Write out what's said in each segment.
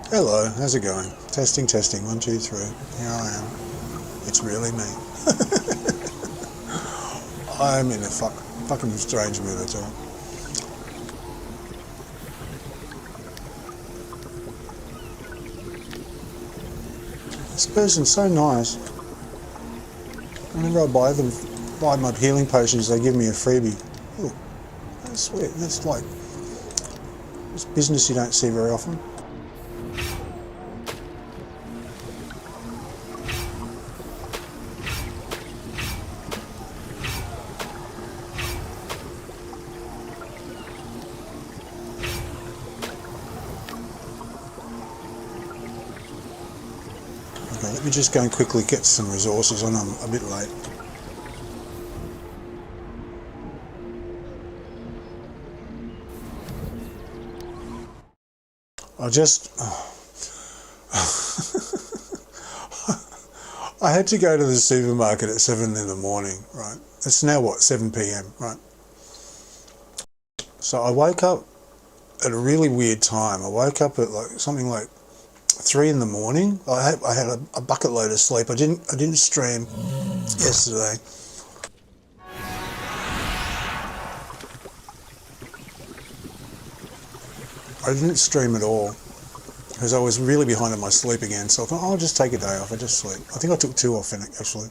Hello, how's it going? Testing, testing, 1, 2, 3. Here I am. It's really me. I'm in a fucking strange mood, I tell you. This person's so nice. Whenever I buy my healing potions, they give me a freebie. Oh, that's sweet. That's like, it's business you don't see very often. Okay, let me just go and quickly get some resources on. I'm a bit late. I had to go to the supermarket at 7 in the morning, right? It's now what, 7 p.m, right? So I woke up at a really weird time. I woke up at like something like 3 in the morning. I had a bucket load of sleep. I didn't stream yesterday. I didn't stream at all because I was really behind on my sleep again. So I thought, oh, I'll just take a day off. I just sleep. I think I took 2 off in it actually.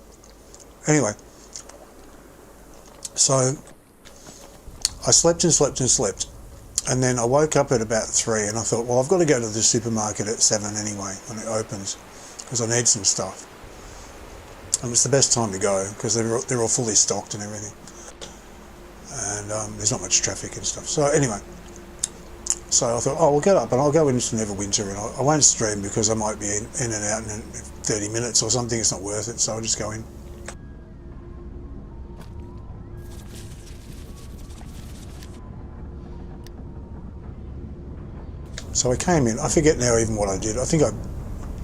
Anyway, so I slept and slept and slept. And then I woke up at about 3 and I thought, well, I've got to go to the supermarket at 7 anyway when it opens because I need some stuff. And it's the best time to go because they're all fully stocked and everything. And there's not much traffic and stuff. So anyway, so I thought, oh, we'll get up and I'll go into Neverwinter and I won't stream because I might be in and out in 30 minutes or something. It's not worth it, so I'll just go in. So I came in. I forget now even what I did. I think I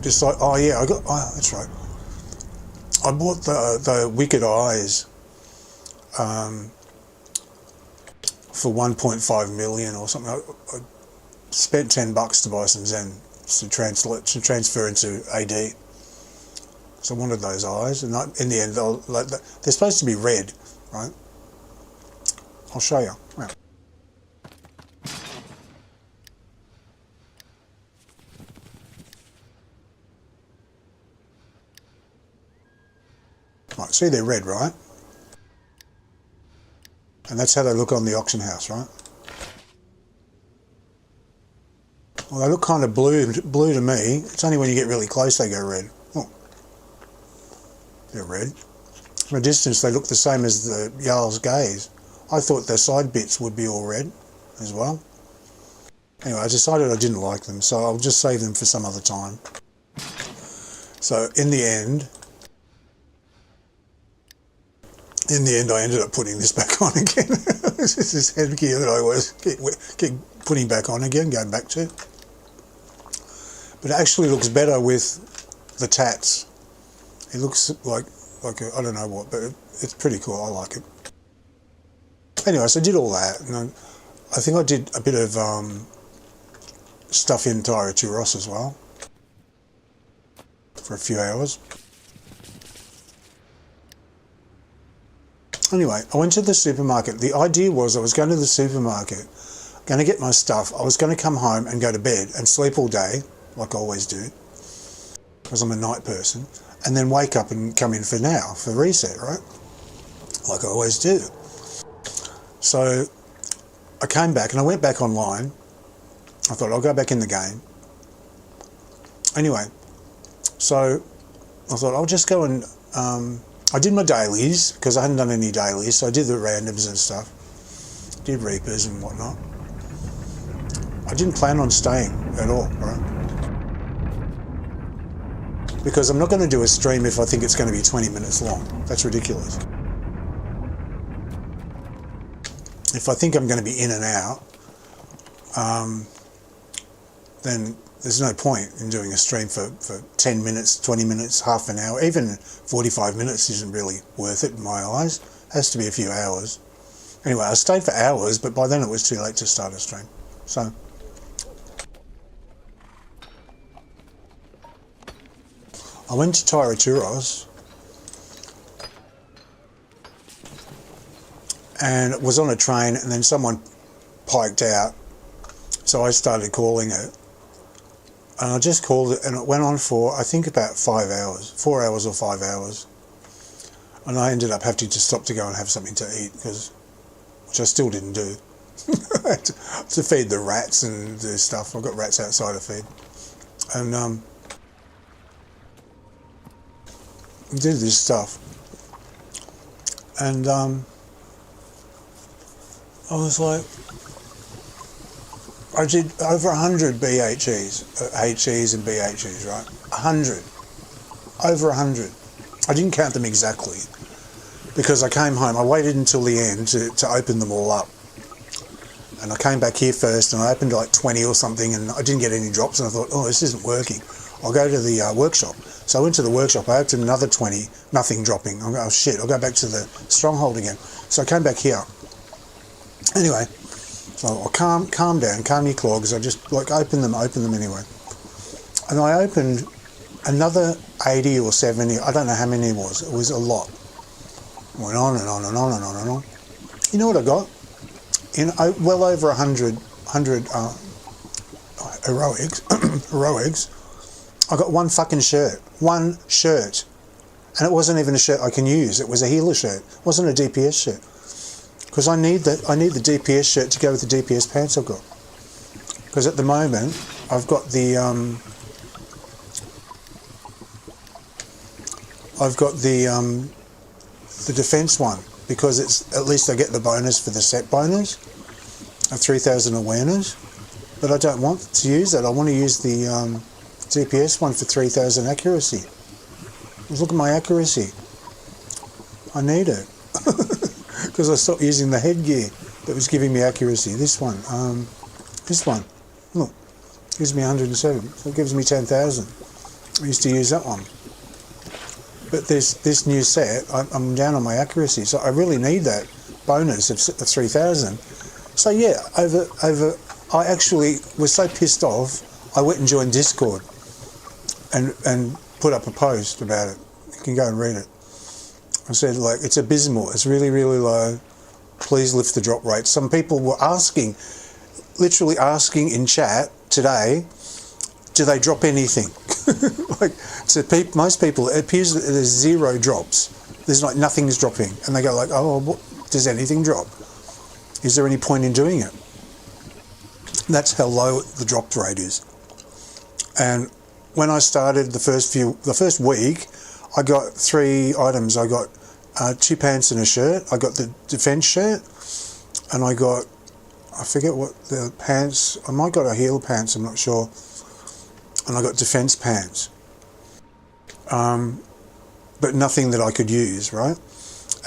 just like, oh yeah, that's right. I bought the Wicked Eyes for 1.5 million or something. I spent $10 to buy some Zen to transfer into AD. So I wanted those eyes, and in the end, they're supposed to be red, right? I'll show you. Yeah. Right, see they're red, right? And that's how they look on the auction house, right? Well, they look kind of blue to me. It's only when you get really close they go red. Oh, they're red. From a distance they look the same as the Jarl's Gaze. I thought their side bits would be all red as well. Anyway, I decided I didn't like them, so I'll just save them for some other time. So in the end I ended up putting this back on again. This is this headgear that I always keep putting back on again, going back to. But it actually looks better with the tats. It looks like I don't know what, but it's pretty cool. I like it. Anyway, so I did all that, and I think I did a bit of stuff in Tyra Turos as well for a few hours. Anyway, I went to the supermarket. The idea was I was going to the supermarket, going to get my stuff. I was going to come home and go to bed and sleep all day, like I always do, because I'm a night person, and then wake up and come in for reset, right? Like I always do. So I came back and I went back online. I thought I'll go back in the game. Anyway, so I thought I'll just go and I did my dailies because I hadn't done any dailies, so I did the randoms and stuff, did Reapers and whatnot. I didn't plan on staying at all, right? Because I'm not going to do a stream if I think it's going to be 20 minutes long. That's ridiculous. If I think I'm going to be in and out, then there's no point in doing a stream for 10 minutes, 20 minutes, half an hour. Even 45 minutes isn't really worth it in my eyes. It has to be a few hours. Anyway, I stayed for hours, but by then it was too late to start a stream. So I went to Tyraturos and was on a train, and then someone piked out, so I started calling it, and I just called it, and it went on for I think about 5 hours, 4 hours or 5 hours, and I ended up having to stop to go and have something to eat, which I still didn't do. to feed the rats and do stuff. I've got rats outside to feed, and did this stuff, and I was like, I did over 100 BHEs, HEs and BHEs, right? 100, over 100. I didn't count them exactly because I came home. I waited until the end to open them all up. And I came back here first, and I opened like 20 or something, and I didn't get any drops, and I thought, oh, this isn't working. I'll go to the workshop. So I went to the workshop, I opened another 20, nothing dropping. I go, oh shit, I'll go back to the Stronghold again. So I came back here. Anyway, so I'll calm down, calm your clogs. I just like open them anyway. And I opened another 80 or 70, I don't know how many it was a lot. Went on and on and on and on and on. You know what I got? In well over 100 heroics, I got one fucking shirt. One shirt. And it wasn't even a shirt I can use. It was a healer shirt. It wasn't a DPS shirt. Because I need the DPS shirt to go with the DPS pants I've got. Because at the moment, I've got the defense one. Because it's at least I get the bonus for the set bonus of 3,000 awareness, but I don't want to use that. I want to use the DPS one for 3,000 accuracy. Look at my accuracy. I need it because I stopped using the headgear that was giving me accuracy. This one, look, gives me 107. So it gives me 10,000. I used to use that one. But this new set, I'm down on my accuracy, so I really need that bonus of 3,000. So yeah, I actually was so pissed off, I went and joined Discord and put up a post about it. You can go and read it. I said, like, it's abysmal, it's really, really low. Please lift the drop rate. Some people were asking, literally asking in chat today, do they drop anything? Like, to most people, it appears that there's 0 drops. There's like nothing's dropping, and they go like, "Oh, does anything drop? Is there any point in doing it?" That's how low the drop rate is. And when I started the first week, I got 3 items. I got 2 pants and a shirt. I got the defense shirt, and I got, I forget what the pants. I might got a heal pants. I'm not sure. And I got defense pants, but nothing that I could use, right?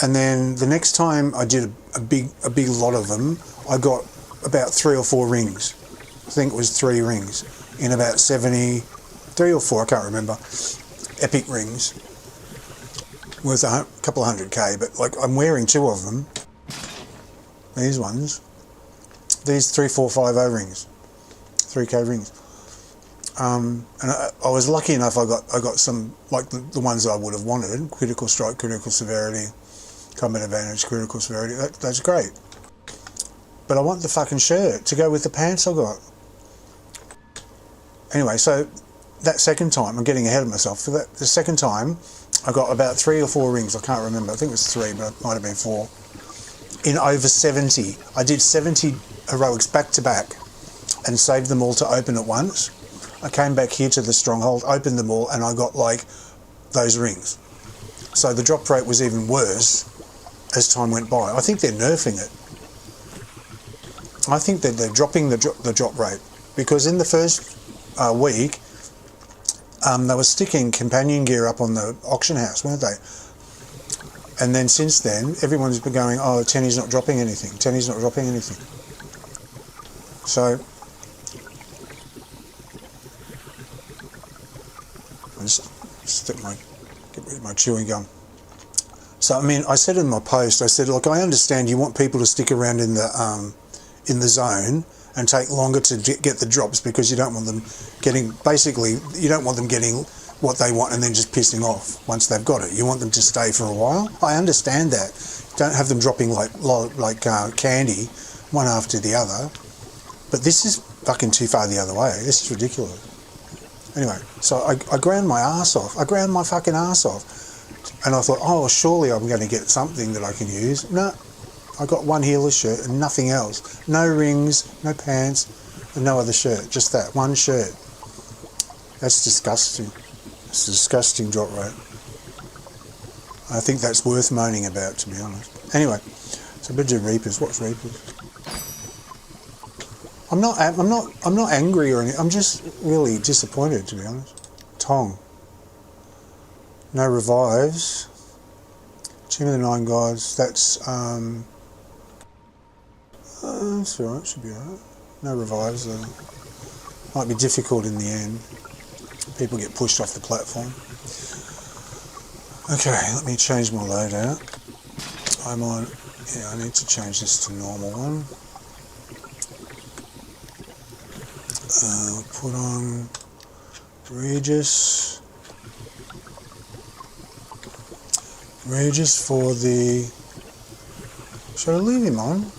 And then the next time I did a big lot of them, I got about 3 or 4 rings. I think it was 3 rings in about 70, 3 or 4, I can't remember. Epic rings worth a couple of 100k, but like I'm wearing 2 of them. These ones, these 3450 rings, 3k rings. And I was lucky enough. I got some like the ones that I would have wanted: critical strike, critical severity, combat advantage, critical severity. That's great. But I want the fucking shirt to go with the pants I got. Anyway, so that second time, I'm getting ahead of myself. For the second time, I got about 3 or 4 rings. I can't remember. I think it was 3, but it might have been 4. In over 70, I did 70 heroics back to back, and saved them all to open at once. I came back here to the Stronghold, opened them all, and I got like those rings. So the drop rate was even worse as time went by. I think they're nerfing it. I think that they're dropping the drop rate, because in the first week they were sticking companion gear up on the auction house, weren't they? And then since then, everyone's been going, oh, Tenny's not dropping anything. Tenny's not dropping anything. So just get rid of my chewing gum. So I mean, I said in my post, I said, look, I understand you want people to stick around in the zone and take longer to get the drops, because you don't want them getting, basically, you don't want them getting what they want and then just pissing off once they've got it. You want them to stay for a while. I understand that. Don't have them dropping like candy, one after the other. But this is fucking too far the other way. This is ridiculous. Anyway, so I ground my ass off. I ground my fucking ass off. And I thought, oh, surely I'm going to get something that I can use. No, I got one healer shirt and nothing else. No rings, no pants, and no other shirt. Just that one shirt. That's disgusting. It's a disgusting drop rate. I think that's worth moaning about, to be honest. Anyway, so a bit of Reapers. What's Reapers? I'm not angry or anything. I'm just really disappointed, to be honest. Tong. No revives. Team of the Nine Gods. That's alright. Should be alright. No revives though. Might be difficult in the end. People get pushed off the platform. Okay, let me change my loadout. I'm on. Yeah, I need to change this to normal one. Put on Regis. Regis for the. Should I leave him on?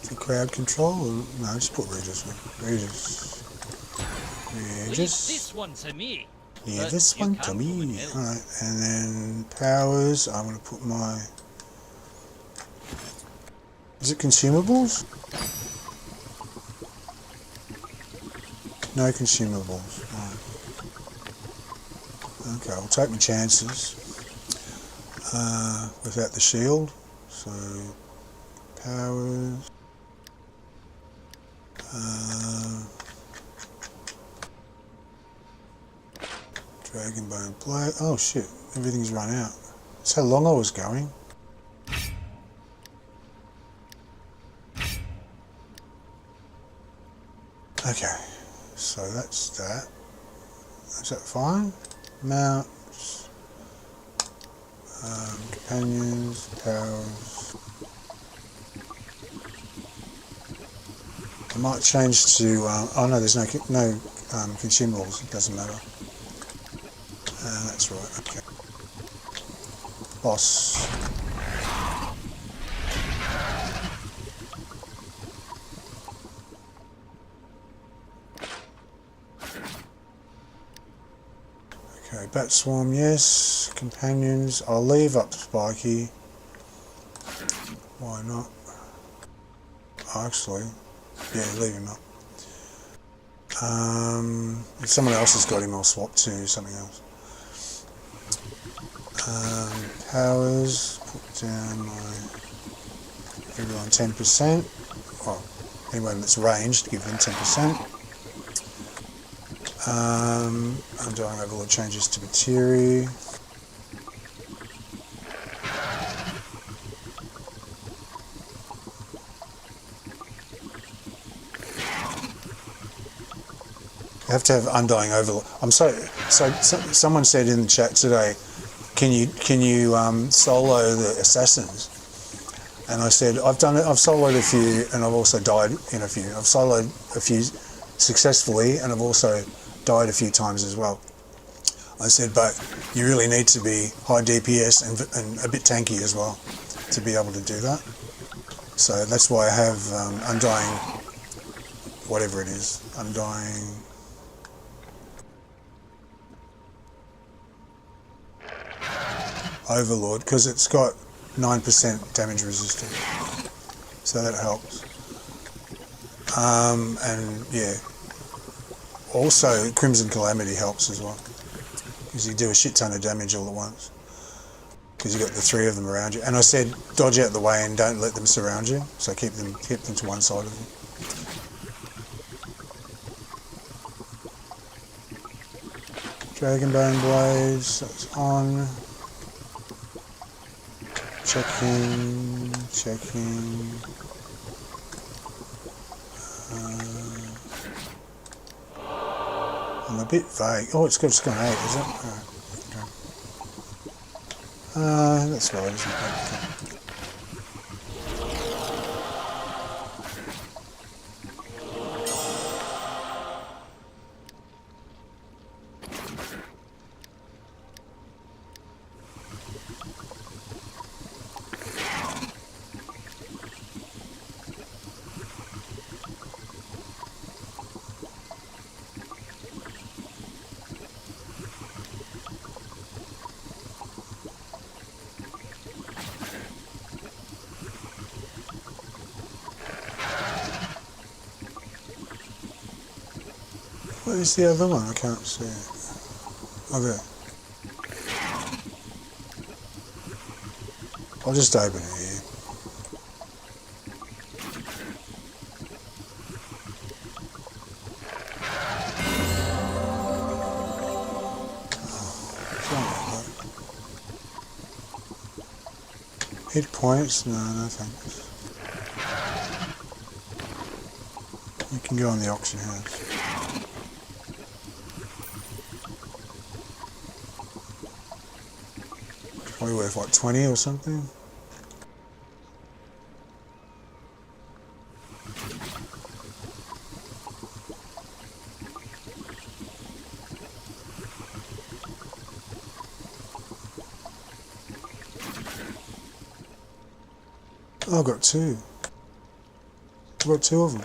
For crowd control? Or, no, just put Regis on. Regis. Regis. This one to me. Yeah, this one to me. Alright, and then powers. I'm going to put my. Is it consumables? No consumables. Right. Okay, I'll take my chances without the shield. So, powers. Dragonbone Blade. Oh shit, everything's run out. That's how long I was going. Okay, so that's that. Is that fine? Mounts, companions, powers. I might change to. Oh no, there's no consumables. It doesn't matter. That's right. Okay. Boss. Okay, Bat Swarm, yes. Companions, I'll leave up Spiky. Why not? Actually, yeah, leave him up. If someone else has got him, I'll swap to something else. Powers, put down my everyone 10%. Well, anyone that's ranged, give them 10%. Undying Overlord changes to Materi. You have to have Undying Overlord. I'm sorry. So someone said in the chat today, can you solo the assassins? And I said I've done it. I've soloed a few, and I've also died in a few. I've soloed a few successfully, and I've also died a few times as well. I said, but you really need to be high DPS and a bit tanky as well to be able to do that. So that's why I have Undying, whatever it is, Undying. Overlord, because it's got 9% damage resistance, so that helps. And yeah, also Crimson Calamity helps as well, because you do a shit ton of damage all at once, because you got the three of them around you. And I said dodge out the way and don't let them surround you, so keep them to one side of you. Dragonbone Blades, that's on. Checking. I'm a bit vague. Oh, it's gone 8, is it? Okay. That's right, isn't it? Okay. What is the other one? I can't see it. Oh, there. I'll just open it here. Hit points? No, no thanks. You can go on the auction house. Probably worth like 20 or something. Oh, I've got two. I've got two of them.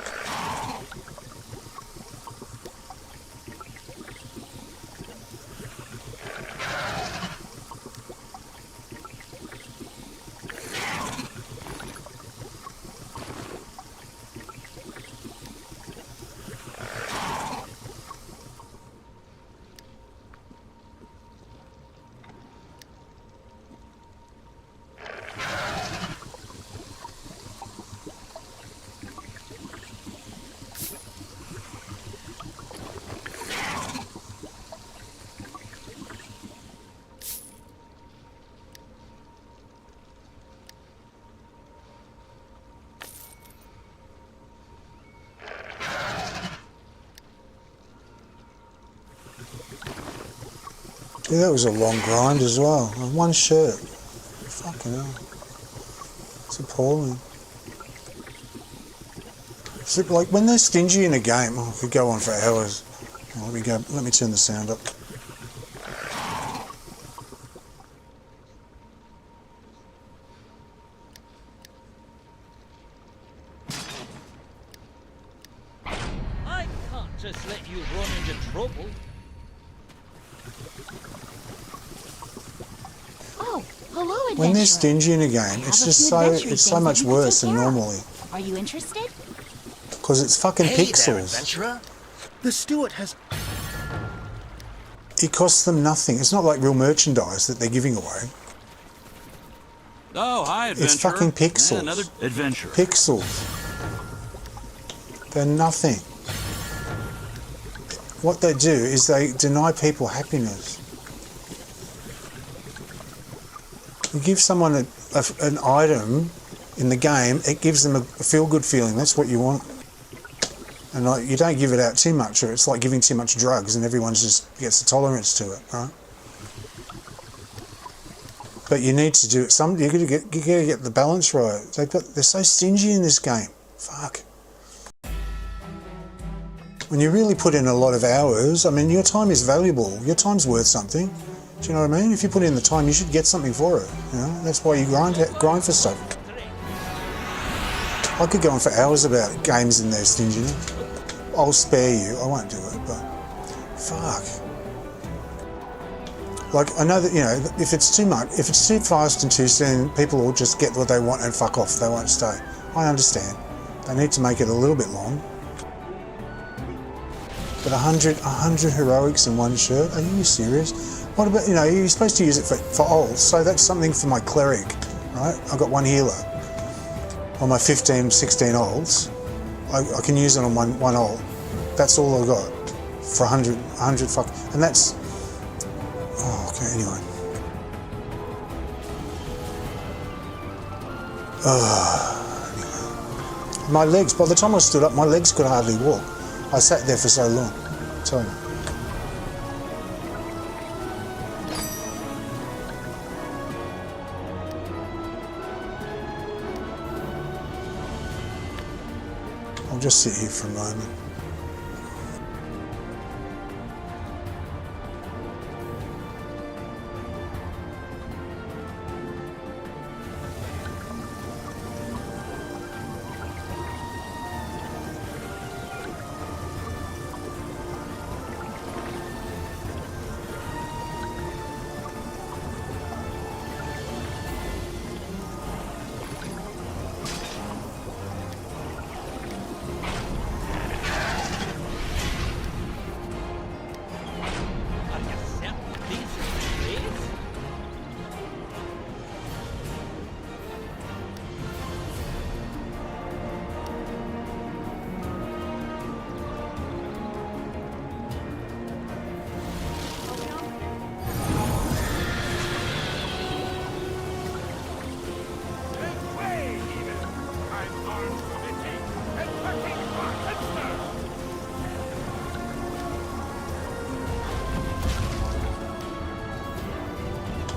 Yeah, that was a long grind as well. One shirt. Fucking hell. It's appalling. So, like, when they're stingy in a game, I could go on for hours. Let me turn the sound up. I can't just let you run into trouble. When they're stingy in a game, it's just so much worse than normally. Are you interested? Because it's fucking pixels. There, adventurer. The steward has... It costs them nothing. It's not like real merchandise that they're giving away. Oh, hi, adventurer. It's fucking pixels. Yeah, another adventure. Pixels. They're nothing. What they do is they deny people happiness. You give someone an item in the game, it gives them a feel-good feeling. That's what you want. And you don't give it out too much, or it's like giving too much drugs and everyone just gets a tolerance to it, right? But you need to do it. You gotta get the balance right. They're so stingy in this game. Fuck. When you really put in a lot of hours, I mean, your time is valuable. Your time's worth something. Do you know what I mean? If you put in the time, you should get something for it. You know, that's why you grind for stuff. I could go on for hours about games and their stinginess. I'll spare you. I won't do it, but fuck. Like, I know that, you know, if it's too much, if it's too fast and too soon, people will just get what they want and fuck off. They won't stay. I understand. They need to make it a little bit long. But 100 heroics in one shirt? Are you serious? What about, you know, you're supposed to use it for ults, so that's something for my cleric, right? I've got one healer. On my 15, 16 ults, I can use it on one ult. That's all I've got. For 100 fuck, and that's, oh, okay, anyway. Anyway. My legs, by the time I stood up, my legs could hardly walk. I sat there for so long. Tell me. I'll just sit here for a moment.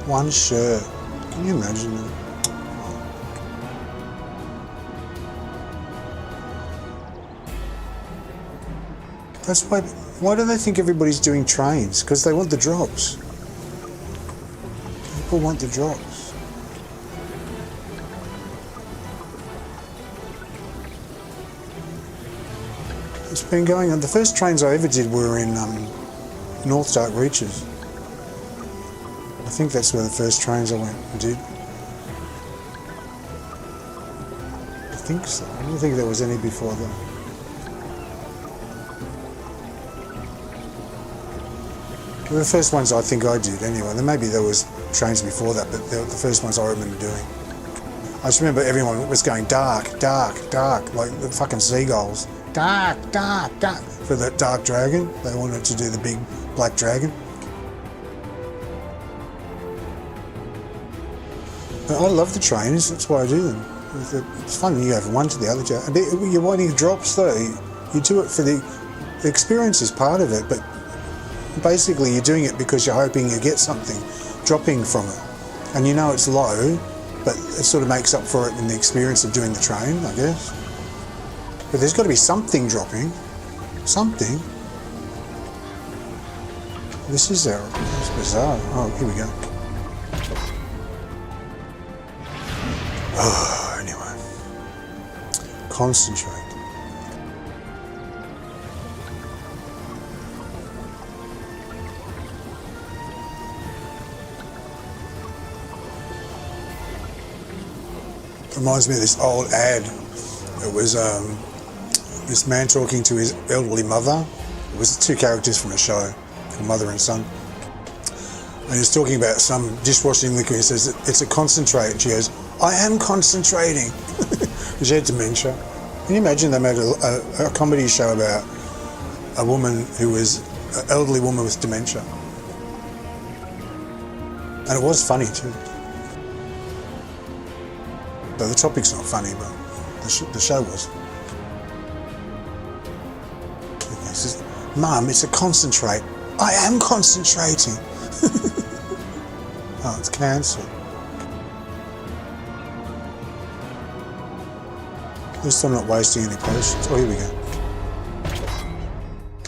One shirt. Can you imagine it? That's why do they think everybody's doing trains? Because they want the drops. People want the drops. It's been going on. The first trains I ever did were in North Dark Reaches. I think that's where the first trains I went and did. I think so. I don't think there was any before that. The first ones I think I did anyway. Maybe there was trains before that, but they're the first ones I remember doing. I just remember everyone was going dark, dark, dark, like the fucking seagulls. Dark, dark, dark. For that dark dragon, they wanted to do the big black dragon. But I love the trains, that's why I do them. It's fun when you go from one to the other. You're wanting drops though. You do it for the experience is part of it, but basically you're doing it because you're hoping you get something dropping from it. And you know it's low, but it sort of makes up for it in the experience of doing the train, I guess. But there's got to be something dropping. Something. This is bizarre. Oh, here we go. Oh, anyway. Concentrate. Reminds me of this old ad. It was this man talking to his elderly mother. It was two characters from a show, from mother and son. And he was talking about some dishwashing liquid. He says, it's a concentrate. And she goes, I am concentrating. She had dementia. Can you imagine they made a comedy show about a woman who was an elderly woman with dementia? And it was funny too. So the topic's not funny, but the show was. He says, Mum, it's a concentrate. I am concentrating. Oh, it's cancelled. At least I'm not wasting any potions. Oh, here we go.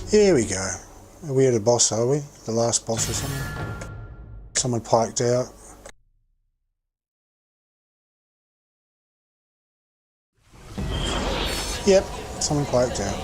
Here we go. Are we at a boss, are we? The last boss or something? Someone piked out. Yep, someone piked out.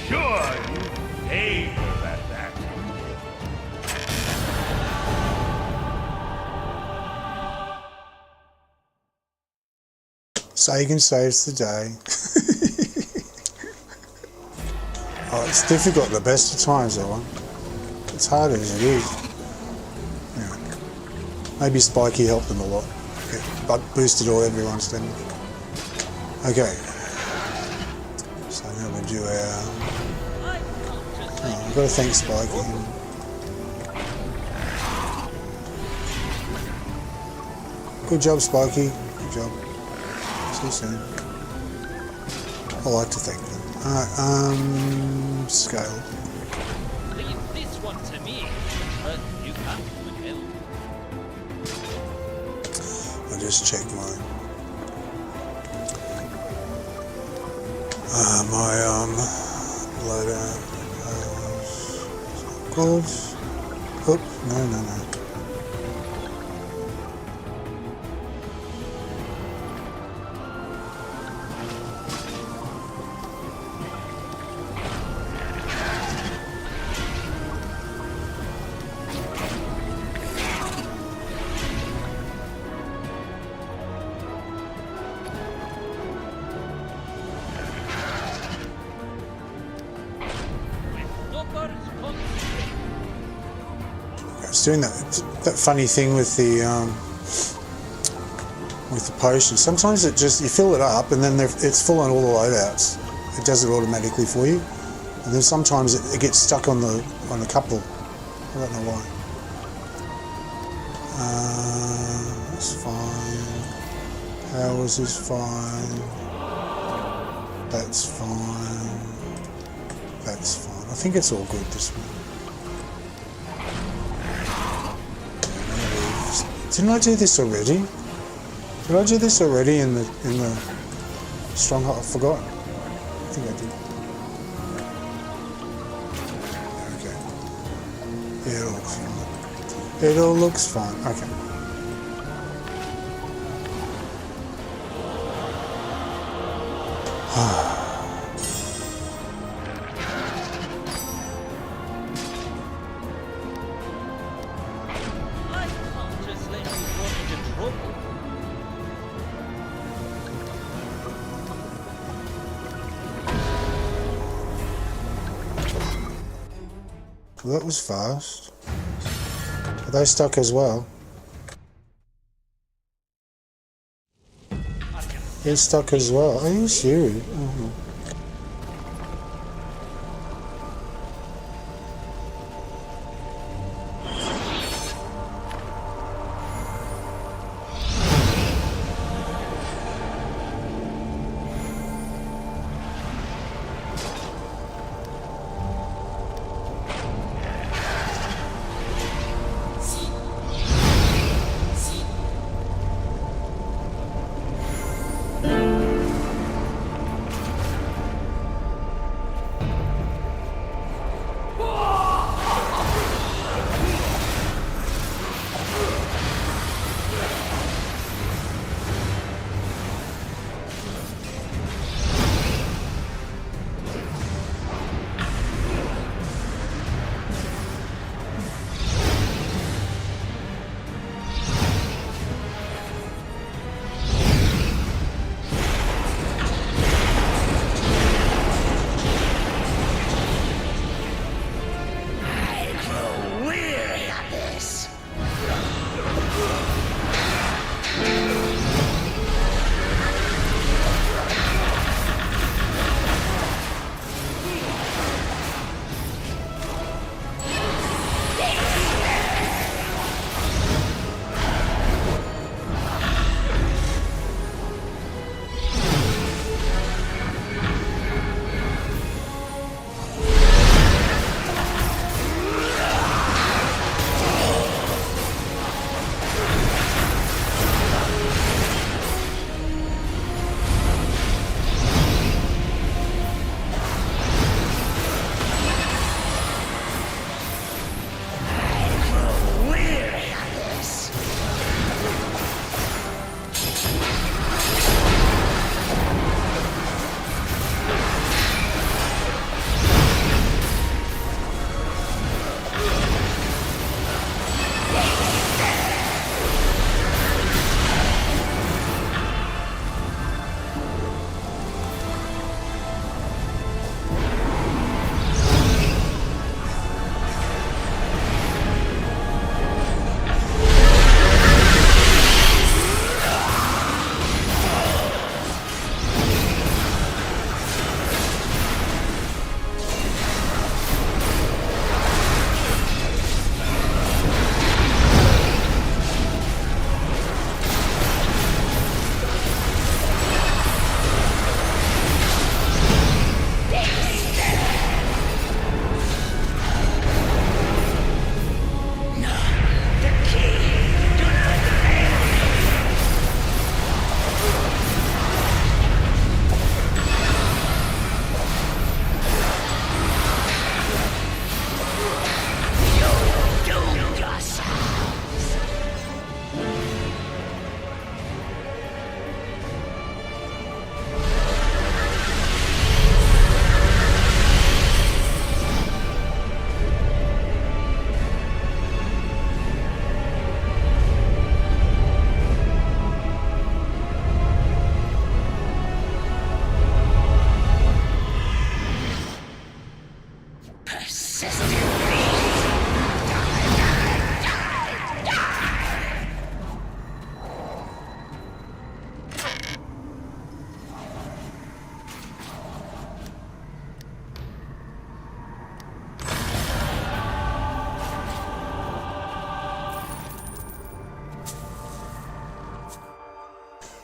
Sure, you favor that. Zagan saves the day. Oh, it's difficult at the best of times, that one. It's hard as it is. Yeah. Maybe Spiky helped them a lot. Okay. But boosted all everyone's damage. Okay. So now we do our... Oh, I've got to thank Spiky. Good job, Spiky. Good job. See you soon. I like to thank them. Alright, scale. Leave this one to me, but you can't help. I'll just check my loadout. Good. Oop, no. It's doing that funny thing with the potion. Sometimes it just, you fill it up and then it's full on all the loadouts. It does it automatically for you, and then sometimes it gets stuck on a couple. I don't know why. That's fine. Powers is fine. That's fine. That's fine. I think it's all good this one. Didn't I do this already? Did I do this already in the Stronghold? I've forgotten. I think I did. Okay. Yeah, it all looks fine. It all looks fine. Okay. Well, that was fast. Are they stuck as well? They're stuck as well. Are you serious? Oh.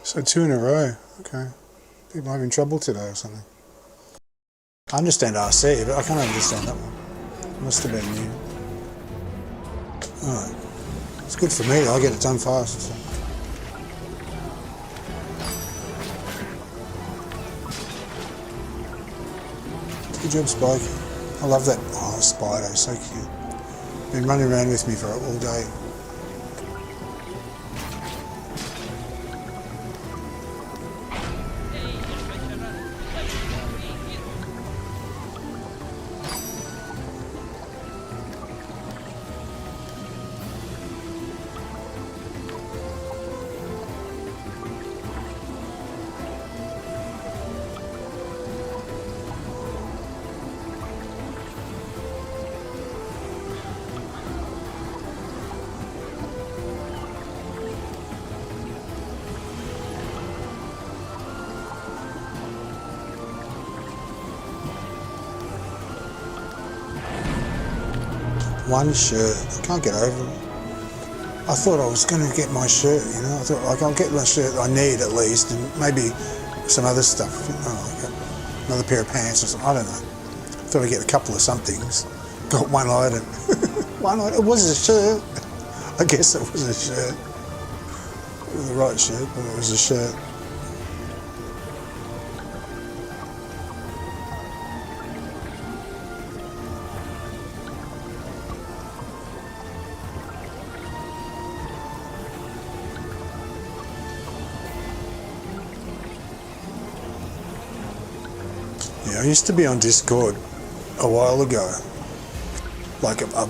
So 2 in a row. Okay. People having trouble today or something. I understand RC, but I can't understand that one. Must have been new. Alright. It's good for me, I get it done fast. So. Good job, Spike. I love that. Oh, spider, so cute. Been running around with me for all day. One shirt. I can't get over it. I thought I was going to get my shirt, you know. I thought, like, I'll get my shirt I need at least, and maybe some other stuff. Like another pair of pants or something. I don't know. Thought I'd get a couple of somethings. Got one item. One item. It was a shirt. I guess it was a shirt. It was the right shirt, but it was a shirt. I used to be on Discord a while ago, like a fair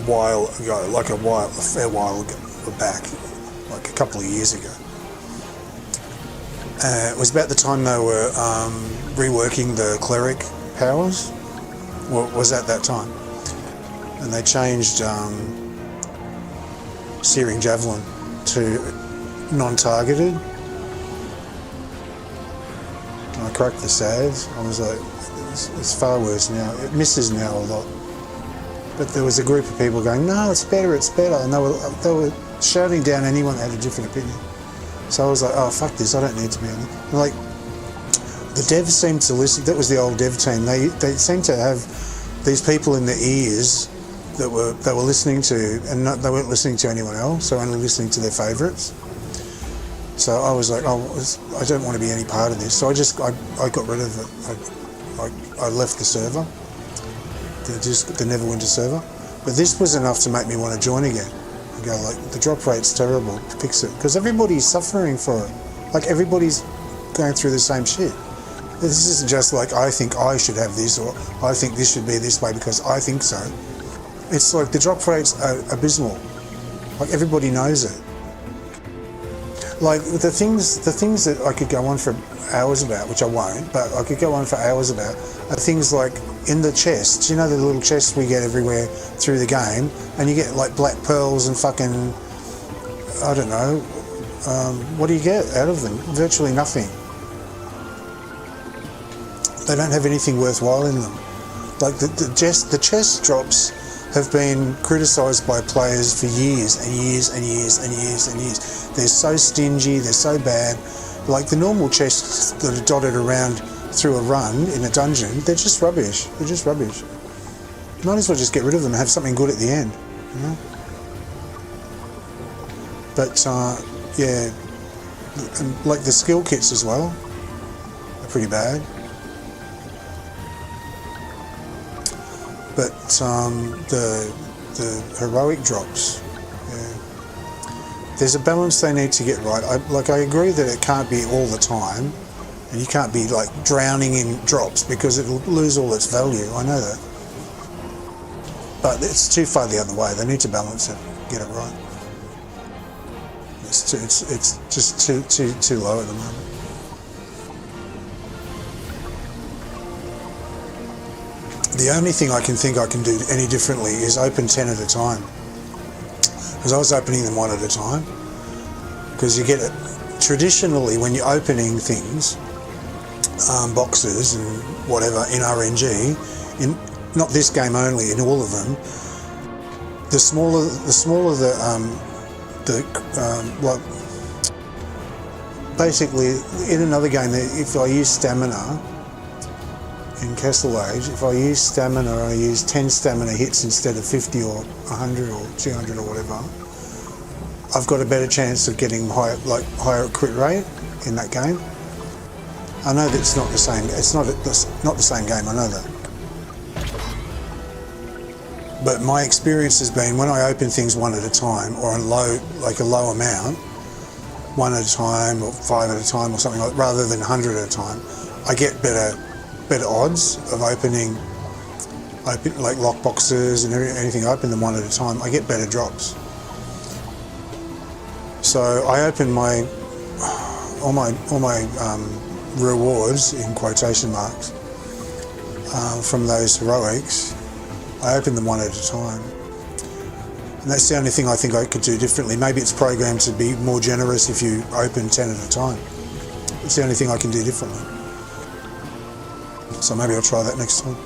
while ago, back, like a couple of years ago. It was about the time they were reworking the cleric powers, was at that time, and they changed Searing Javelin to non-targeted. And I cracked the saves. I was like, it's far worse now. It misses now a lot. But there was a group of people going, no, it's better, and they were shouting down anyone that had a different opinion. So I was like, oh, fuck this, I don't need to be on it. And like, the devs seemed to listen. That was the old dev team. They seemed to have these people in their ears that they were listening to, and they weren't listening to anyone else. They were only listening to their favourites. So I was like, oh, I don't want to be any part of this. So I got rid of it. I left the server, the Neverwinter server. But this was enough to make me want to join again. And go, like, the drop rate's terrible, fix it. Because everybody's suffering for it. Like, everybody's going through the same shit. This isn't just like, I think I should have this, or I think this should be this way because I think so. It's like the drop rates are abysmal. Like, everybody knows it. Like, the things that I could go on for hours about, which I won't, but I could go on for hours about, are things like in the chests. You know the little chests we get everywhere through the game, and you get like black pearls and fucking, I don't know, what do you get out of them? Virtually nothing. They don't have anything worthwhile in them. Like the chest drops have been criticised by players for years and years and years and years and years. They're so stingy, they're so bad. Like the normal chests that are dotted around through a run in a dungeon, they're just rubbish. They're just rubbish. You might as well just get rid of them and have something good at the end, you know? But, yeah, and like the skill kits as well are pretty bad. But the heroic drops, yeah. There's a balance they need to get right. I agree that it can't be all the time, and you can't be like drowning in drops because it'll lose all its value. I know that, but it's too far the other way. They need to balance it, get it right. It's just too low at the moment. The only thing I can think I can do any differently is open 10 at a time. Because I was opening them one at a time. Because you get it traditionally when you're opening things, boxes and whatever in RNG, in not this game only, in all of them, the smaller well, basically in another game, if I use stamina in Castle Age, if I use stamina, I use 10 stamina hits instead of 50 or 100 or 200 or whatever, I've got a better chance of getting higher crit rate in that game. I know that it's not the same. It's not the same game. I know that. But my experience has been when I open things one at a time, or a low amount, one at a time or 5 at a time or something like, rather than 100 at a time, I get better odds of opening like lockboxes and anything. I open them one at a time. I get better drops. So I open all my rewards in quotation marks from those heroics. I open them one at a time, and that's the only thing I think I could do differently. Maybe it's programmed to be more generous if you open 10 at a time. It's the only thing I can do differently. So maybe I'll try that next time.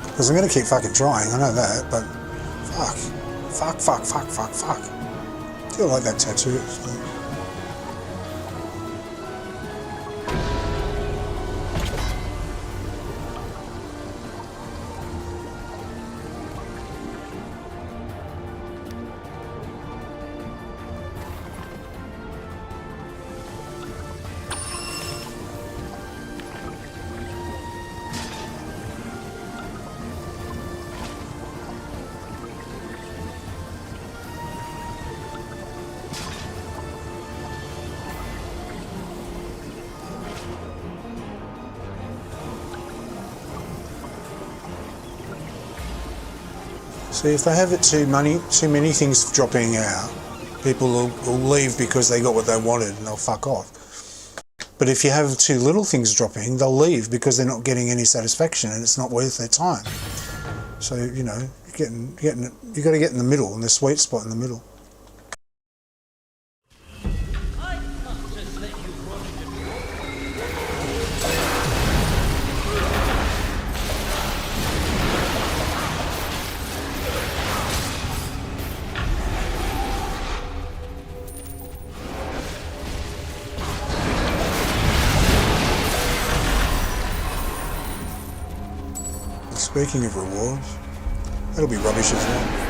Because I'm going to keep fucking trying, I know that, but fuck. I feel like that tattoo. See, if they have it too many things dropping out, people will leave because they got what they wanted and they'll fuck off. But if you have too little things dropping, they'll leave because they're not getting any satisfaction and it's not worth their time. So, you know, you got to get in the middle, in the sweet spot in the middle. I can't just let you run into me. Speaking of rewards, that'll be rubbish as well.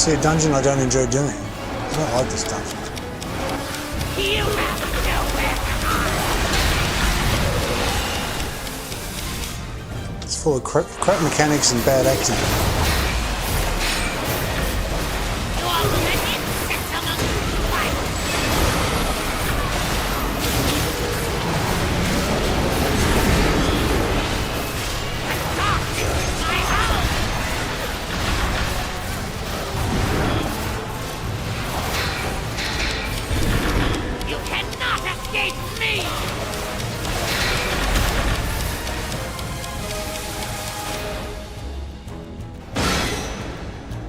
See, a dungeon I don't enjoy doing. I don't like this dungeon. You have nowhere to hide. It's full of crap mechanics and bad acting. You all let insects among you fight. Adopt my house. You cannot escape me.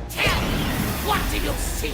Tell me, what do you see?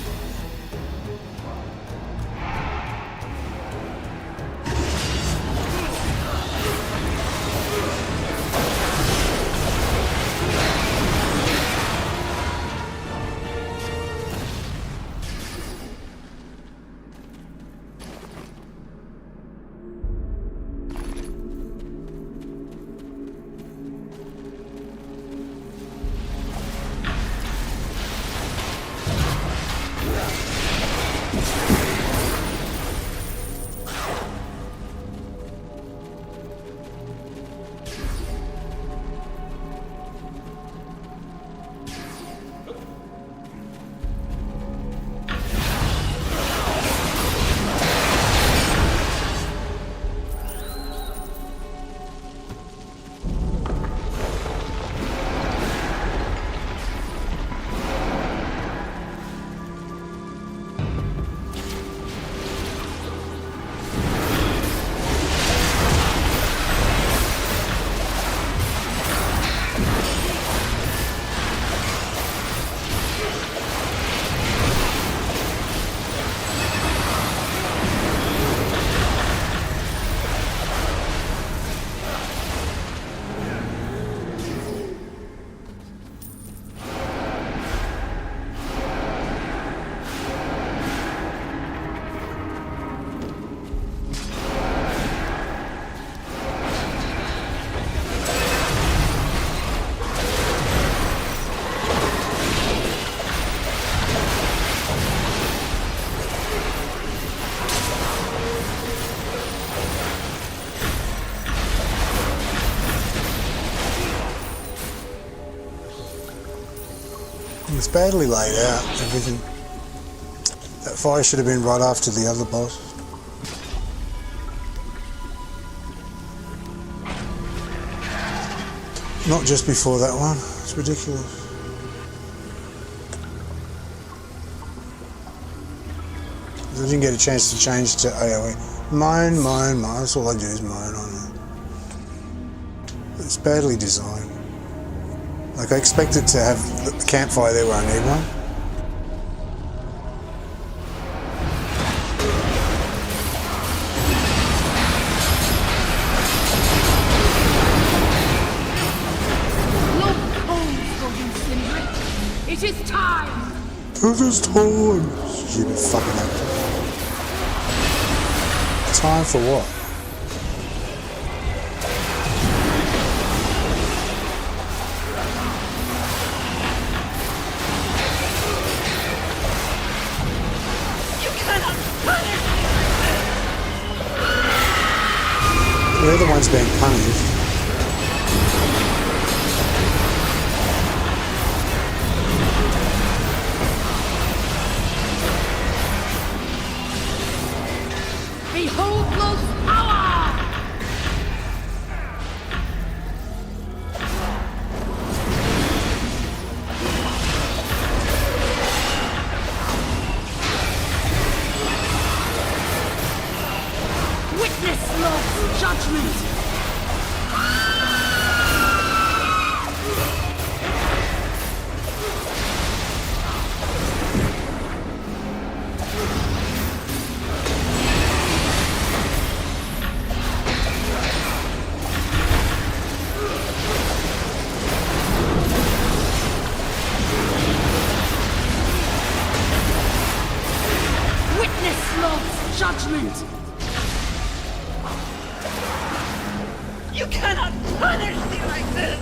It's badly laid out, everything. That fire should have been right after the other boss. Not just before that one. It's ridiculous. I didn't get a chance to change to AoE. Mine. That's all I do is mine on it. It's badly designed. Like, I expected to have the campfire there where I need one. Your bones will disintegrate. It is time. It is time. Stupid fucking actor. Time for what? We're the ones being punished. Behold Love's power! Witness Love's judgment! Witness Love's judgment! You cannot punish me like this!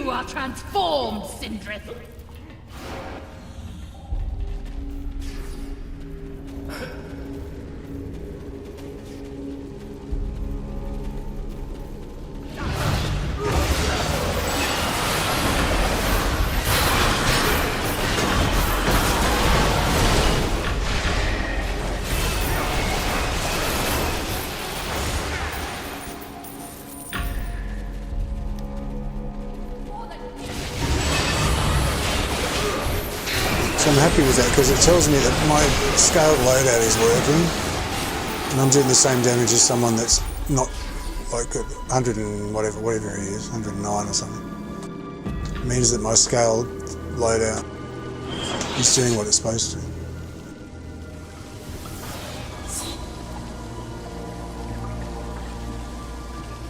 You are transformed, Sindrith. So I'm happy with that because it tells me that my scaled loadout is working and I'm doing the same damage as someone that's not like 100 and whatever he is, 109 or something. It means that my scaled loadout is doing what it's supposed to.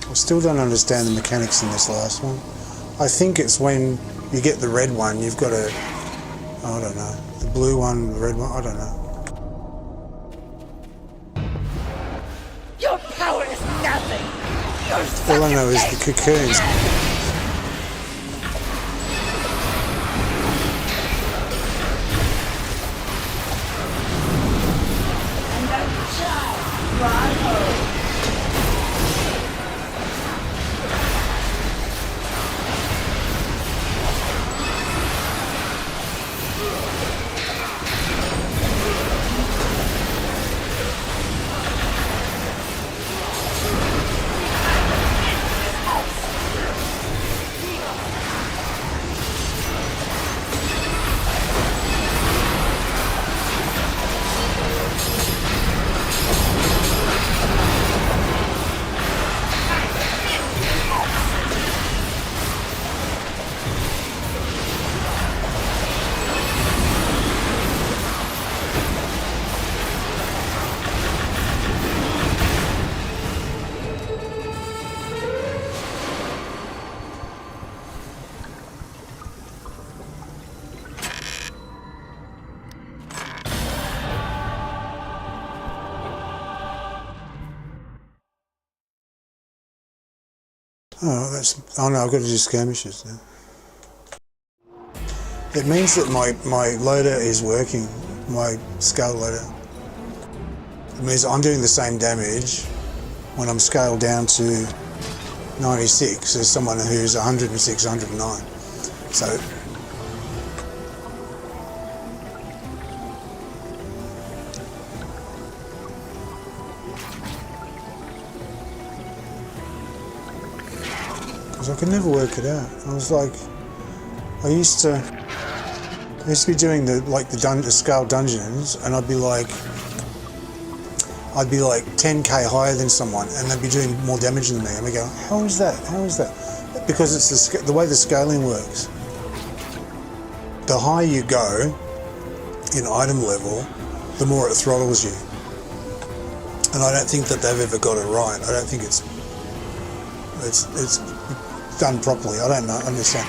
I still don't understand the mechanics in this last one. I think it's when you get the red one, you've got to, I don't know, the blue one, the red one, I don't know. Your power is nothing. You're All I know is the cocoons. Oh no, I've got to do skirmishes now. It means that my loader is working, my scale loader. It means I'm doing the same damage when I'm scaled down to 96 as someone who's 106, 109. So I could never work it out. I was like, I used to be doing the scale dungeons, and I'd be like 10k higher than someone, and they'd be doing more damage than me. And we go, how is that? How is that? Because it's the way the scaling works. The higher you go in item level, the more it throttles you. And I don't think that they've ever got it right. I don't think it's done properly. I don't know, understand.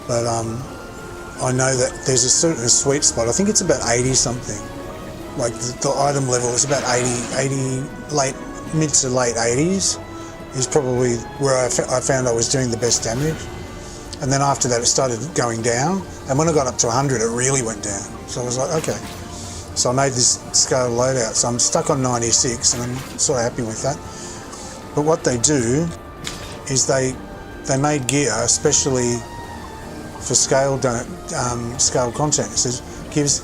But I know that there's a certain sweet spot. I think it's about 80 something. Like the item level is about 80 mid to late 80s is probably where I found I was doing the best damage. And then after that it started going down. And when I got up to 100 it really went down. So I was like, okay. So I made this scale loadout. So I'm stuck on 96 and I'm sort of happy with that. But what they do is they made gear especially for scale content. It says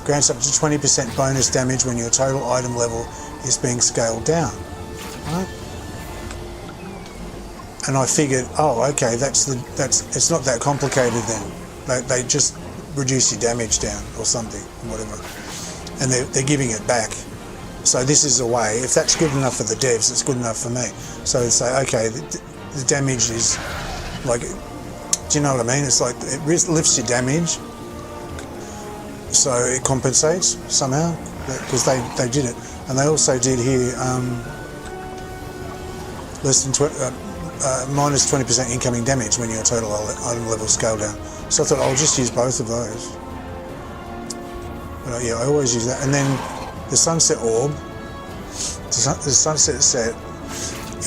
grants up to 20% bonus damage when your total item level is being scaled down. Right? And I figured, oh, okay, it's not that complicated then. They just reduce your damage down or something, whatever, and they're giving it back. So this is a way. If that's good enough for the devs, it's good enough for me. So they say, okay, the damage is like, do you know what I mean? It's like it lifts your damage, so it compensates somehow because they did it, and they also did here minus 20% incoming damage when your total item level scale down. So I thought I'll just use both of those. But yeah, I always use that, and then the sunset orb, the sunset set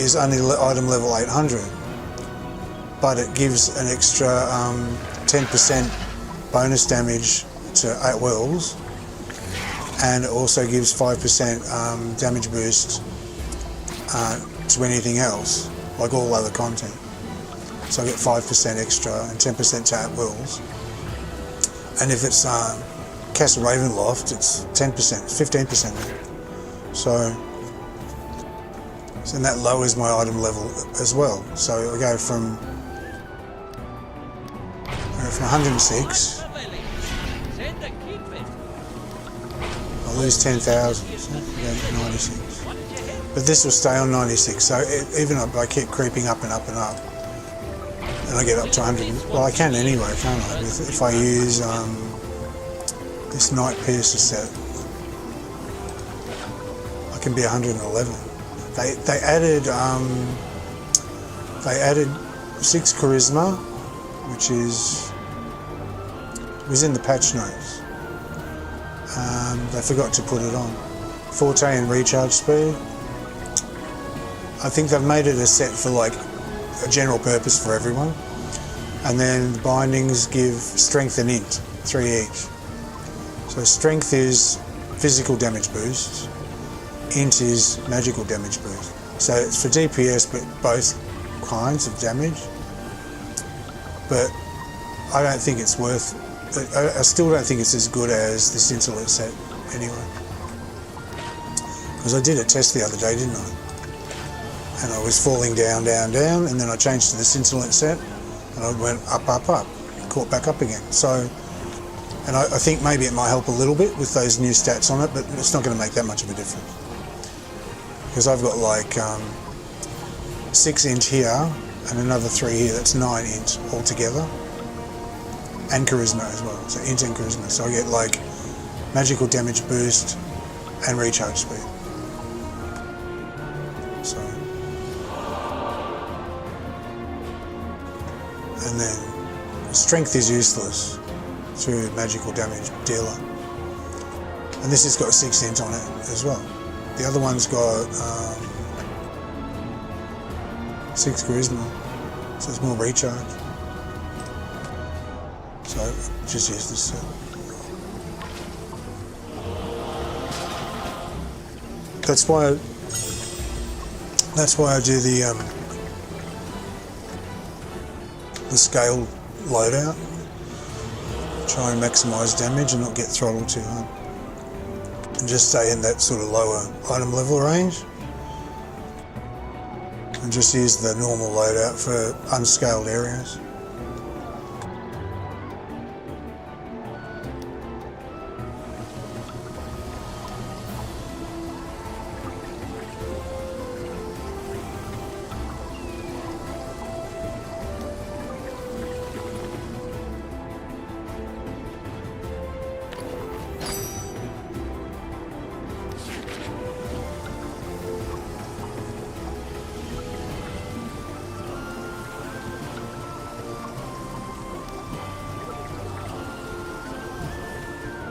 is only item level 800. but it gives an extra 10% bonus damage to at wills, and it also gives 5% damage boost to anything else, like all other content. So I get 5% extra and 10% to at wills. And if it's Castle Ravenloft, it's 10%, 15%. So and that lowers my item level as well. So I go from 106. I lose 10,000. So I go to 96. But this will stay on 96. So even if I keep creeping up and up and up, and I get up to 100. Well, I can anyway, can't I? If I use this Night Piercer set, I can be 111. They added 6 charisma, which was in the patch notes. They forgot to put it on. Forte and recharge speed. I think they've made it a set for like a general purpose for everyone. And then the bindings give strength and int, 3 each. So strength is physical damage boost. Int is magical damage boost. So it's for DPS, but both kinds of damage. But I don't think it's worth. I still don't think it's as good as the Scintillant set anyway. Because I did a test the other day, didn't I? And I was falling down, down, down, and then I changed to the Scintillant set, and I went up, up, up, caught back up again. So, and I think maybe it might help a little bit with those new stats on it, but it's not going to make that much of a difference. Because I've got like 6 int here and another 3 here, that's 9 int altogether, and charisma as well, so int and charisma. So I get like magical damage boost and recharge speed. So, and then strength is useless through magical damage dealer, and this has got 6 int on it as well. The other one's got 6 charisma, so it's more recharge. So just use this set. That's why I do the scale loadout. Try and maximise damage and not get throttled too hard. And just stay in that sort of lower item level range. And just use the normal loadout for unscaled areas.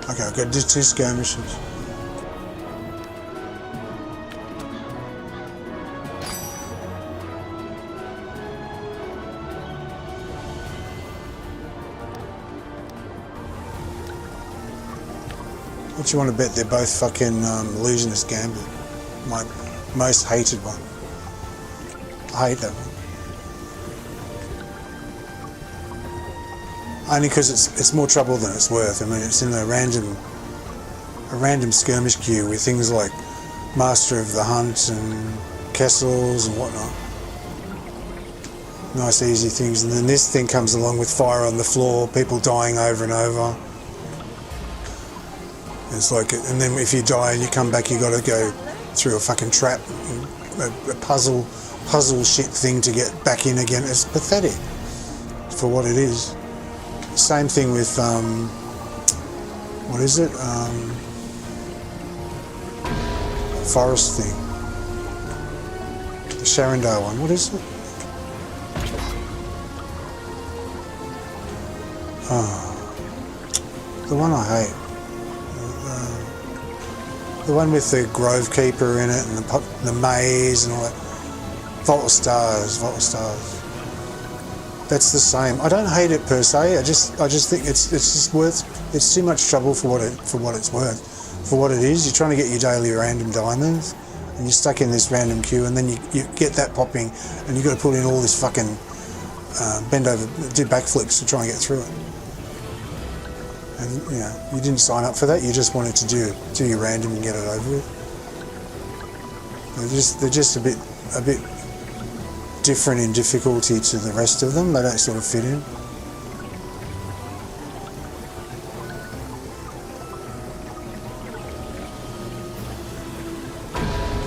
Okay, I've got to do 2 skirmishes. What you want to bet? They're both fucking Illusionist Gambit. My most hated one. I hate that one. Only because it's more trouble than it's worth. I mean, it's in a random skirmish queue with things like Master of the Hunt and Kessels and whatnot. Nice easy things, and then this thing comes along with fire on the floor, people dying over and over. It's like, and then if you die and you come back, you got to go through a fucking trap, a puzzle shit thing to get back in again. It's pathetic for what it is. Same thing with what is it? Forest thing. The Sharondale one. What is it? Oh, the one I hate. The one with the Grove Keeper in it and the maze and all that. Vault of Stars. that's the same. I don't hate it per se. I just think it's just worth. It's too much trouble for what it's worth. For what it is, you're trying to get your daily random diamonds, and you're stuck in this random queue, and then you get that popping, and you've got to put in all this fucking bend over, do backflips to try and get through it. And you know, you didn't sign up for that. You just wanted to do your random and get it over with. They're just a bit different in difficulty to the rest of them. They don't sort of fit in.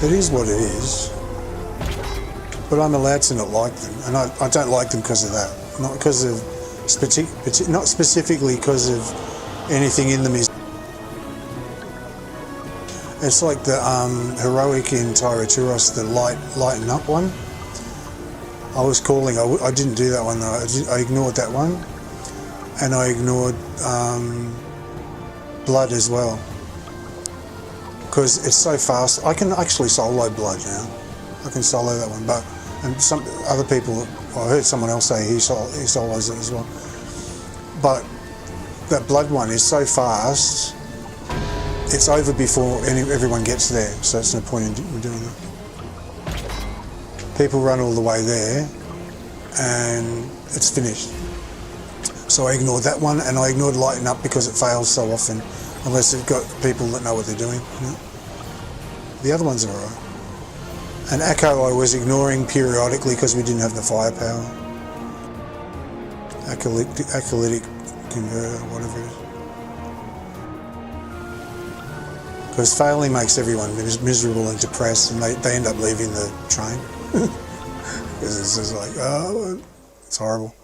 It is what it is, but I'm allowed to not like them, and I don't like them because of that. Not because of not specifically because of anything in them. It's like the heroic in Tyraturos, the lighten up one. I was calling. I didn't do that one though. I ignored that one, and I ignored blood as well. Because it's so fast. I can actually solo blood now. I can solo that one, and some other people, I heard someone else say he solos it as well. But that blood one is so fast, it's over before everyone gets there, so there's no point in doing that. People run all the way there, and it's finished. So I ignored that one, and I ignored lighten up because it fails so often. Unless they've got people that know what they're doing. You know? The other ones are alright. And Echo I was ignoring periodically because we didn't have the firepower. Acolytic converter, whatever it is. Because failing makes everyone miserable and depressed, and they end up leaving the train. Because it's just like, oh, it's horrible.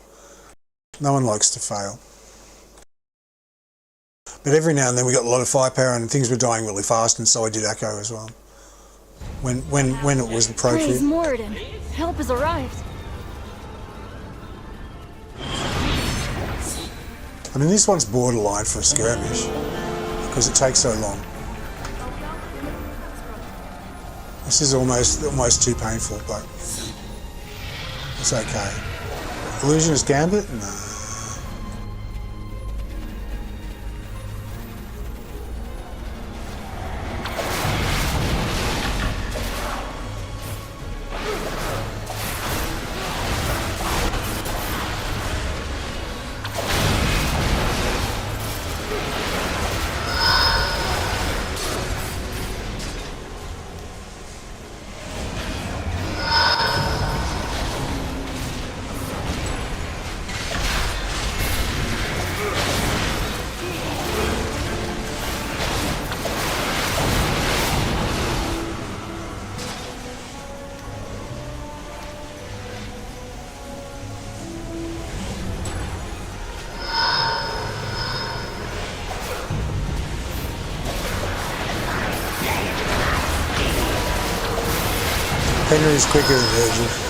No one likes to fail. But every now and then we got a lot of firepower and things were dying really fast, and so I did Echo as well. When it was appropriate. Praise Moradin. Help has arrived. I mean, this one's borderline for a skirmish because it takes so long. This is almost too painful, but it's okay. Illusionist Gambit? No. Henry's quicker than Virgil.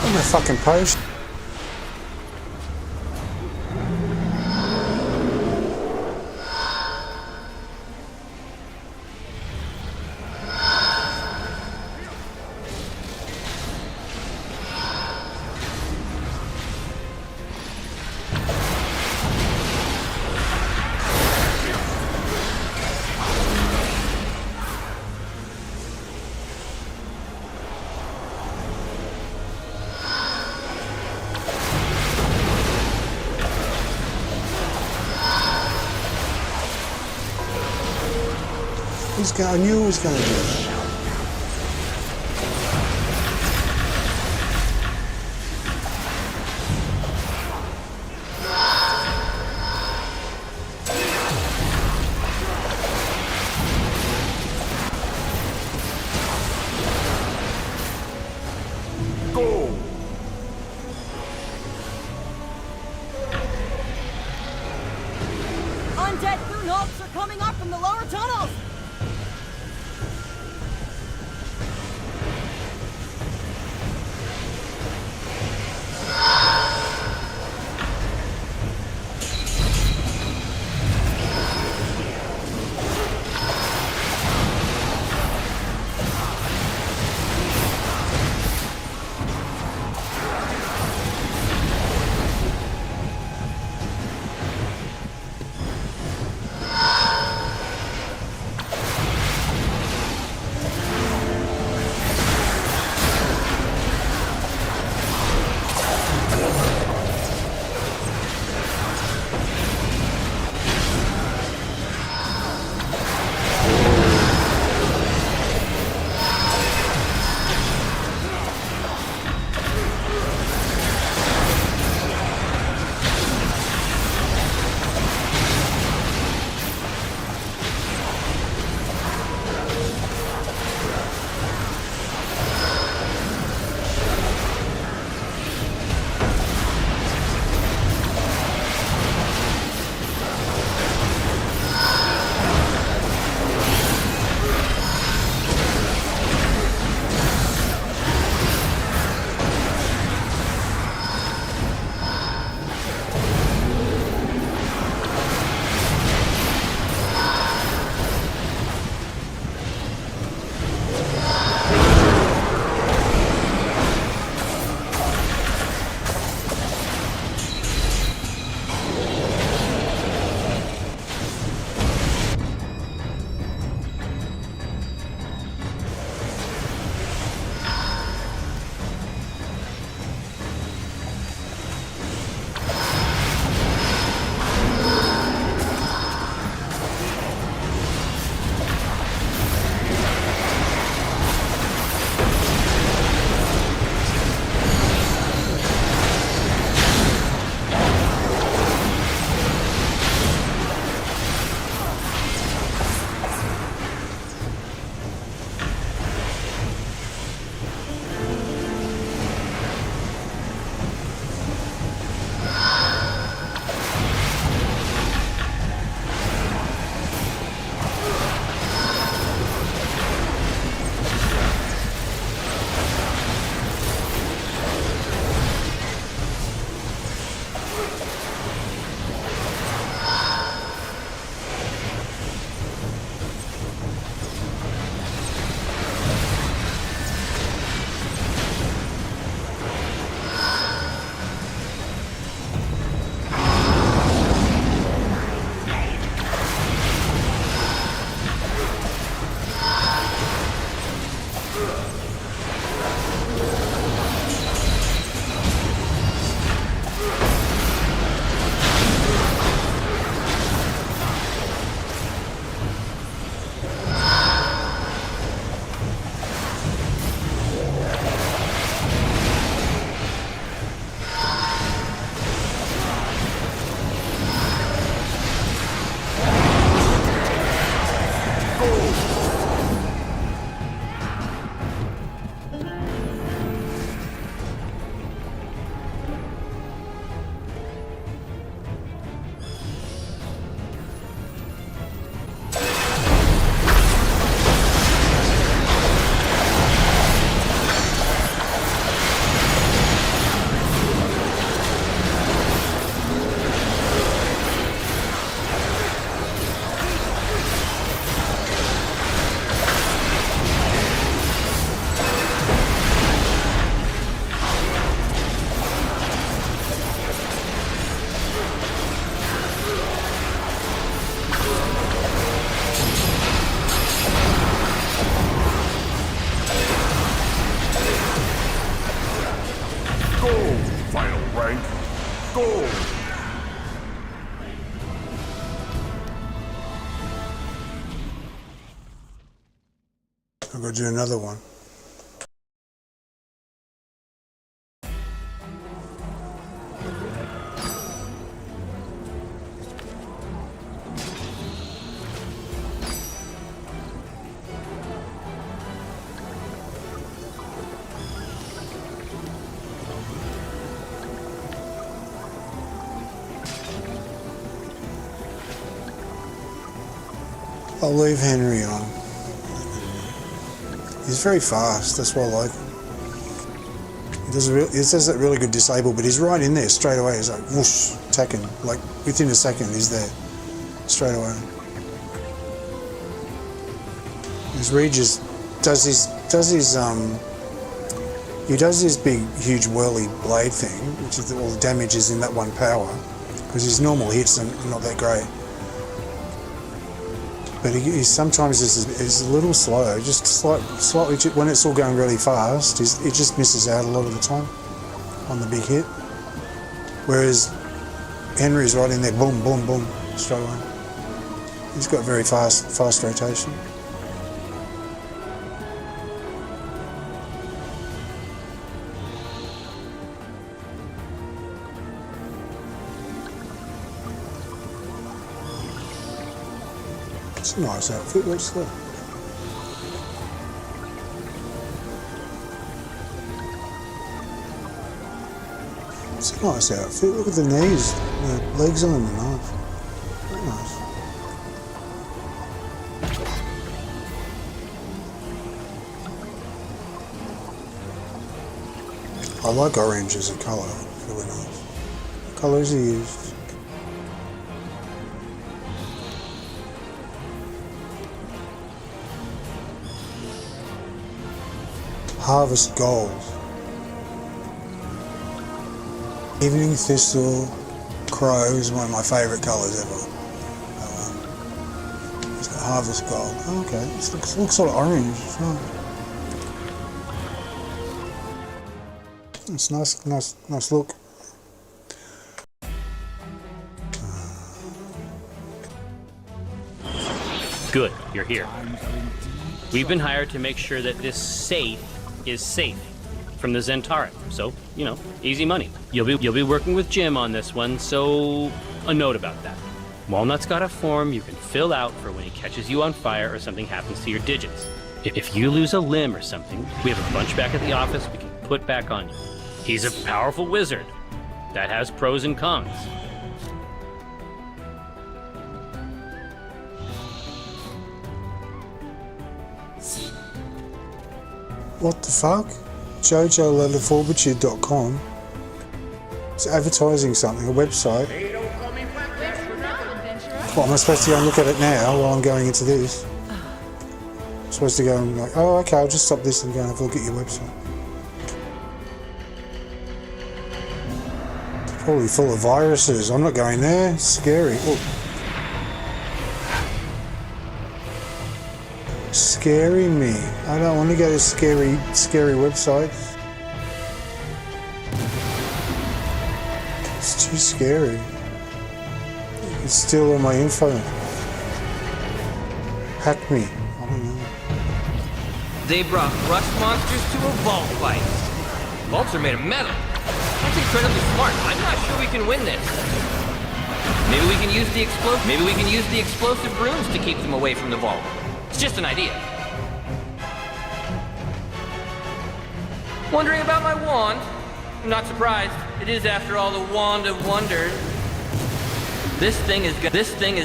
I'm a fucking potion. I knew he was going to do that. Go! Undead Thunolks are coming up from the lower tunnels! I'll do another one. I'll leave Henry on. He's very fast, that's why I like him. He does that really good disable, but he's right in there straight away. He's like whoosh, attacking. Like within a second he's there. Straight away. His Regis does his he does his big huge whirly blade thing, which is all the damage is in that one power, because his normal hits are not that great. But he sometimes is a little slow, just slightly, when it's all going really fast, it just misses out a lot of the time on the big hit. Whereas Henry's right in there, boom, boom, boom, straight away. He's got very fast rotation. It's a nice outfit, what's that? It's a nice outfit, look at the knees, the legs on them are nice. Very nice. I like orange as a colour, it's really nice. What colours are used? Harvest Gold. Evening Thistle Crow is one of my favourite colours ever. It's got Harvest Gold. Oh, okay, it looks sort of orange. It's nice. It's nice look. Good, you're here. We've been hired to make sure that this safe is safe from the Zentara. So, you know, easy money. You'll be working with Jim on this one, so a note about that. Walnut's got a form you can fill out for when he catches you on fire or something happens to your digits. If you lose a limb or something, we have a bunch back at the office we can put back on you. He's a powerful wizard. That has pros and cons. What the fuck? JoJoLeatherFortitude.com. It's advertising something, a website. What, am I supposed to go and look at it now while I'm going into this? I'm supposed to go and like, oh okay, I'll just stop this and go and have a look at your website. It's probably full of viruses. I'm not going there. It's scary. Oh. Scary me. I don't want to go to scary websites. It's too scary. It's still on my info. Hack me. I don't know. They brought rust monsters to a vault fight. Vaults are made of metal. That's incredibly smart. I'm not sure we can win this. Maybe we can use the explosive runes to keep them away from the vault. It's just an idea. Wondering about my wand? I'm not surprised. It is, after all, the Wand of Wonders. This thing is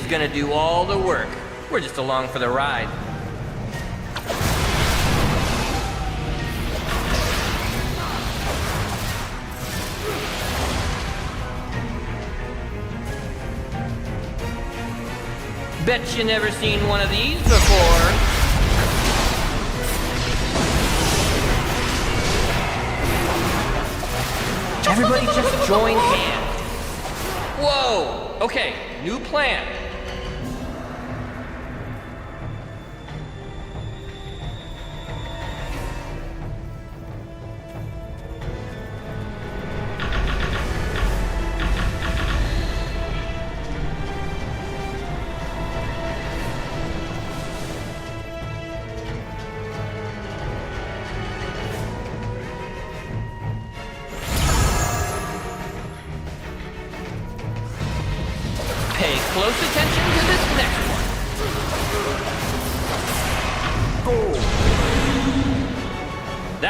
gonna do all the work. We're just along for the ride. Bet you never seen one of these before. Everybody just join hands. Whoa! Okay, new plan.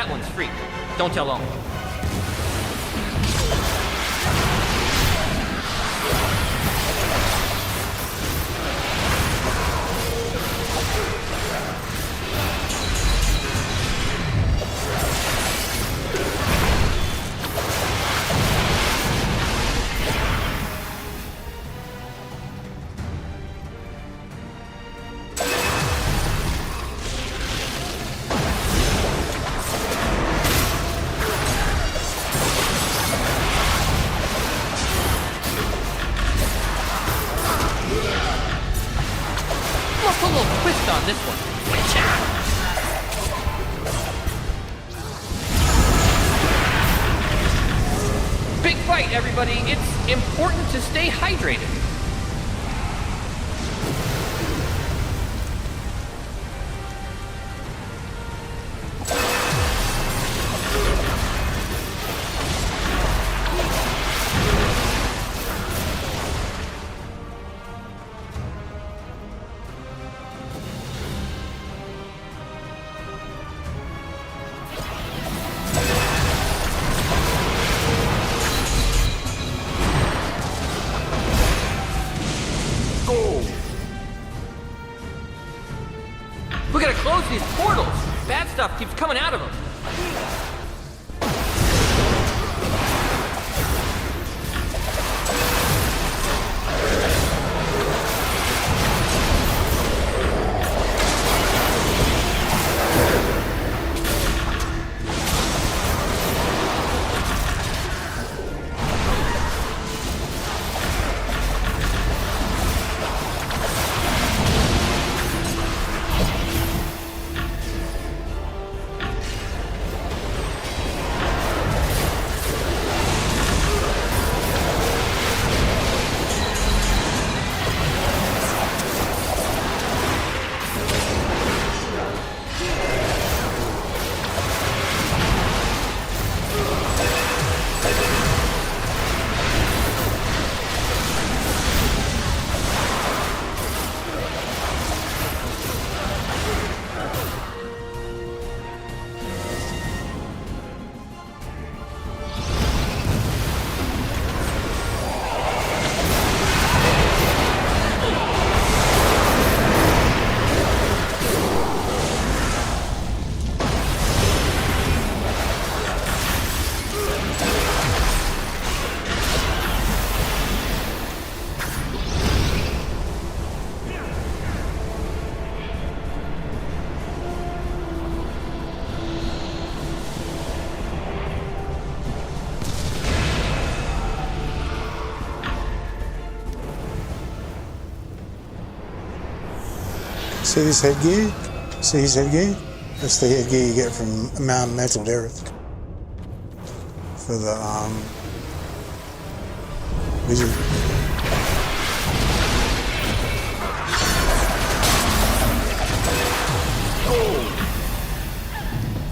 That one's free. Don't tell Uncle. Put a little twist on this one. Big fight, everybody. It's important to stay hydrated. We gotta close these portals. Bad stuff keeps coming out of them. See this headgear? See his headgear? That's the headgear you get from Mount Metal Dereth for the wizard.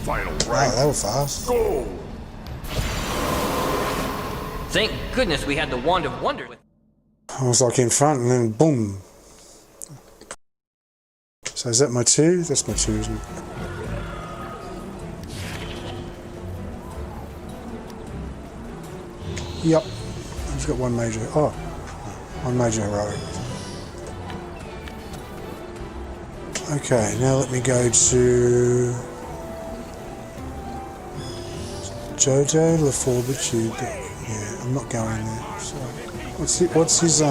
Final Wow, round. they were fast. Go! Thank goodness we had the Wand of Wonder. I was like in front and then boom. So is that my two? That's my two, isn't it? Yep. He's got one major. Oh, one major heroic. Okay, now let me go to Jojo La Fortitude. Yeah, I'm not going there. So what's his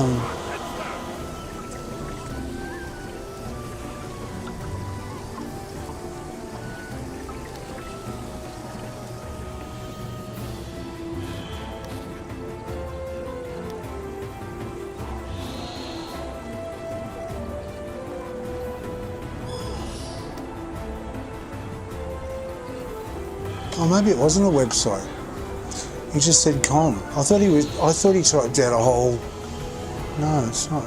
Oh, maybe it wasn't a website. He just said com. I thought he typed out a whole. No, it's not.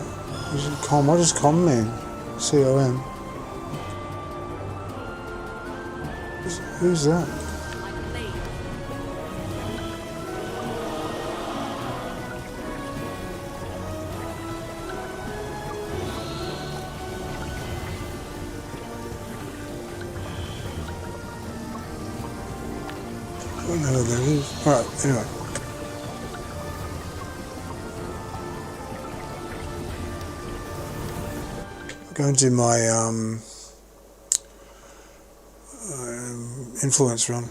Is it com? What does com mean? C-O-M. Who's that? I don't know where that is. Alright, anyway. I'll go and do my influence run.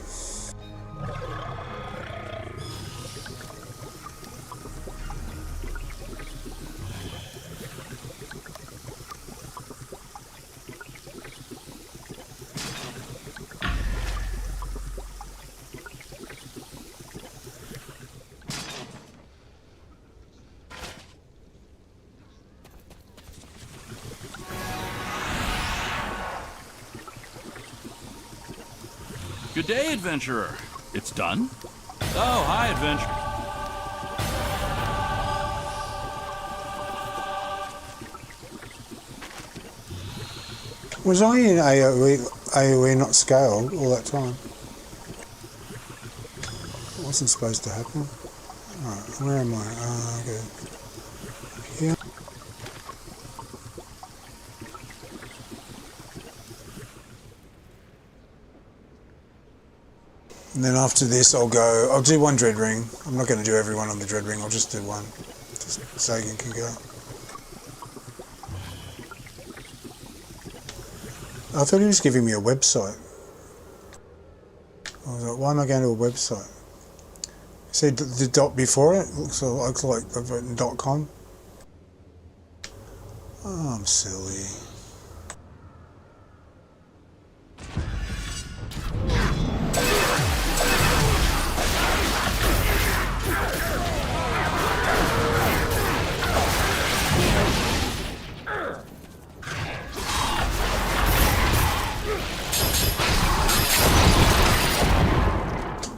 Good day, adventurer. It's done? Oh, hi, adventurer. Was I in AoE not scaled all that time? It wasn't supposed to happen. Alright, where am I? Okay. Here. And then after this I'll do one dread ring. I'm not going to do everyone on the dread ring, I'll just do one. Just Zagan can go. I thought he was giving me a website. I was like, why am I going to a website? See the dot before it? Looks like I've written .com. Oh, I'm silly.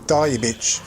Die, you bitch.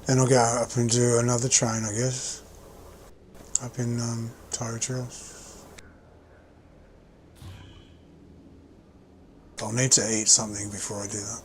Then I'll go up and do another train, I guess. Up in Tyro Trails. I'll need to eat something before I do that.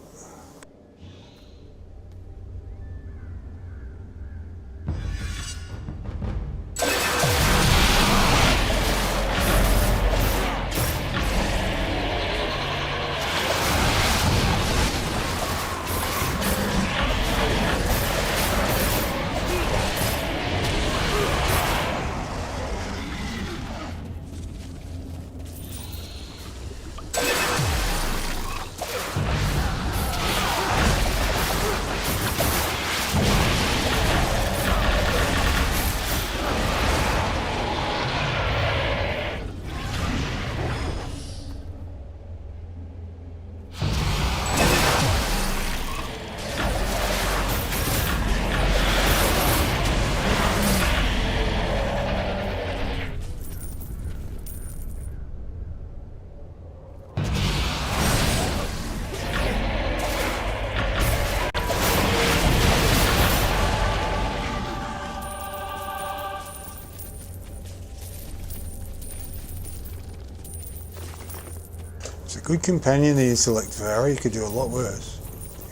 It's a good companion that you select, Vary. You could do a lot worse.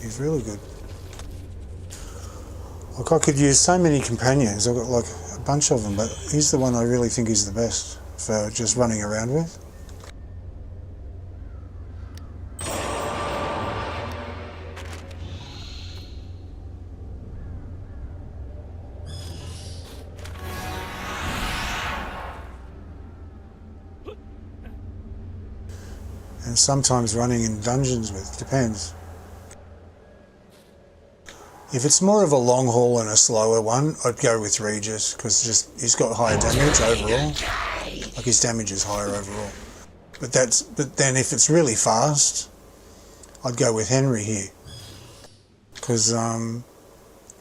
He's really good. Like, I could use so many companions. I've got like a bunch of them, but he's the one I really think is the best for just running around with. And sometimes running in dungeons with, depends. If it's more of a long haul and a slower one, I'd go with Regis, because just he's got higher damage overall. Like, his damage is higher overall. But then if it's really fast, I'd go with Henry here, because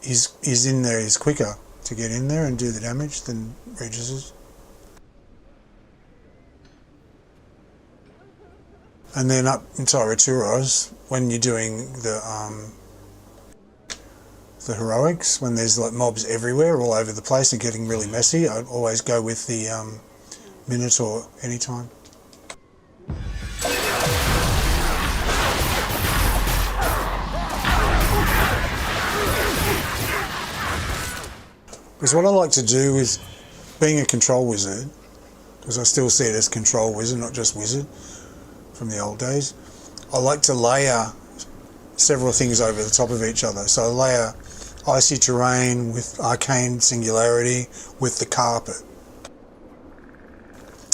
he's in there. He's quicker to get in there and do the damage than Regis is. And then up in Tyraturos, when you're doing the heroics, when there's like mobs everywhere, all over the place and getting really messy, I'd always go with the Minotaur anytime. Because what I like to do is, being a control wizard, because I still see it as control wizard, not just wizard, from the old days, I like to layer several things over the top of each other. So I layer icy terrain with arcane singularity with the carpet.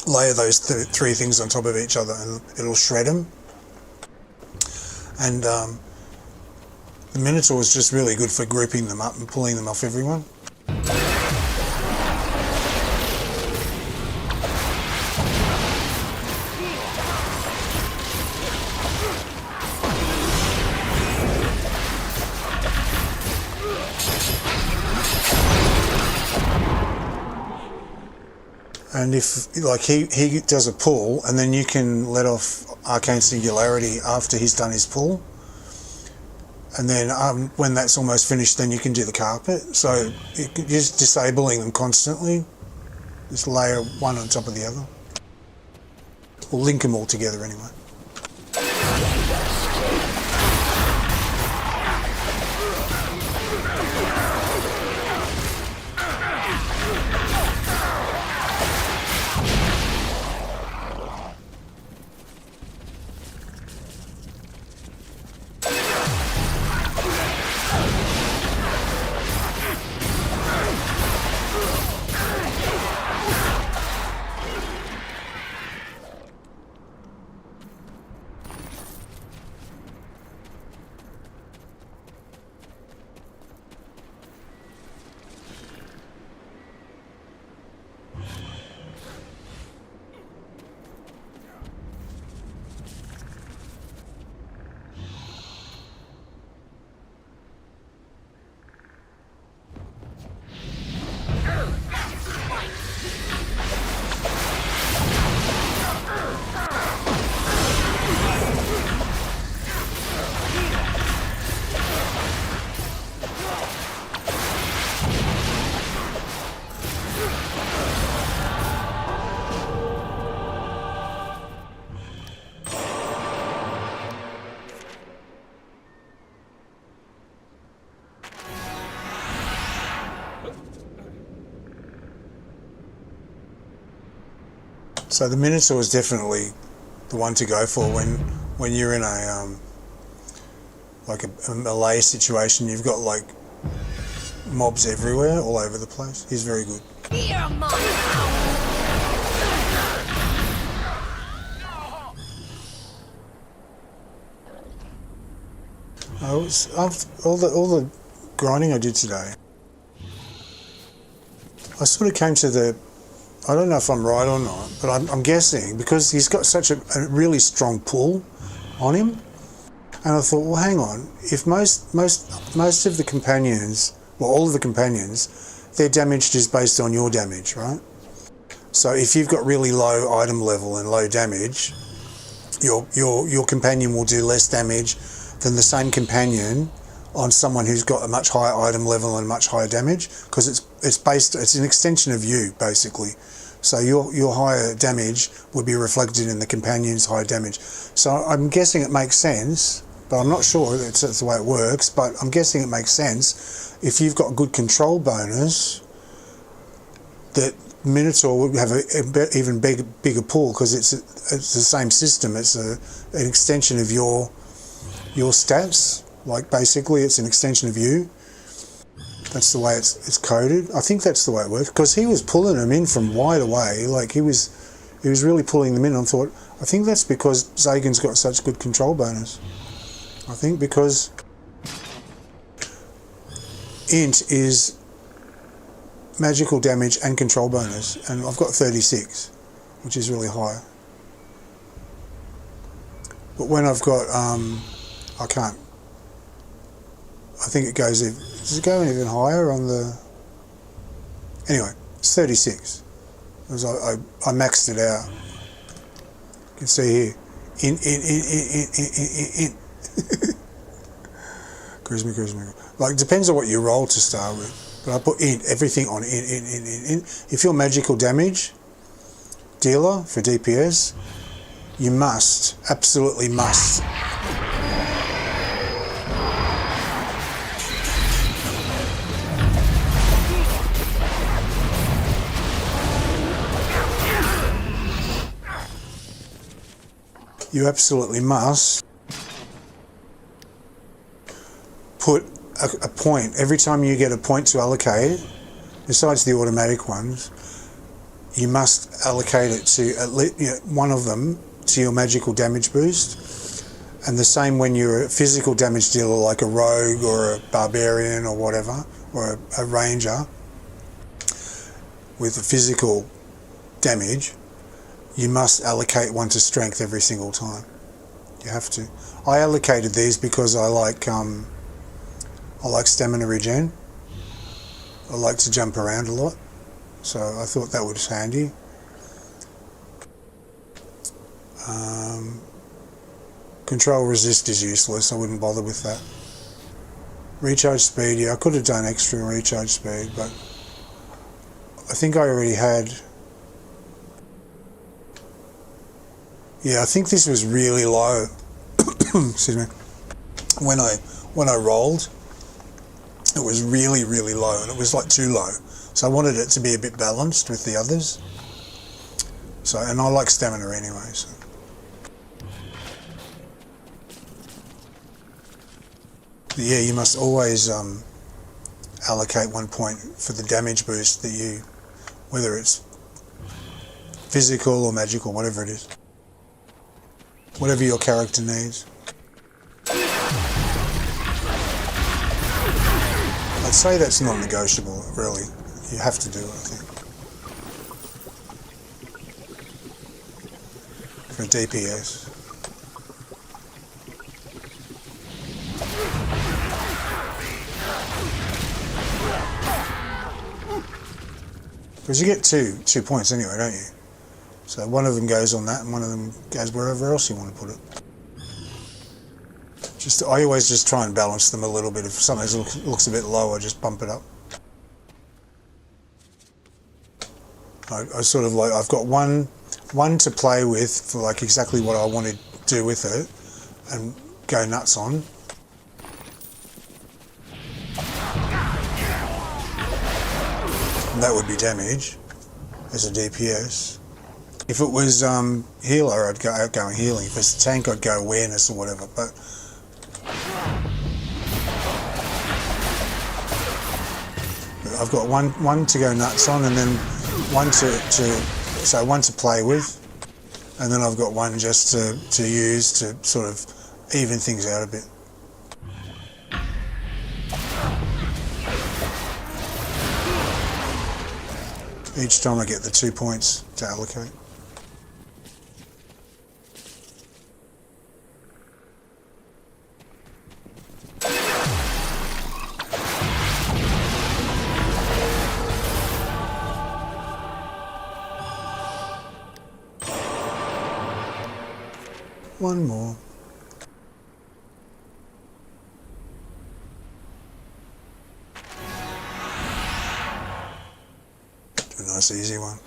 Layer those three things on top of each other and it'll shred them. And the Minotaur is just really good for grouping them up and pulling them off everyone. And if, like, he does a pull, and then you can let off Arcane Singularity after he's done his pull. And then when that's almost finished, then you can do the carpet. So you're just disabling them constantly. Just layer one on top of the other. Or link them all together anyway. So the Minotaur is definitely the one to go for when you're in a like a melee situation. You've got like mobs everywhere, all over the place. He's very good. You're mine. All the grinding I did today, I sort of came to the, I don't know if I'm right or not, but I'm guessing, because he's got such a really strong pull on him, and I thought, well, hang on, if most of the companions, well, all of the companions, their damage is based on your damage, right? So if you've got really low item level and low damage, your companion will do less damage than the same companion on someone who's got a much higher item level and much higher damage, because it's an extension of you, basically. So your higher damage would be reflected in the companion's high damage. So I'm guessing it makes sense, but I'm not sure that's the way it works, but I'm guessing it makes sense. If you've got good control bonus, that Minotaur would have an even bigger pool, because it's the same system. It's an extension of your stats. Like, basically it's an extension of you. That's the way it's coded. I think that's the way it works, because he was pulling them in from wide away. Like, he was really pulling them in. I thought, I think that's because Zagan's got such good control bonus. I think because int is magical damage and control bonus, and I've got 36, which is really high. But when I've got I can't. I think it goes. Does it go even higher on the? Anyway, it's 36. Because I maxed it out. You can see here. In. Charisma. Like, depends on what you roll to start with. But I put everything on in. If you're magical damage dealer for DPS, you must, absolutely must. You absolutely must put a point. Every time you get a point to allocate, besides the automatic ones, you must allocate it to at least one of them to your magical damage boost. And the same when you're a physical damage dealer, like a rogue or a barbarian or whatever, or a ranger with a physical damage, you must allocate one to strength every single time. You have to. I allocated these because I like stamina regen. I like to jump around a lot, so I thought that was handy. Control resist is useless. I wouldn't bother with that. Recharge speed, yeah, I could have done extra recharge speed, but I think I already had. Yeah, I think this was really low. Excuse me. When I rolled, it was really, really low, and it was like too low. So I wanted it to be a bit balanced with the others. So, and I like stamina anyway. So. But yeah, you must always allocate 1 point for the damage boost that you, whether it's physical or magical, whatever it is. Whatever your character needs. I'd say that's not negotiable, really. You have to do it, I think. For DPS. Because you get two points anyway, don't you? So one of them goes on that, and one of them goes wherever else you want to put it. I always just try and balance them a little bit. If something looks a bit low, I just bump it up. I sort of like, I've got one to play with for like exactly what I want to do with it and go nuts on. And that would be damage as a DPS. If it was healer, I'd go healing. If it's a tank, I'd go awareness or whatever. But I've got one to go nuts on, and then one to play with, and then I've got one just to use to sort of even things out a bit. Each time I get the 2 points to allocate. One more. Do a nice easy one.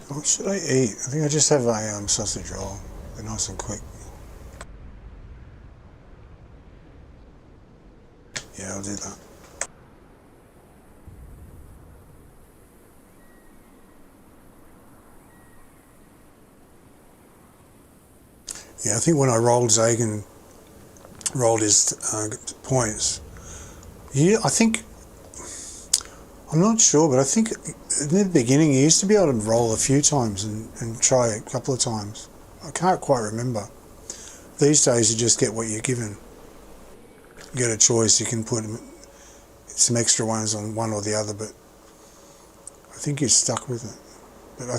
What should I eat? I think I just have a sausage roll. They're nice and quick. Yeah, I'll do that. Yeah, I think when I rolled Zagan, rolled his points, yeah, I think, I'm not sure, but I think in the beginning you used to be able to roll a few times and try a couple of times. I can't quite remember. These days you just get what you're given. You get a choice, you can put some extra ones on one or the other, but I think you're stuck with it. But I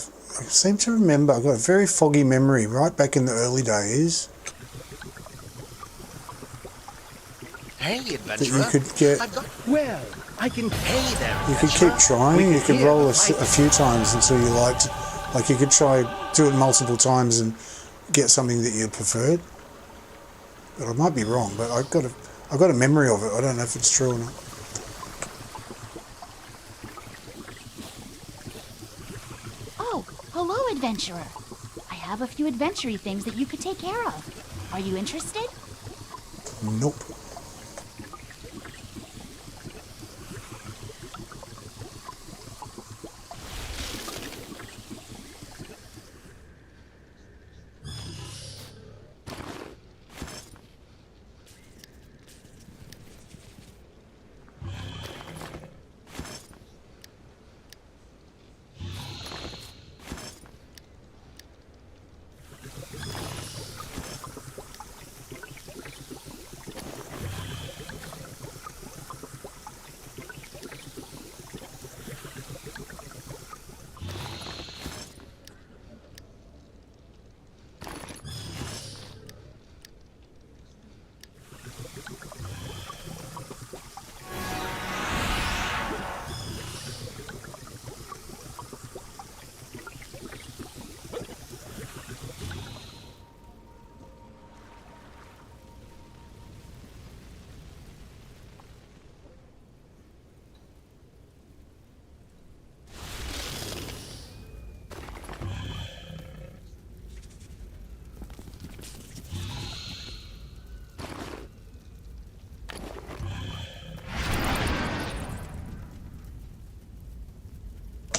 seem to remember, I've got a very foggy memory right back in the early days. Hey, That adventurer. you could get, Well, I can. Hey there. you could keep trying, you could roll a few times until you liked, like you could try, do it multiple times and get something that you preferred. But I might be wrong, but I've got a memory of it. I don't know if it's true or not. Oh, hello, adventurer. I have a few adventure-y things that you could take care of. Are you interested? Nope.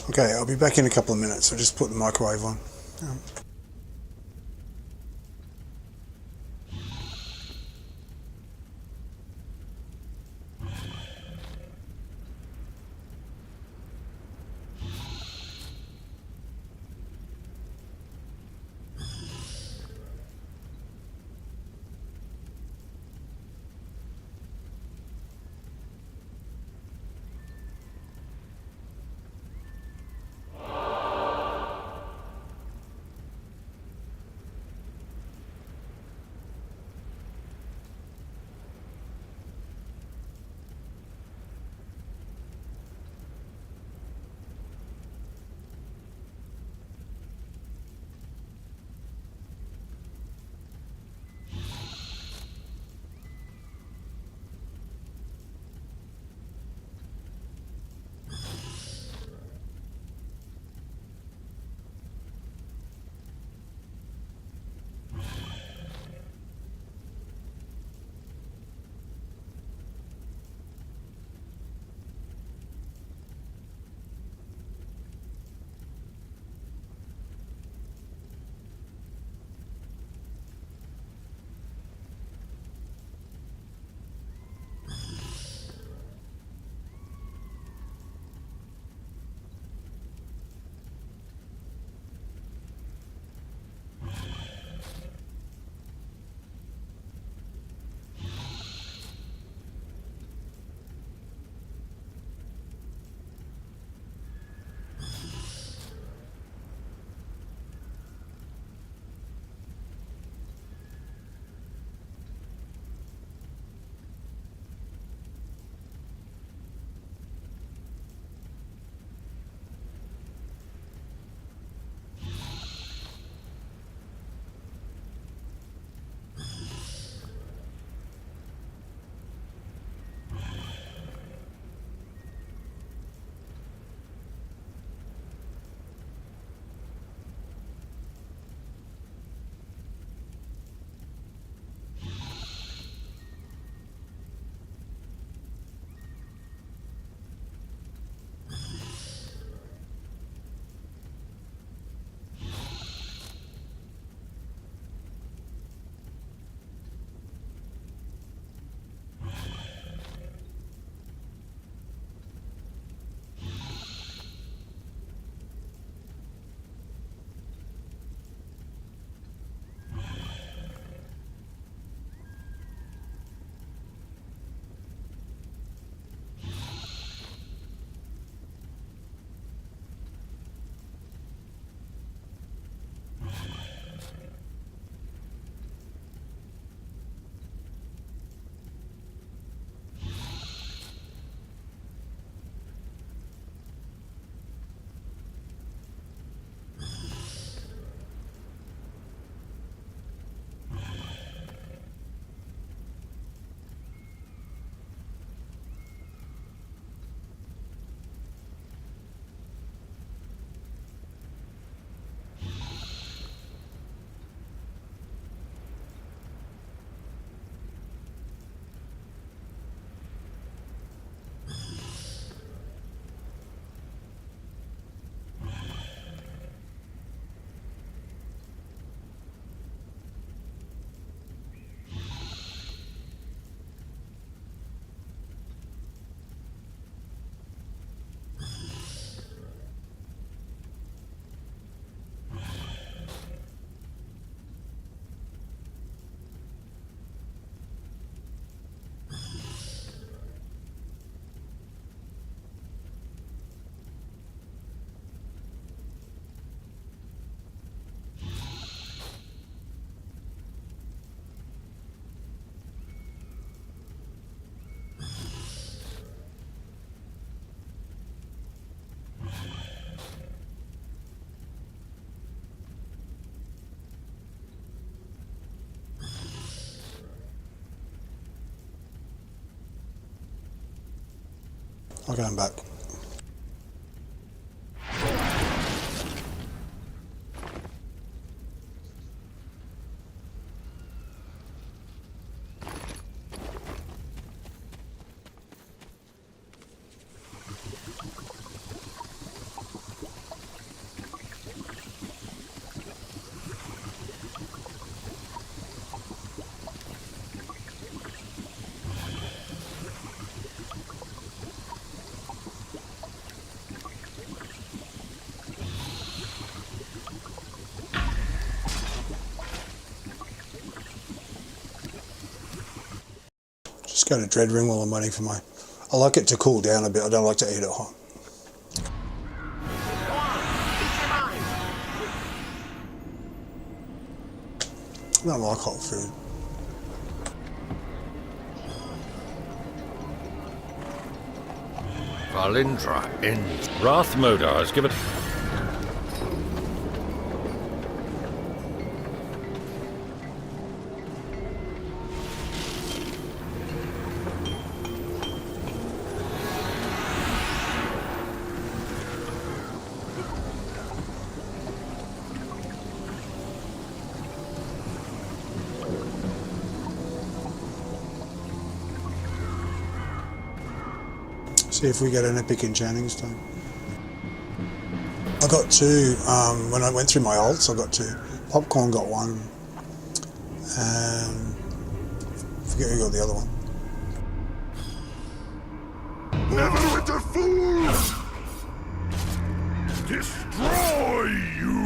Okay, I'll be back in a couple of minutes. I'll just put the microwave on. Okay, I'm back. Just go to Dread Ring while I'm waiting for my... I like it to cool down a bit. I don't like to eat it hot. I don't like hot food. Valindra in Wrath Modars, give it. See if we get an epic enchanting stone. I got two, when I went through my alts, I got two. Popcorn got one, and I forget who got the other one. Neverwinter fools! Destroy you!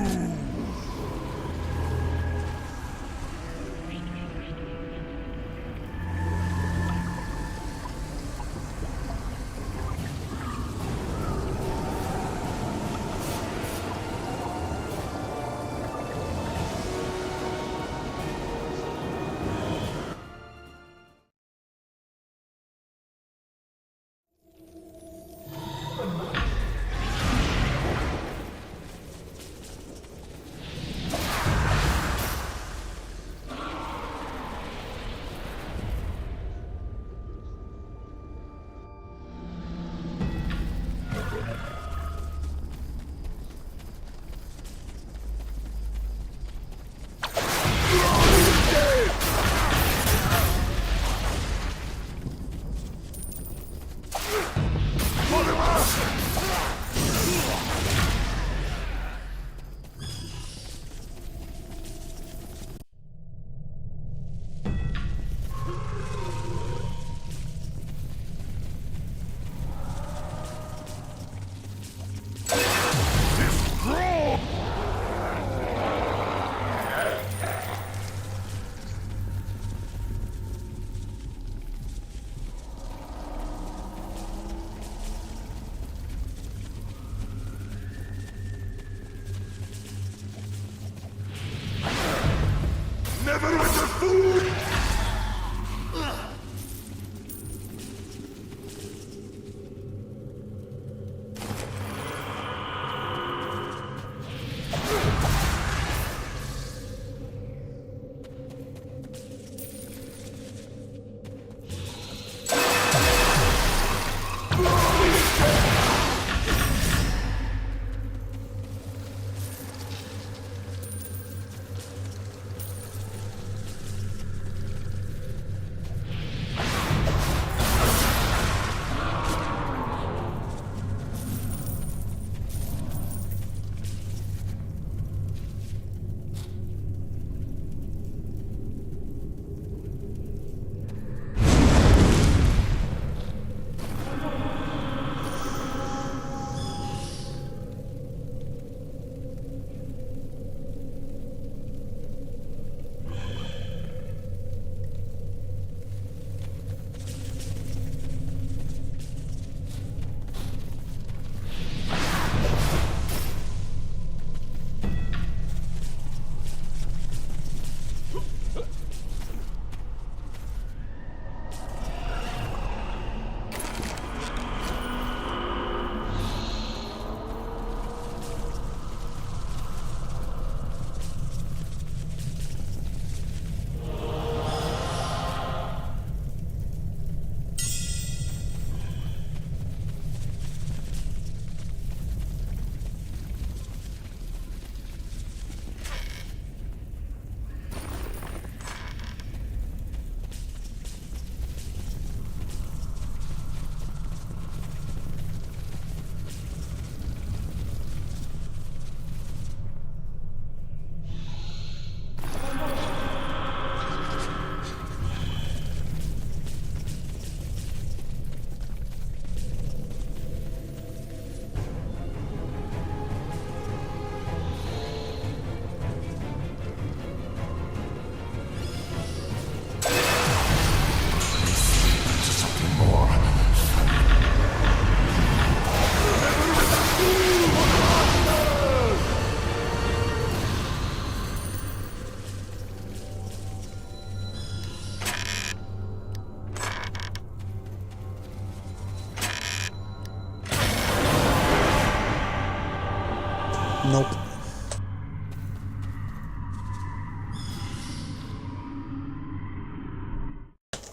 Nope.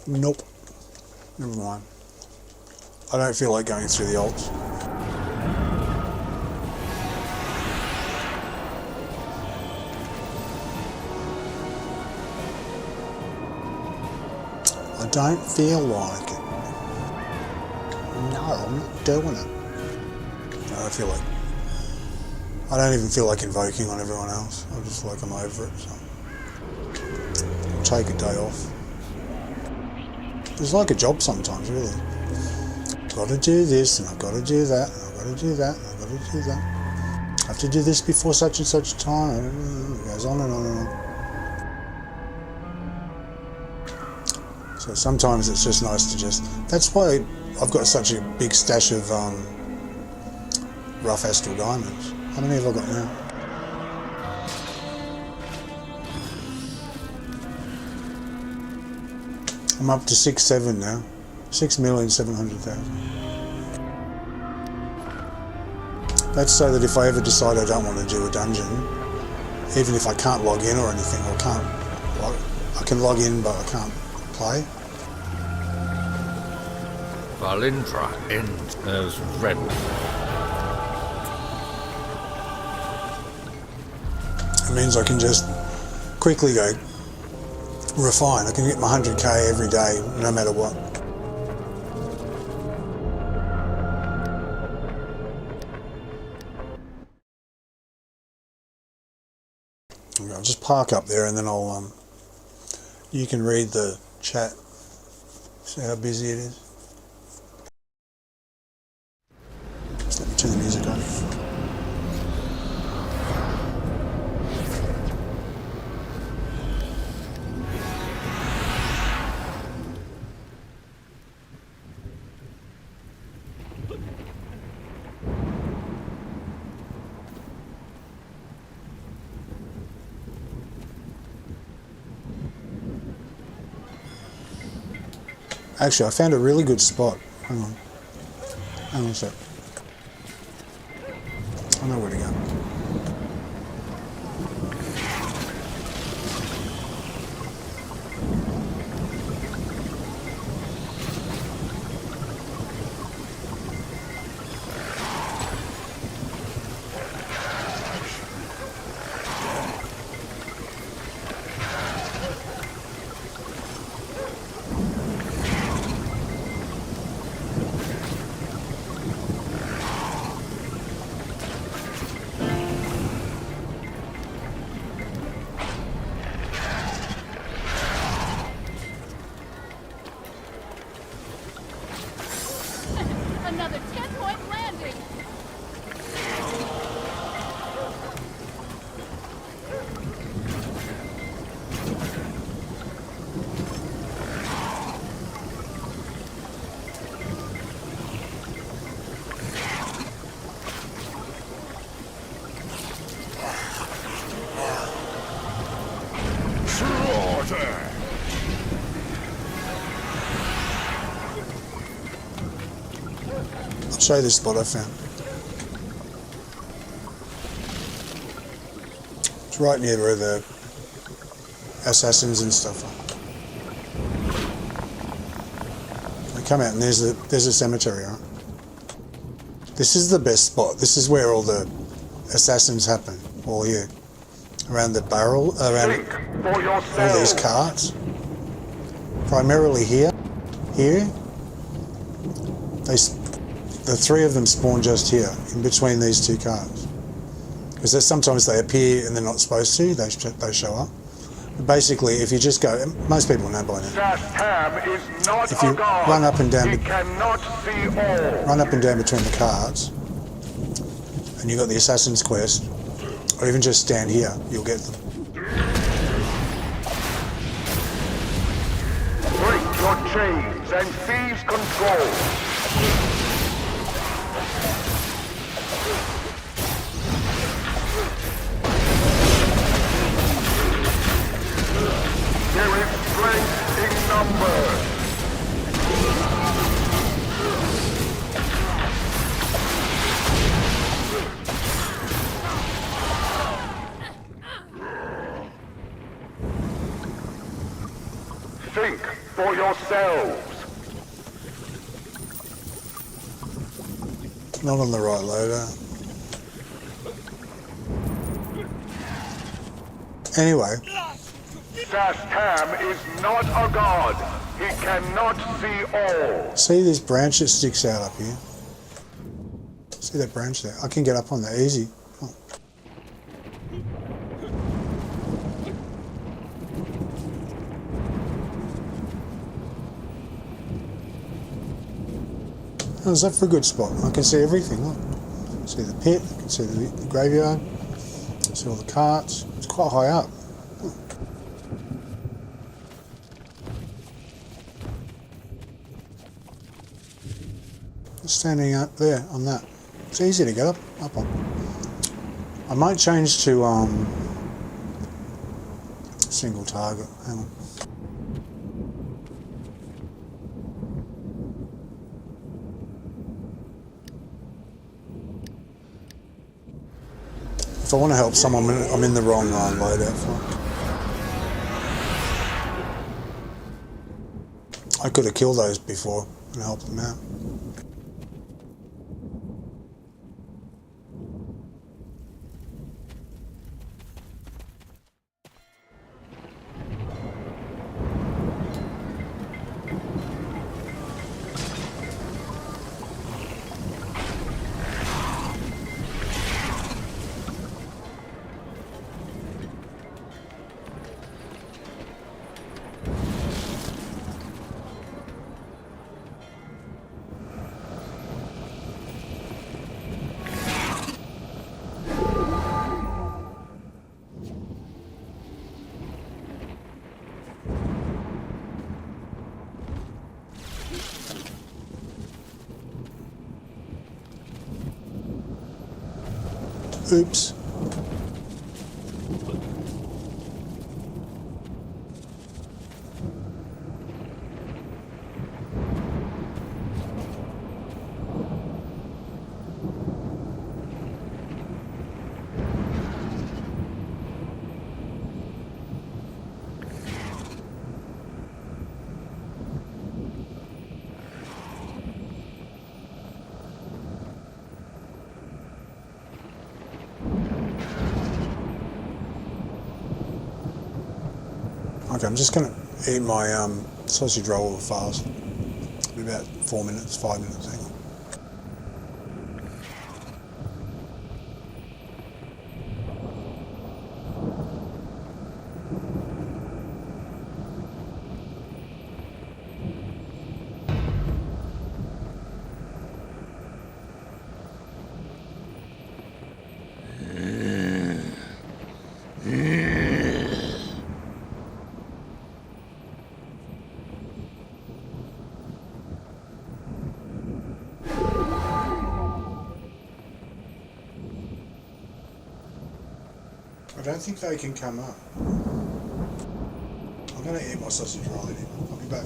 Nope. Never mind. I don't feel like going through the alts. I don't feel like it. No, I'm not doing it. I feel like... I don't even feel like invoking on everyone else. I'm just like, I'm over it, so... I'll take a day off. It's like a job sometimes, really. Gotta do this, and I've gotta do that, and I've gotta do that, and I've gotta do that. I have to do this before such and such time. It goes on and on and on. So sometimes it's just nice to just... That's why I've got such a big stash of rough astral diamonds. How many have I got now? I'm up to 6.7 now. 6,700,000. That's so that if I ever decide I don't want to do a dungeon, even if I can't log in or anything, I can log in but I can't play. Valindra ends as red. It means I can just quickly go refine. I can get my 100k every day, no matter what. I'll just park up there and then I'll you can read the chat. See how busy it is. Just let me turn the music off. Actually, I found a really good spot. Hang on. Hang on a sec. I know where to go. Another 10-point landing! I'll show you this spot I found. It's right near where the assassins and stuff are. I come out and there's a cemetery, right? This is the best spot. This is where all the assassins happen. All here. Around the barrel, around all these carts. Primarily here. The three of them spawn just here, in between these two carts. Because sometimes they appear and they're not supposed to, they show up. But basically, if you just go, most people know by now. If you run up and down, run up and down between the carts, and you've got the Assassin's Quest, or even just stand here, you'll get them. Break your chains and seize control. There is strength in numbers. Think for yourselves. Not on the right loader. Anyway, Sastam is not a god. He cannot see all. see this branch that sticks out up here? See that branch there? I can get up on that easy. Oh. How's that for a good spot? I can see everything. Look. See the pit, I can see the graveyard, see all the carts. It's quite high up. Standing up there on that. It's easy to get up on. I might change to single target. Hang on. If I want to help someone, I'm in the wrong loadout for it. I could have killed those before and helped them out. Oops. Okay, I'm just going to eat my sausage roll fast. It'll be about 4 minutes, 5 minutes, hang on. I don't think they can come up. I'm going to eat my sausage roll anyway. I'll be back.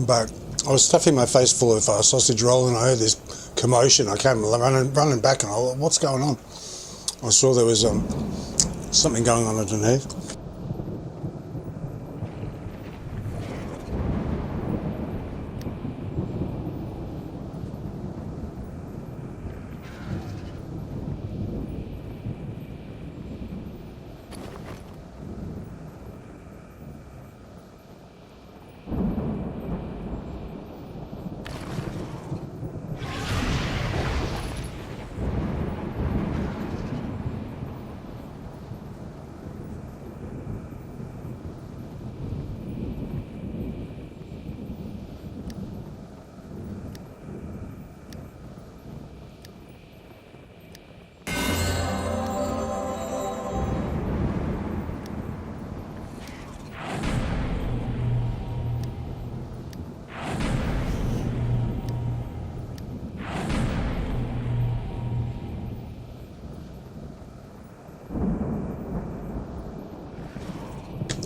But I was stuffing my face full of sausage roll, and I heard this commotion. I came running back, and I thought, what's going on? I saw there was something going on underneath.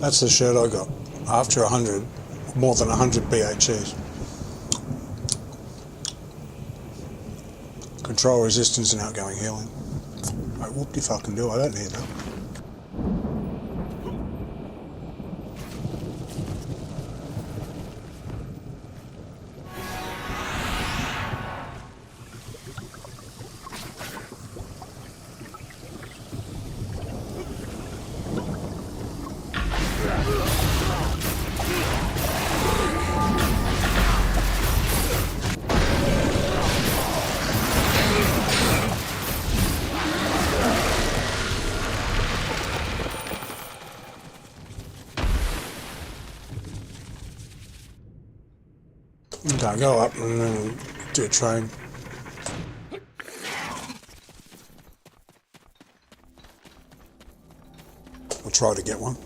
That's the shirt I got after more than 100 BHEs. Control resistance and outgoing healing. Like, whoop-de-fucking-do, I don't need that. Okay, go up and then do a train. I'll try to get one.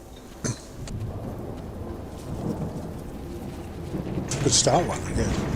Could start one, I guess.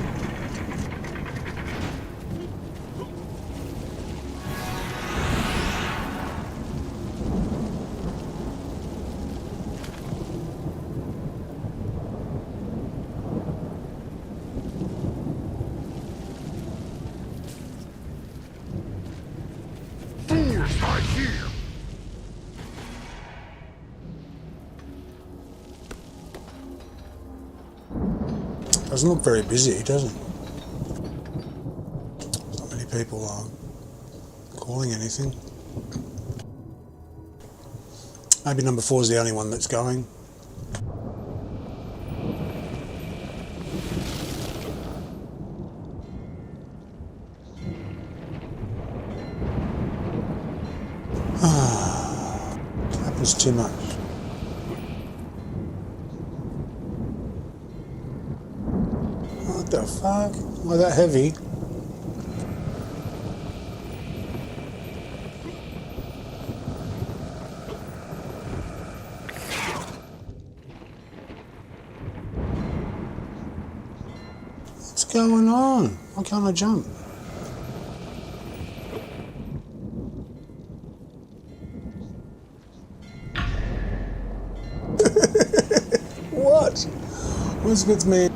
Doesn't look very busy, does it? Not many people are calling anything. Maybe number 4 is the only one that's going. Happens too much. What the fuck? Why that heavy? What's going on? Why can't I jump? What? What's with me?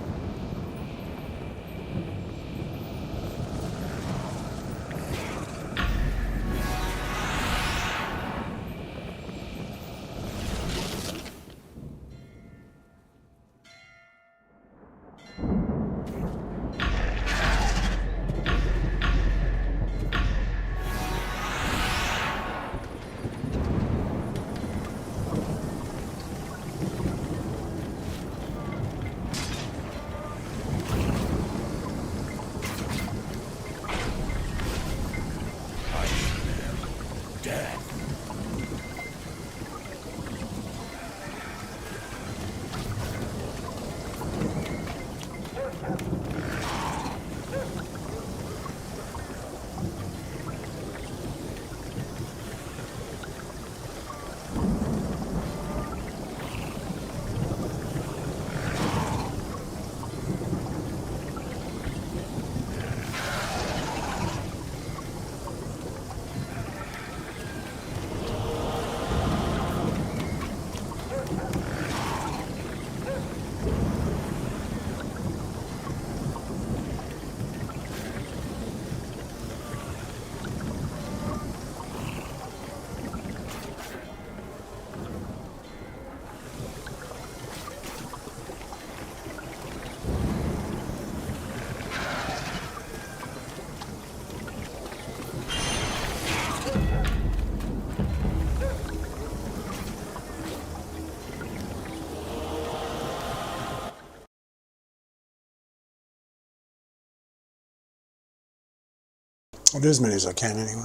I'll do as many as I can anyway.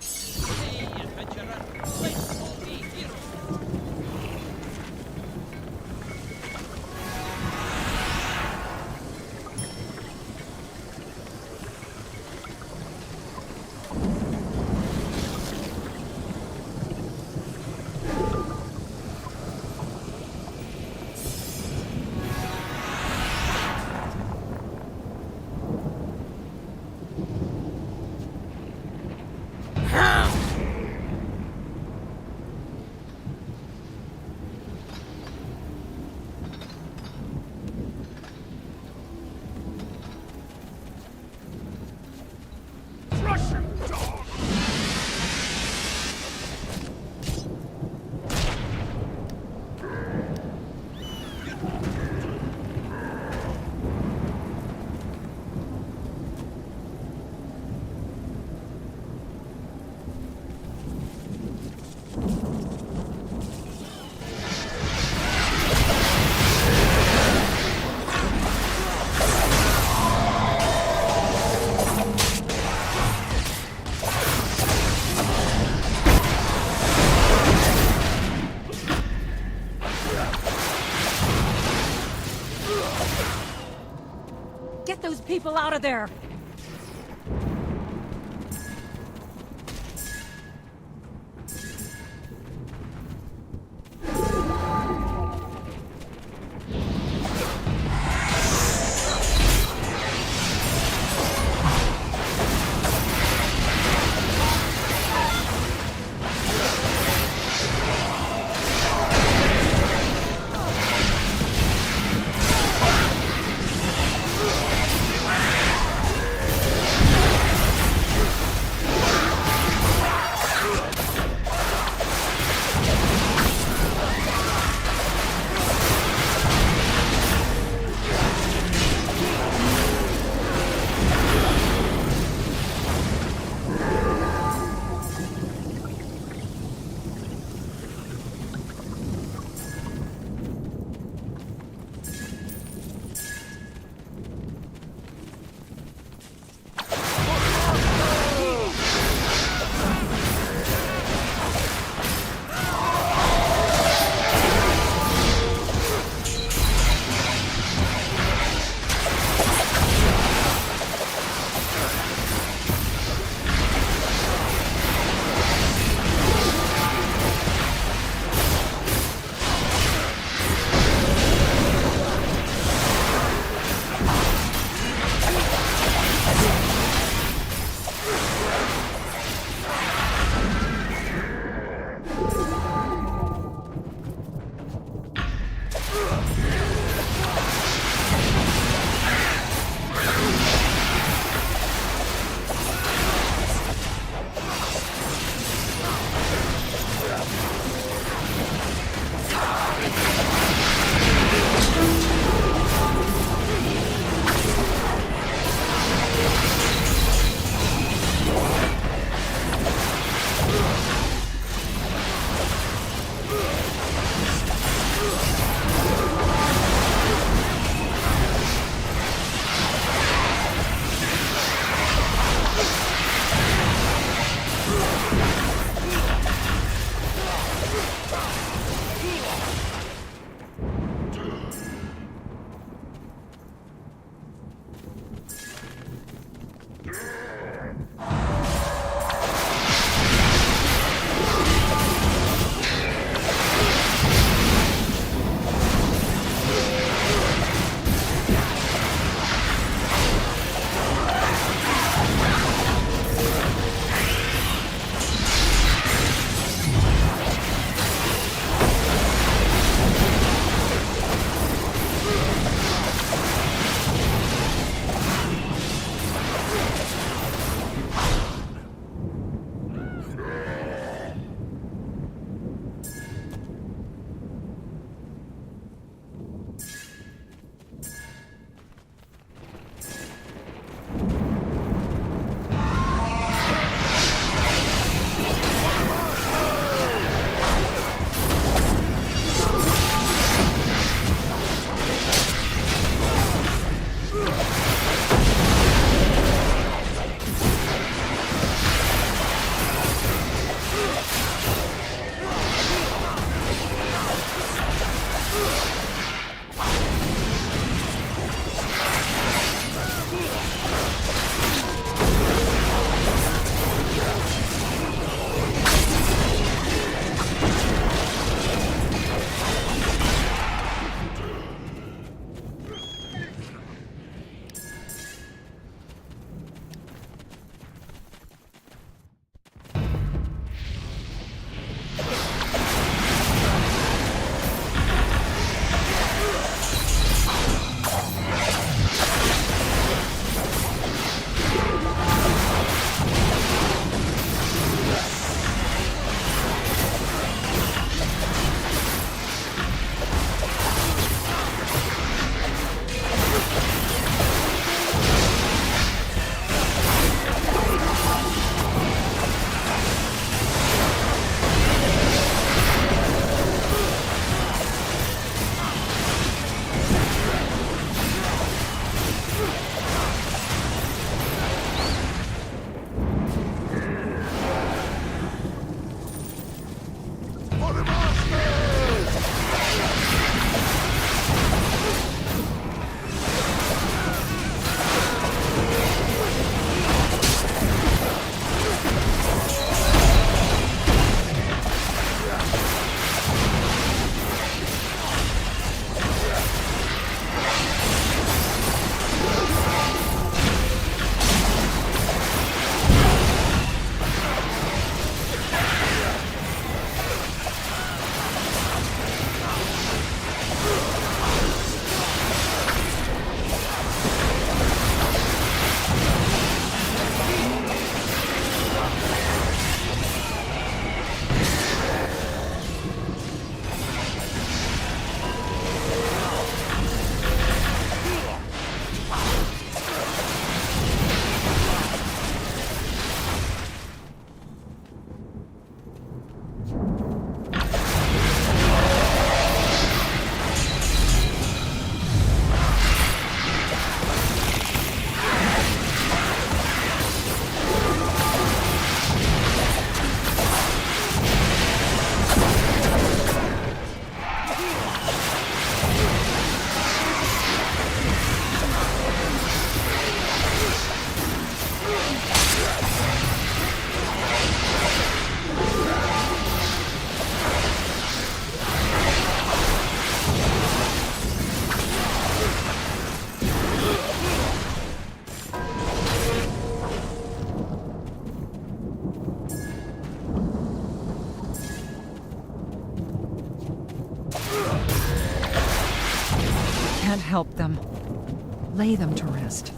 Hey, adventurer, let's all be heroes. Get those people out of there! help them. Lay them to rest.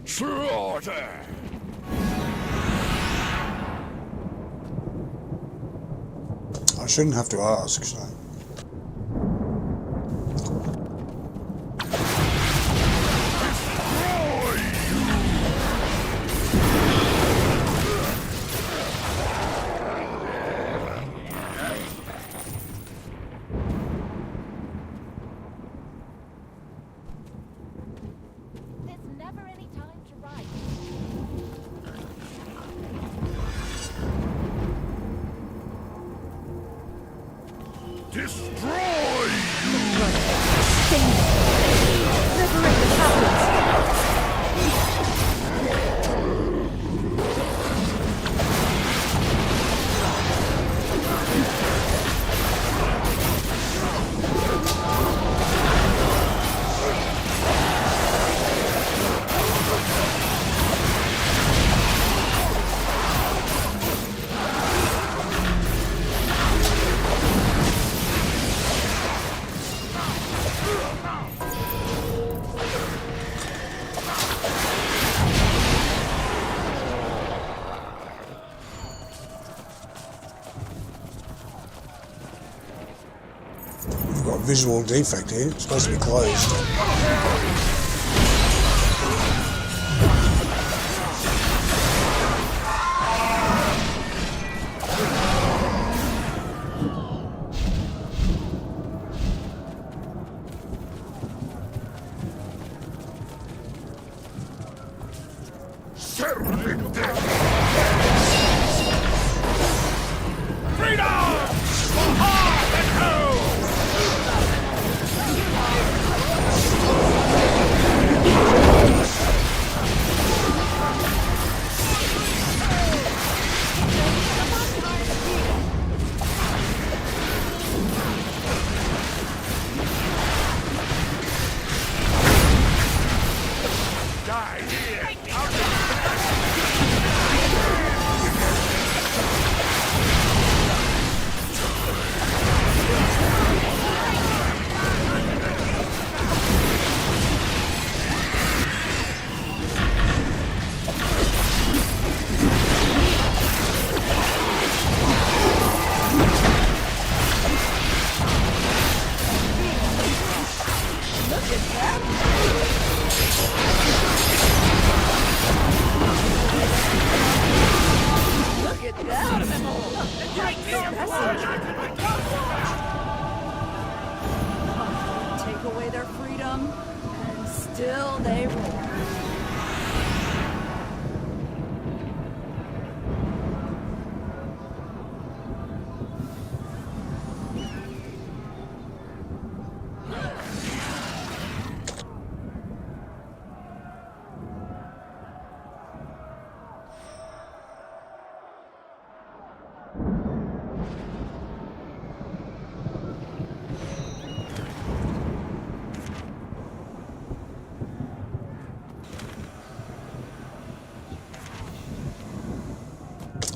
Slaughter! I shouldn't have to ask, so. Visual defect here. It's supposed to be closed. Freedom!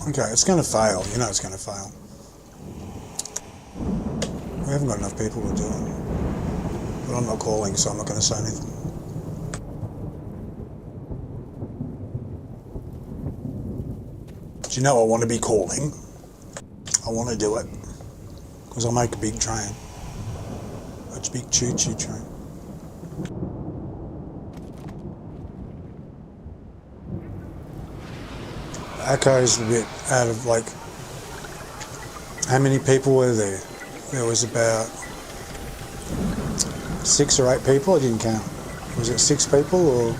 Okay, it's going to fail. You know it's going to fail. We haven't got enough people to do it. But I'm not calling, so I'm not going to say anything. Do you know I want to be calling? I want to do it. Because I'll make a big train. A big choo-choo train. Echo's a bit out of, like, how many people were there? There was about 6 or 8 people. I didn't count. Was it 6 people or?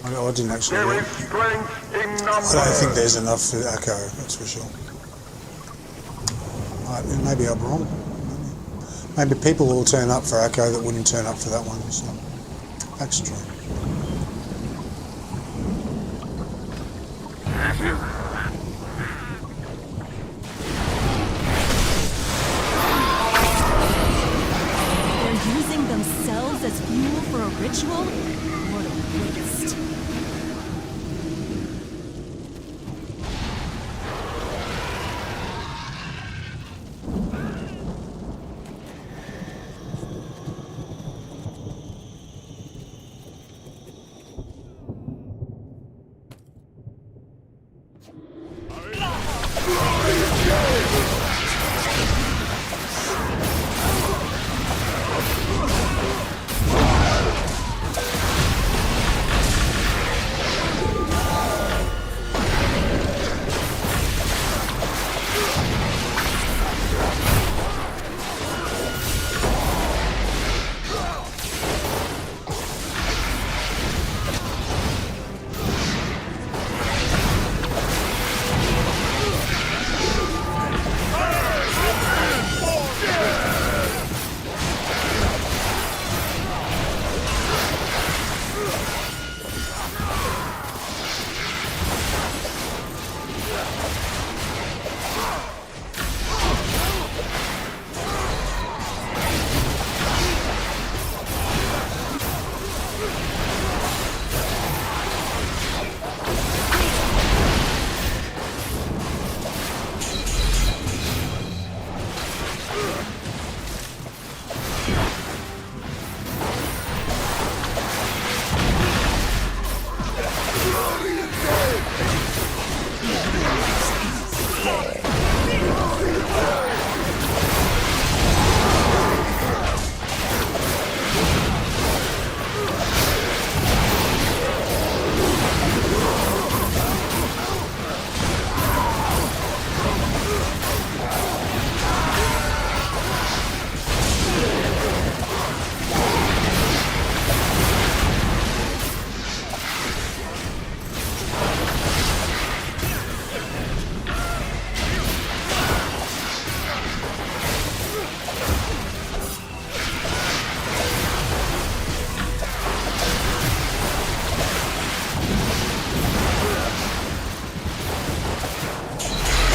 I didn't actually. There is strength in numbers. I don't think there's enough for Echo. That's for sure. Maybe I'm wrong. Maybe people will turn up for Echo that wouldn't turn up for that one. So that's true. They're using themselves as fuel for a ritual? What a waste.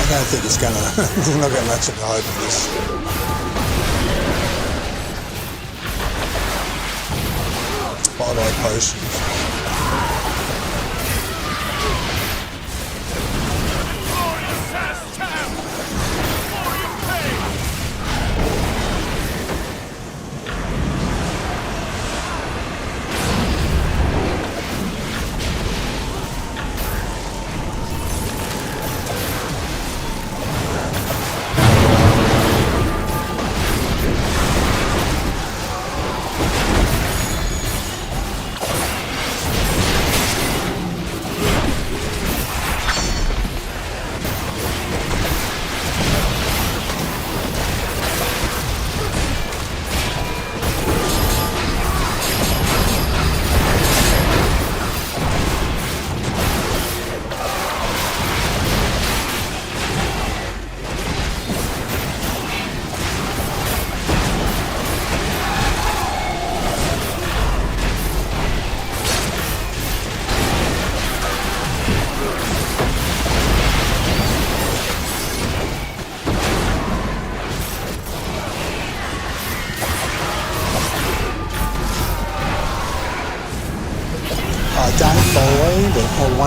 I don't think it's gonna. There's not got much of a hope in this. Spotlight potions.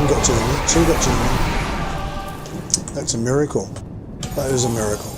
One got to them, two got to them. That's a miracle. That is a miracle.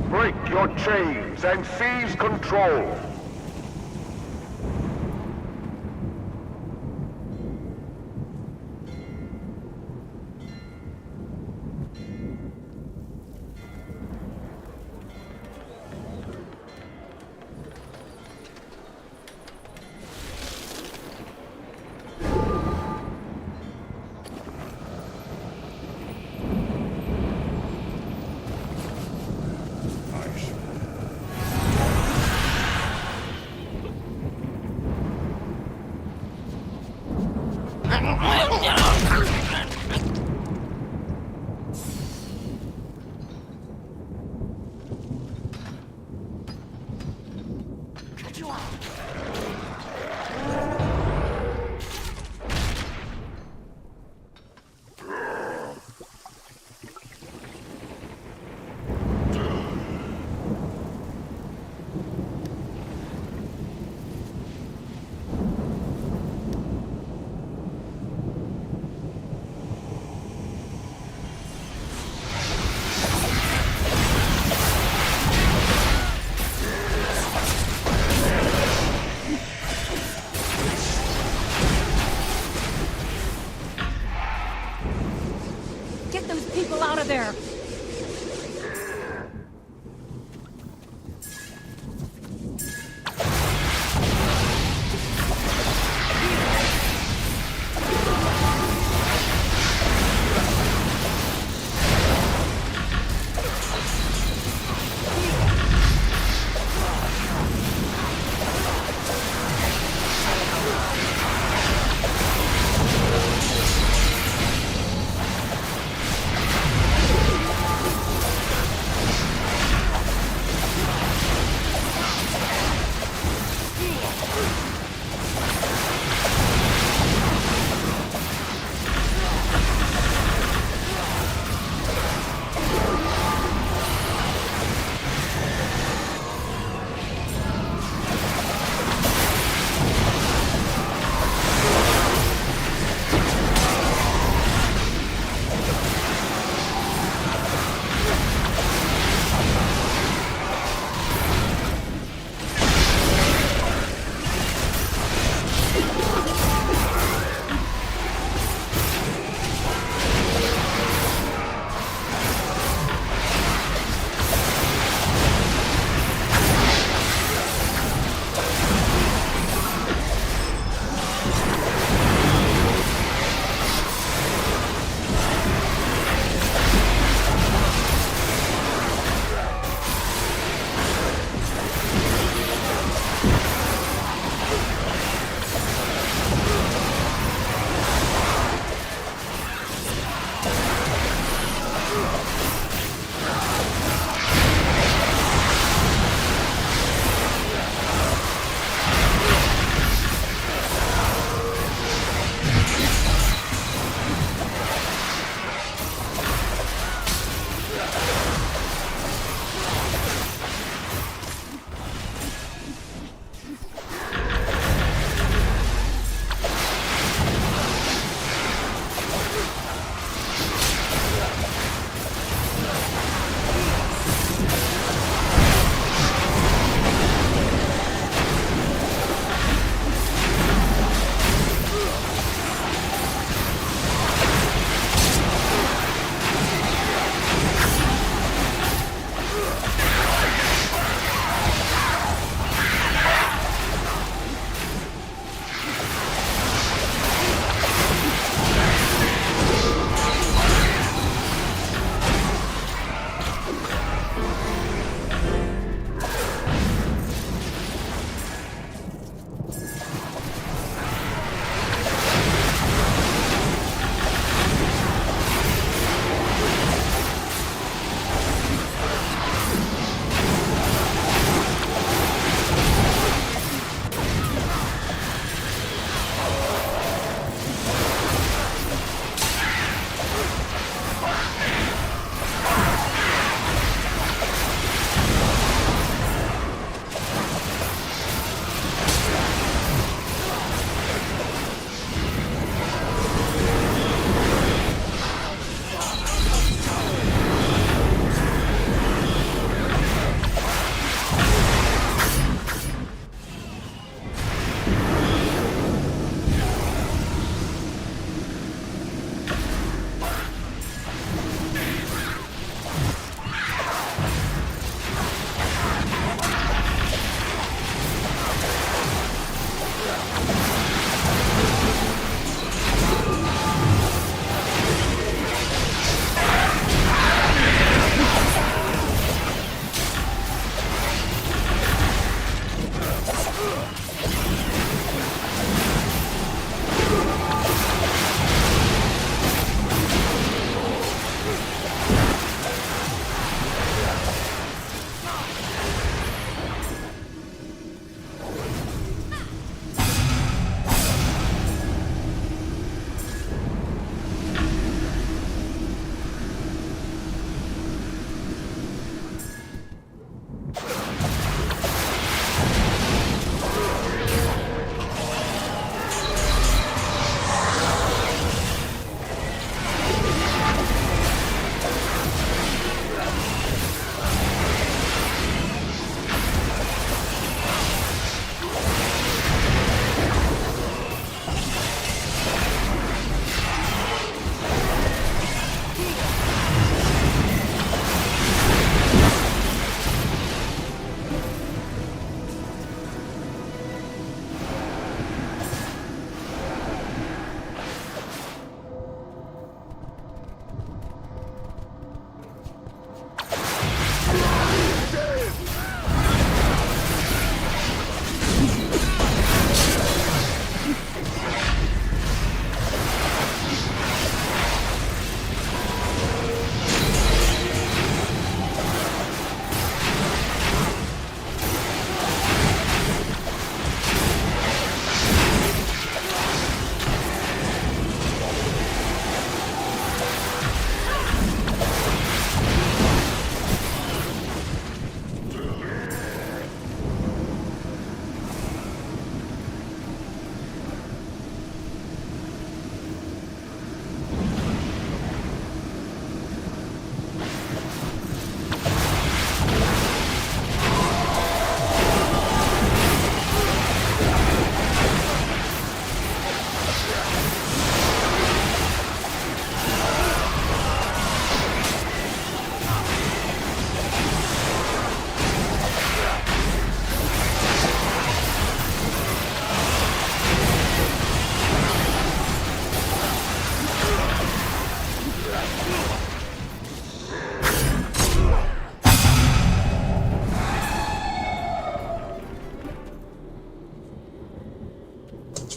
Break your chains and seize control.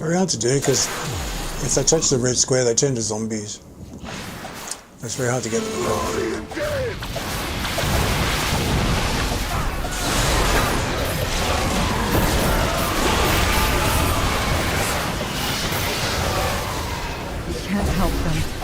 very hard to do because if they touch the red square, they turn to zombies. It's very hard to get them involved. Can't help them.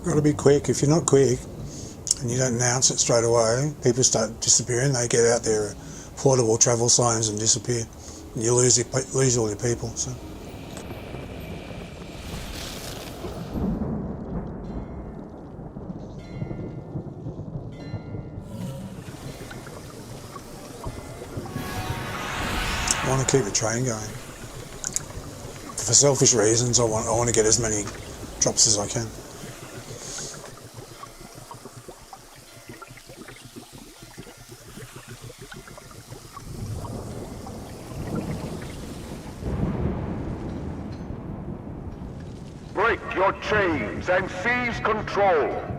Got to be quick. If you're not quick and you don't announce it straight away, people start disappearing. They get out their portable travel signs and disappear. And you lose all your people. So. I want to keep the train going. For selfish reasons, I want to get as many drops as I can. Break your chains and seize control.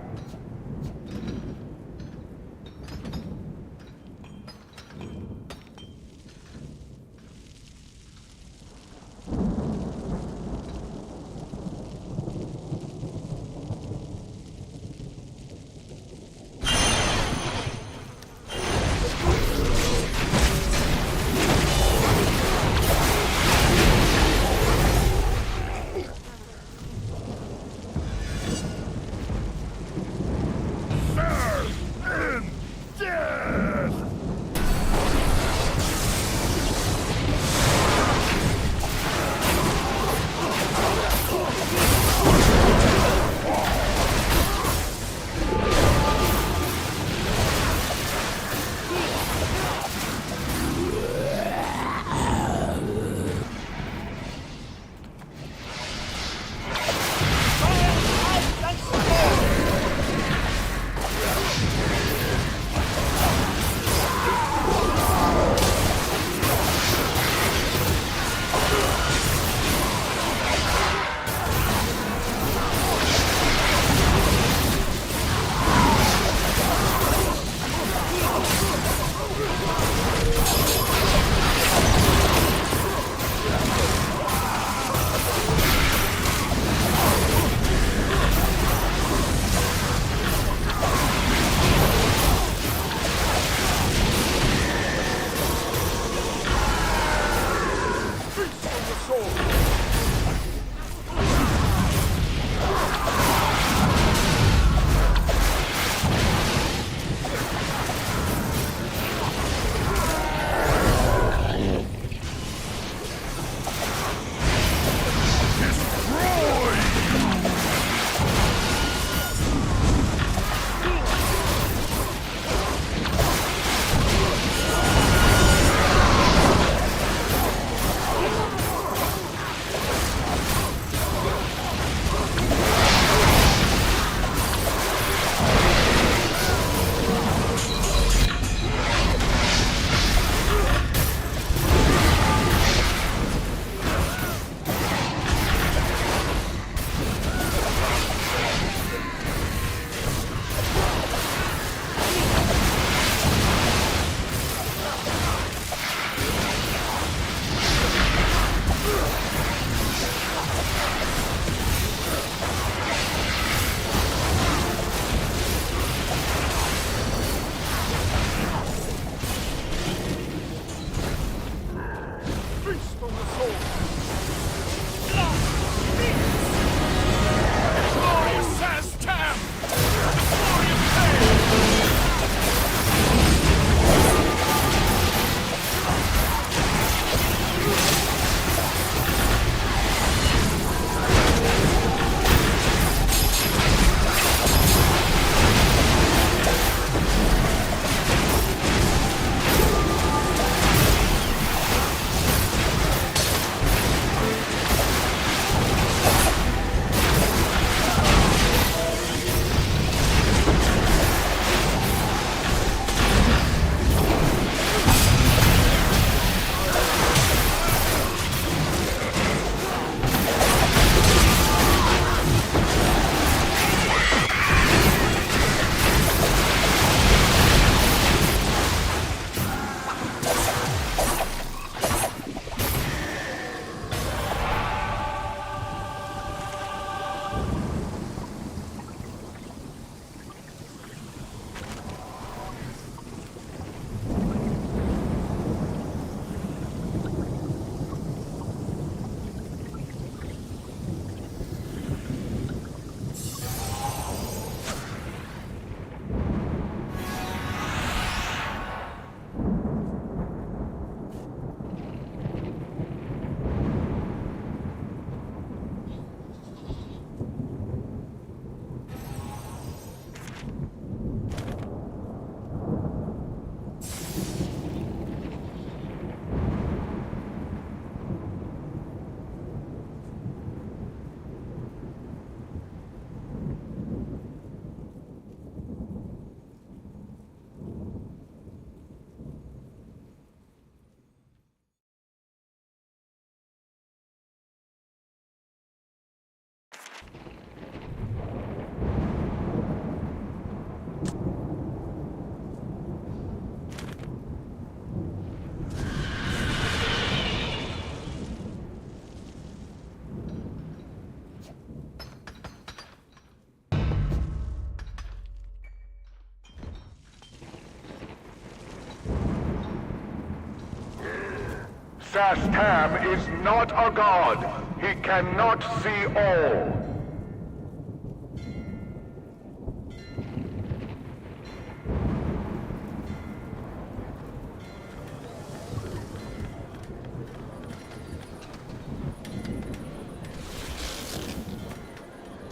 Sastam is not a god. He cannot see all.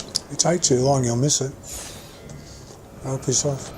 If you take too long, you'll miss it. I'll piss off.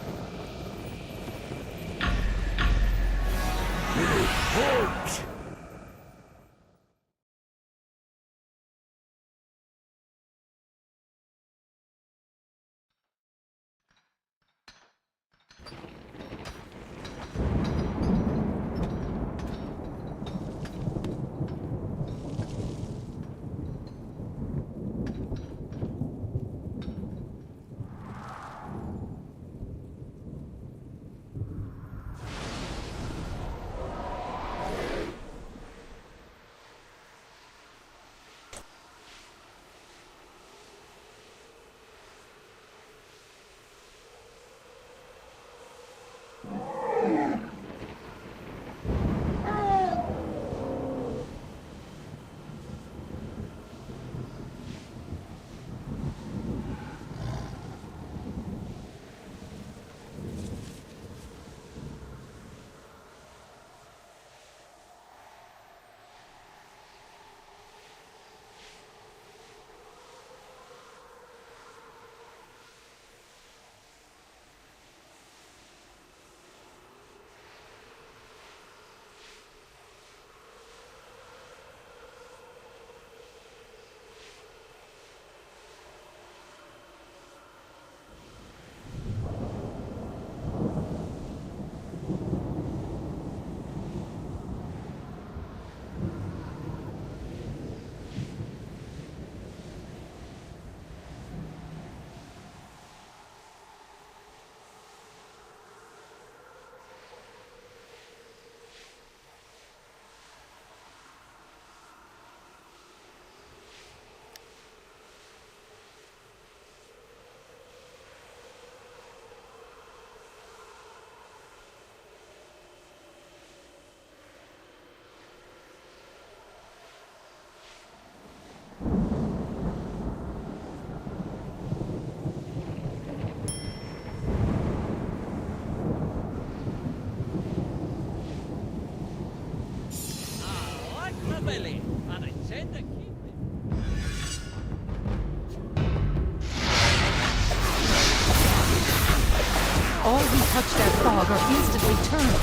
All who touch that fog are instantly turned.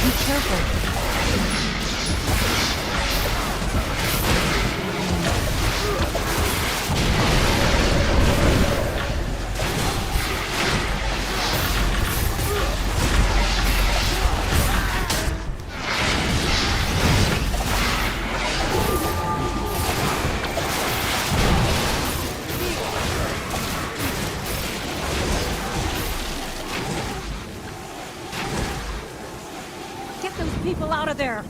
Be careful. Get those people out of there!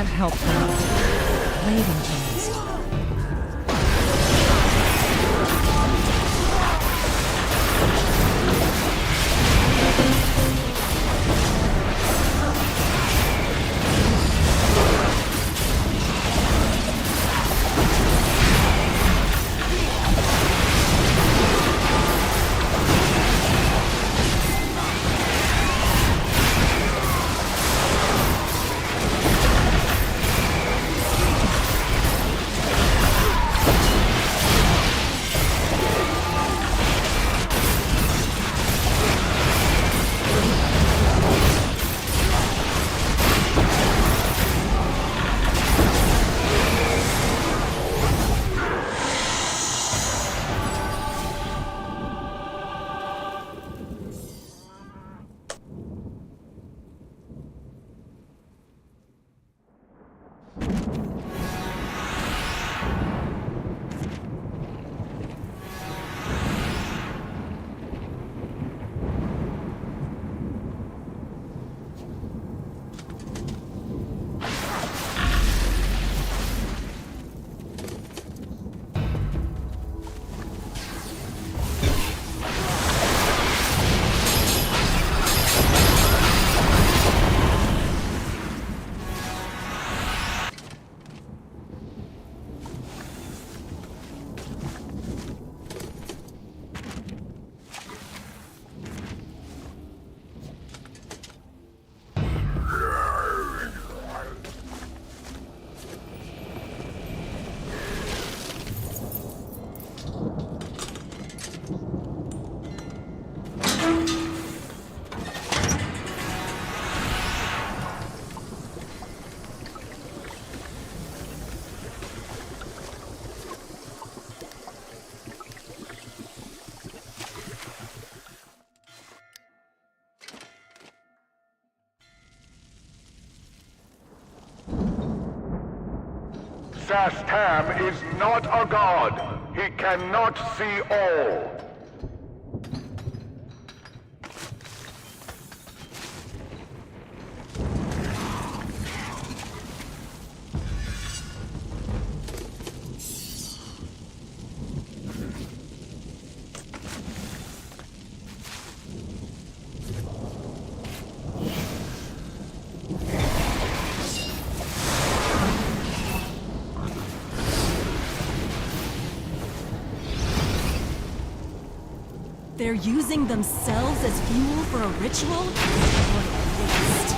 can't help but blade influenced. Sastam is not a god. He cannot see all. They're using themselves as fuel for a ritual? What a waste.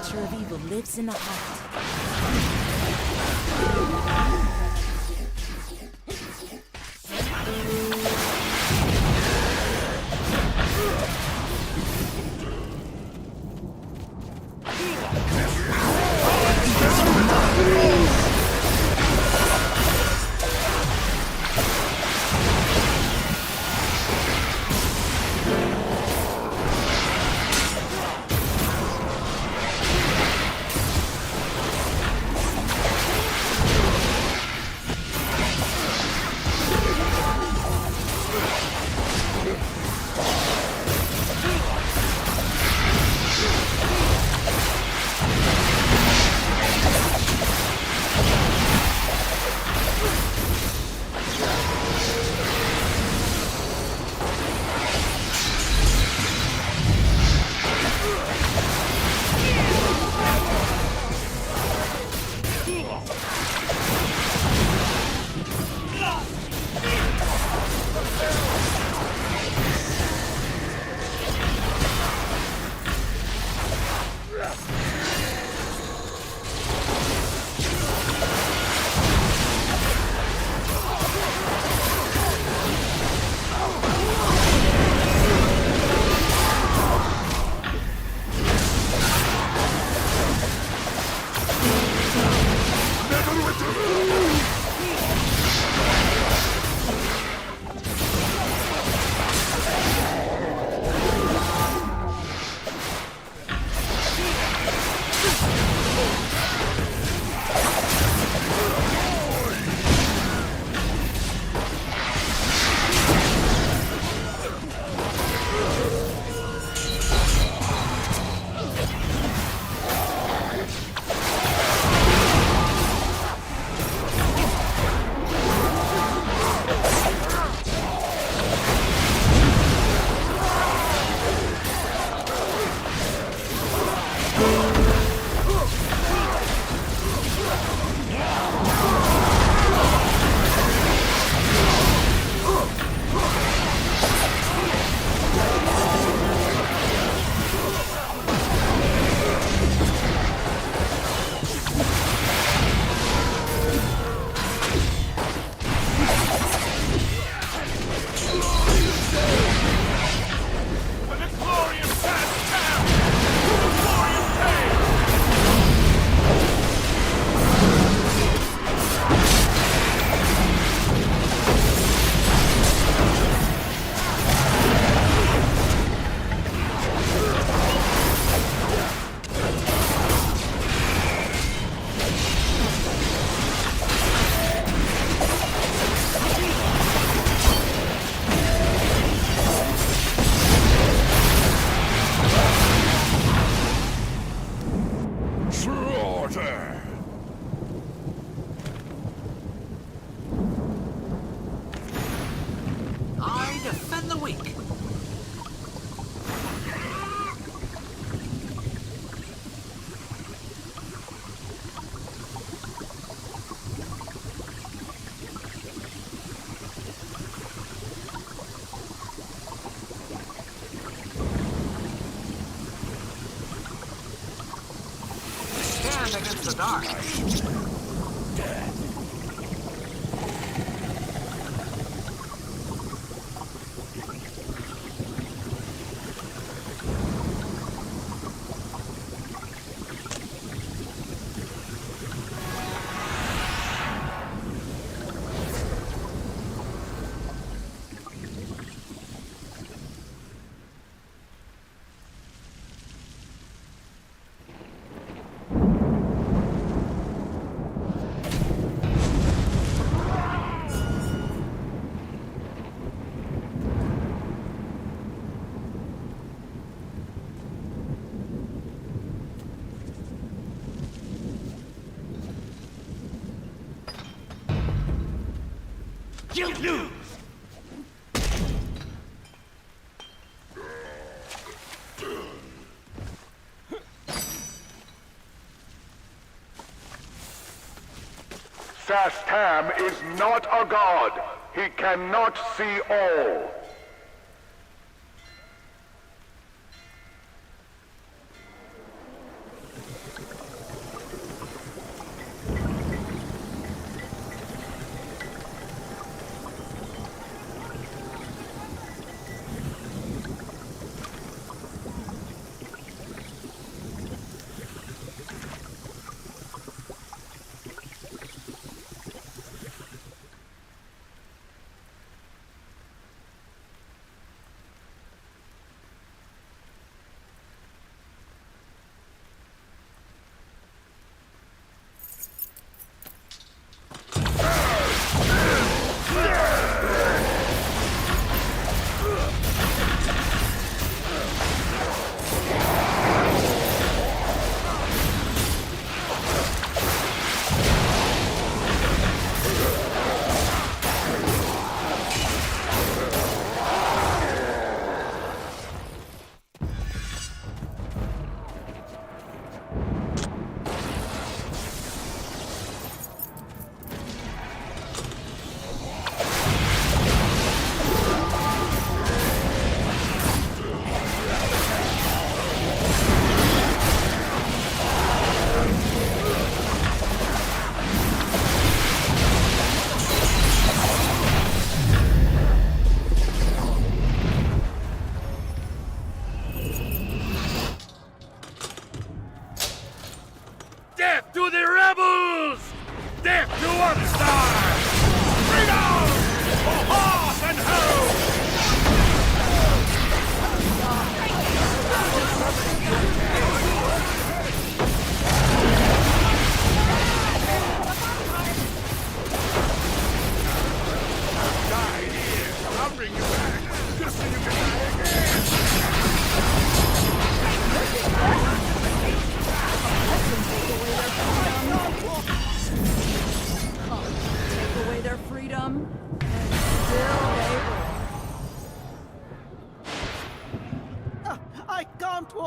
nature of evil lives in the heart. Against the dark. You lose! Sastam is not a god. He cannot see all.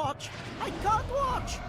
watch! I can't watch!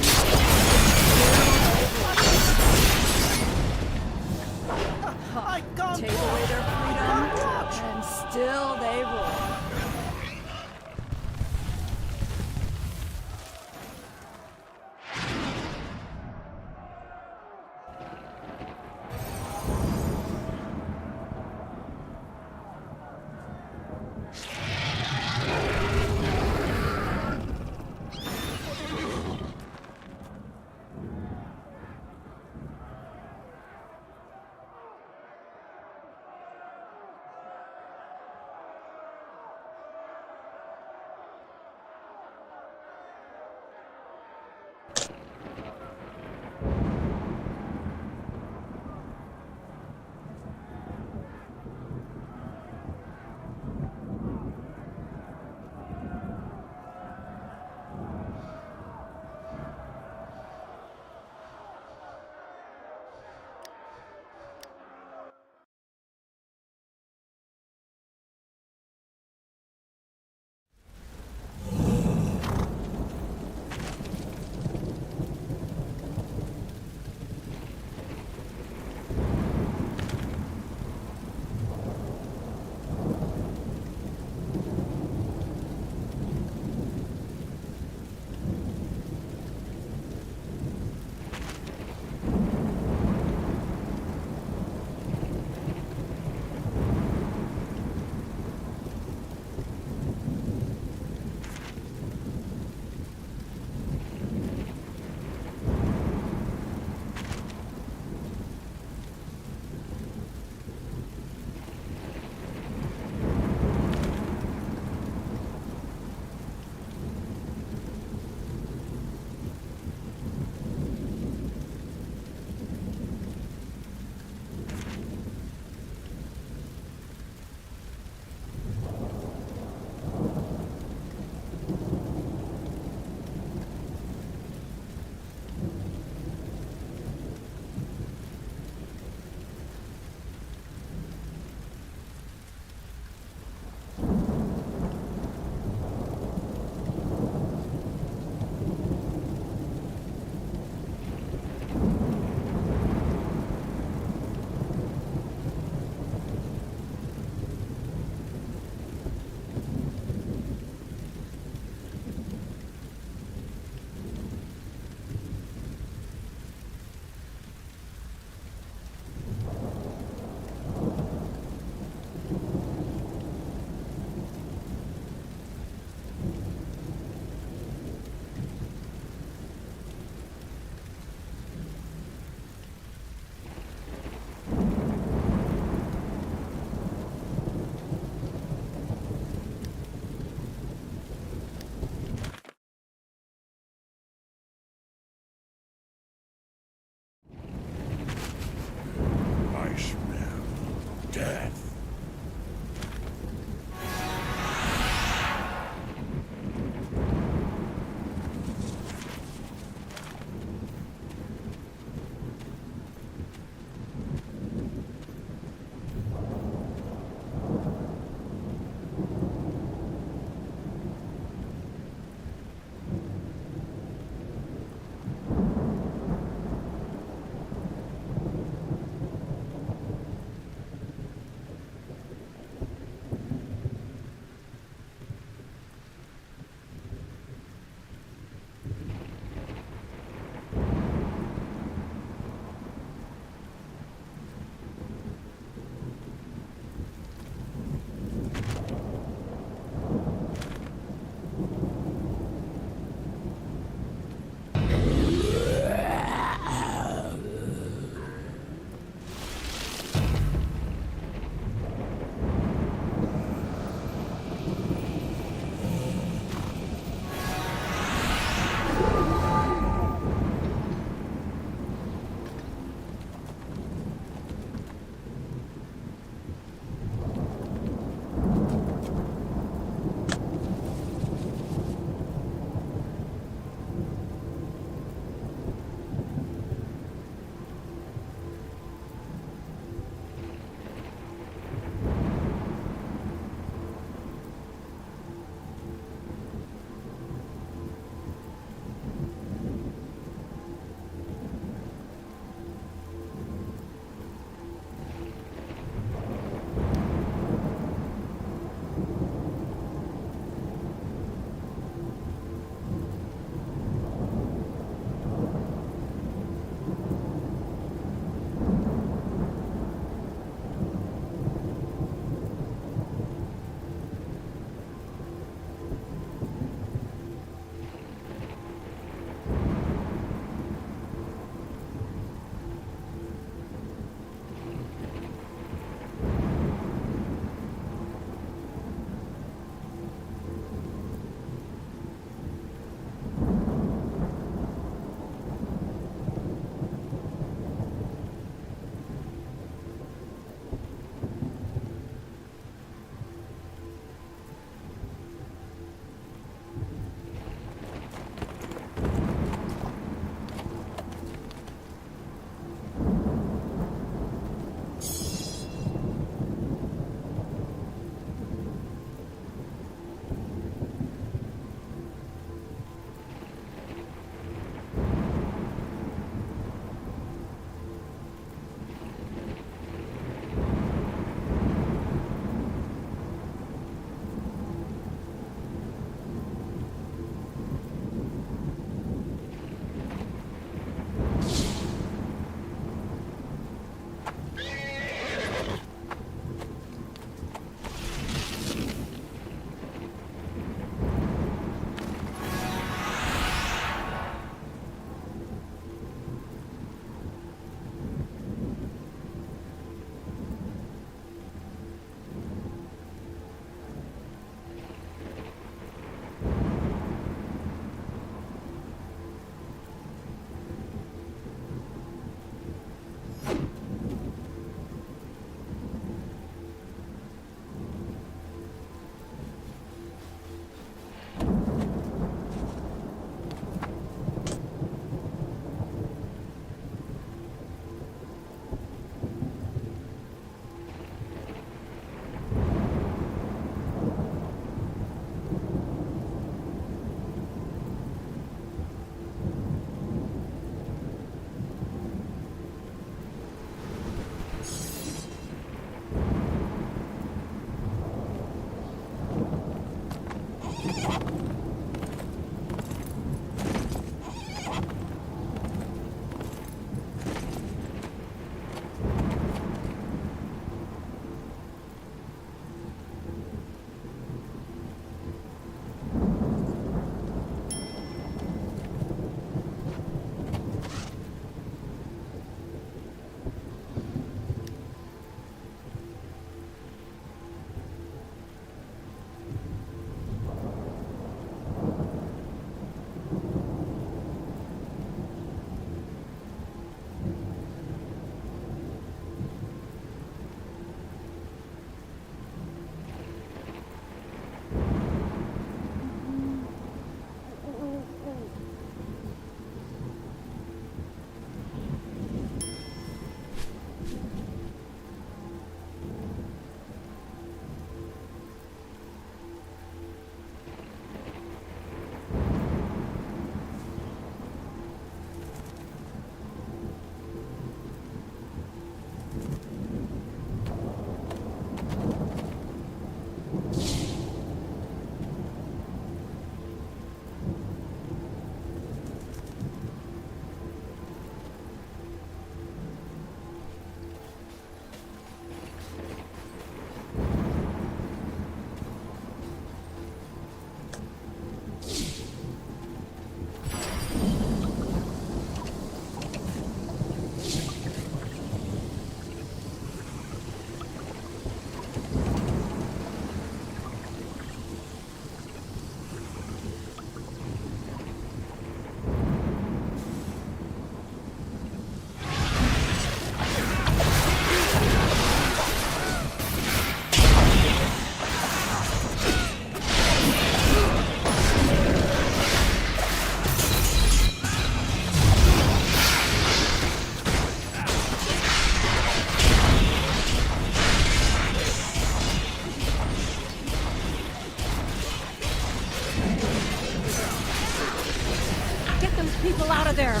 people out of there!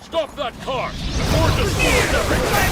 Stop that car! Or destroy everything!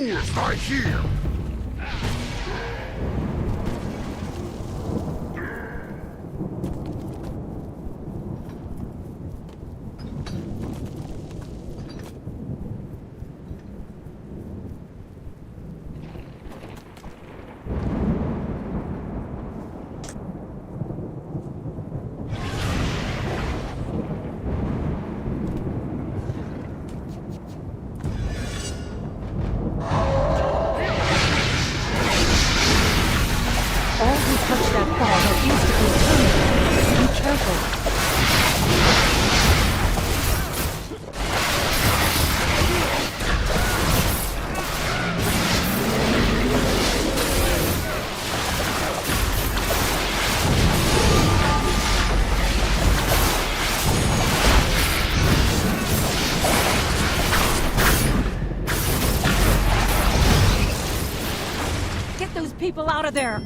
fools lie here! People out of there!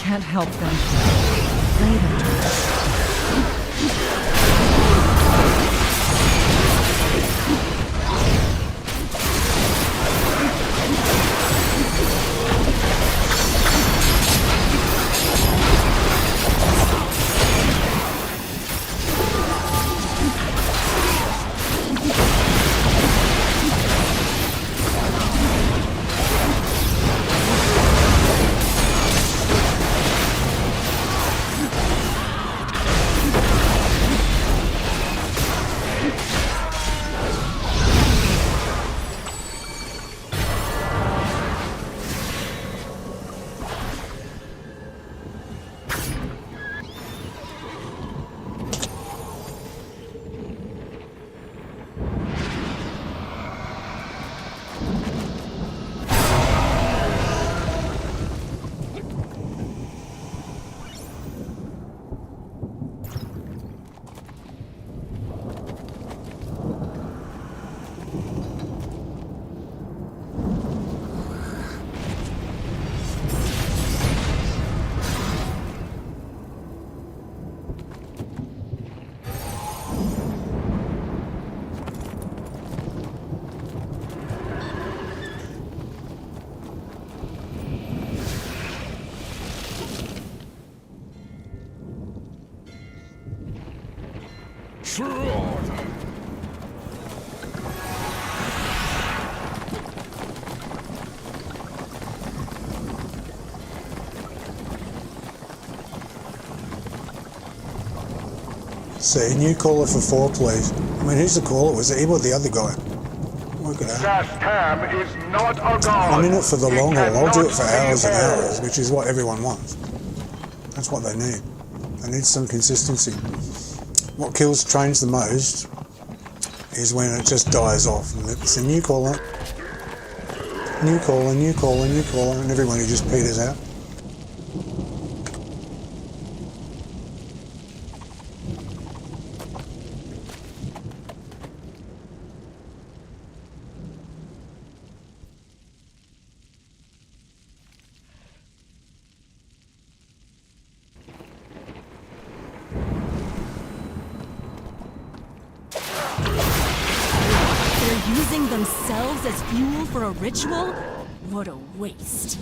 Can't help them. Later. Slaughter. See, new caller for 4, please. I mean, who's the caller? Was it him or the other guy? Work it out. Zastam is not a god. I'm in it for the He long haul. I'll do it for cannot hours see and all. hours, which is what everyone wants. That's what they need. They need some consistency. What trains the most is when it just dies off. And it's a new caller, new caller, new caller, new caller, and everyone who just peters out. Using themselves as fuel for a ritual? What a waste.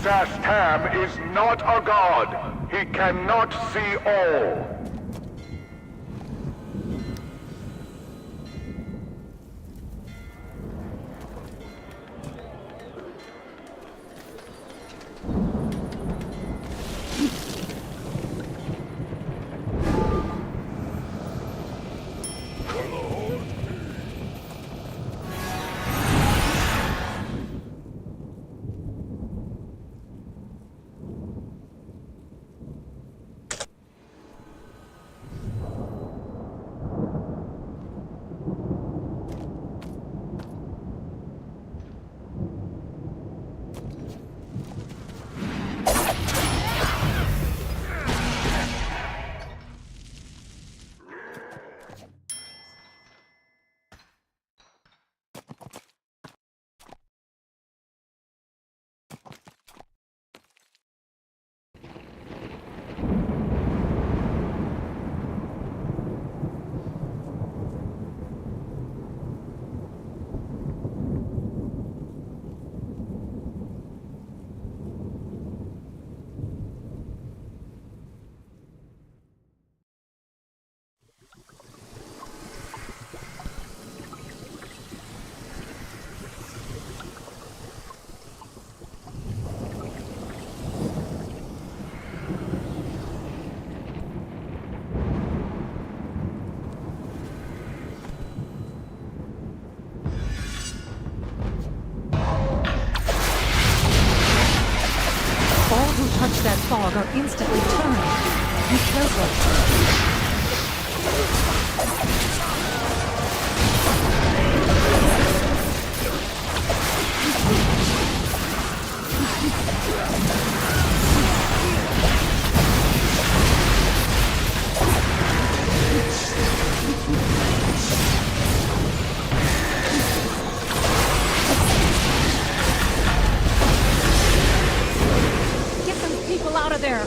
Zastam is not a god. He cannot see all. Touch that fog are instantly turned. Be careful. Out of there!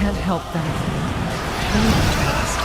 can't help them. Leave the past.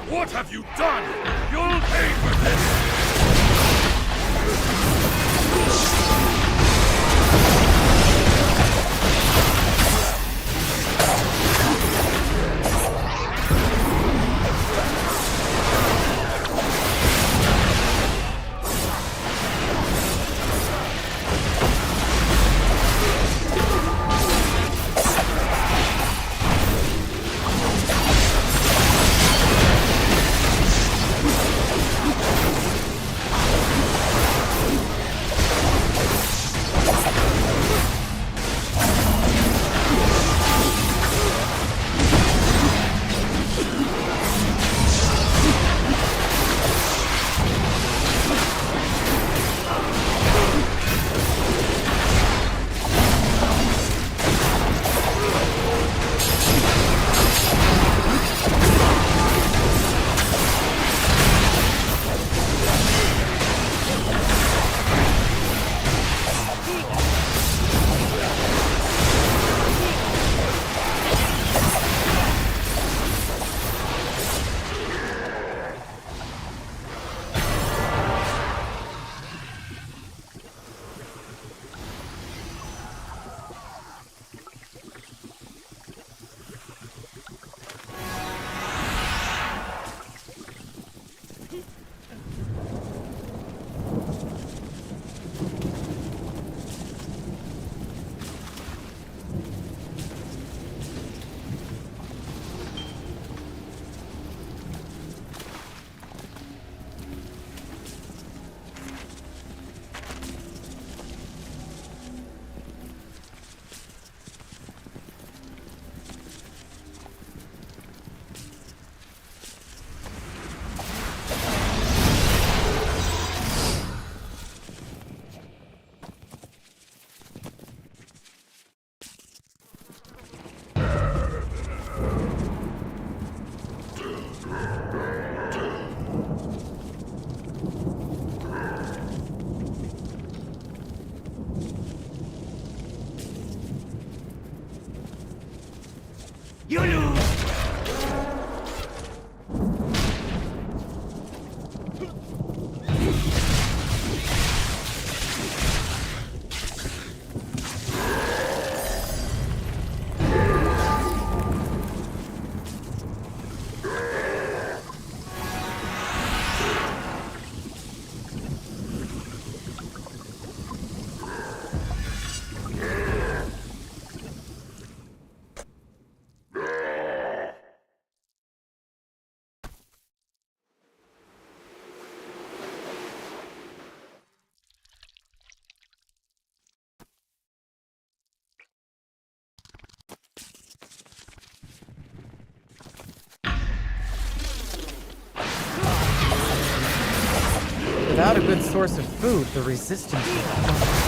What have you done? You'll pay for this! You lose! Without a good source of food, the resistance will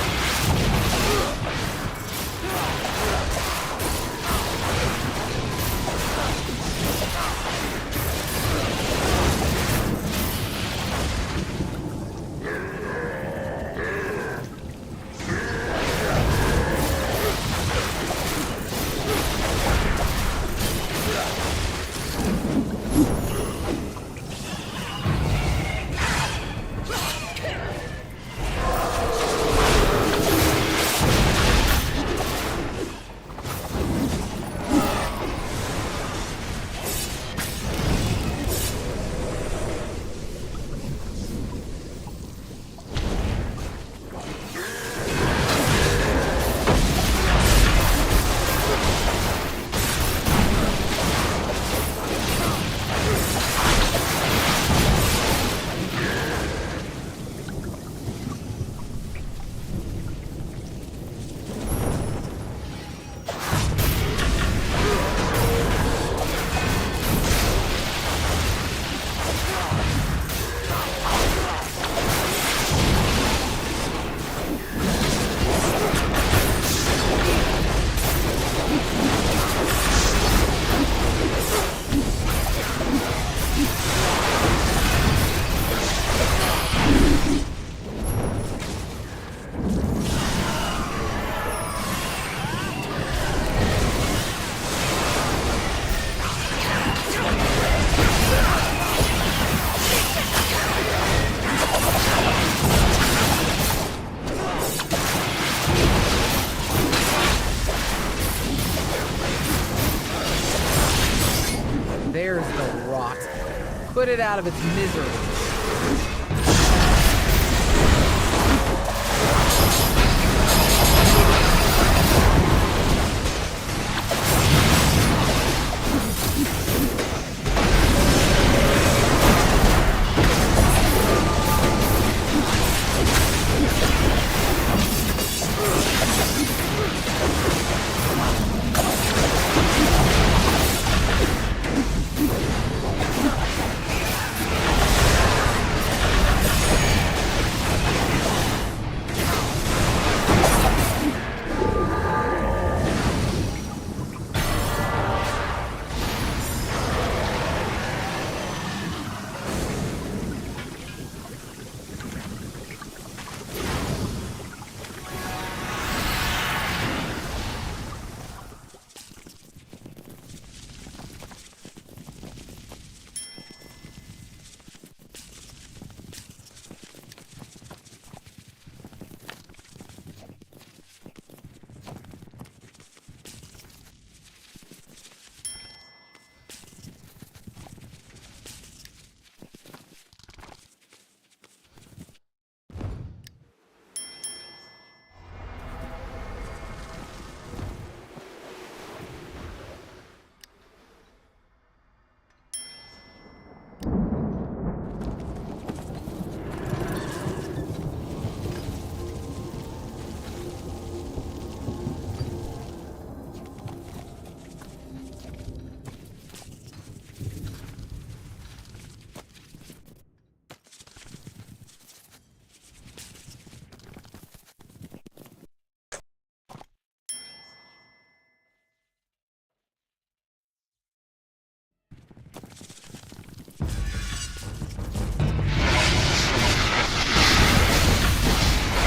Put it out of its misery.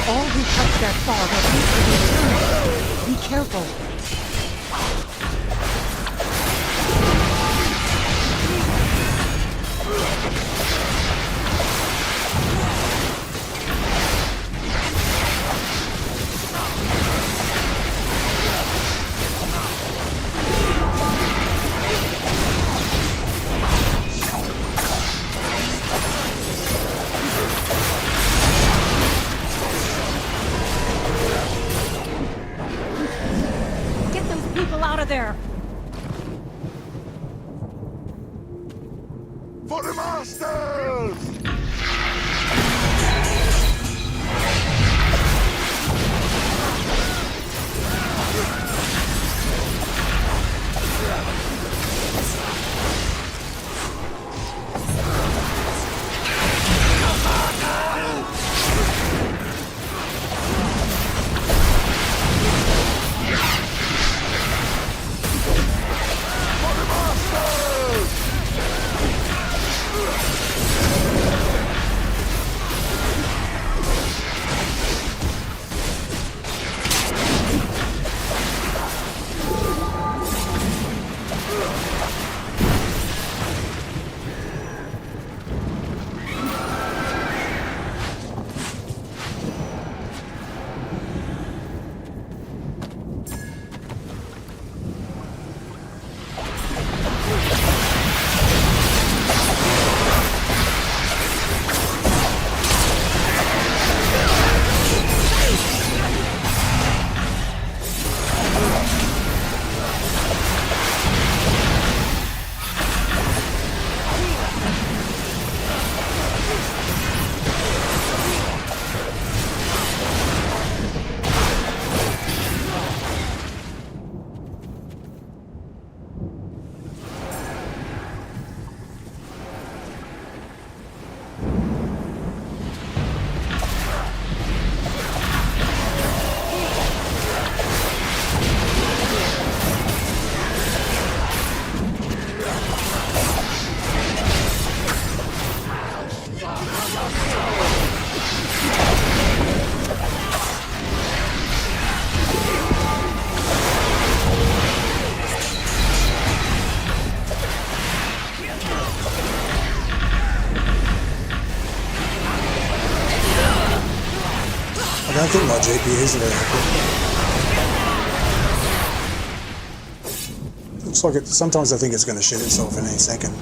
All who touch that fog will be eternal. Be careful. There. For the masters! I don't think my GPU's very accurate. Looks like it. Sometimes I think it's going to shit itself in any second.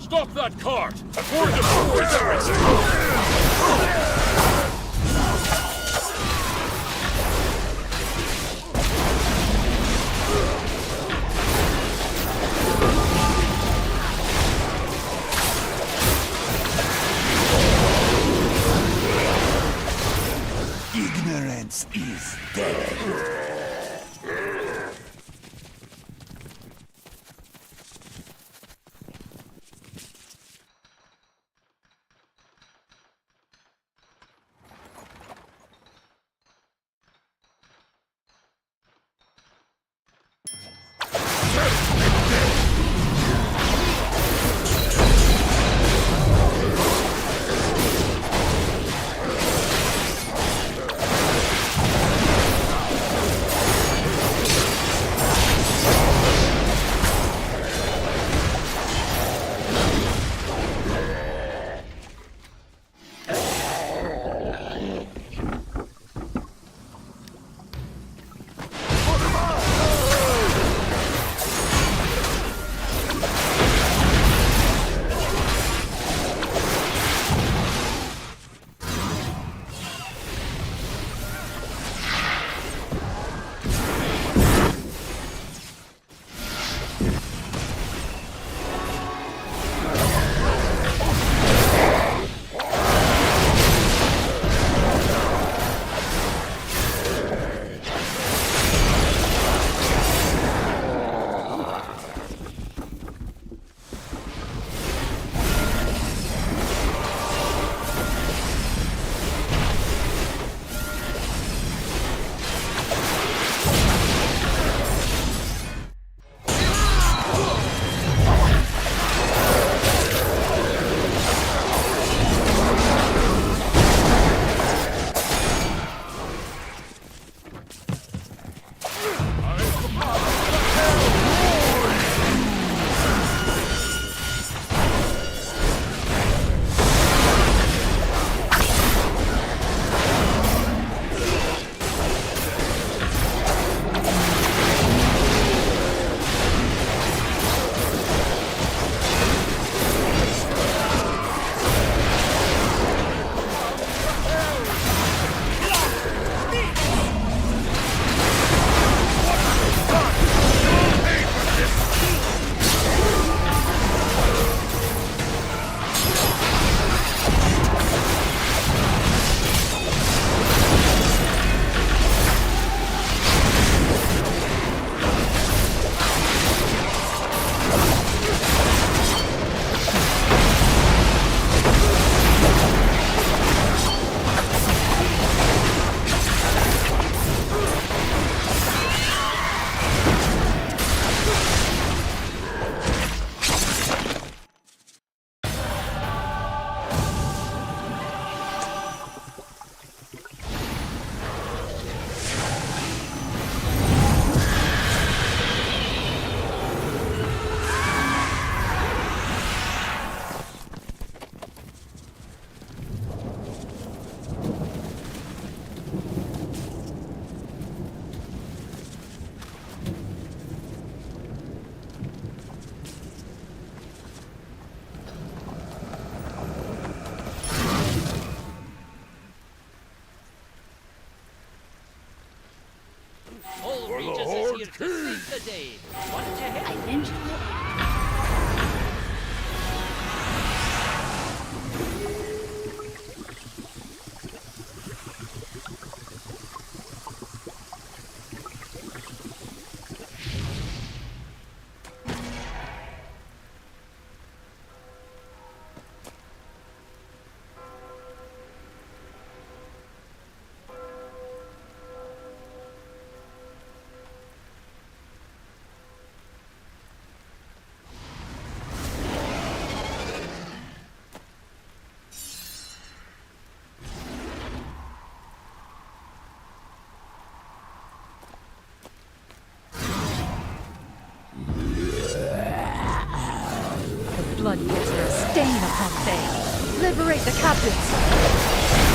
Stop that cart before it destroys everything! Ignorance is dead. the day. What did you hit? I binged it. Blood gives her a stain upon Thay. Liberate the captives!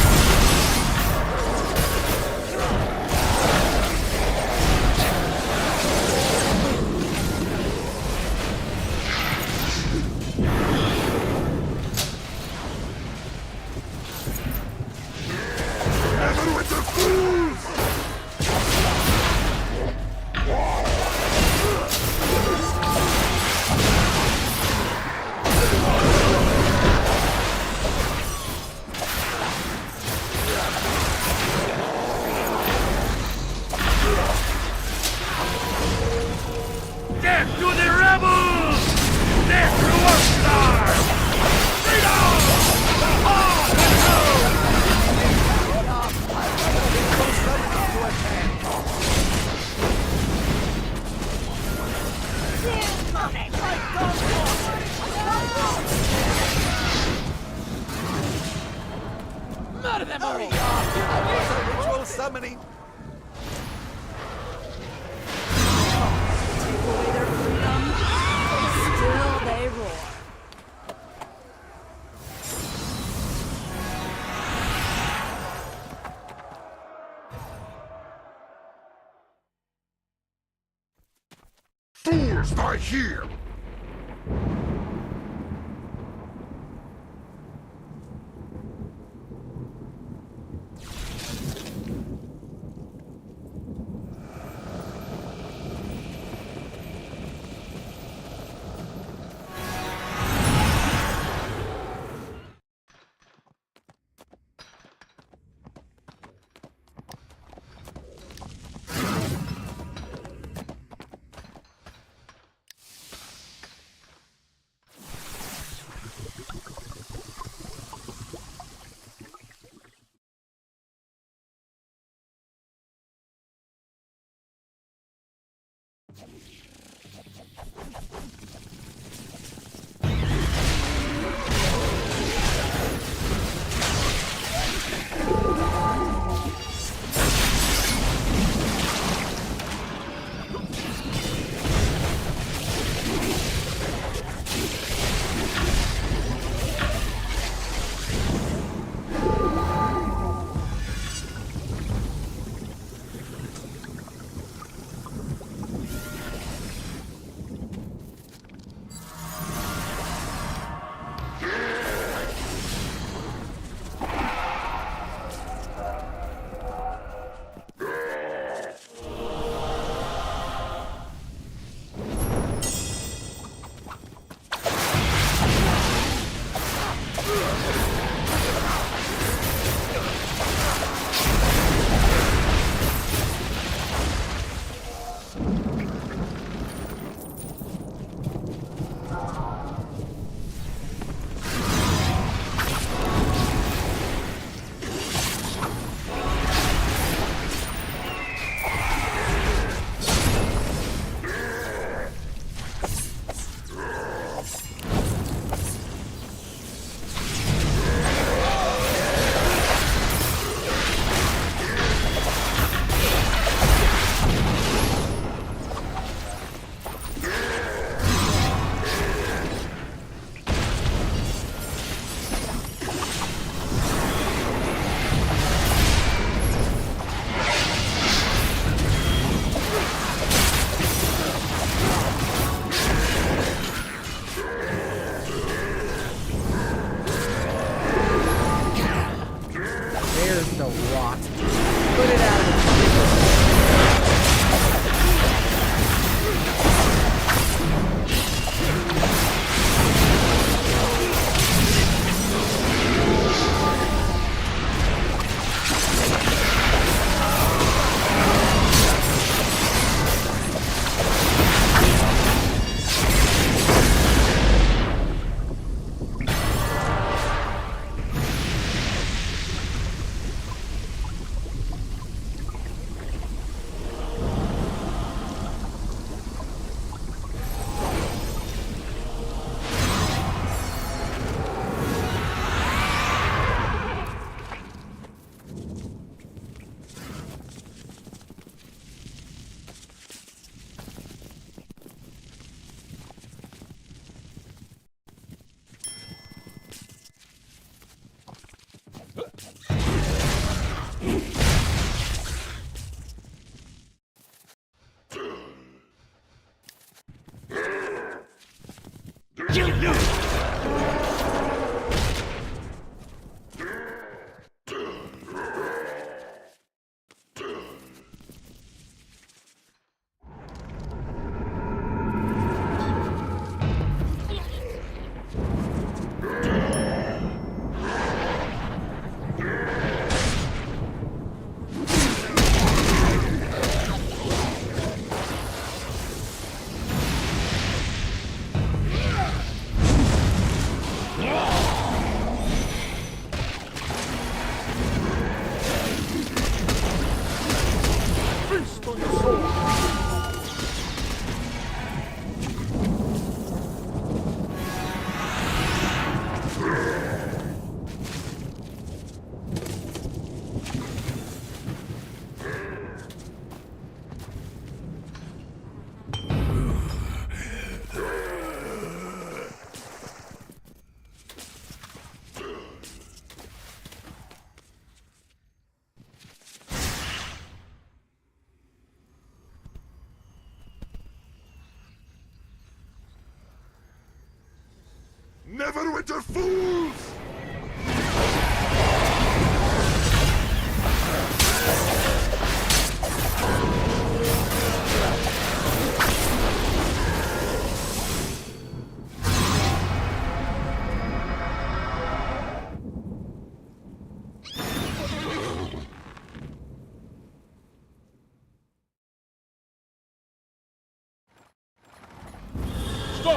Stay here!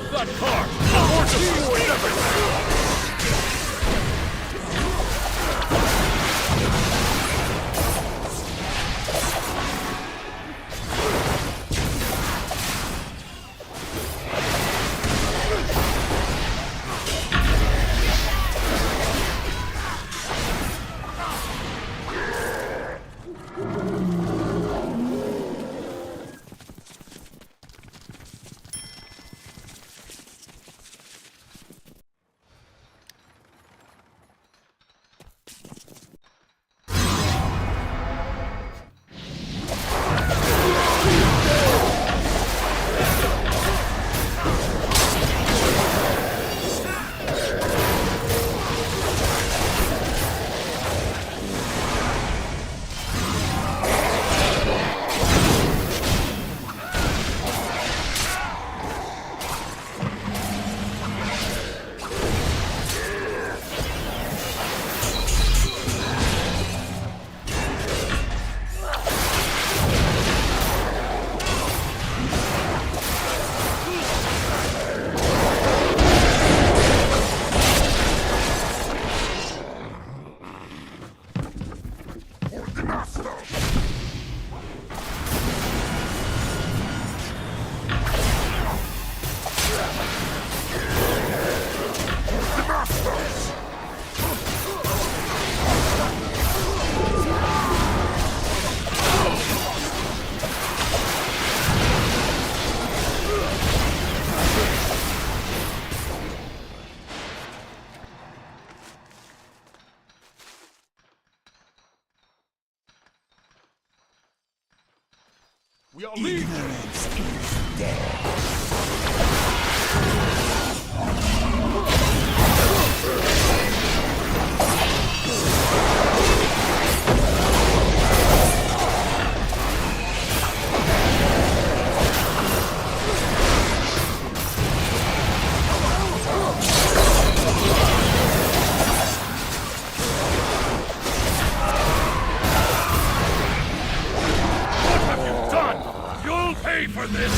Drop that car! Force us forward, never! We are leaving. Ignorance is dead. For this!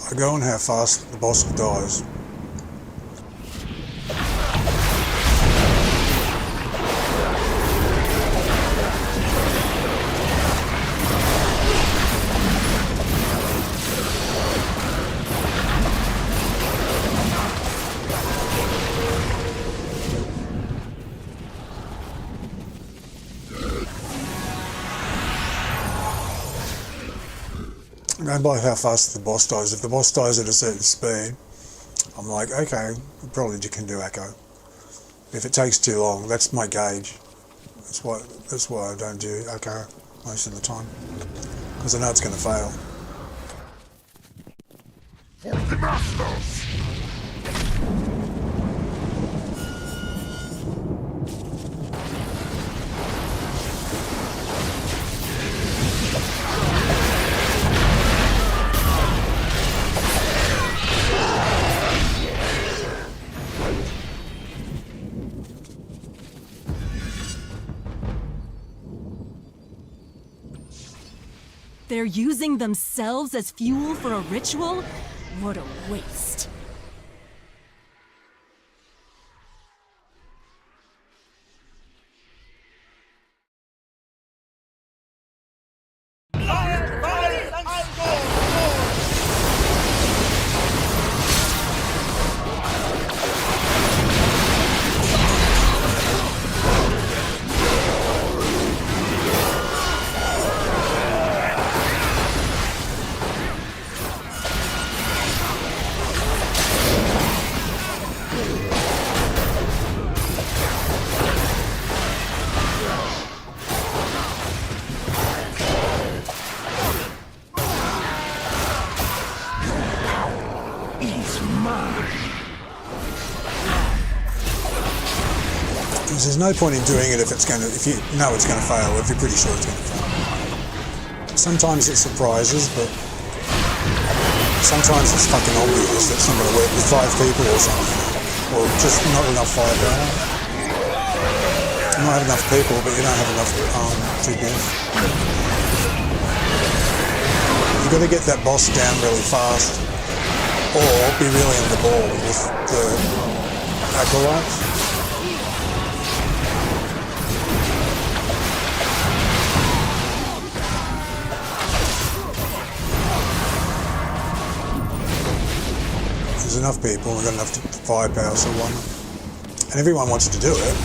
I go on how fast the boss dies. Go by how fast the boss dies. If the boss dies at a certain speed, I'm like, okay, probably you can do echo. If it takes too long, that's my gauge. That's why I don't do echo most of the time, because I know it's going to fail. For the masters! They're using themselves as fuel for a ritual? What a waste. There's no point in doing it if you know it's going to fail, if you're pretty sure it's going to fail. Sometimes it surprises, but sometimes it's fucking obvious that it's not going to work with 5 people or something, or just not enough firepower. You might have enough people, but you don't have enough GPS. You've got to get that boss down really fast, or be really on the ball with the acolytes. There's enough people, we've got enough firepower, so why not? And everyone wants to do it.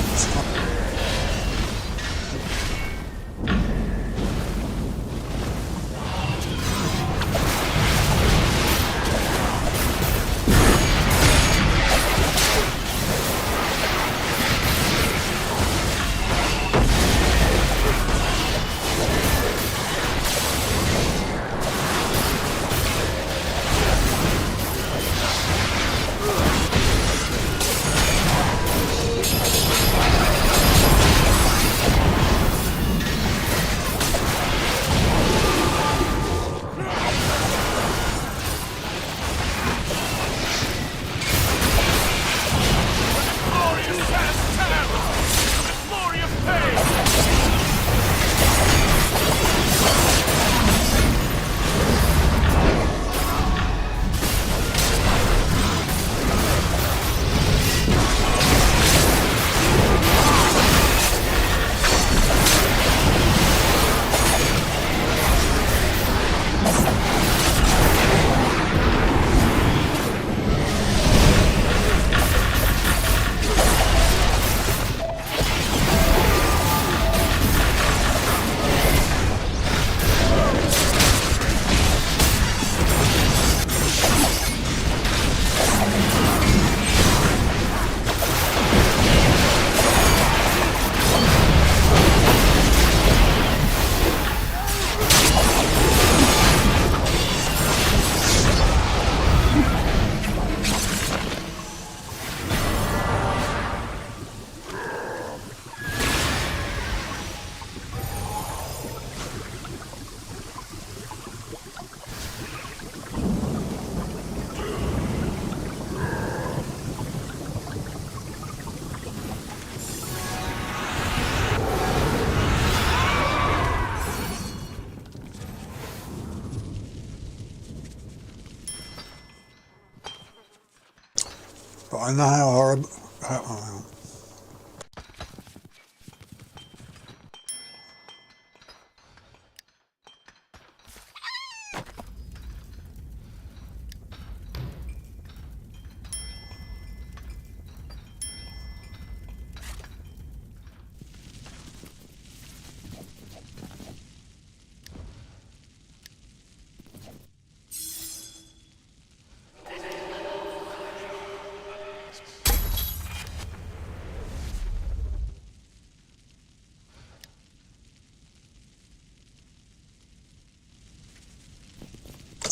But I know how horrible.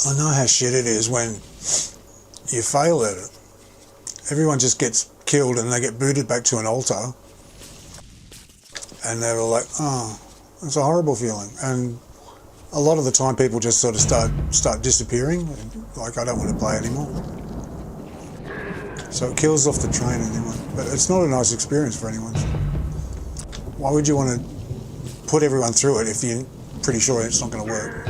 I know how shit it is when you fail at it. Everyone just gets killed and they get booted back to an altar. And they're all like, oh, it's a horrible feeling. And a lot of the time people just sort of start disappearing. Like, I don't want to play anymore. So it kills off the train anyway. But it's not a nice experience for anyone. Why would you want to put everyone through it if you're pretty sure it's not going to work?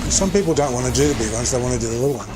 Some people don't want to do the big ones, they want to do the little one.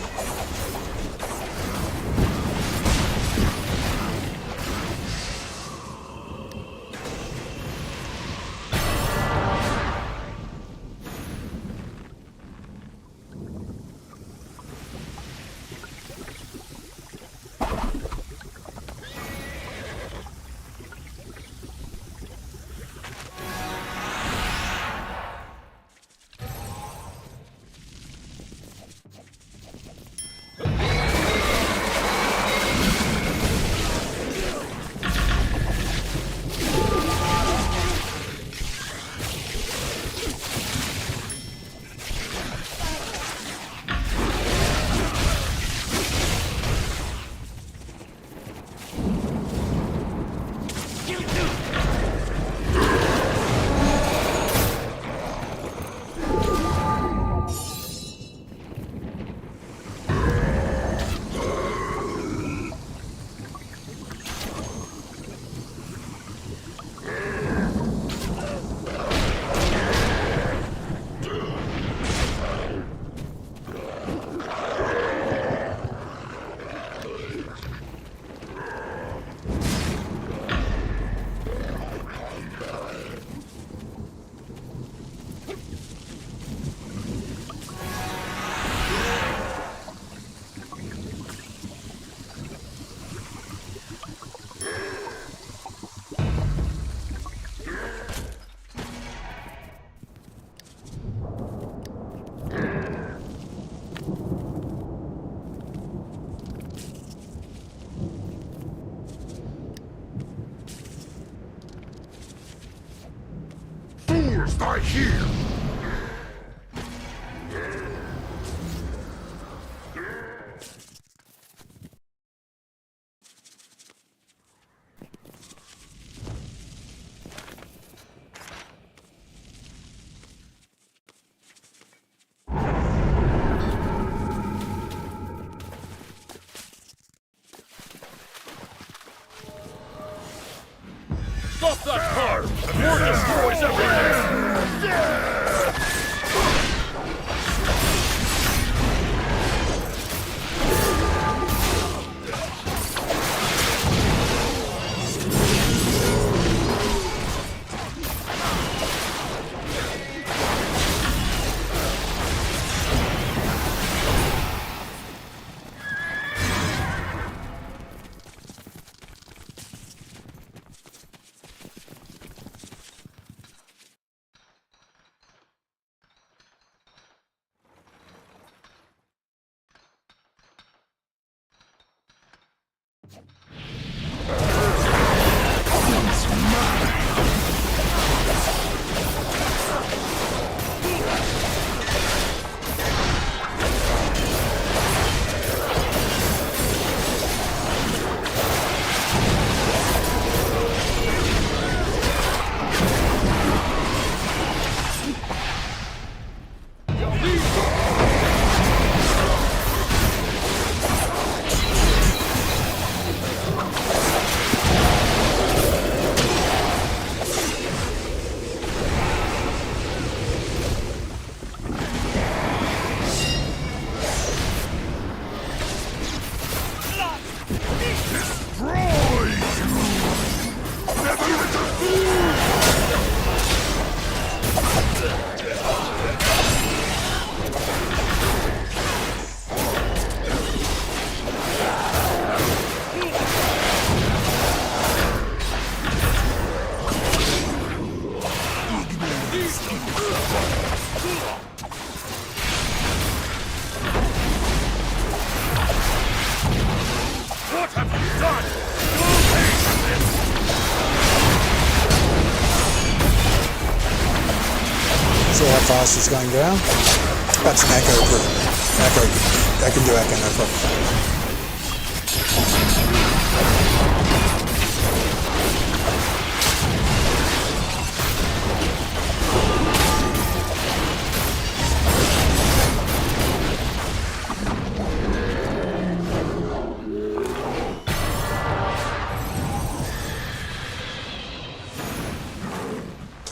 I hear. Stop that car! The war destroys everything! See how fast it's going down? That's an echo group. Echo. I can do echo, no problem.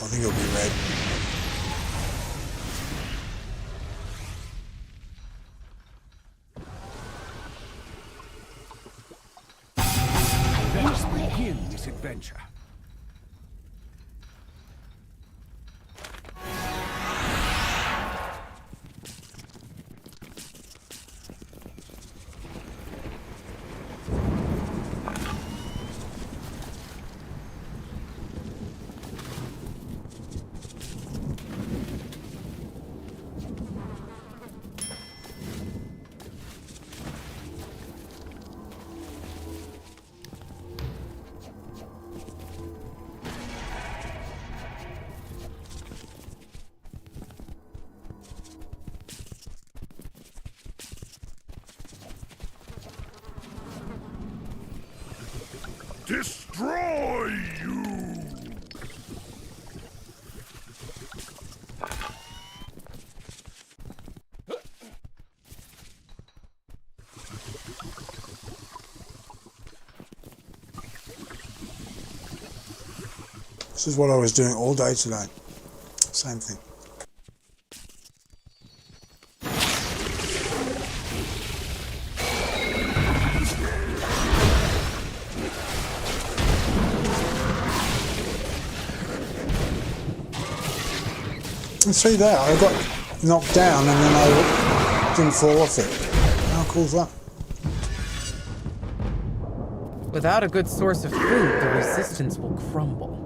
I think it'll be red. adventure. Destroy you! This is what I was doing all day today. Same thing. And see that, I got knocked down and then I didn't fall off it. How cool is that? Without a good source of food, the resistance will crumble.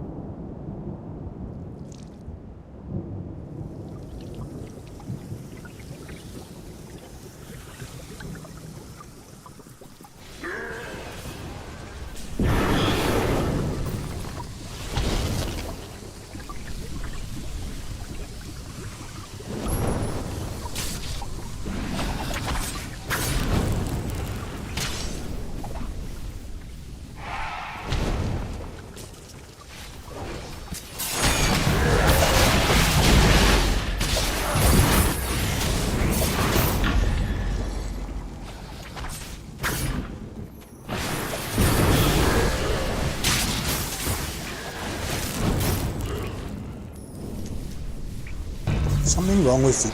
Something wrong with it.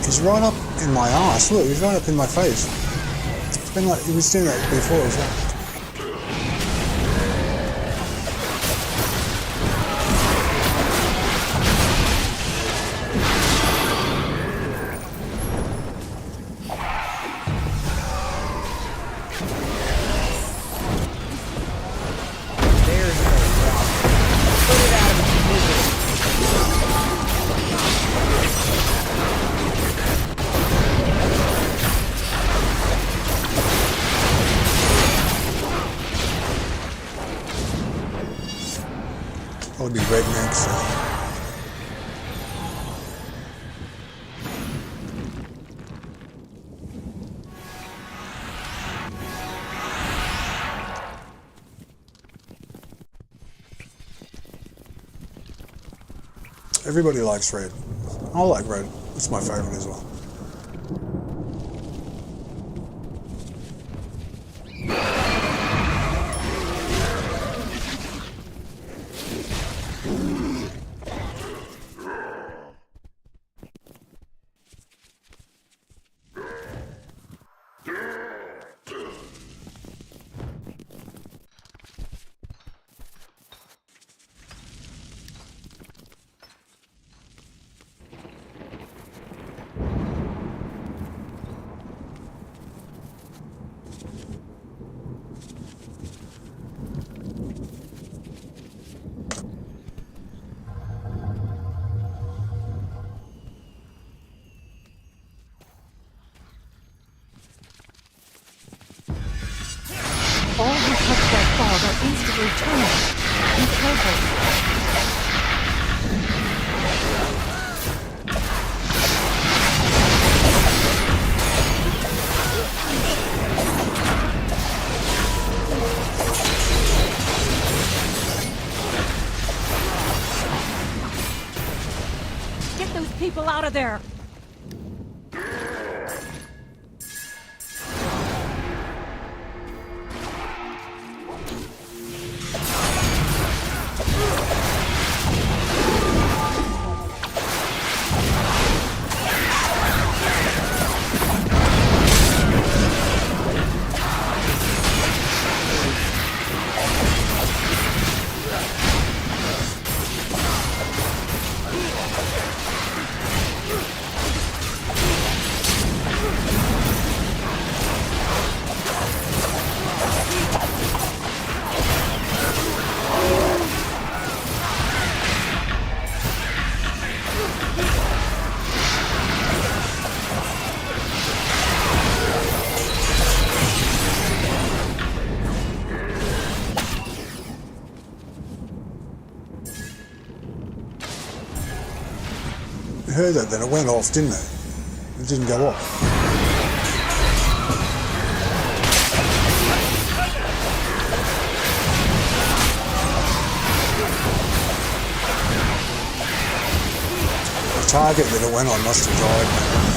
He's right up in my ass. Look, he's right up in my face. It's been like he was doing that before as well. I'll be rednecks. Everybody likes red. I like red. It's my favorite as well. All who touch that fog are instantly terminated. Be careful. Get those people out of there! heard that, then it went off, didn't it? It didn't go off. The target that it went on must have died.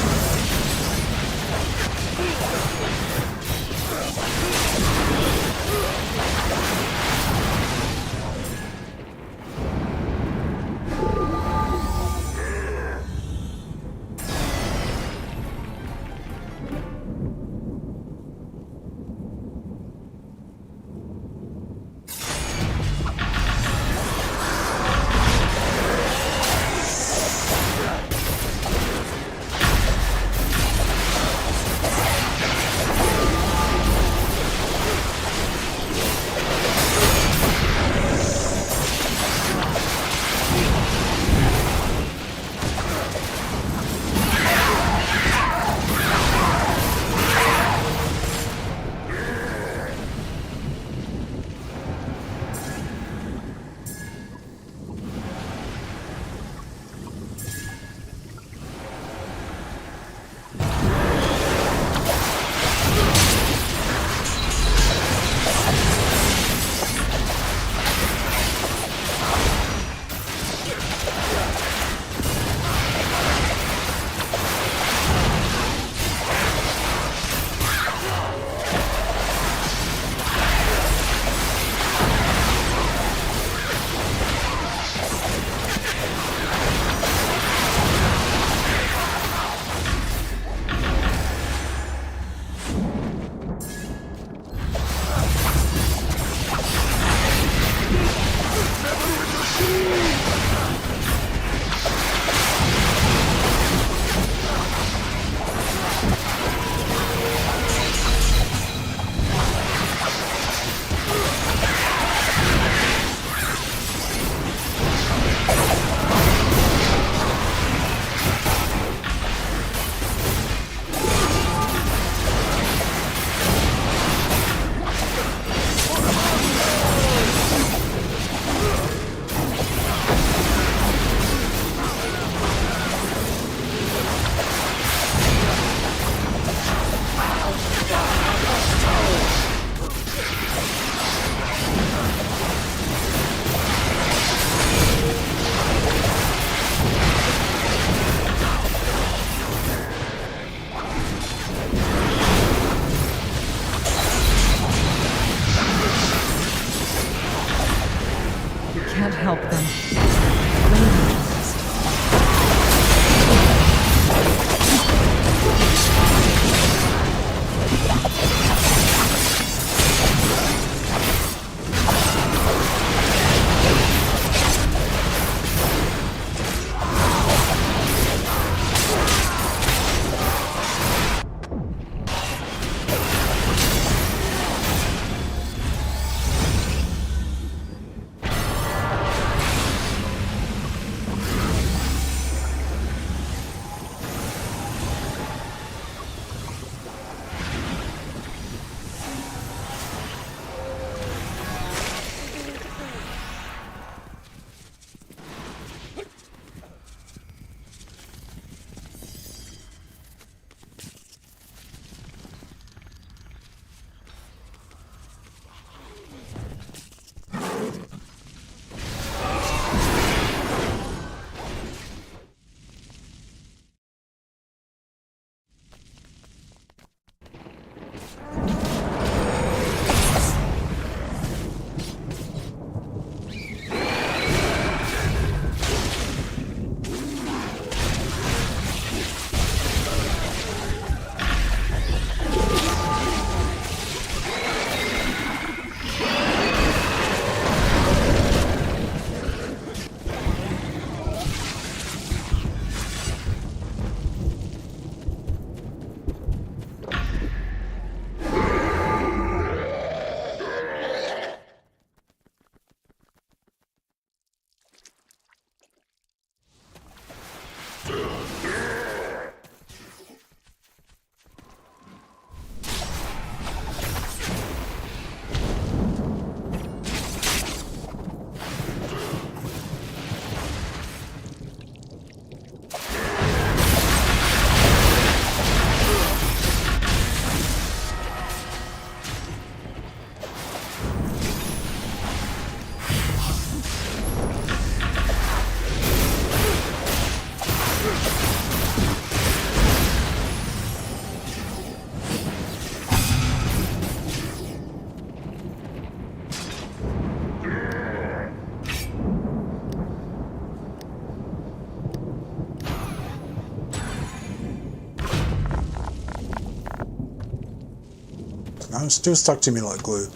I'm still stuck to me like glue.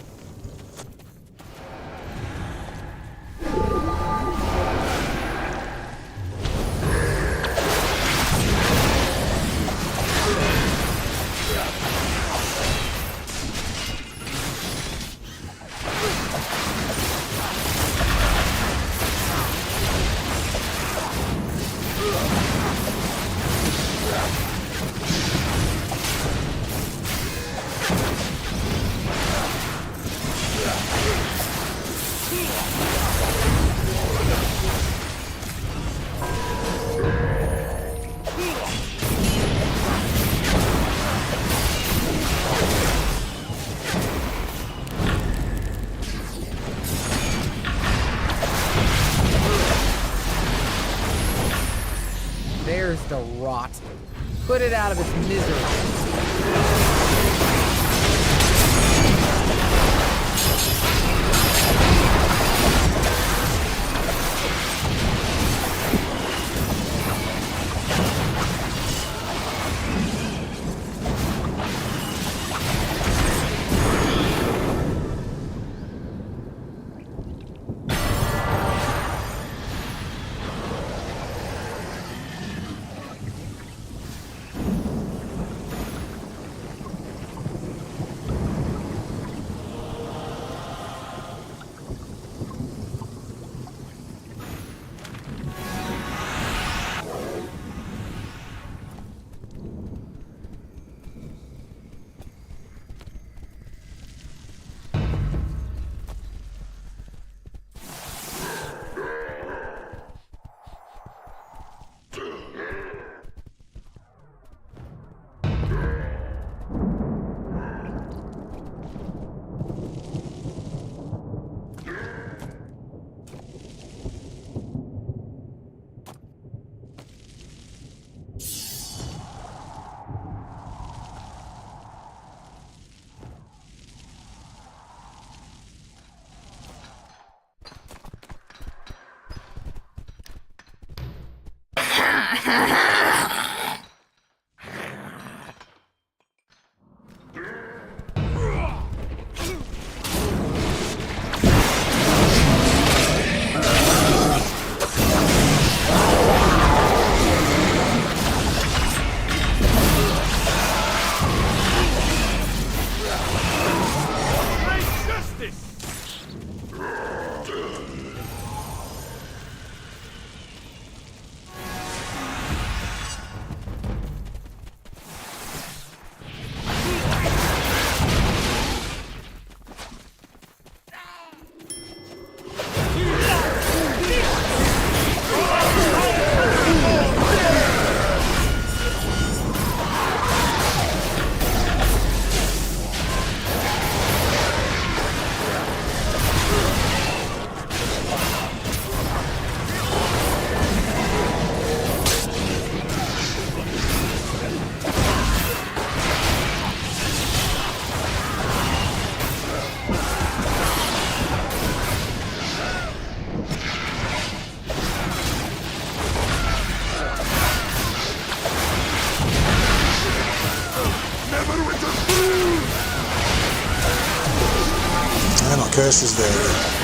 There's the rot. Put it out of its misery. Curse is there.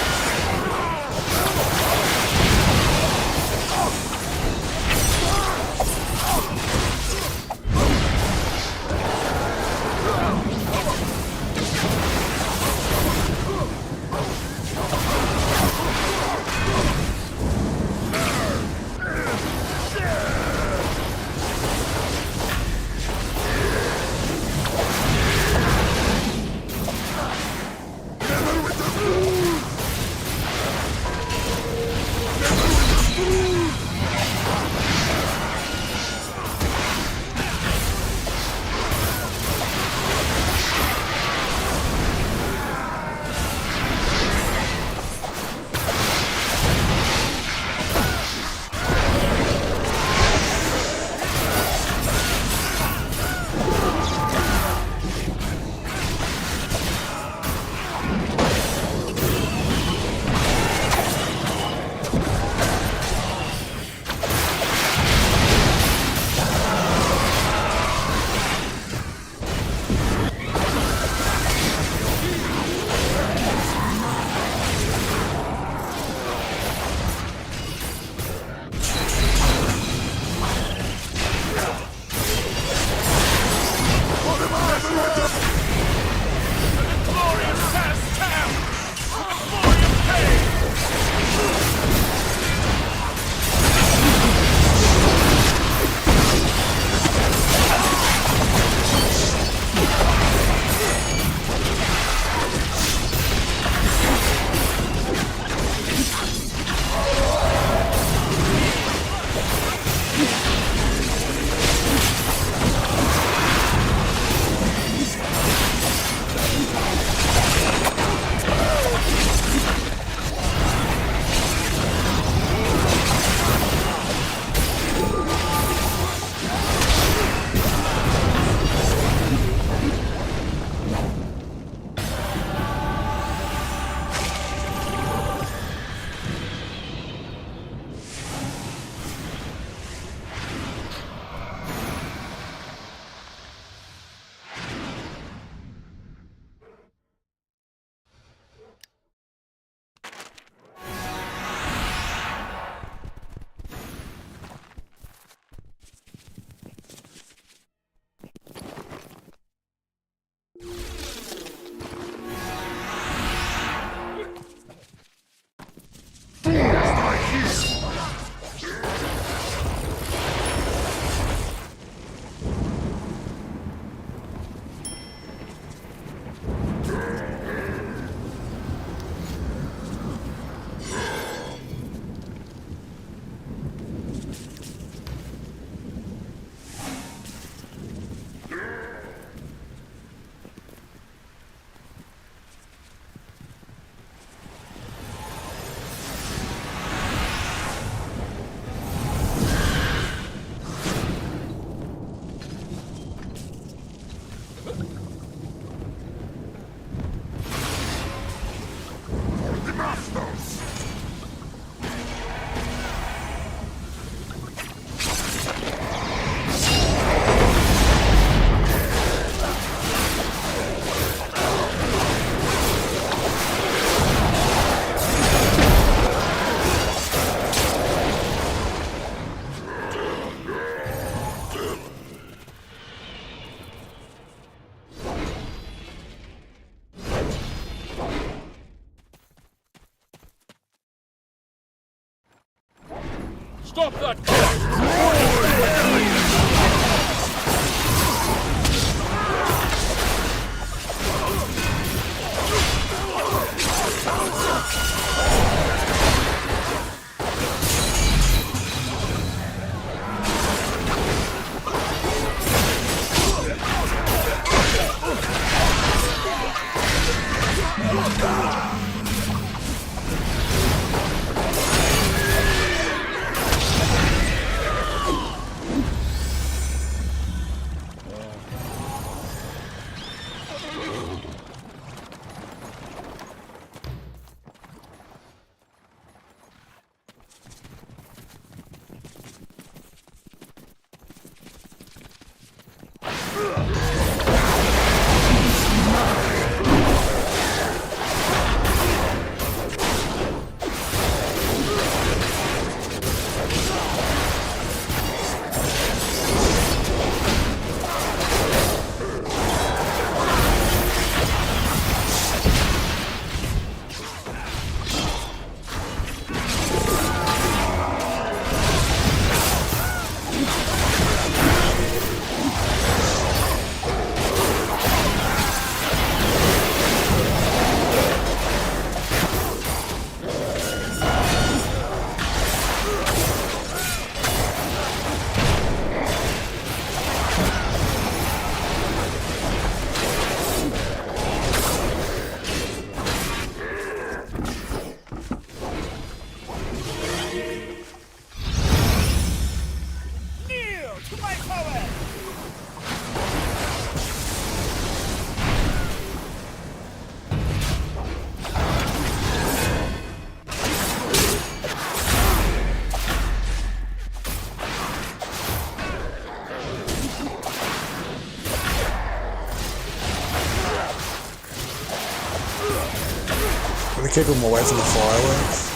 Stop that! Gotta keep them away from the fireworks.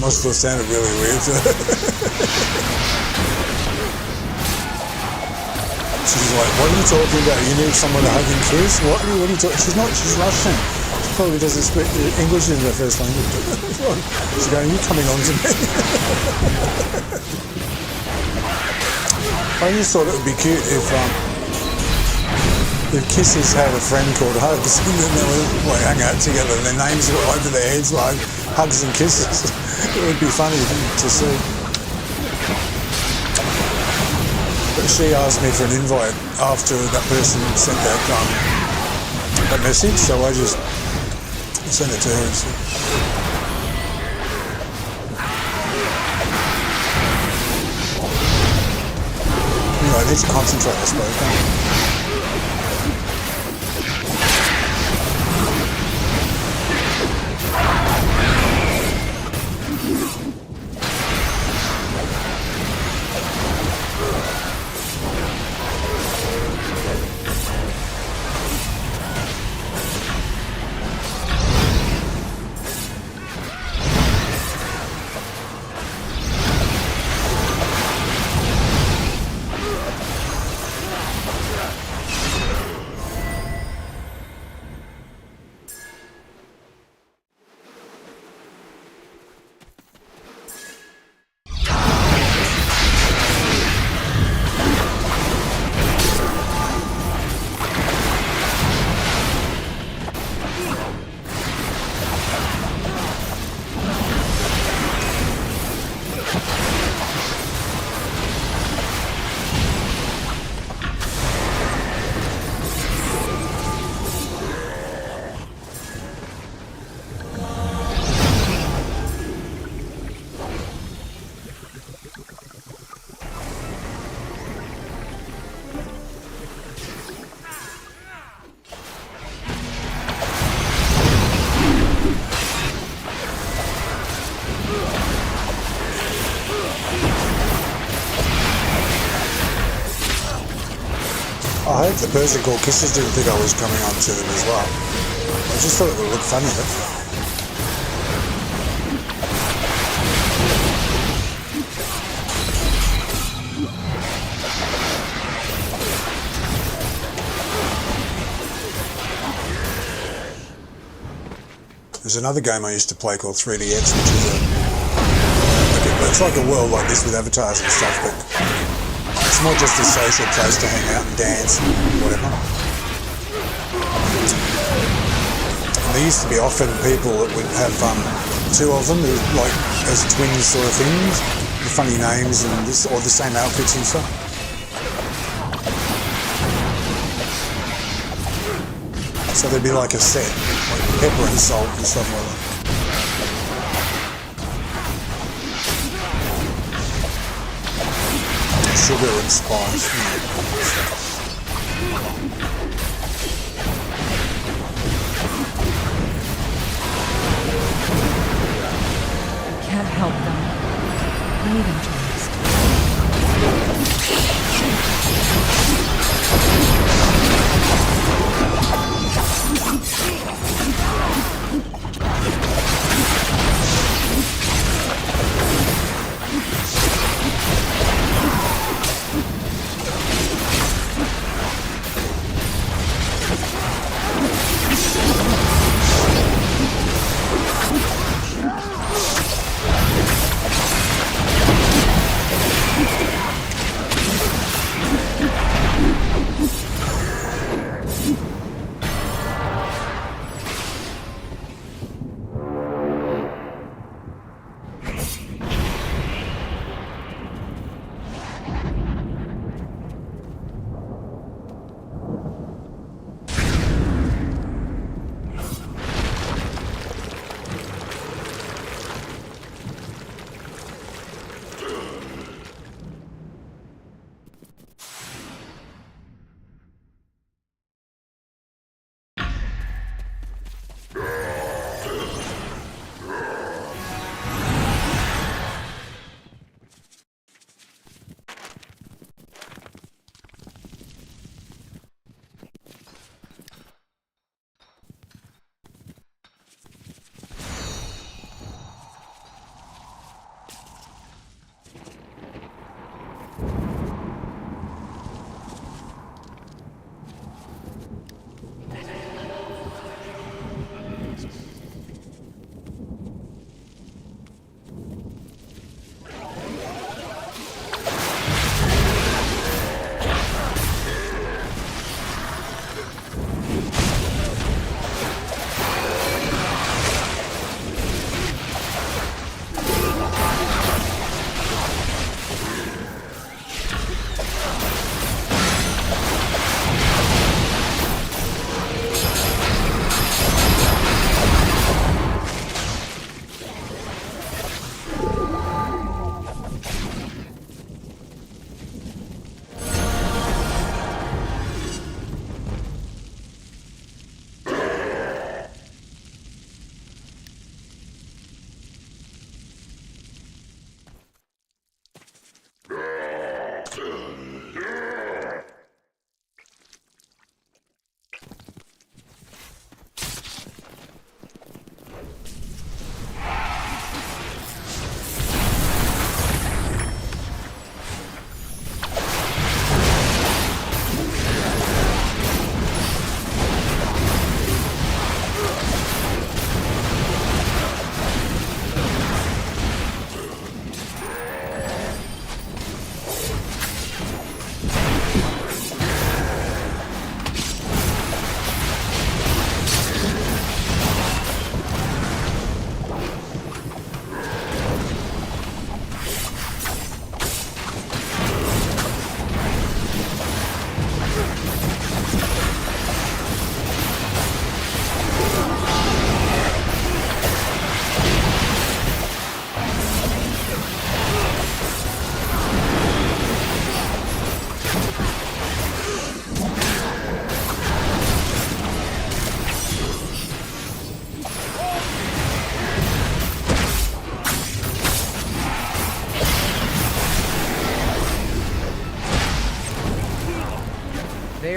Must have sounded really weird. She's like, what are you talking about? You need someone to hug and kiss? What are you talking? She's not, she's Russian. She probably doesn't speak English in her first language. She's going, you coming on to me? I just thought it would be cute if Kisses had a friend called Hugs, and then they would hang out together and their names were over their heads like Hugs and Kisses. It would be funny to see. But she asked me for an invite after that person sent that message, so I just sent it to her and said, anyway, I need to concentrate, I suppose. I hope the person called Kisses didn't think I was coming on to them as well. I just thought it would look funny, but... There's another game I used to play called 3DX, which is it's like a world like this with avatars and stuff, but it's more just a social place to hang out and dance and whatever. And there used to be often people that would have two of them, like as twins sort of things, with funny names and this, or the same outfits and stuff. So there'd be like a set, like pepper and salt and stuff like that. Sugar and spice. Can't help them. Leave them to rest.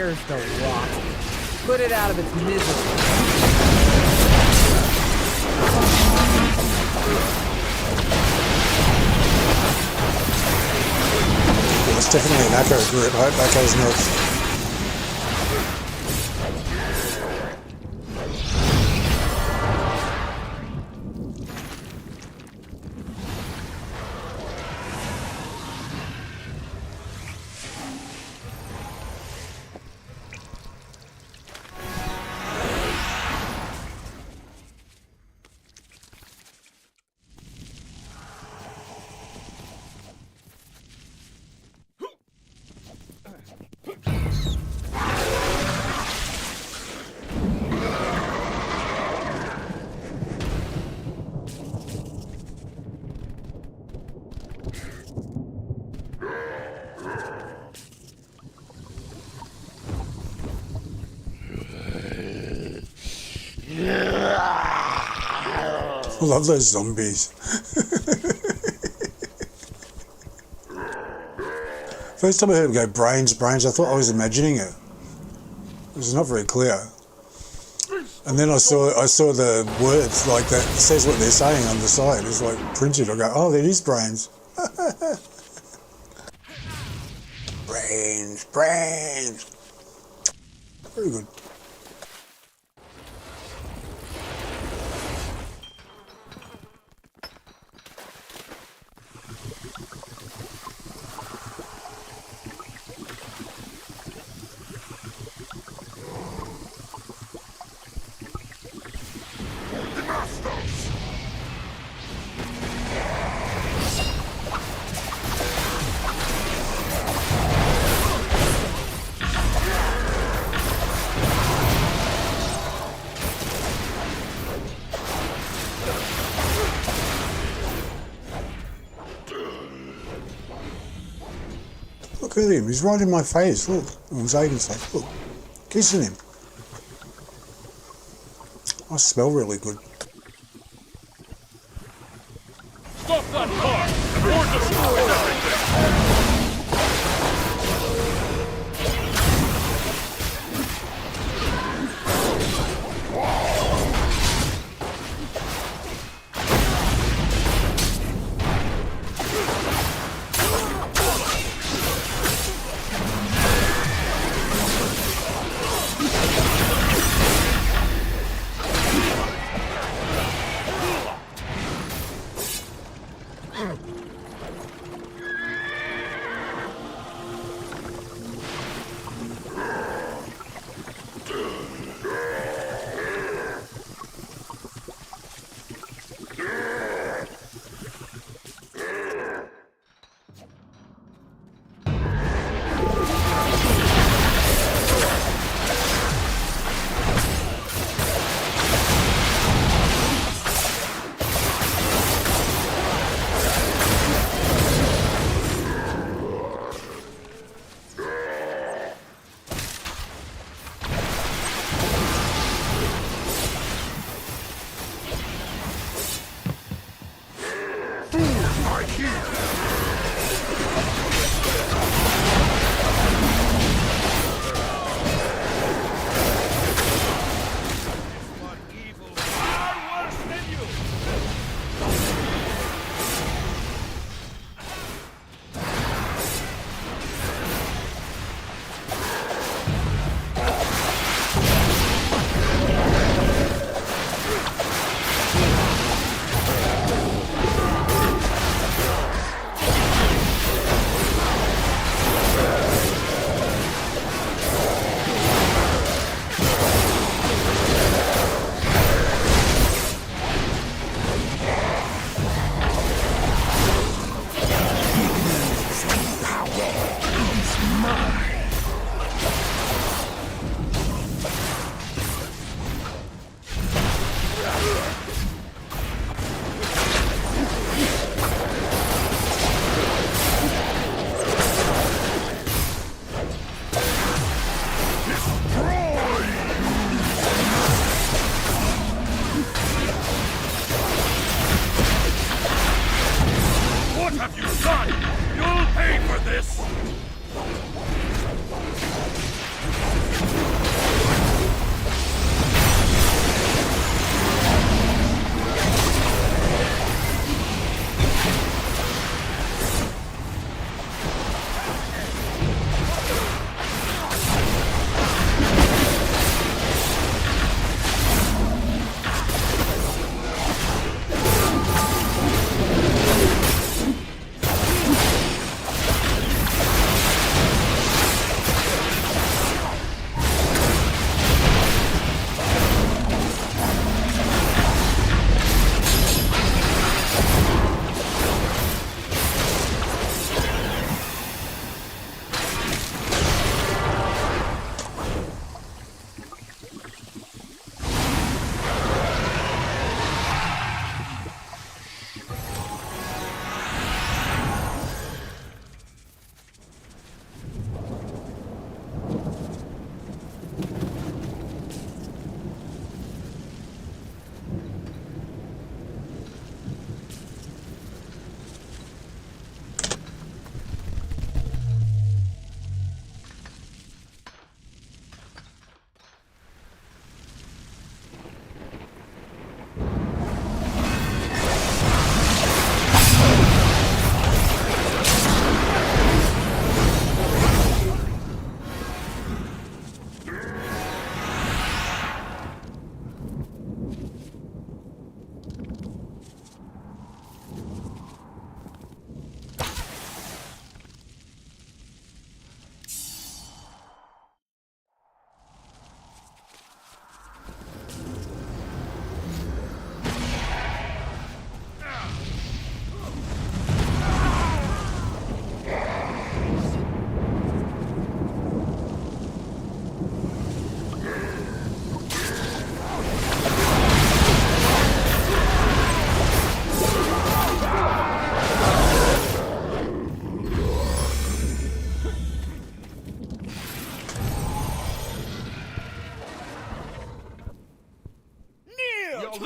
deserves to rot. Put it out of its misery. It's definitely an Echo group. I hope Echo's not. I love those zombies. First time I heard him go brains, I thought I was imagining it. It was not very clear. And then I saw the words like that. It says what they're saying on the side. It's like printed. I go, oh, that is brains. Brains. Very good. Look at him, he's right in my face, look. On Zagan's face, look. Kissing him. I smell really good. Stop that car! Or destroy everything!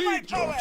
Legion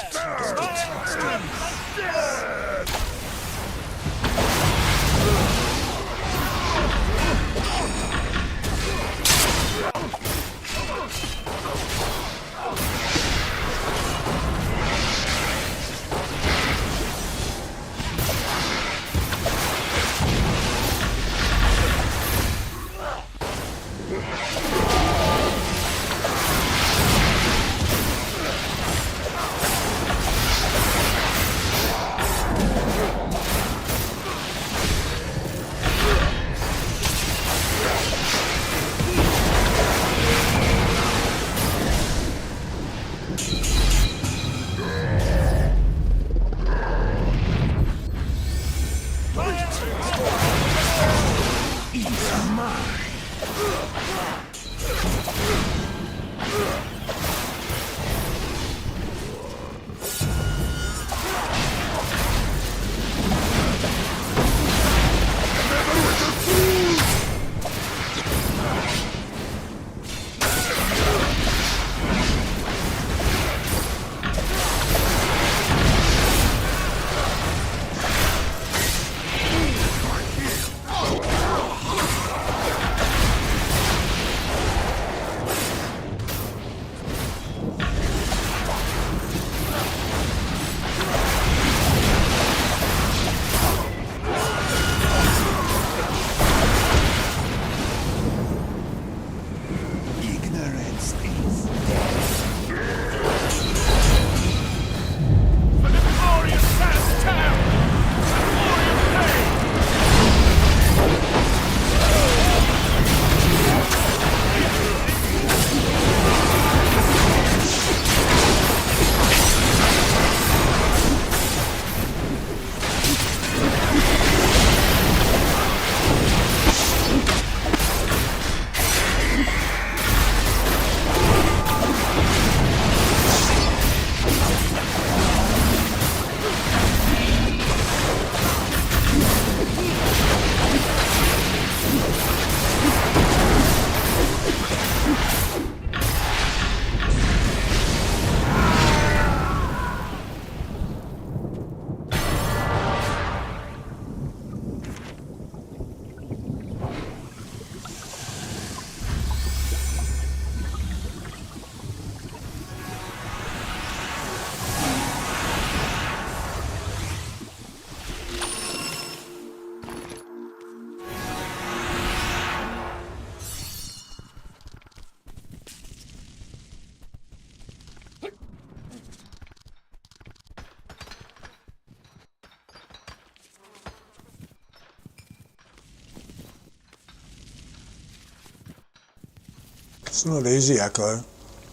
It's not easy, Echo.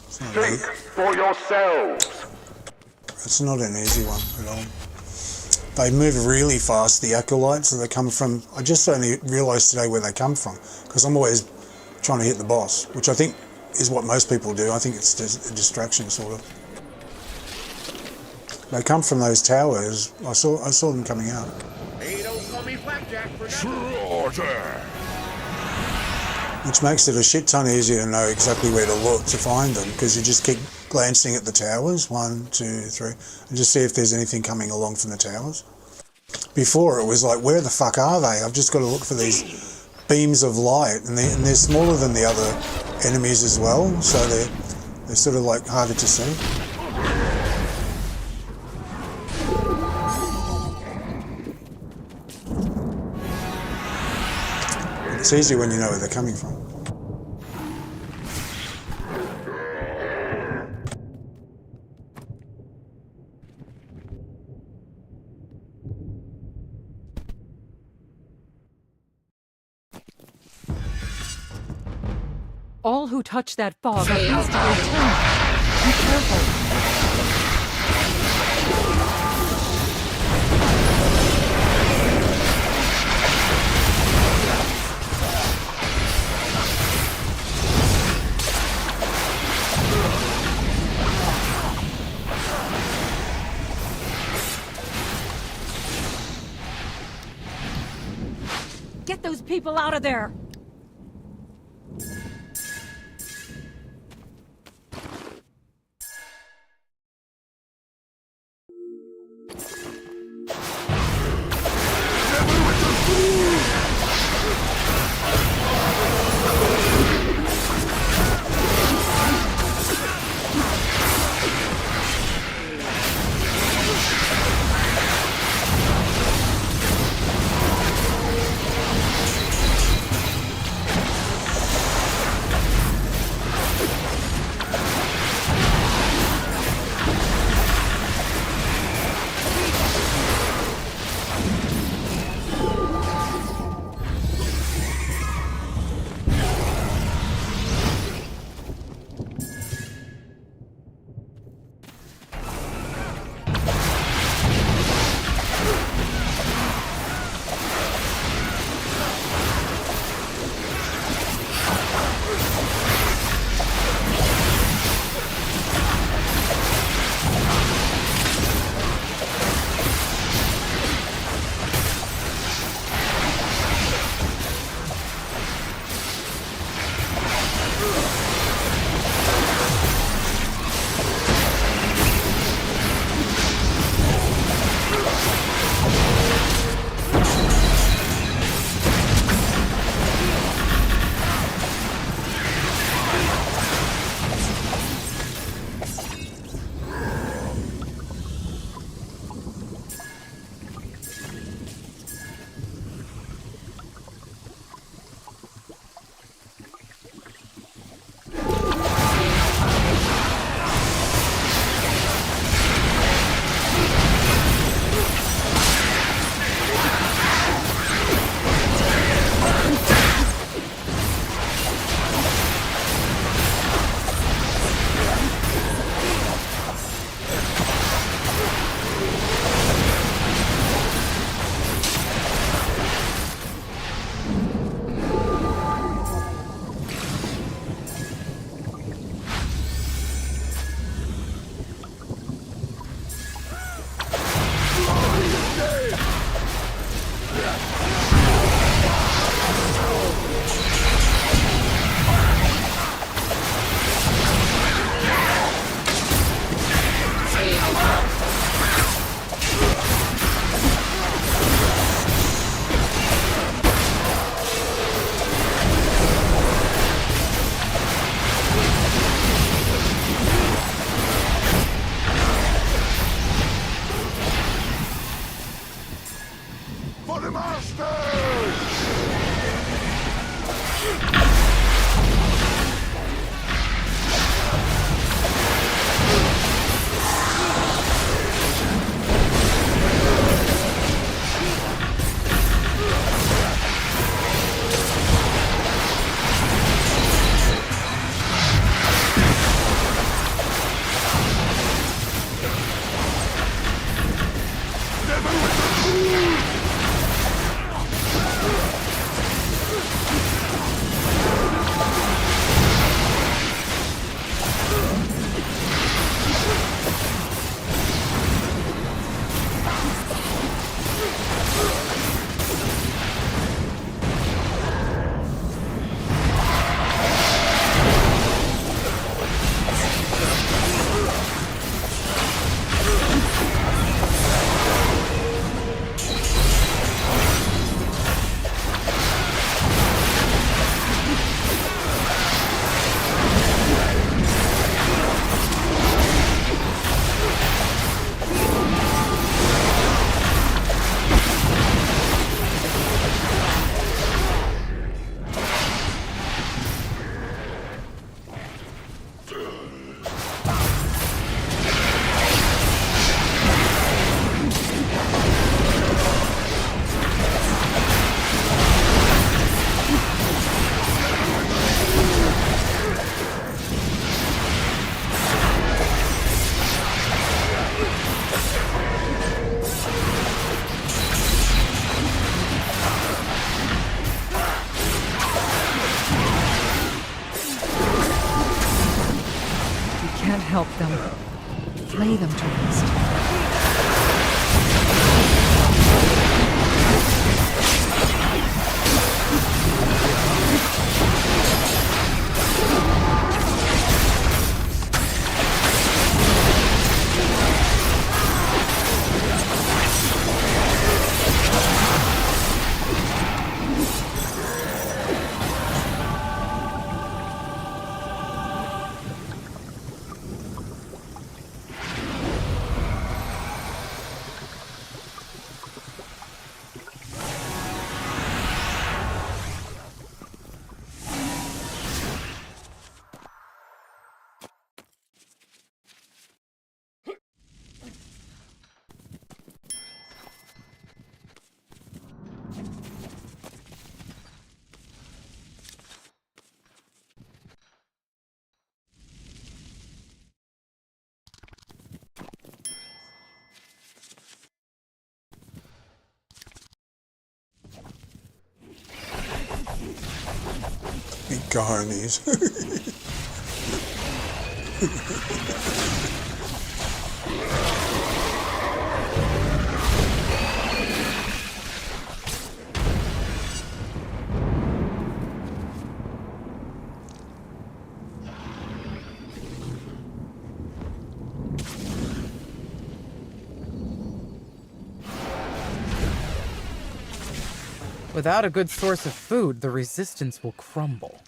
It's not Think for yourselves. It's not an easy one at all. They move really fast, the acolytes, and they come from... I just only realised today where they come from, because I'm always trying to hit the boss, which I think is what most people do. I think it's just a distraction, sort of. They come from those towers. I saw them coming out. Which makes it a shit ton easier to know exactly where to look to find them, because you just keep glancing at the towers, 1, 2, 3, and just see if there's anything coming along from the towers. Before it was like, where the fuck are they? I've just got to look for these beams of light, and they're smaller than the other enemies as well, so they're sort of like harder to see. It's easy when you know where they're coming from. All who touch that fog are instantly turned. Be careful. Get those people out of there! help them. Lay them to rest. Big cojones. Without a good source of food, the resistance will crumble.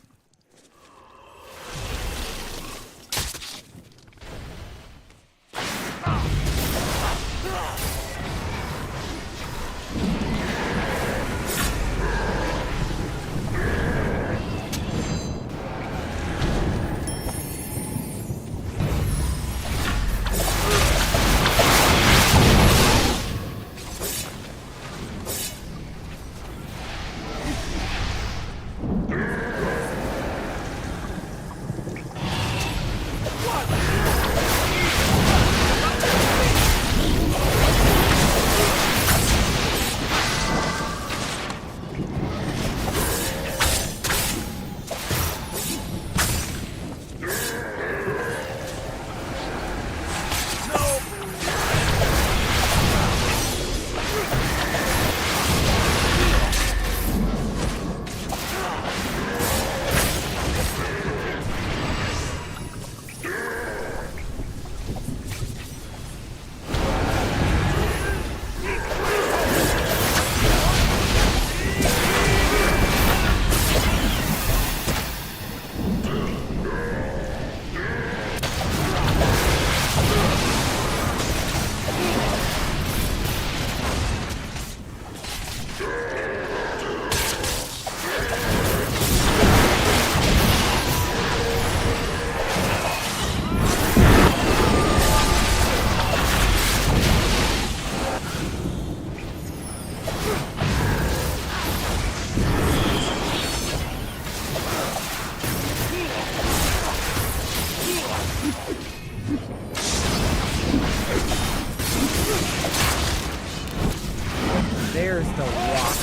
There's the rock.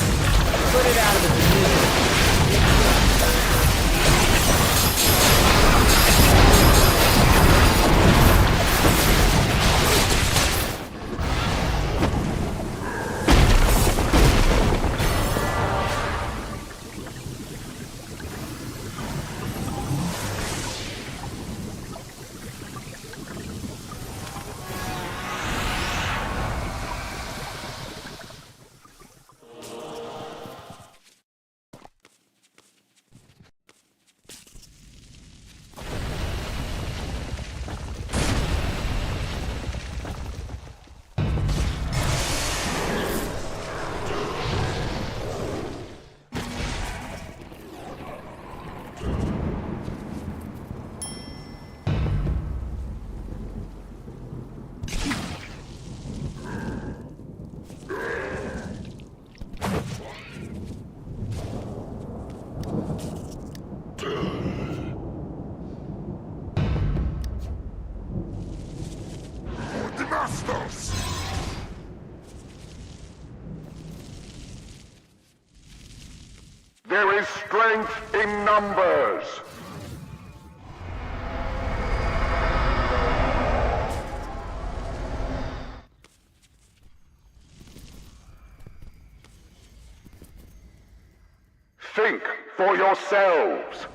Put it out of its misery. There is strength in numbers. Think for yourselves.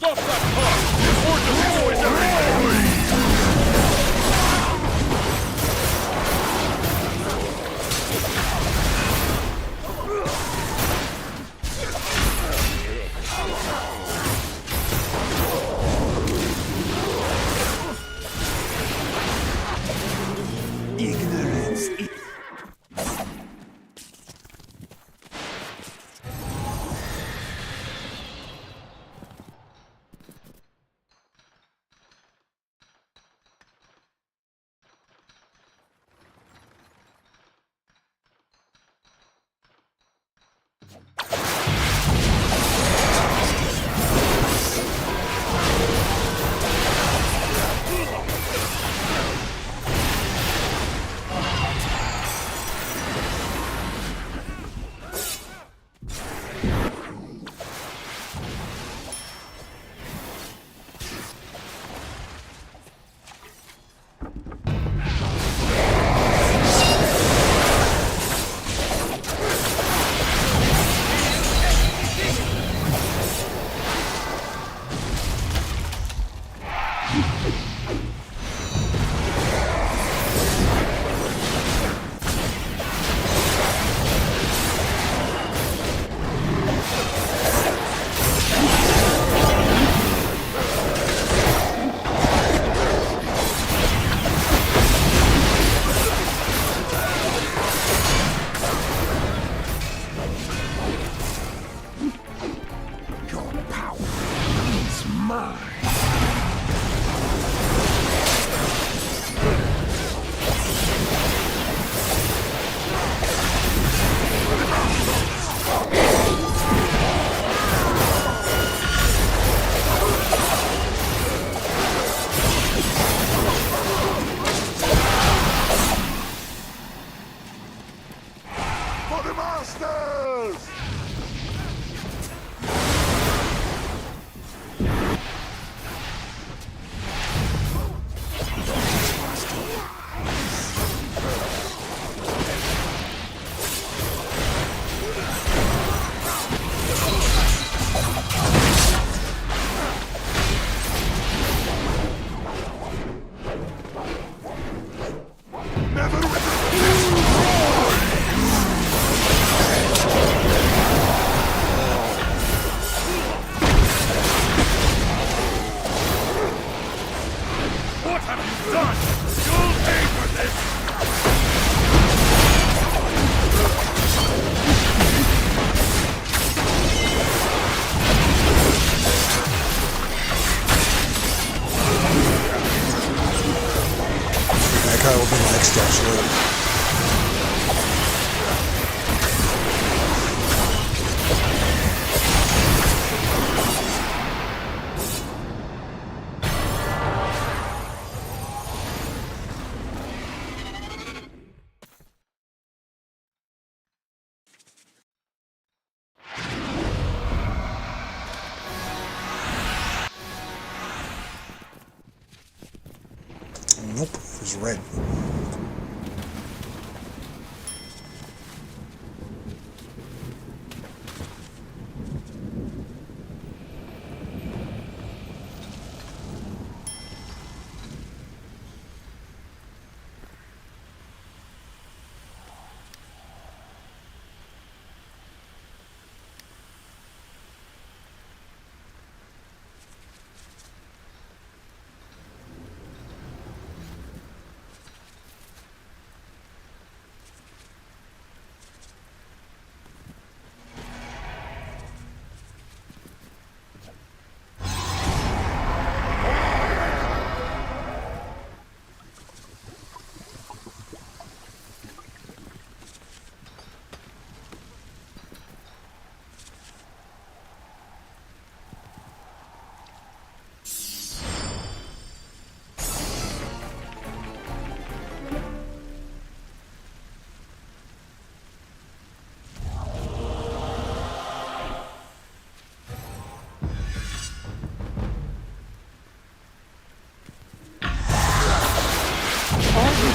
Stop that car before it destroys for the masters! That will be next, actually. Nope, it was red.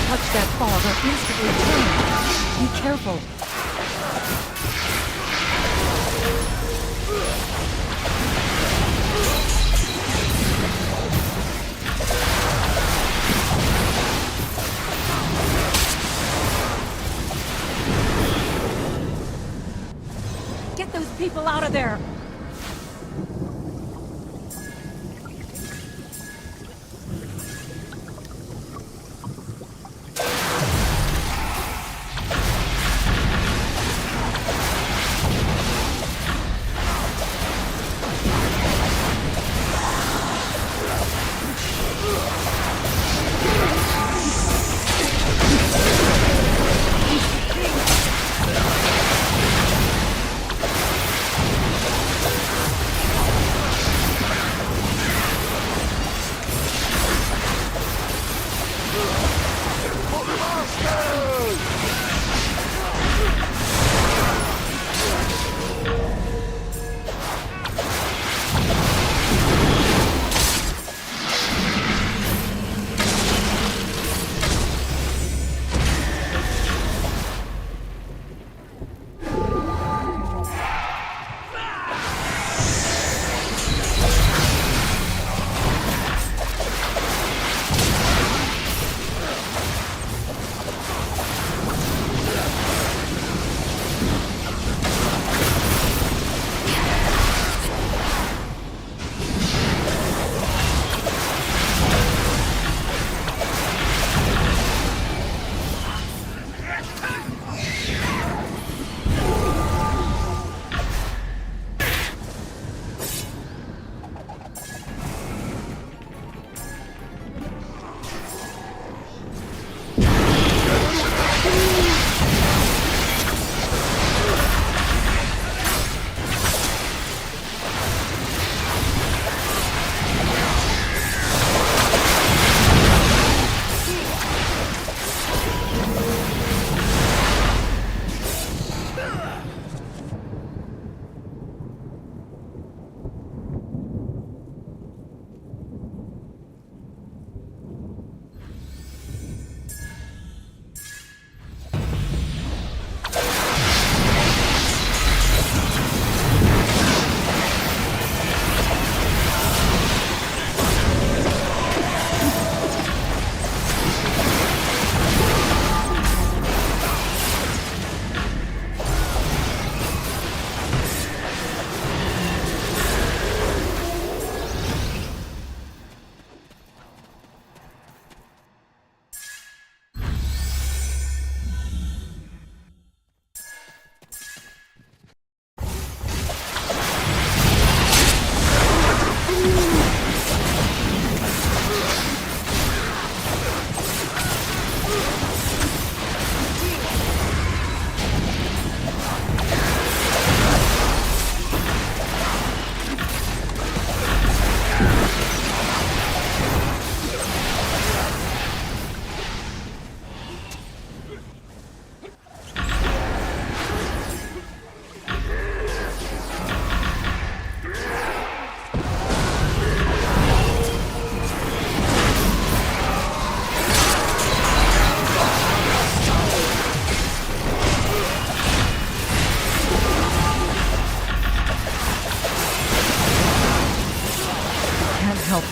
Touch that fog or instantly turn. Be careful. Get those people out of there!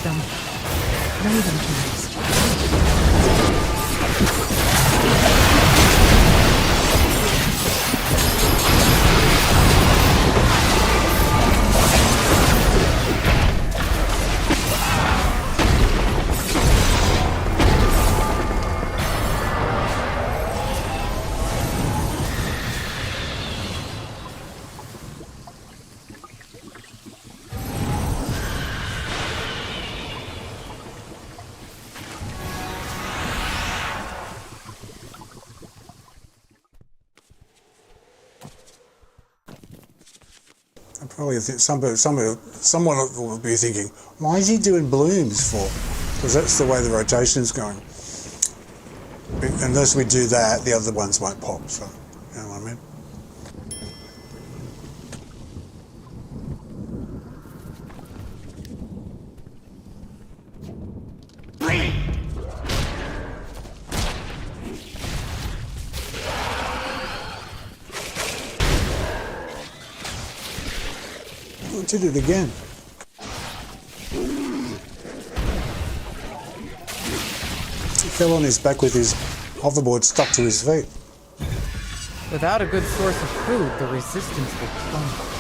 them. Know them first. Probably someone will be thinking, why is he doing blooms for? Because that's the way the rotation's going. Unless we do that, the other ones won't pop. So, you know what I mean? Did it again. He fell on his back with his hoverboard stuck to his feet. Without a good source of food, the resistance will crumble.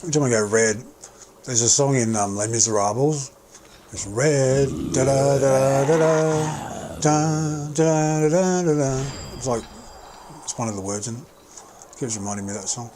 Every time I go red, there's a song in Les Miserables. It's red, da da da da da, da da da da da. It's like, it's one of the words in it. It keeps reminding me of that song.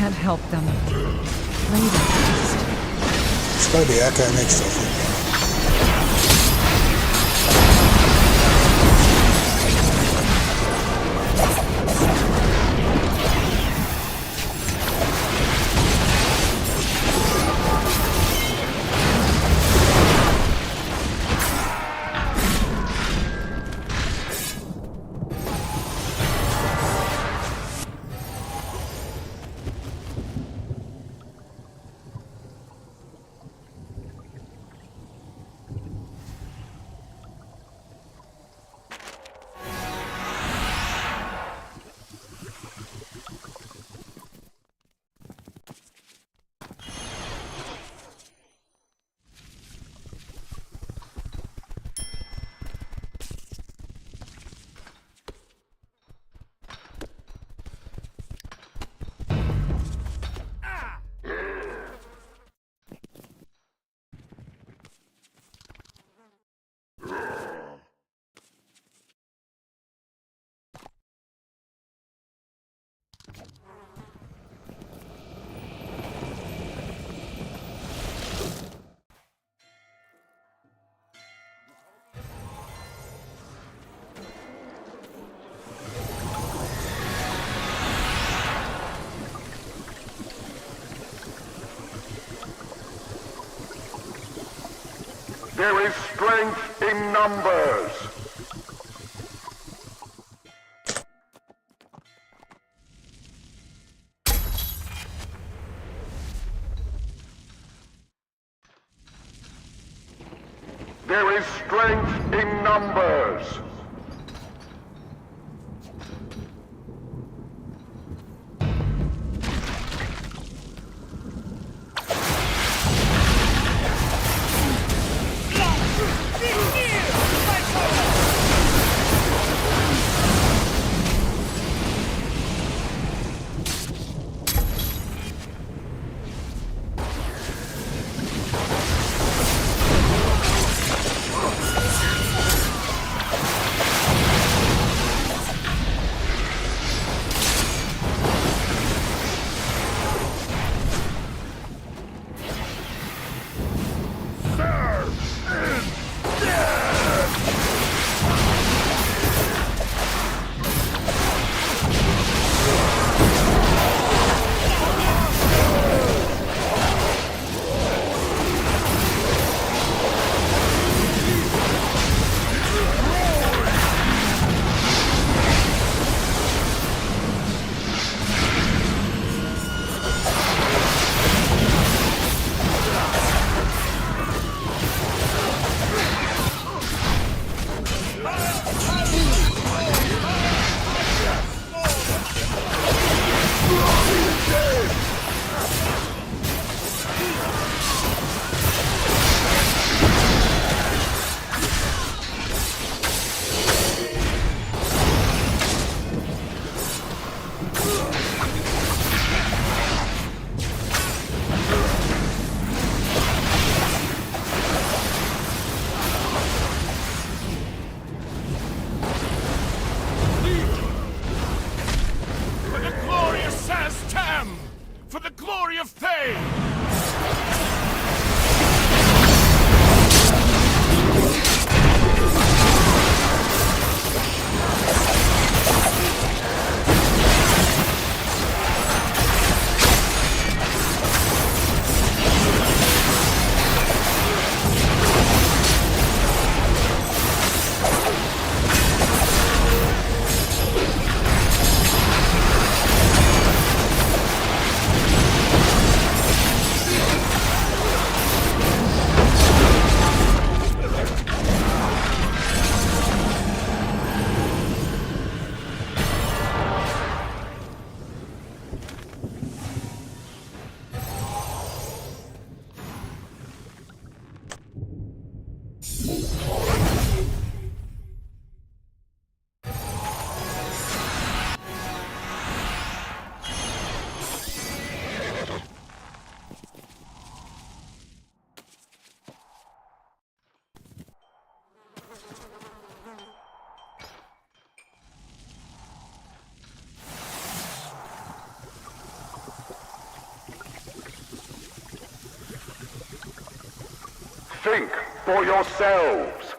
can't help them. Later. It's got to be Echo next, I think. There is strength in numbers. There is strength in numbers. Think for yourselves.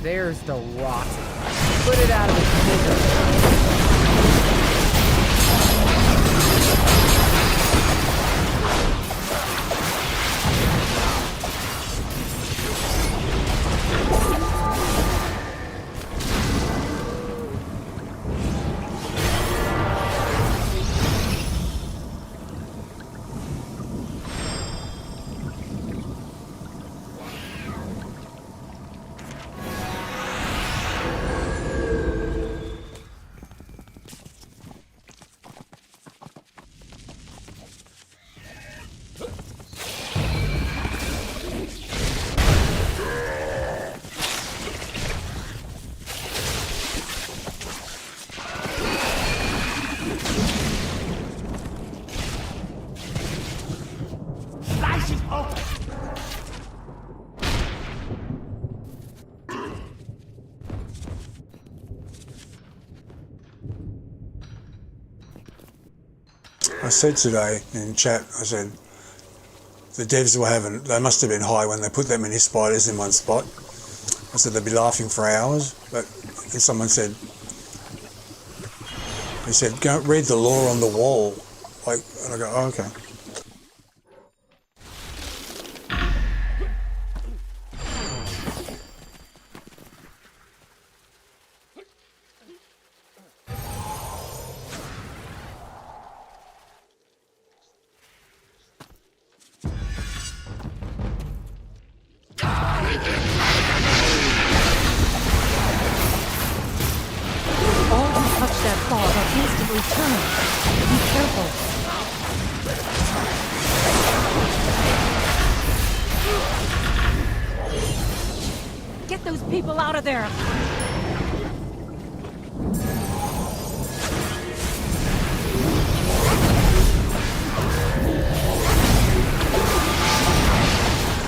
There's the rot. Put it out of its misery. I said today in chat, I said, the devs were having, they must have been high when they put that many spiders in one spot. I said they'd be laughing for hours, but then someone said, he said, go read the lore on the wall. Like, and I go, oh, okay. All who touch that fog are instantly turned. Be careful. Get those people out of there!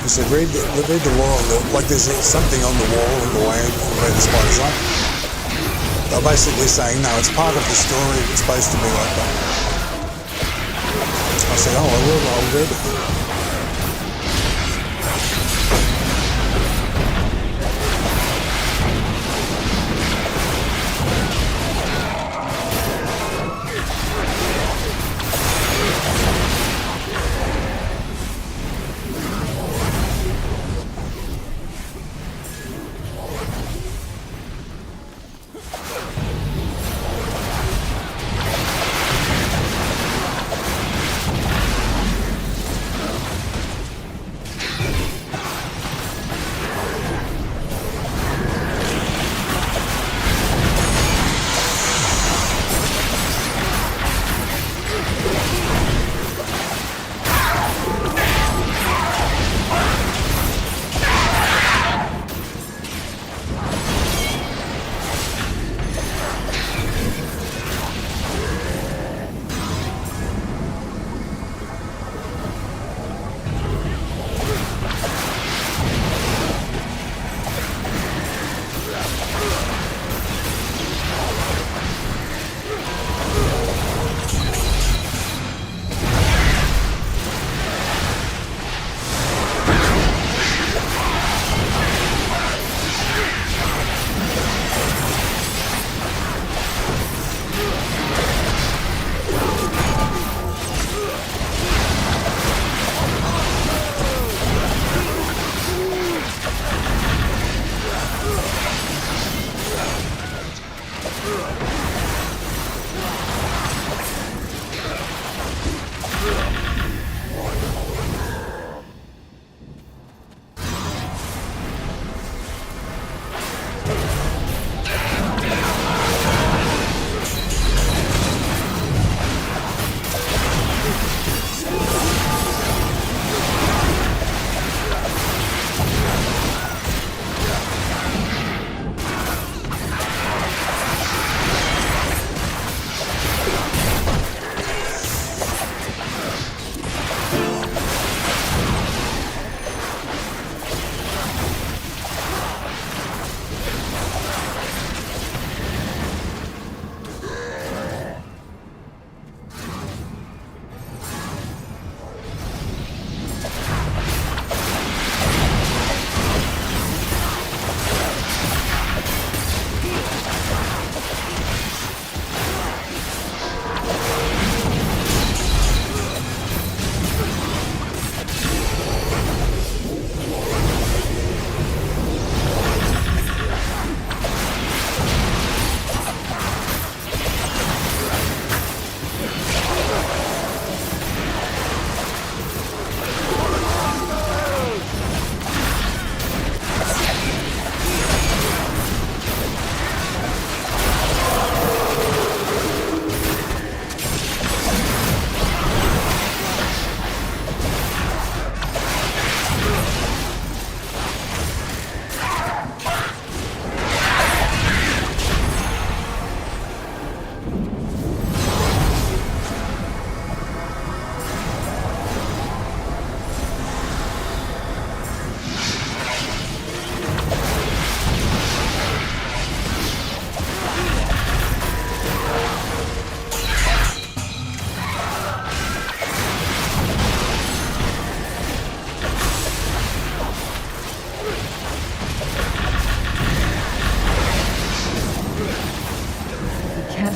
He said, read the wall. Like there's something on the wall in the way where the spiders are. They're basically saying, no, it's part of the story. It's supposed to be like that. I said, oh, I'll read it.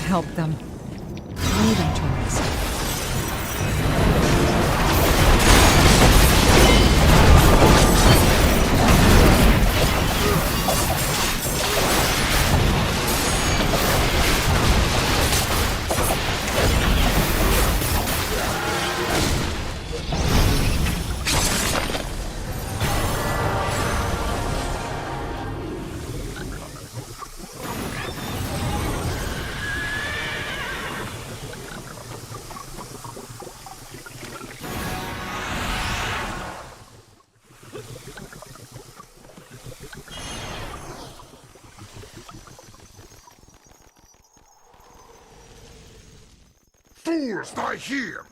help them. Inventories. Fools, die here!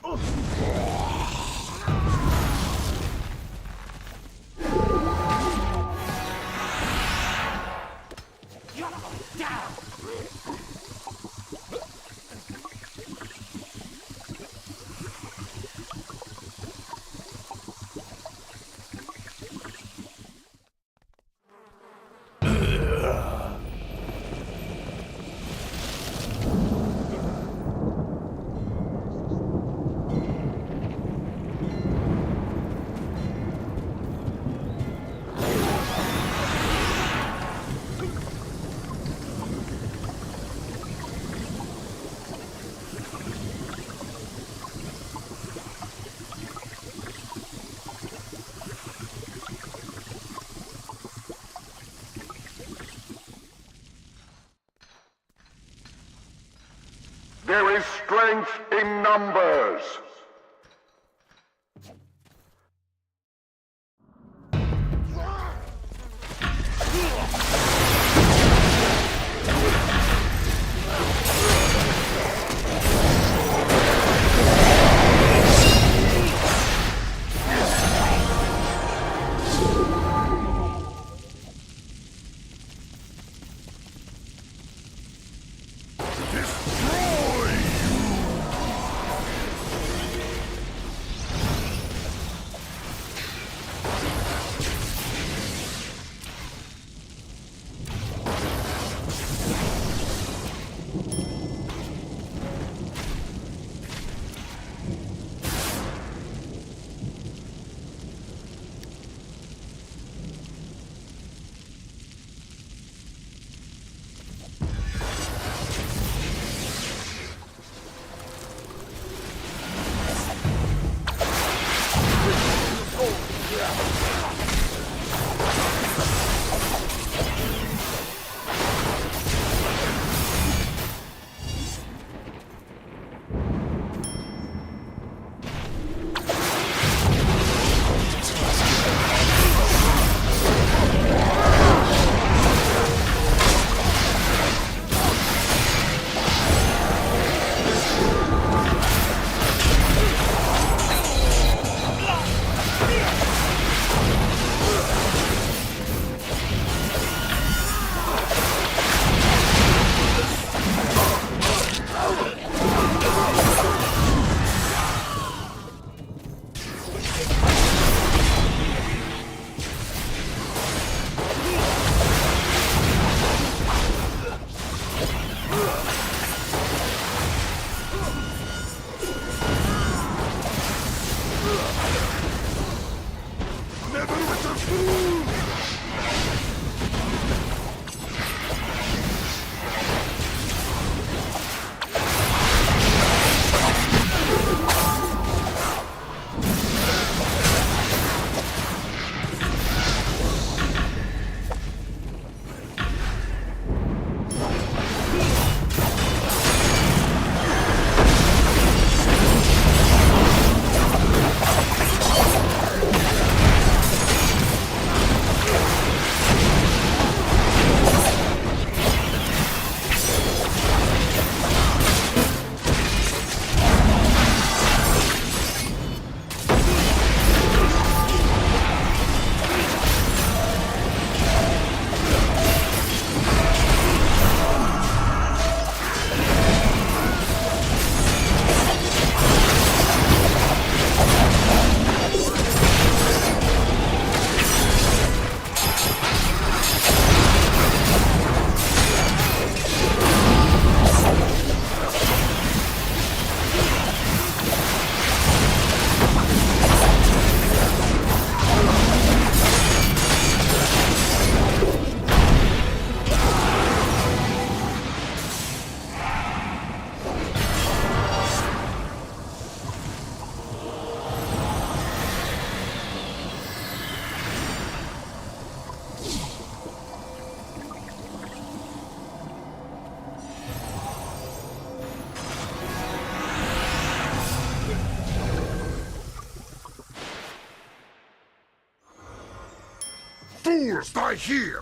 There is strength in numbers. Fools, die here!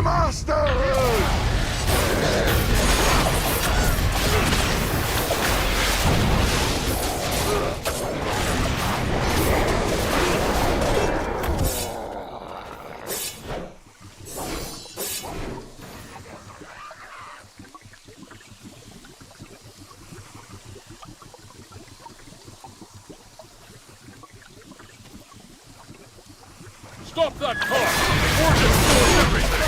the master! Stop that car before it destroys everything!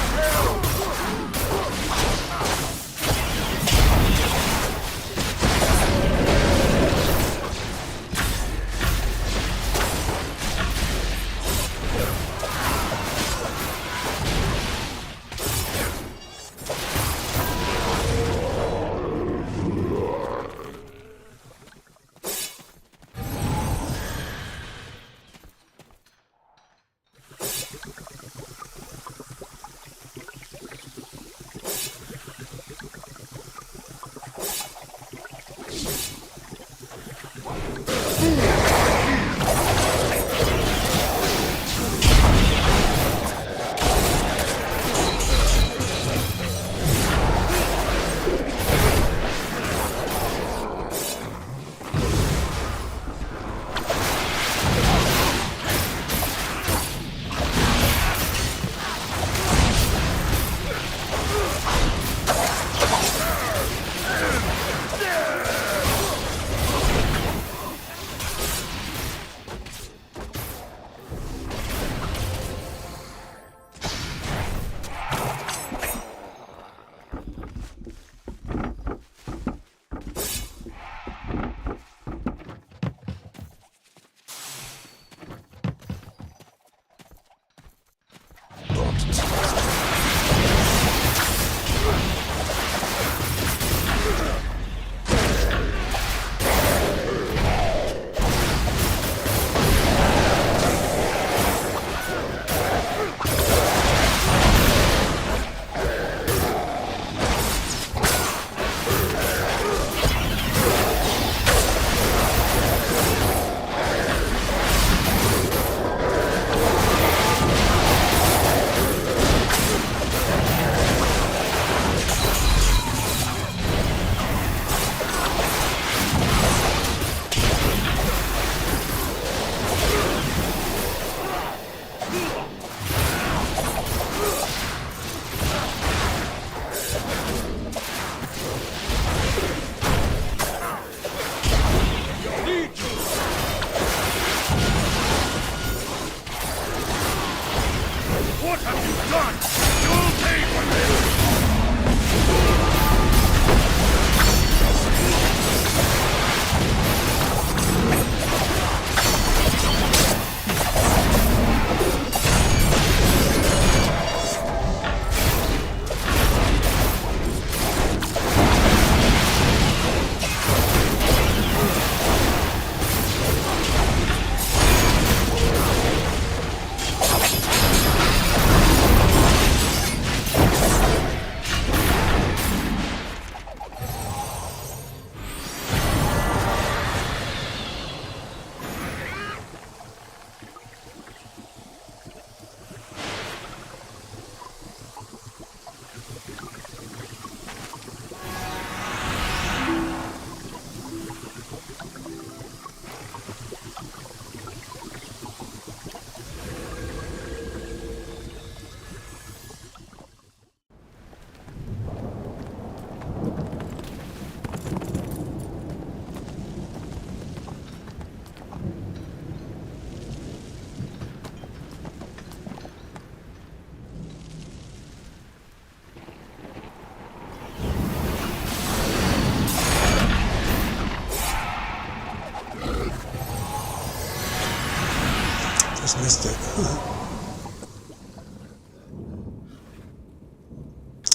Just missed it.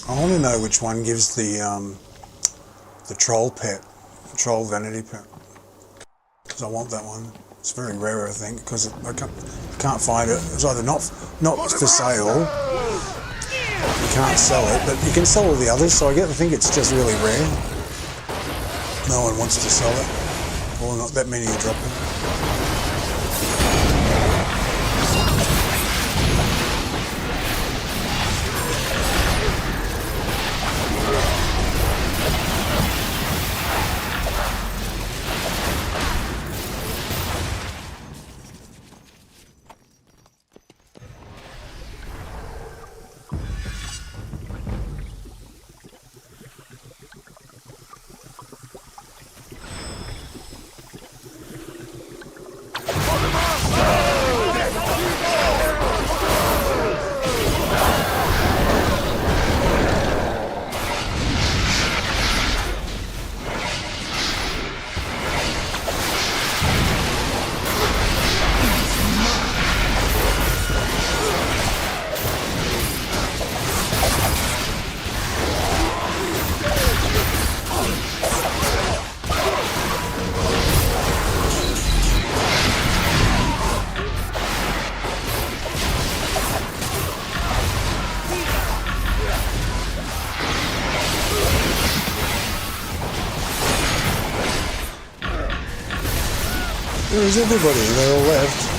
I want to know which one gives the troll pet, the troll vanity pet, because I want that one. It's very rare, I think, because I can't find it. It's either not for sale. You can't sell it, but you can sell all the others. So I think it's just really rare. No one wants to sell it, or not that many are dropping. Where is everybody? They all left.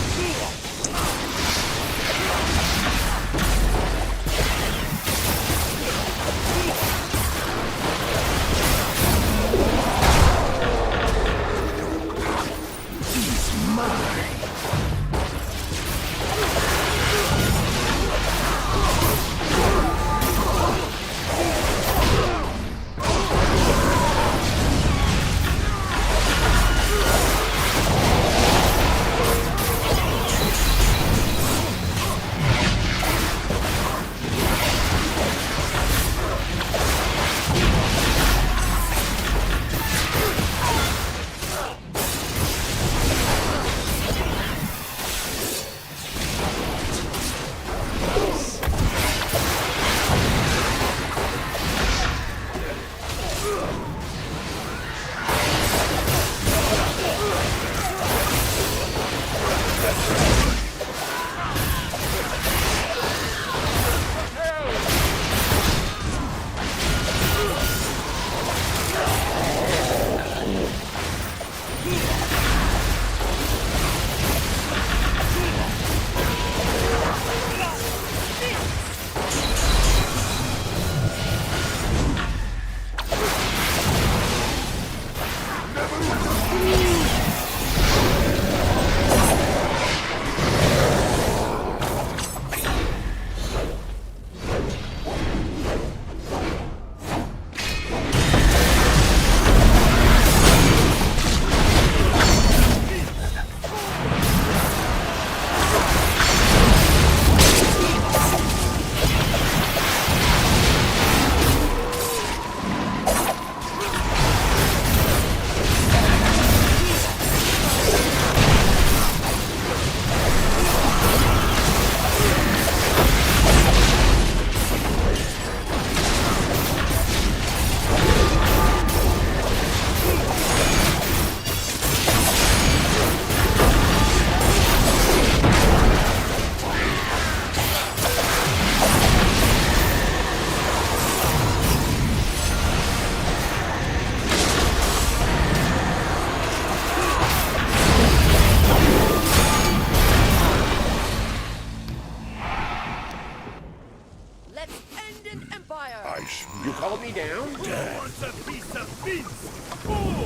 You called me down? Who wants a piece of beef? Ooh.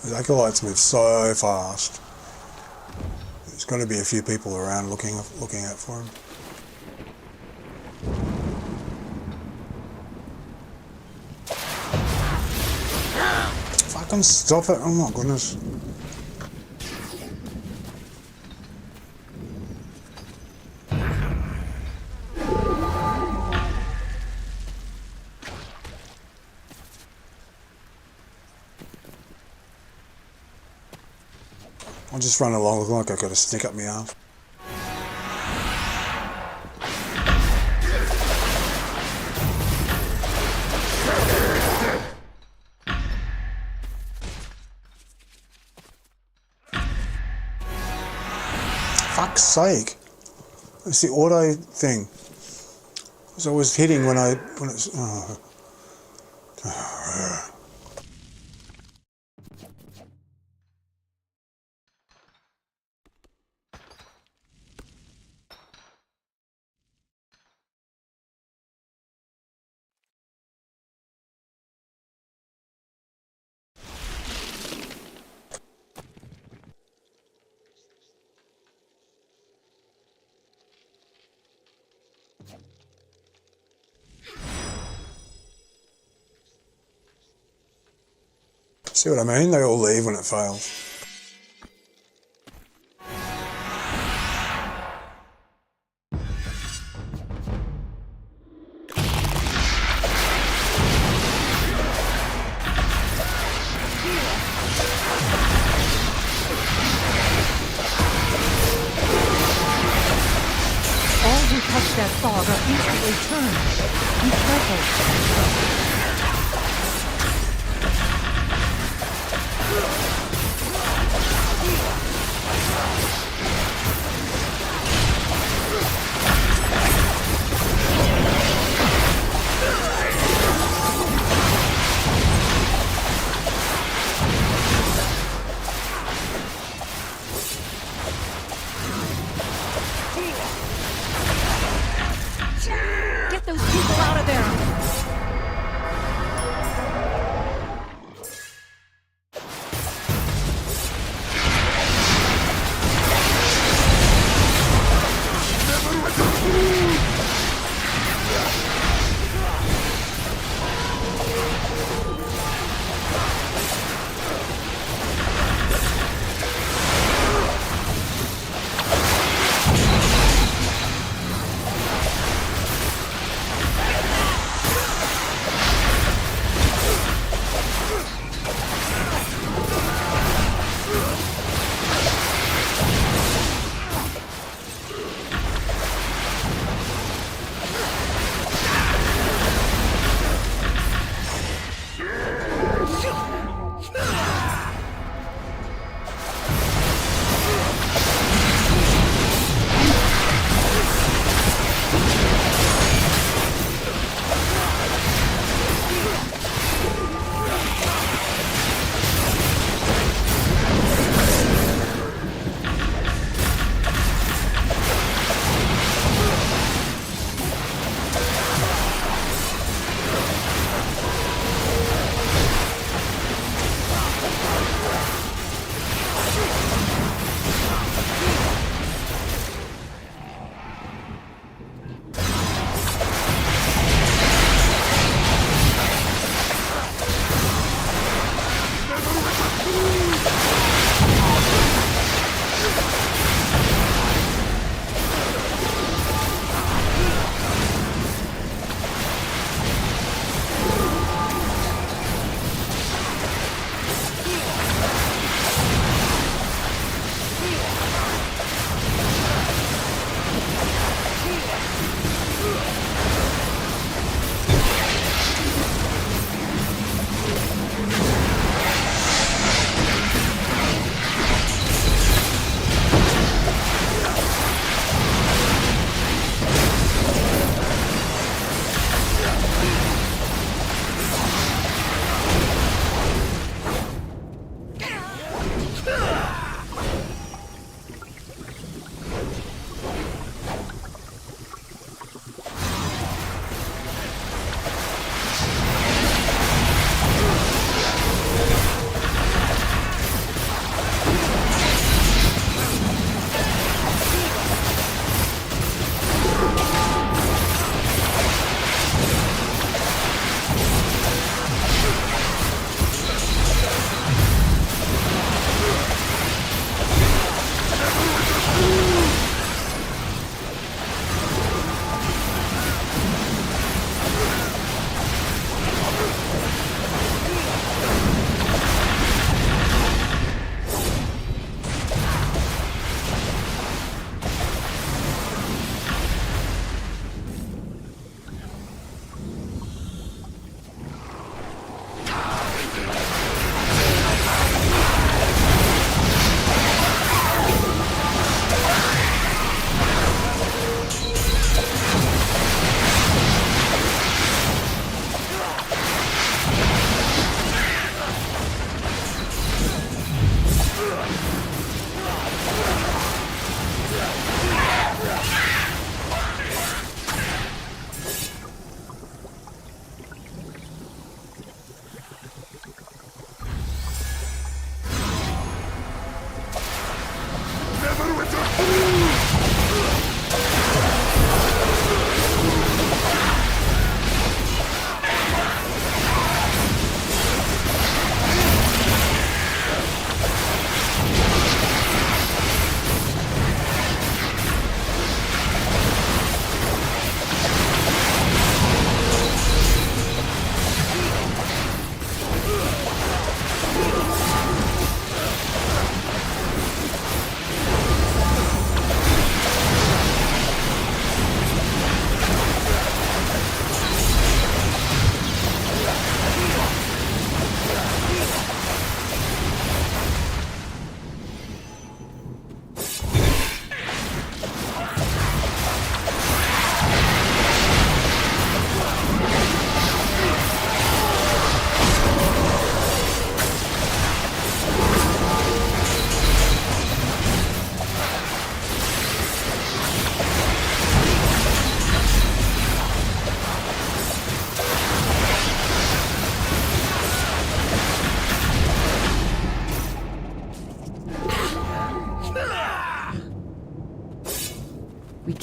The acolytes move so fast. There's got to be a few people around looking out for him. Fucking stop it! Oh my goodness. I'll just run along looking like I've got a stick up my arm. Fuck's sake. It's the auto thing. Because I was hitting when it's... Oh. See what I mean? They all leave when it fails. fog are instantly turned. Be careful. Get those people out of there!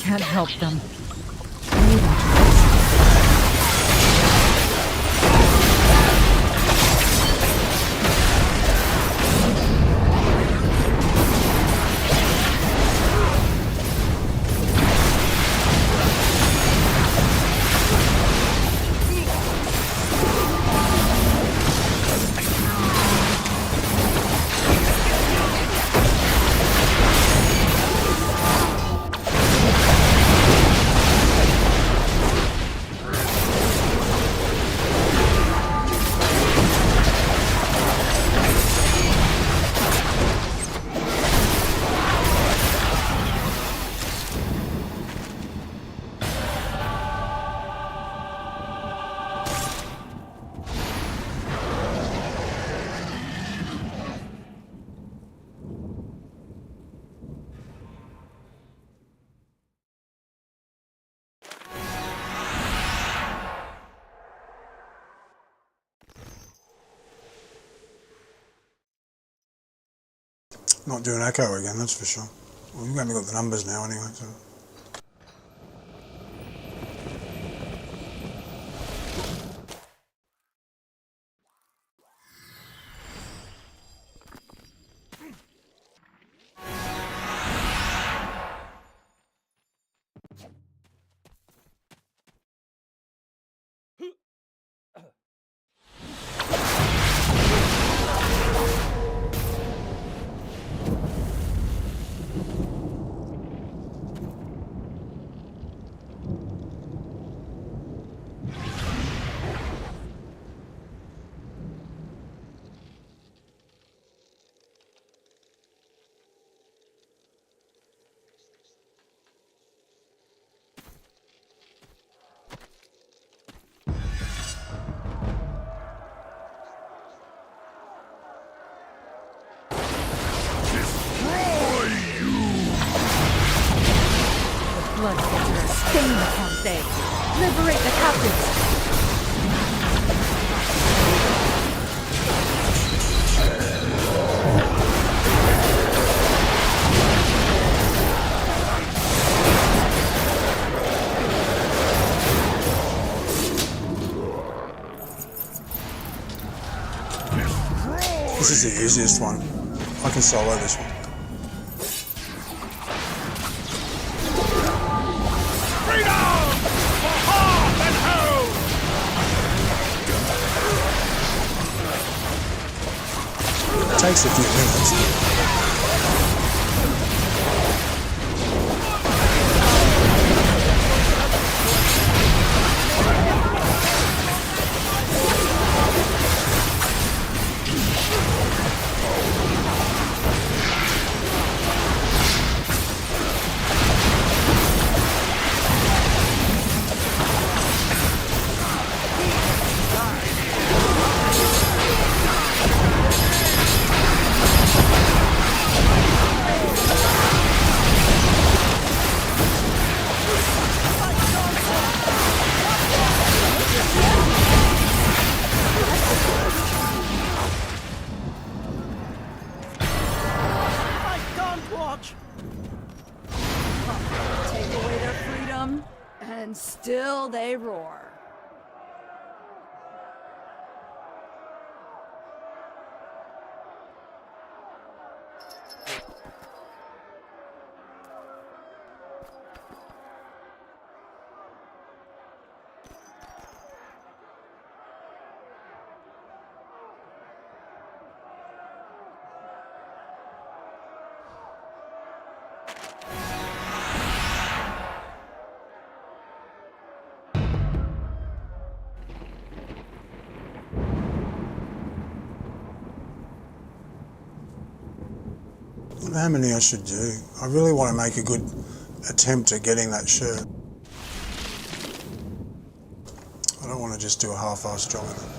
can't help them. Not doing echo again, that's for sure. Well, we've only got the numbers now anyway, so. Bloodsuckers, stain upon they. Liberate the captives. This is the easiest one. I can solo this one. Takes a few minutes. And still they roar. I don't know how many I should do. I really want to make a good attempt at getting that shirt. I don't want to just do a half-assed job with it.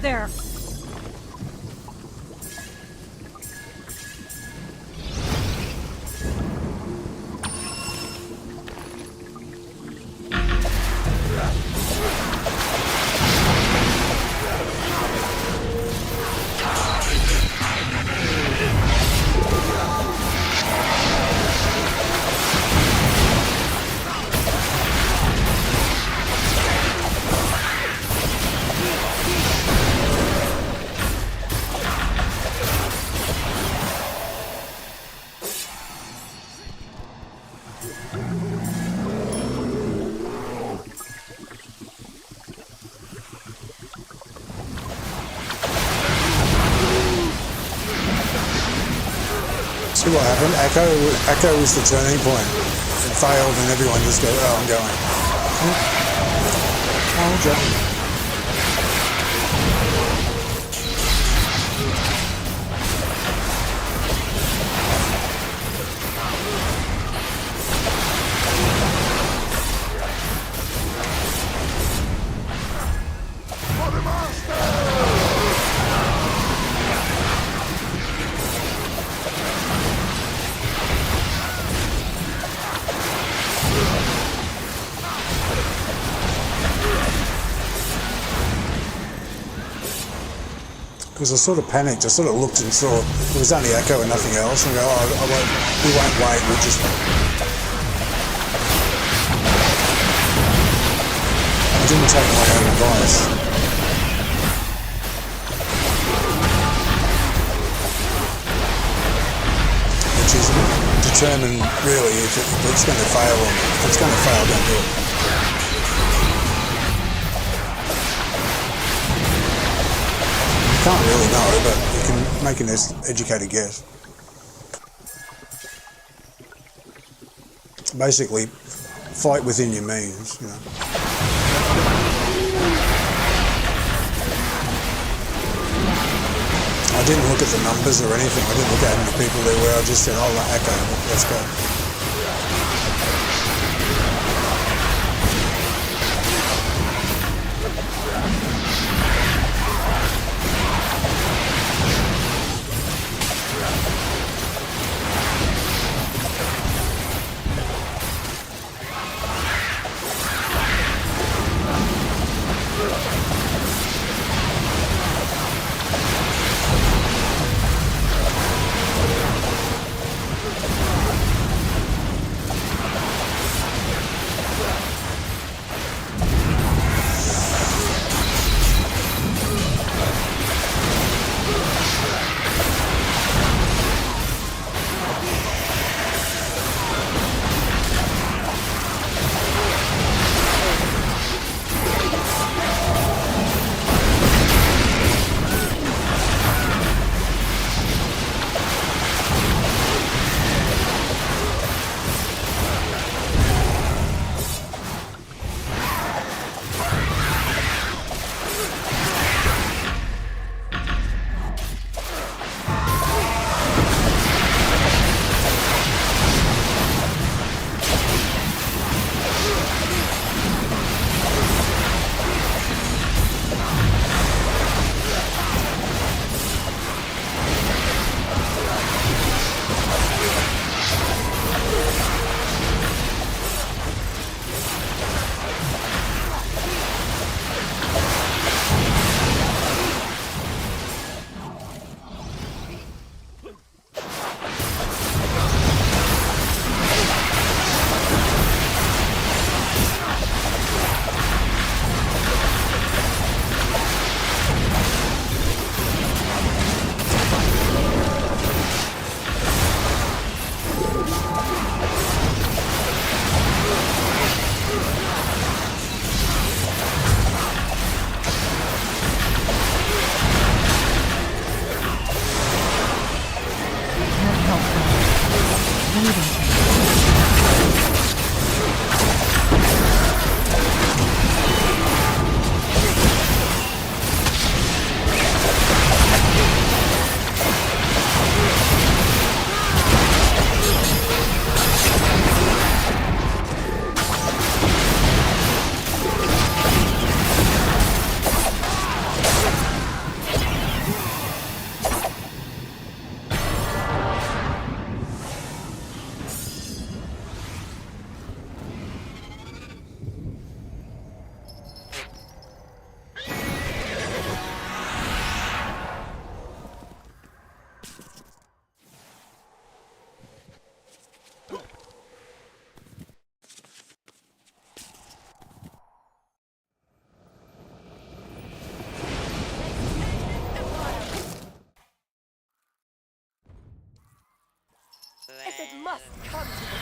there! See what happened? Echo was the turning point. It failed and everyone just goes, oh, I'm going. Oh, Jack. Because I sort of panicked. I sort of looked and saw there was only Echo and nothing else, and go, oh, we won't wait. We'll just. I didn't take my own advice. Which is determine really if it's going to fail or not. If it's going to fail, don't do it. You can't really know, but you can make an educated guess. Basically, fight within your means, you know. I didn't look at the numbers or anything. I didn't look at how many people there were. I just said, oh, okay, let's go. must come to this.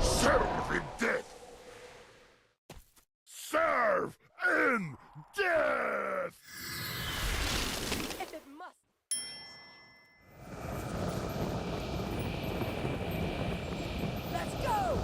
Serve in death! Serve in death! If it must. Let's go!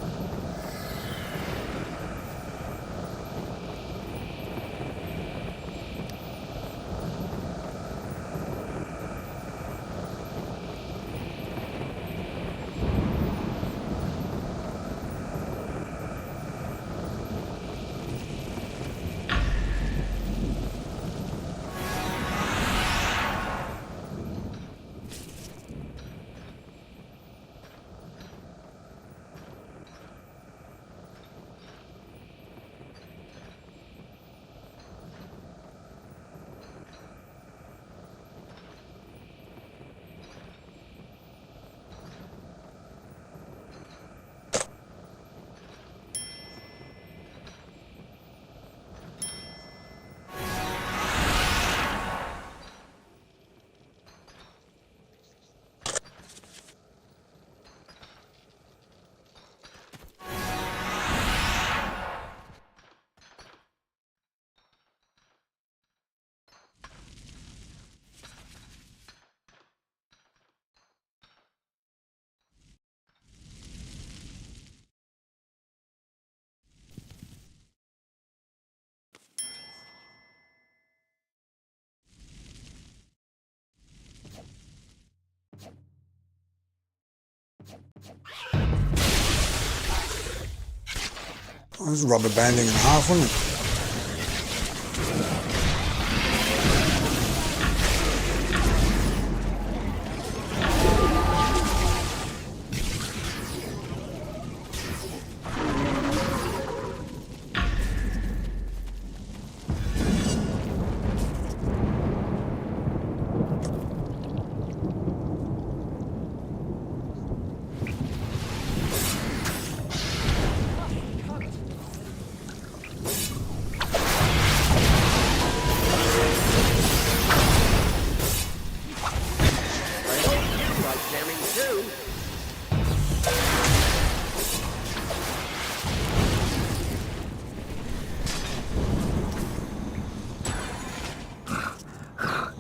It was rubber banding in half, wasn't it?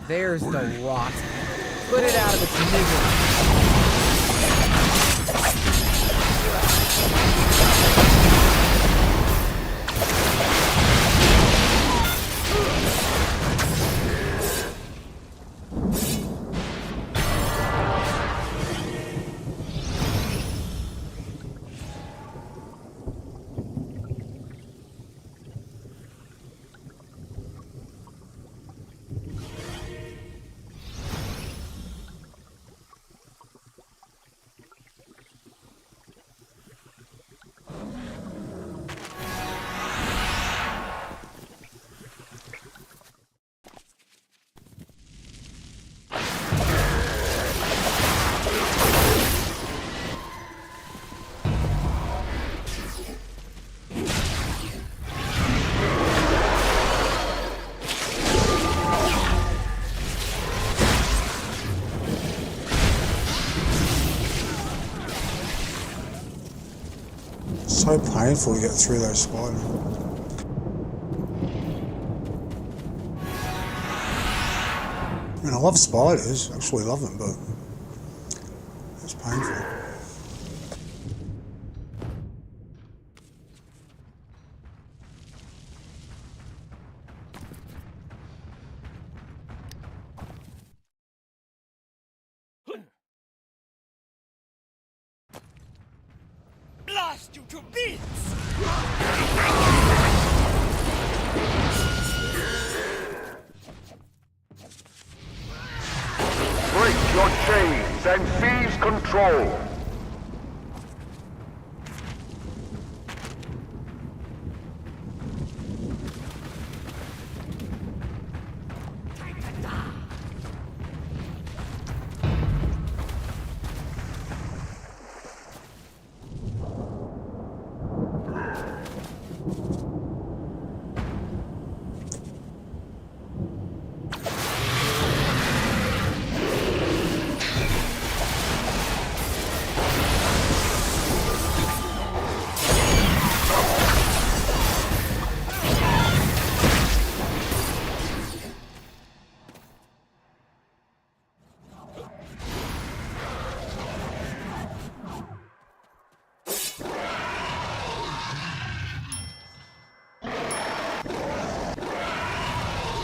There's the rot. Put it out of its misery. So painful to get through those spiders. I mean, I love spiders, actually love them, but it's painful. Blast you to bits! Break your chains and seize control.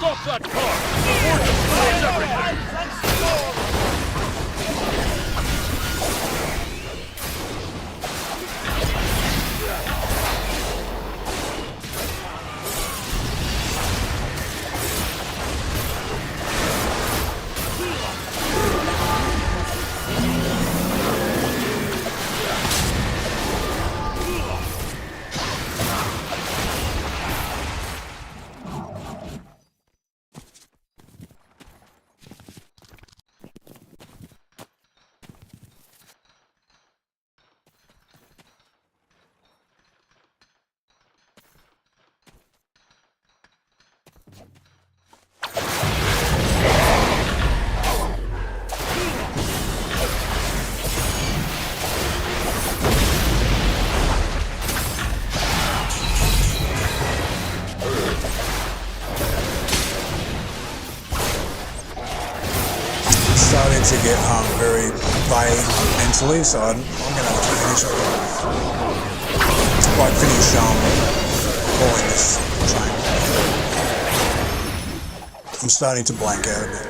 Stop that car! The horse destroys everything! Starting to get very vague mentally, so I'm going to have to finish it. Like finish calling this train. I'm starting to blank out a bit.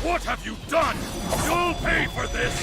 What have you done? You'll pay for this!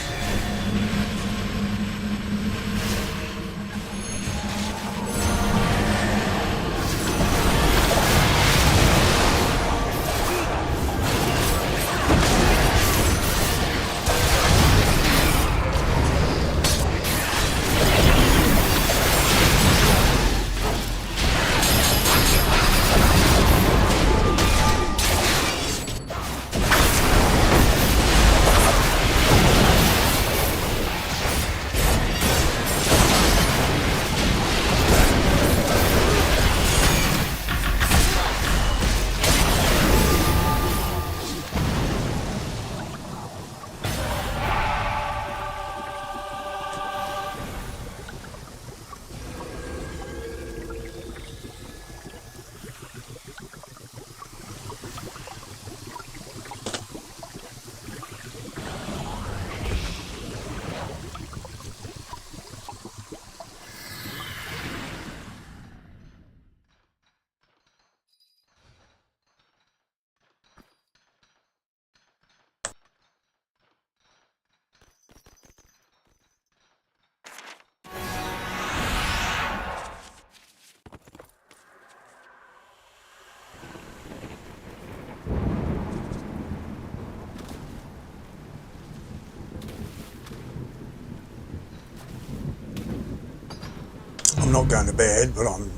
not going to bed, but I'm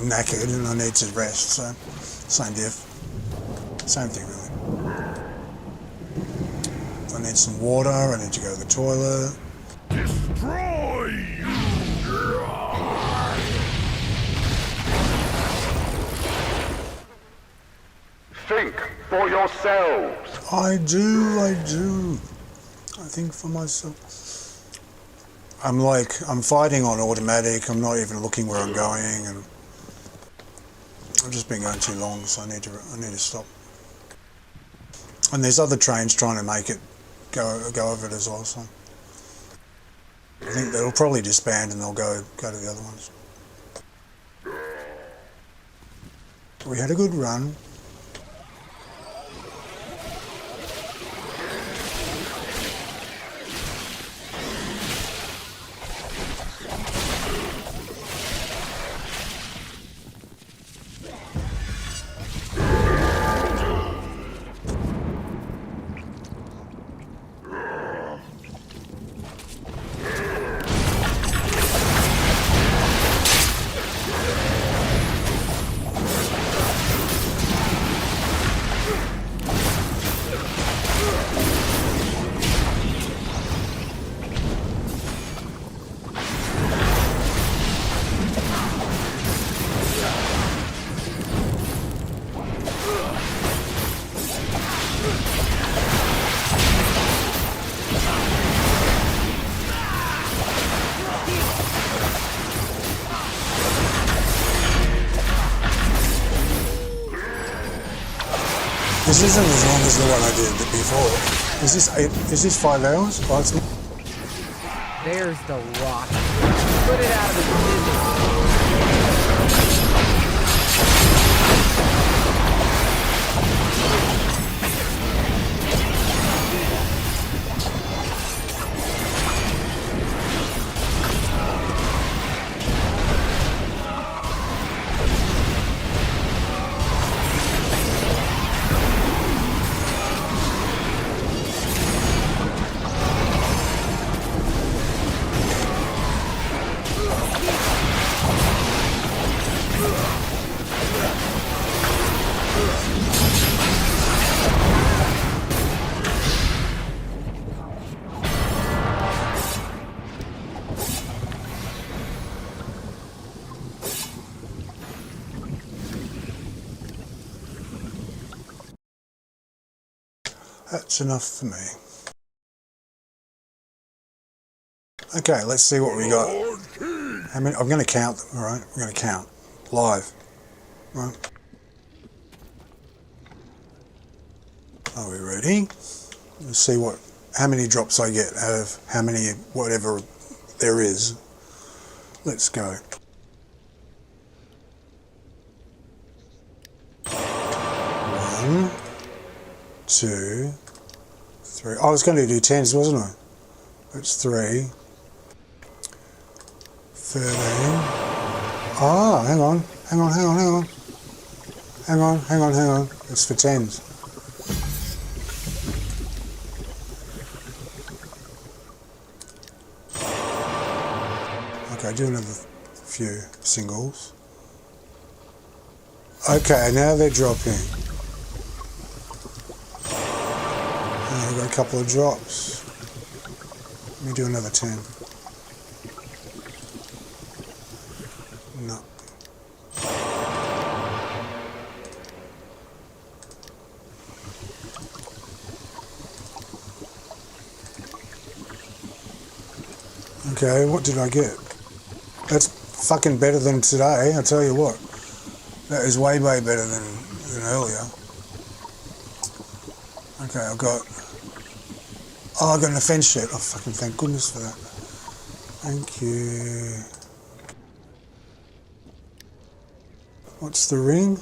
knackered and I need to rest, so same diff. Same thing really. I need some water, I need to go to the toilet. Destroy you! Think for yourselves. I do. I think for myself. I'm fighting on automatic, I'm not even looking where I'm going, and I've just been going too long, so I need to stop. And there's other trains trying to make it go over it as well, so I think they'll probably disband and they'll go to the other ones. We had a good run. This isn't as long as the one I did before. Is this 5 hours? Oh, it's not. There's the rock. Put it out of its misery. That's enough for me. Okay, let's see what we got. How many? I'm going to count them, alright? I'm going to count. Live. Right. Are we ready? Let's see how many drops I get out of how many, whatever there is. Let's go. 1, 2, 3. I was going to do 10s, wasn't I? That's 3. 13. Ah, hang on. It's for 10s. Okay, do another few singles. Okay, now they're dropping. I've got a couple of drops. Let me do another 10. No. Okay, what did I get? That's fucking better than today, I tell you what. That is way better than earlier. Okay, I've got... Oh, I got an offense sheet. Oh, fucking thank goodness for that. Thank you. What's the ring?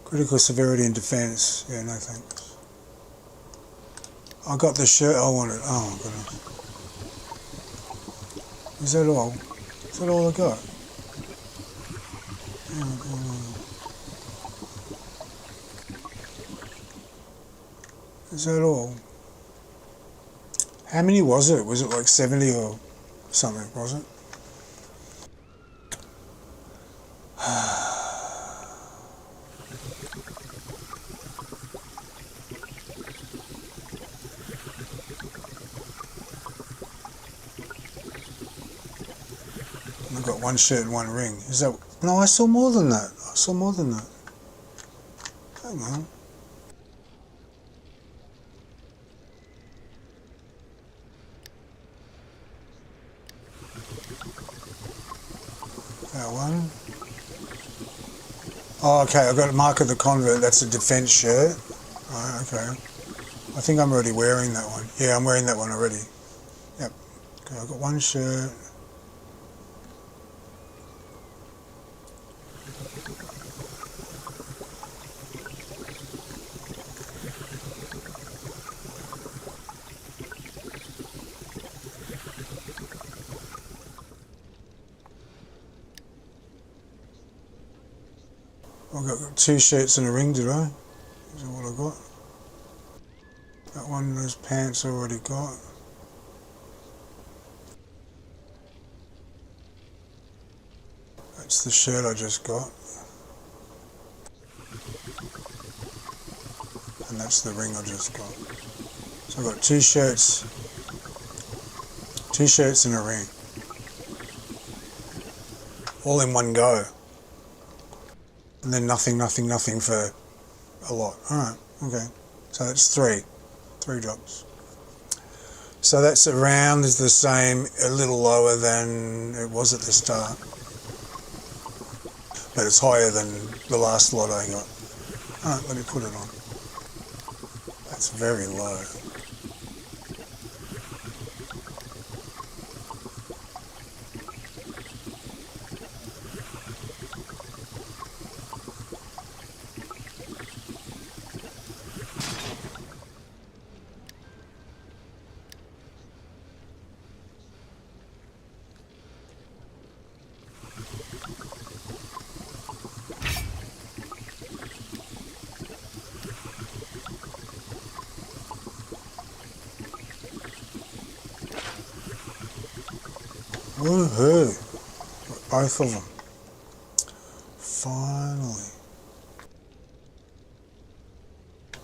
Critical severity and defense. Yeah, no thanks. I got the shirt I wanted. Oh, my goodness. Is that all? Is that all I got? Is that all? How many was it? Was it like 70 or something, was it? I've got one shirt and one ring. Is that... No, I saw more than that. I saw more than that. Hang on. That one. Oh, okay, I've got Mark of the Convert. That's a defense shirt. Right, okay. I think I'm already wearing that one. Yeah, I'm wearing that one already. Yep. Okay, I've got one shirt. I got 2 shirts and a ring, did I? Is that what I got? That one, those pants I already got. That's the shirt I just got. And that's the ring I just got. So I've got 2 shirts and a ring. All in one go. And then nothing for a lot. Alright, okay. So that's 3 drops. So that's around is the same, a little lower than it was at the start. But it's higher than the last lot I got. Alright, let me put it on. That's very low. Woohoo! Both of them. Finally.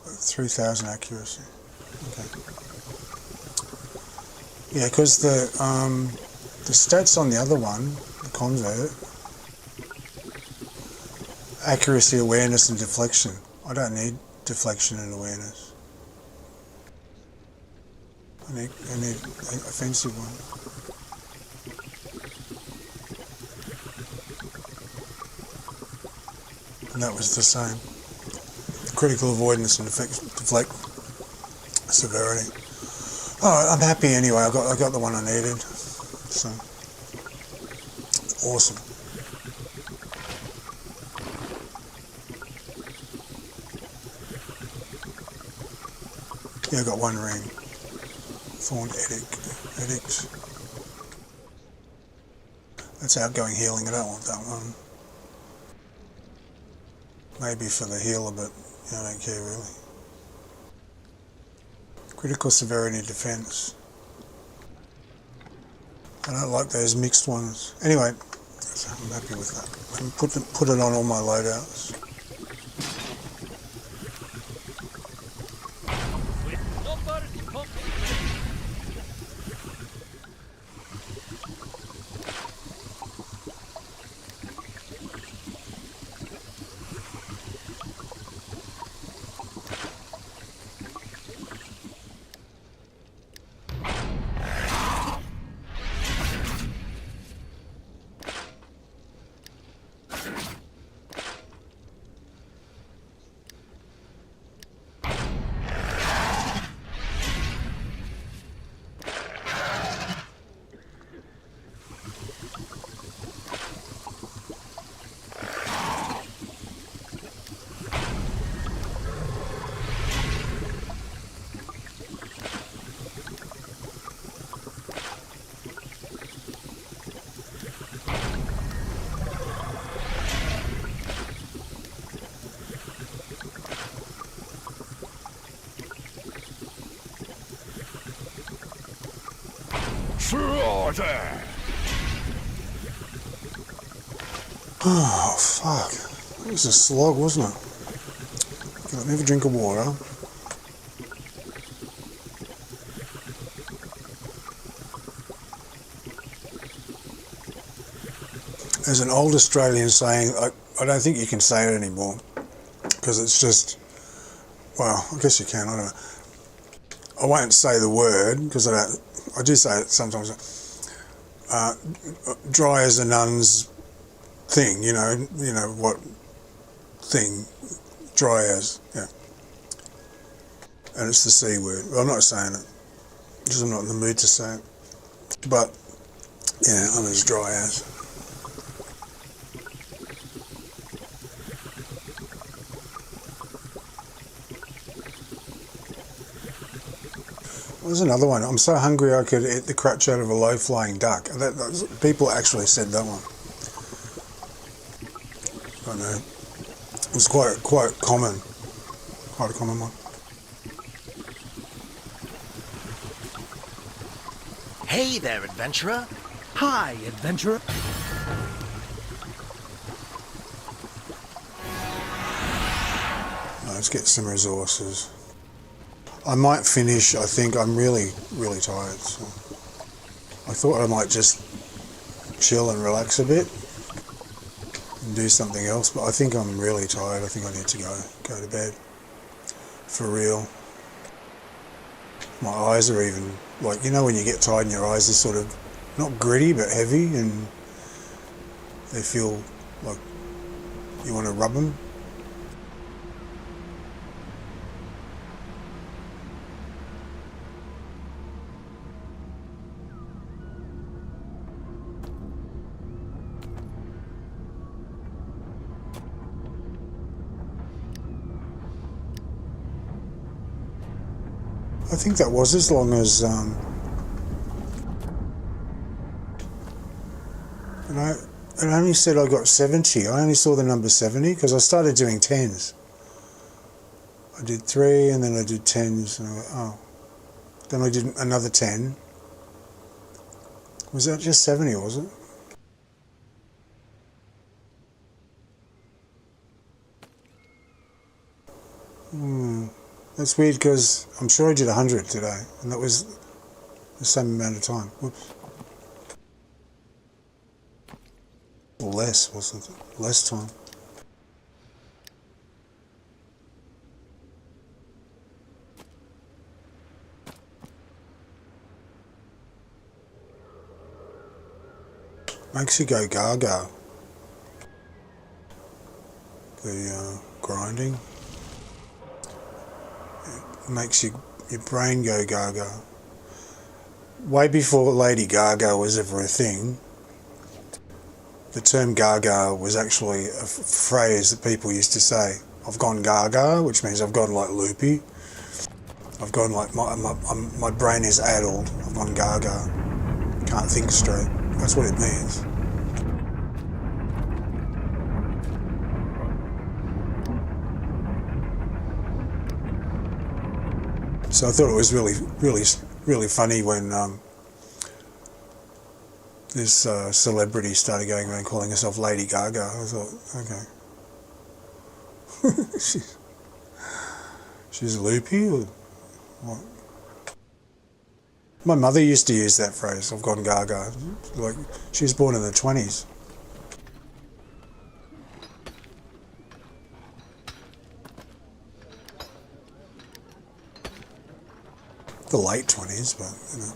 3,000 accuracy. Okay. Yeah, because the stats on the other one, the convert, accuracy, awareness, and deflection. I don't need deflection and awareness. I need an offensive one. And that was the same. Critical avoidance and deflect severity. Alright, I'm happy anyway. I got the one I needed. So awesome. Yeah, I got one ring. Thorn Edict. That's outgoing healing. I don't want that one. Maybe for the healer, but I don't care really. Critical severity defense. I don't like those mixed ones. Anyway, I'm happy with that. And put it on all my loadouts. Oh, fuck. It was a slog, wasn't it? Okay, let me have a drink of water. There's an old Australian saying, I don't think you can say it anymore, because it's just, well, I guess you can, I don't know. I won't say the word, because I do say it sometimes. Dry as a nun's thing, you know what thing, dry as, yeah. And it's the C word. Well, I'm not saying it, because I'm not in the mood to say it. But, yeah, I'm as dry as. There's another one. I'm so hungry I could eat the crutch out of a low-flying duck. People actually said that one. I know. It was quite common. Quite a common one. Hey there, adventurer. Hi, adventurer. Let's get some resources. I might finish. I think I'm really tired. So I thought I might just chill and relax a bit and do something else, but I think I'm really tired. I think I need to go to bed. For real. My eyes are even, like, you know when you get tired and your eyes are sort of, not gritty, but heavy, and they feel like you want to rub them. I think that was as long as, and it only said I got 70. I only saw the number 70 because I started doing 10s. I did 3 and then I did 10s and I went, oh. Then I did another 10. Was that just 70, was it? That's weird because I'm sure I did 100 today, and that was the same amount of time. Whoops. Less, wasn't it? Less time. Makes you go gaga. The grinding. Makes your brain go gaga. Way before Lady Gaga was ever a thing, the term gaga was actually a phrase that people used to say. I've gone gaga, which means I've gone like loopy. I've gone like, my brain is addled. I've gone gaga. Can't think straight. That's what it means. So I thought it was really funny when this celebrity started going around calling herself Lady Gaga. I thought, okay. she's loopy or what? My mother used to use that phrase, I've gone gaga. Like, she was born in the 20s. The late 20s, but, you know.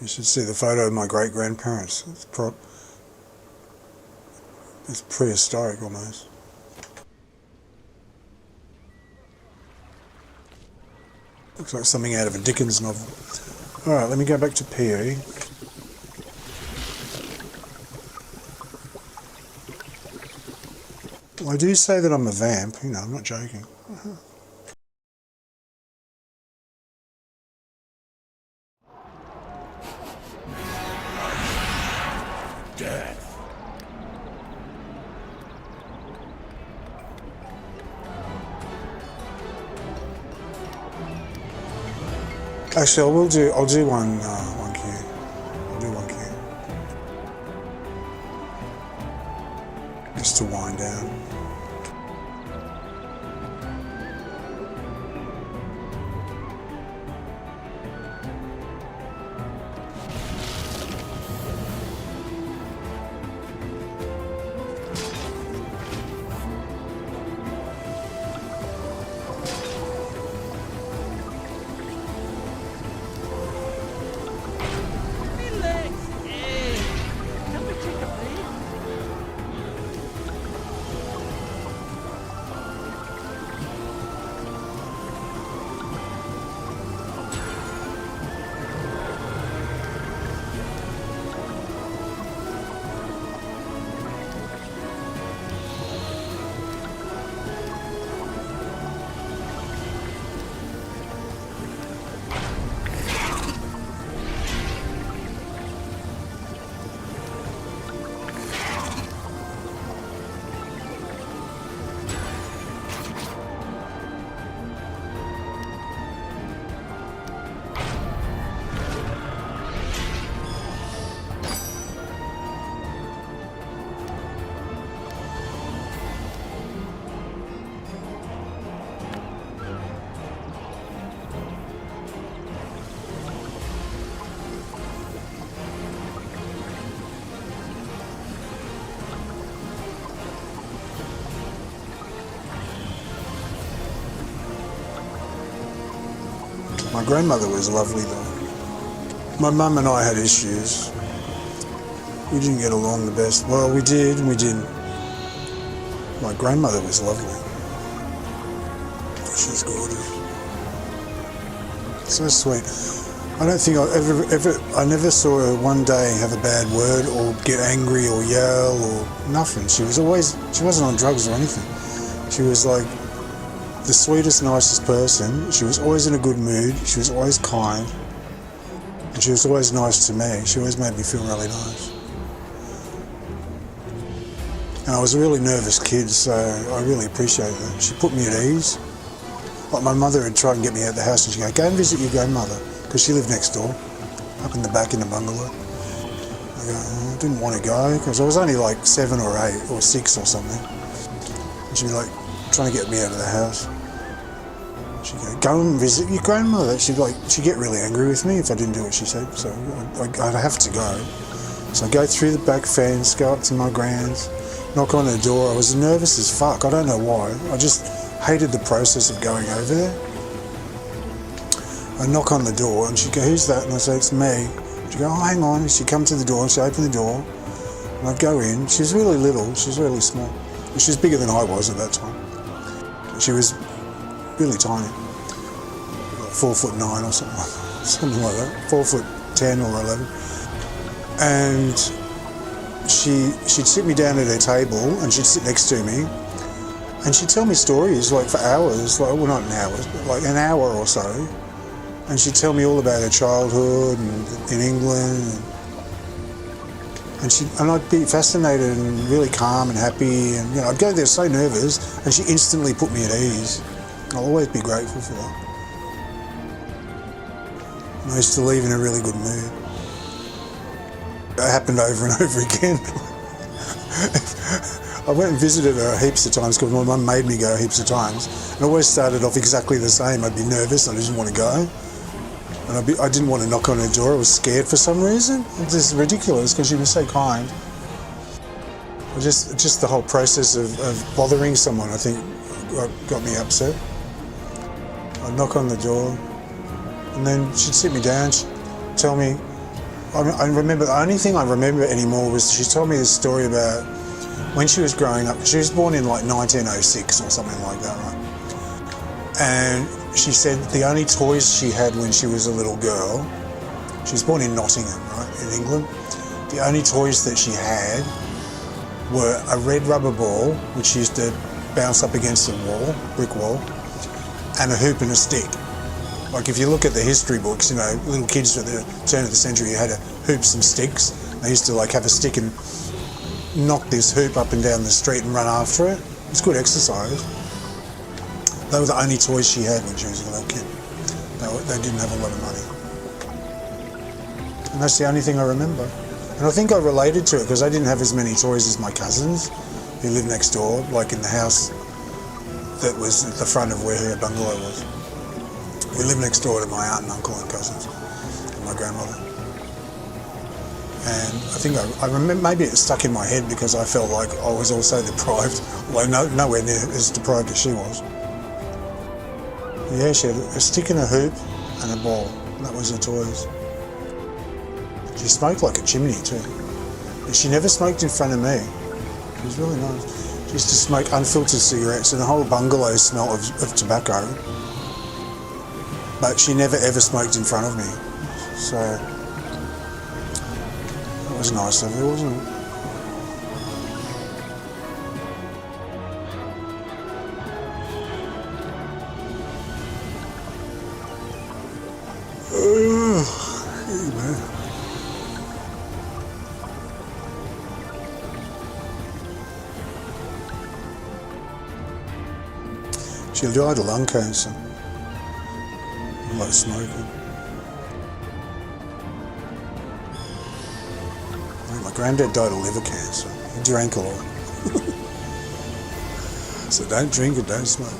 You should see the photo of my great-grandparents. It's prehistoric almost. Looks like something out of a Dickens novel. Alright, let me go back to PE. I do say that I'm a vamp, you know, I'm not joking. Death. Actually, I'll do one queue. I'll do one queue. Just to wind down. My grandmother was lovely though. My mum and I had issues. We didn't get along the best. Well, we did and we didn't. My grandmother was lovely. She's gorgeous. So sweet. I don't think I never saw her one day have a bad word or get angry or yell or nothing. She wasn't on drugs or anything. She was like the sweetest, nicest person. She was always in a good mood. She was always kind. And she was always nice to me. She always made me feel really nice. And I was a really nervous kid, so I really appreciate that. She put me at ease. Like my mother would try and get me out of the house and she'd go and visit your grandmother, because she lived next door, up in the back in the bungalow. I didn't want to go, because I was only like 7 or 8 or 6 or something. And she'd be like trying to get me out of the house. She'd go and visit your grandmother. She'd get really angry with me if I didn't do what she said, so I'd have to go. So I'd go through the back fence, go up to my grand's, knock on her door. I was nervous as fuck, I don't know why. I just hated the process of going over there. I knock on the door and she'd go, "Who's that?" And I say, "It's me." She'd go, "Oh, hang on." And she'd come to the door and she'd open the door and I'd go in. She was really little, she was really small. She was bigger than I was at that time. She was really tiny, like 4'9" or something like that, 4'10" or 11. And she'd sit me down at her table and she'd sit next to me and she'd tell me stories like for hours, like, well, not in hours, but like an hour or so. And she'd tell me all about her childhood and in England. And I'd be fascinated and really calm and happy. And I'd go there so nervous and she instantly put me at ease. I'll always be grateful for that. And I used to leave in a really good mood. It happened over and over again. I went and visited her heaps of times because my mum made me go heaps of times. And it always started off exactly the same. I'd be nervous, I didn't want to go. And I didn't want to knock on her door, I was scared for some reason. This is ridiculous because she was so kind. Just the whole process of bothering someone, I think, got me upset. I'd knock on the door and then she'd sit me down, she'd tell me, I remember, the only thing I remember anymore was she told me this story about when she was growing up. She was born in like 1906 or something like that, right? And she said the only toys she had when she was a little girl, she was born in Nottingham, right, in England. The only toys that she had were a red rubber ball, which she used to bounce up against a wall, brick wall, and a hoop and a stick. Like if you look at the history books, little kids at the turn of the century had hoops and sticks. They used to like have a stick and knock this hoop up and down the street and run after it. It's good exercise. They were the only toys she had when she was a little kid. They didn't have a lot of money. And that's the only thing I remember. And I think I related to it because I didn't have as many toys as my cousins who lived next door, like in the house that was at the front of where her bungalow was. We lived next door to my aunt and uncle and cousins and my grandmother. And I think I remember, maybe it stuck in my head because I felt like I was also deprived, well, nowhere near as deprived as she was. Yeah, she had a stick and a hoop and a ball. That was her toys. She smoked like a chimney too. But she never smoked in front of me. She was really nice. She used to smoke unfiltered cigarettes and the whole bungalow smelled of tobacco. But she never ever smoked in front of me. So that was nice of her, wasn't it? She died of lung cancer. Like smoking. My granddad died of liver cancer. He drank a lot. So don't drink and don't smoke.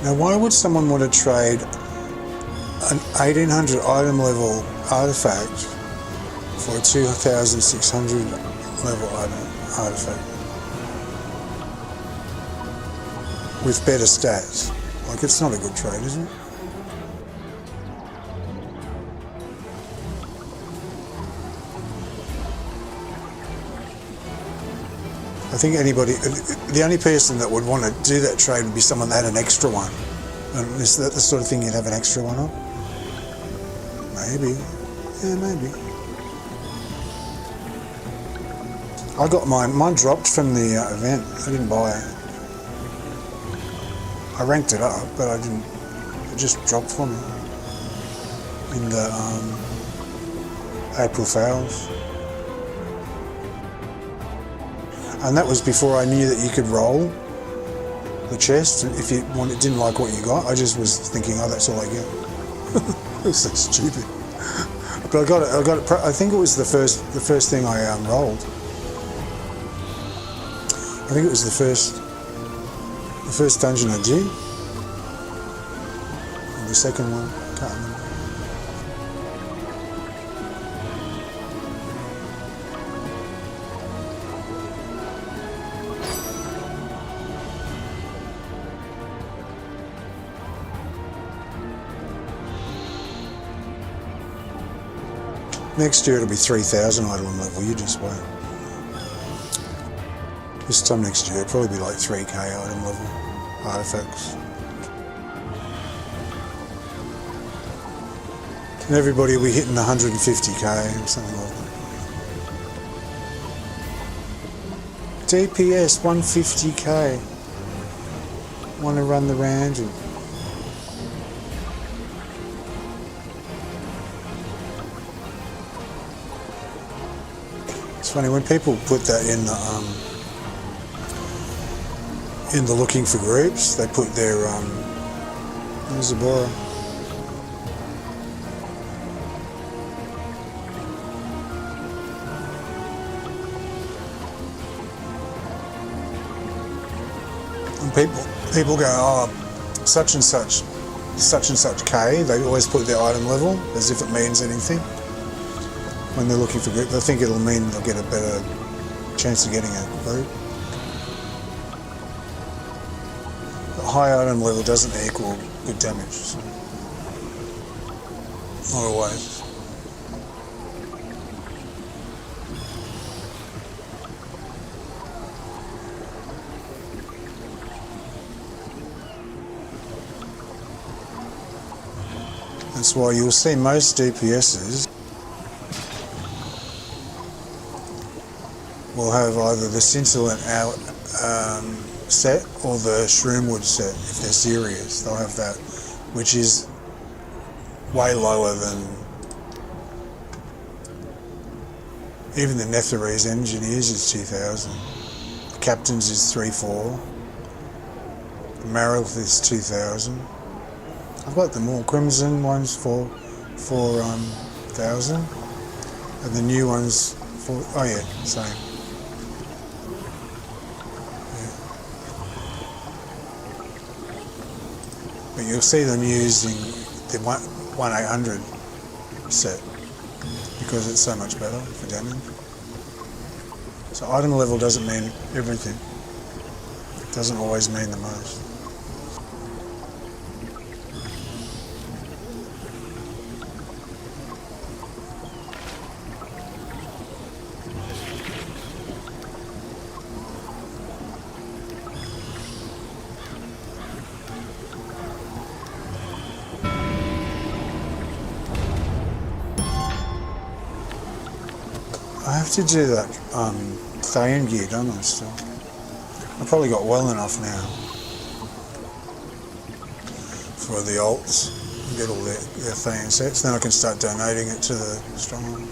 Now, why would someone want to trade an 1800 item level artifact for a 2600 level artifact with better stats? Like, it's not a good trade, is it? I think the only person that would want to do that trade would be someone that had an extra one. And is that the sort of thing you'd have an extra one on? Maybe. Yeah, maybe. I got mine dropped from the event. I didn't buy it. I ranked it up, but I didn't. It just dropped for me in the April Fowls. And that was before I knew that you could roll the chest if you didn't like what you got. I just was thinking, oh, that's all I get. It was so stupid. But I got it. I think it was the first thing I rolled. I think it was the first dungeon I did. And the second one, I can't remember. Next year it'll be 3000 item level, you just wait. This time next year it'll probably be like 3k item level artifacts. And everybody will be hitting 150k or something like that. DPS 150k. Want to run the round and funny when people put that in the looking for groups, they put their there's a Bora. And people go, oh, such and such K. They always put their item level as if it means anything. When they're looking for group, they think it'll mean they'll get a better chance of getting a group. But high item level doesn't equal good damage. So. Not always. That's why you'll see most DPSs will have either the Scintillant set or the Shroomwood set. If they're serious, they'll have that, which is way lower than even the Netherese Engineers is 2,000. The Captain's is 3-4. Marith is 2,000. I've got them all. Crimson ones for 1,000, and the new ones for same. Yeah. But you'll see them using the 1-800 set because it's so much better for damage. So item level doesn't mean everything. It doesn't always mean the most. I have to do that Thayan gear, don't I, still? I've probably got well enough now for the alts, get all their Thayan sets, then I can start donating it to the Stronghold.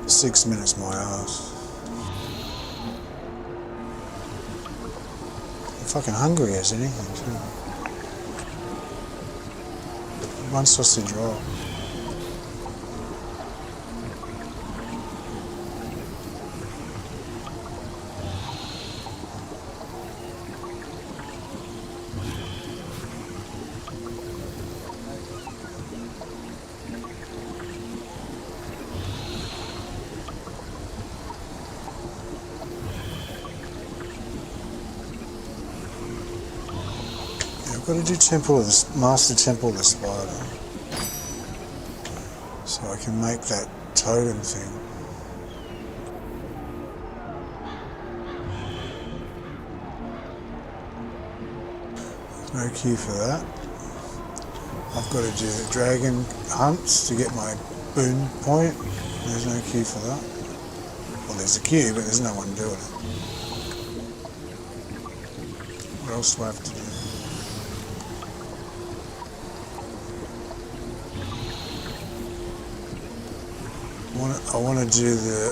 Six minutes my ass. Fucking hungry as anything too. One sausage roll. I've got to do Master Temple of the Spider, so I can make that totem thing. There's no queue for that. I've got to do the dragon hunts to get my boon point. There's no queue for that. Well, there's a queue, but there's no one doing it. What else do I have to do? I want to do the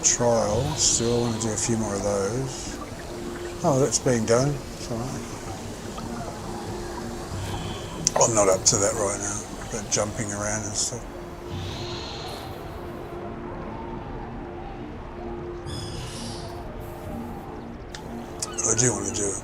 trial still. I want to do a few more of those. Oh, that's being done. It's alright. I'm not up to that right now, but jumping around and stuff. I do want to do it.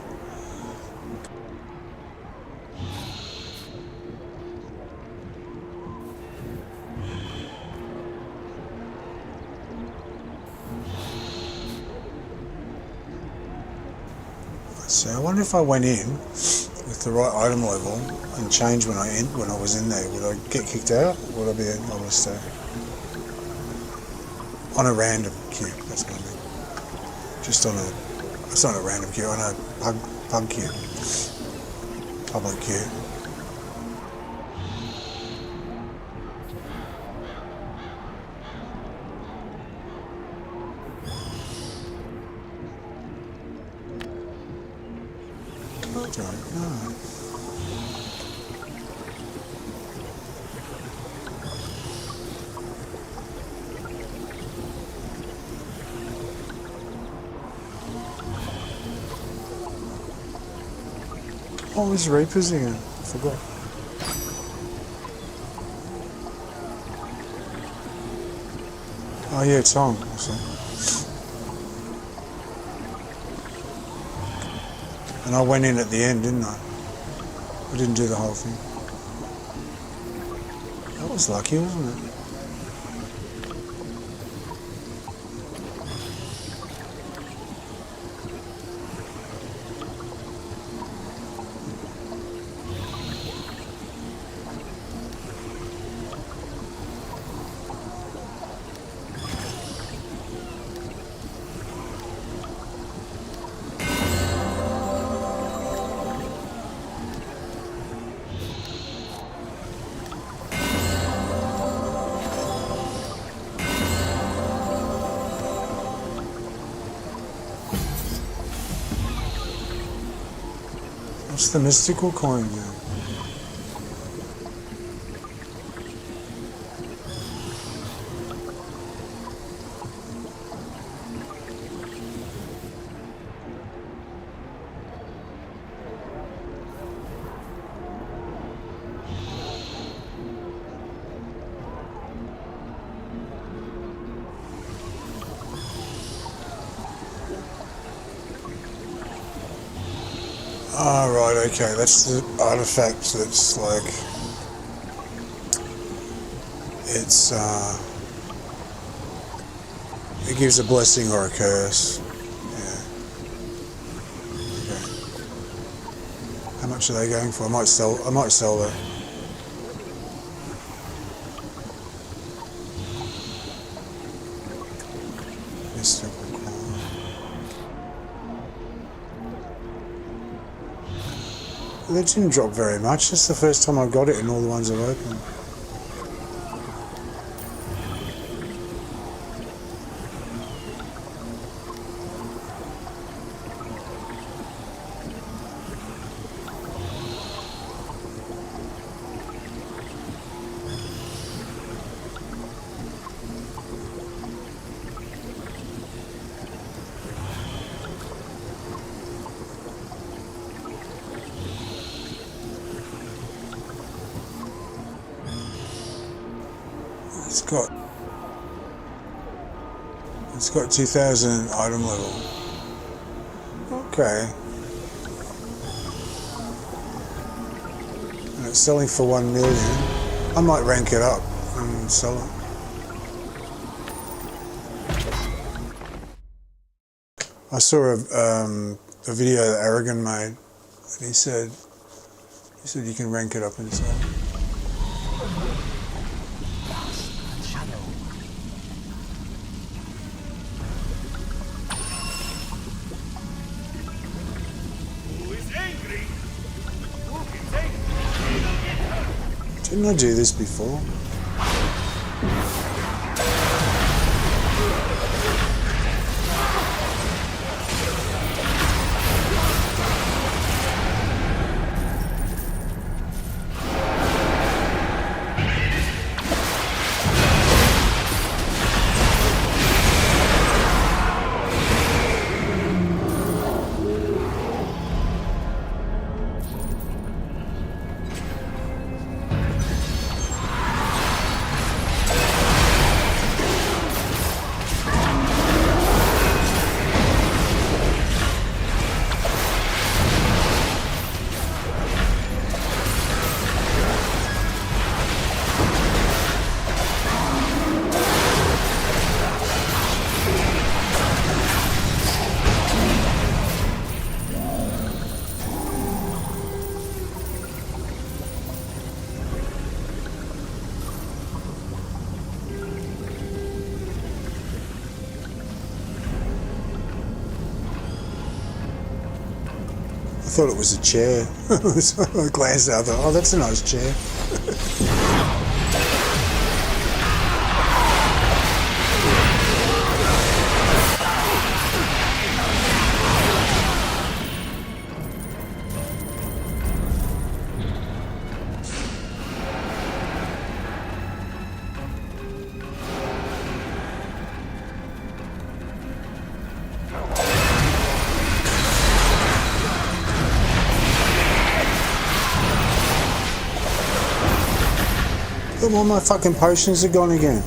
So I wonder if I went in with the right item level and changed when I was in there, would I get kicked out? Or would I be able to stay? On a random queue, that's what I mean. Just on a, it's not a random queue, on a pug queue. Public queue. Oh, there's Reapers again. I forgot. Oh yeah, it's on. And I went in at the end, didn't I? I didn't do the whole thing. That was lucky, wasn't it? the mystical coin now? Ah, right, okay, that's the artifact that's like, it's, it gives a blessing or a curse, yeah. Okay. How much are they going for? I might sell that. Mystical coin. They didn't drop very much. It's the first time I got it in all the ones I've opened. It's got 2,000 item level. Okay. And it's selling for 1 million. I might rank it up and sell it. I saw a video that Aragon made, and he said you can rank it up and sell it. Didn't I do this before? I thought it was a chair. So I glanced out, I thought, oh, that's a nice chair. Look, all my fucking potions are gone again.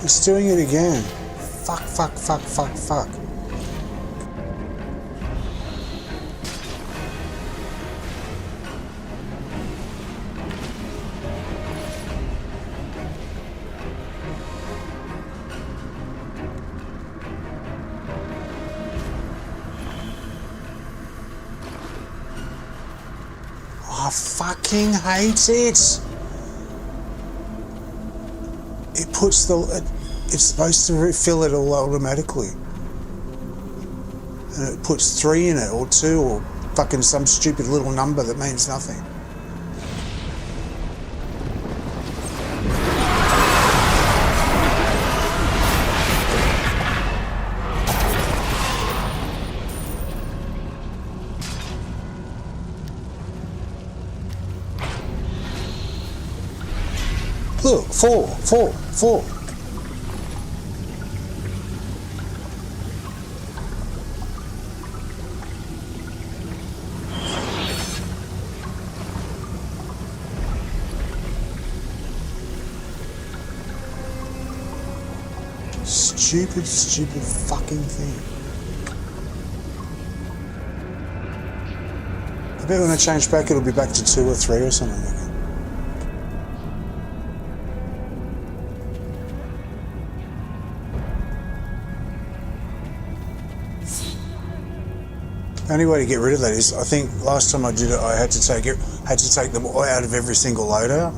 It's doing it again. Fuck, fuck, fuck, fuck, fuck. I fucking hate it. It puts it's supposed to fill it all automatically. And it puts 3 in it, or 2, or fucking some stupid little number that means nothing. Look, 4, 4, 4. Stupid fucking thing. I bet when I change back it'll be back to 2 or 3 or something like that. The only way to get rid of that is, I think last time I did it I had to take them all out of every single loadout.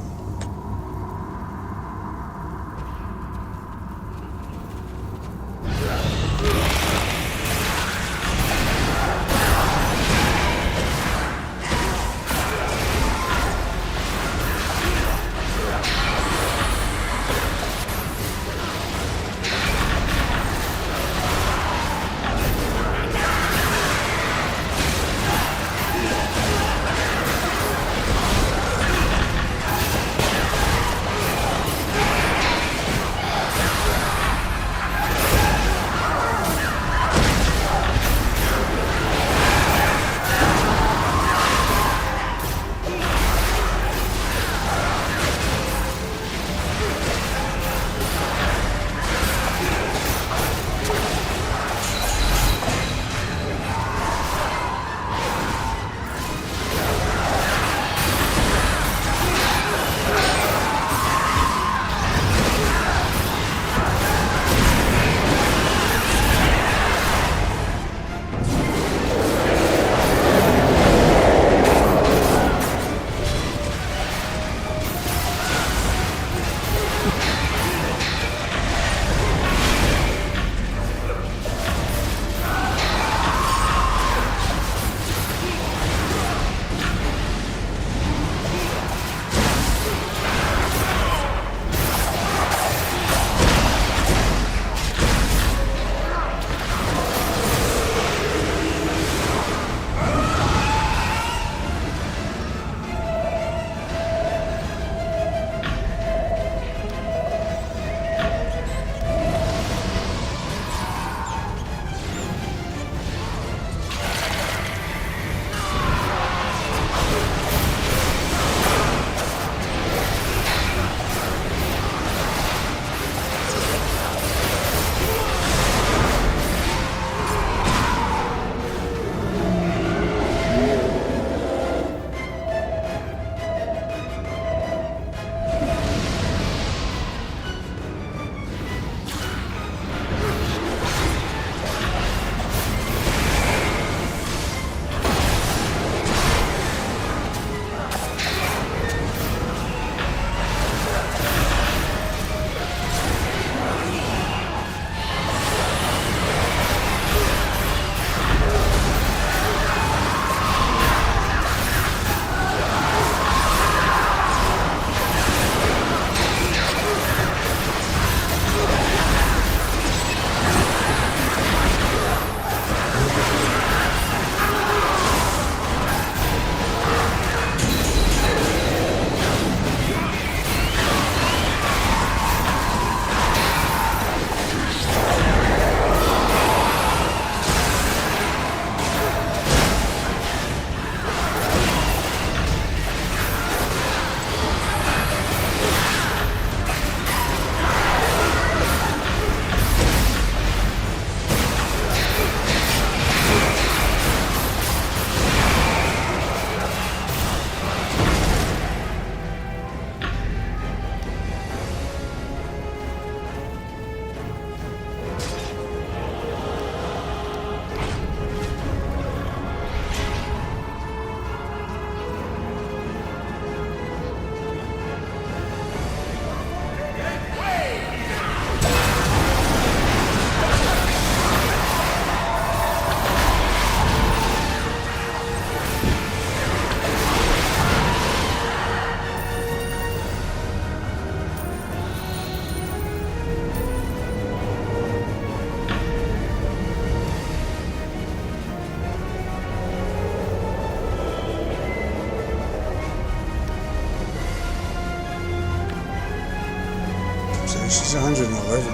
She's 111.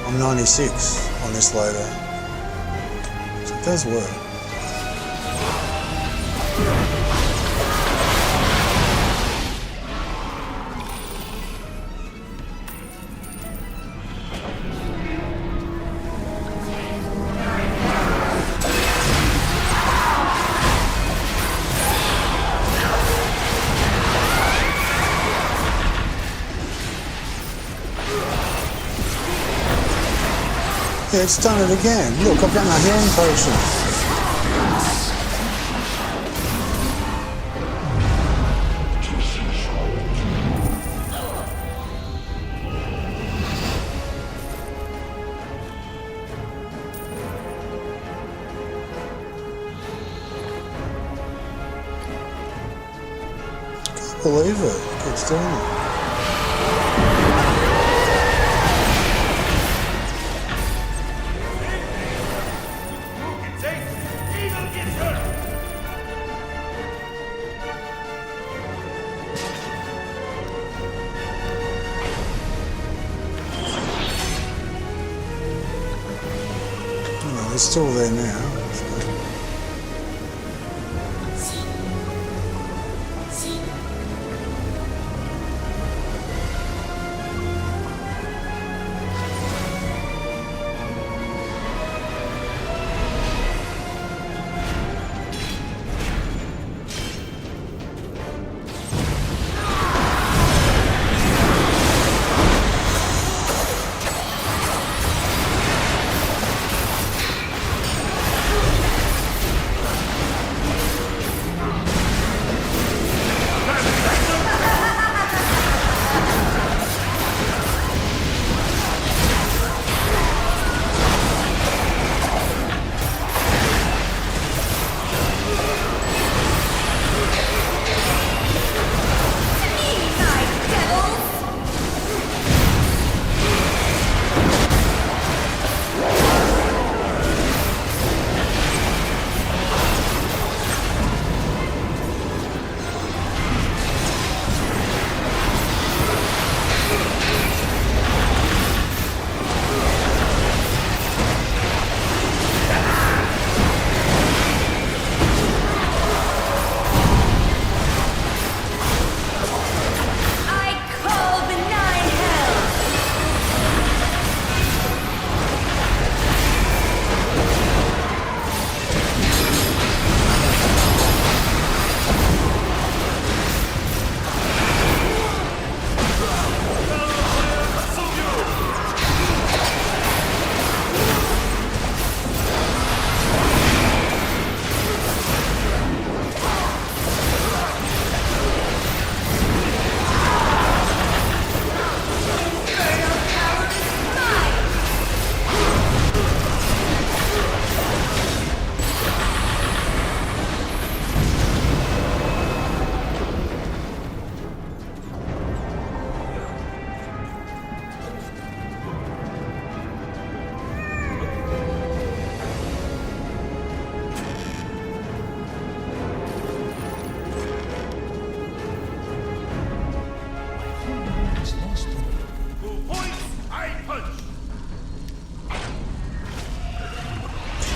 I'm 96 on this loader. So it does work. Yeah, it's done it again. Look, I've got my healing potion. Can't believe it. It keeps doing it. It's still there now.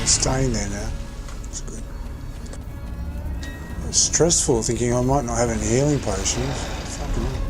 Staying there now. It's good. It's stressful thinking I might not have any healing potions. Fucking hell.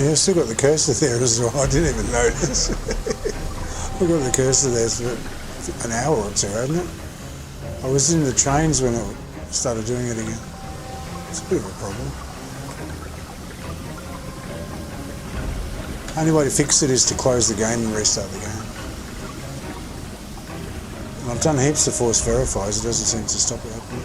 Yeah, I've still got the cursor there as well. I didn't even notice. I've got the cursor there for an hour or two, hasn't it? I was in the trains when it started doing it again. It's a bit of a problem. Only way to fix it is to close the game and restart the game. And I've done heaps of force verifies, it doesn't seem to stop it happening.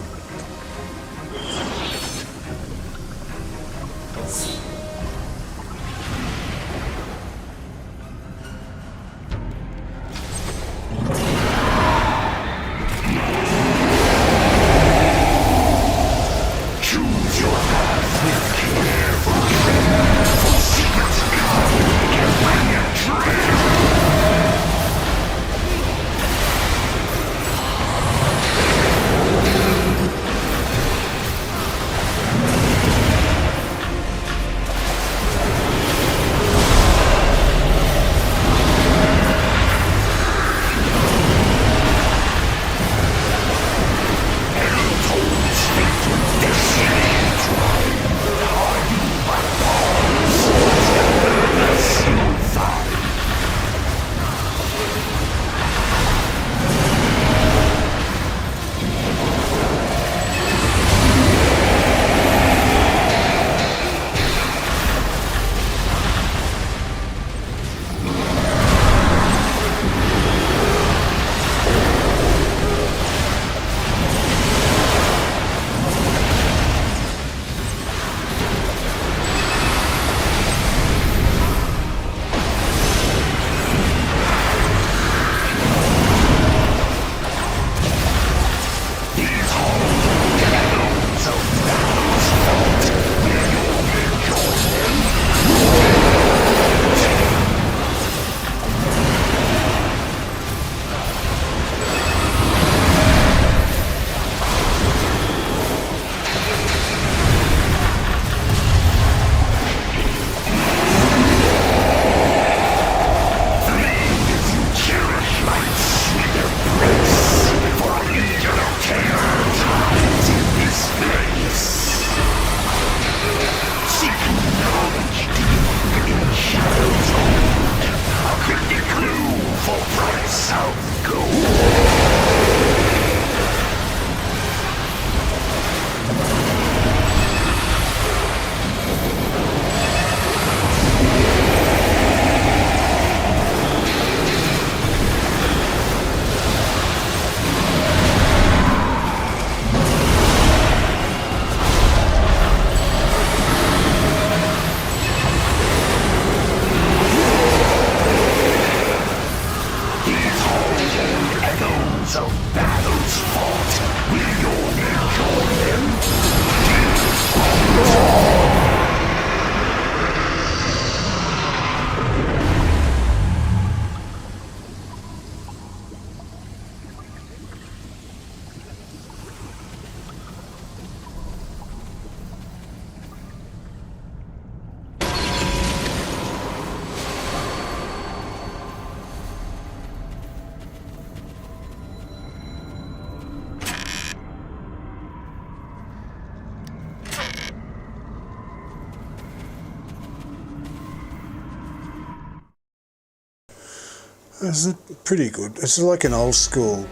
It's pretty good. It's like an old school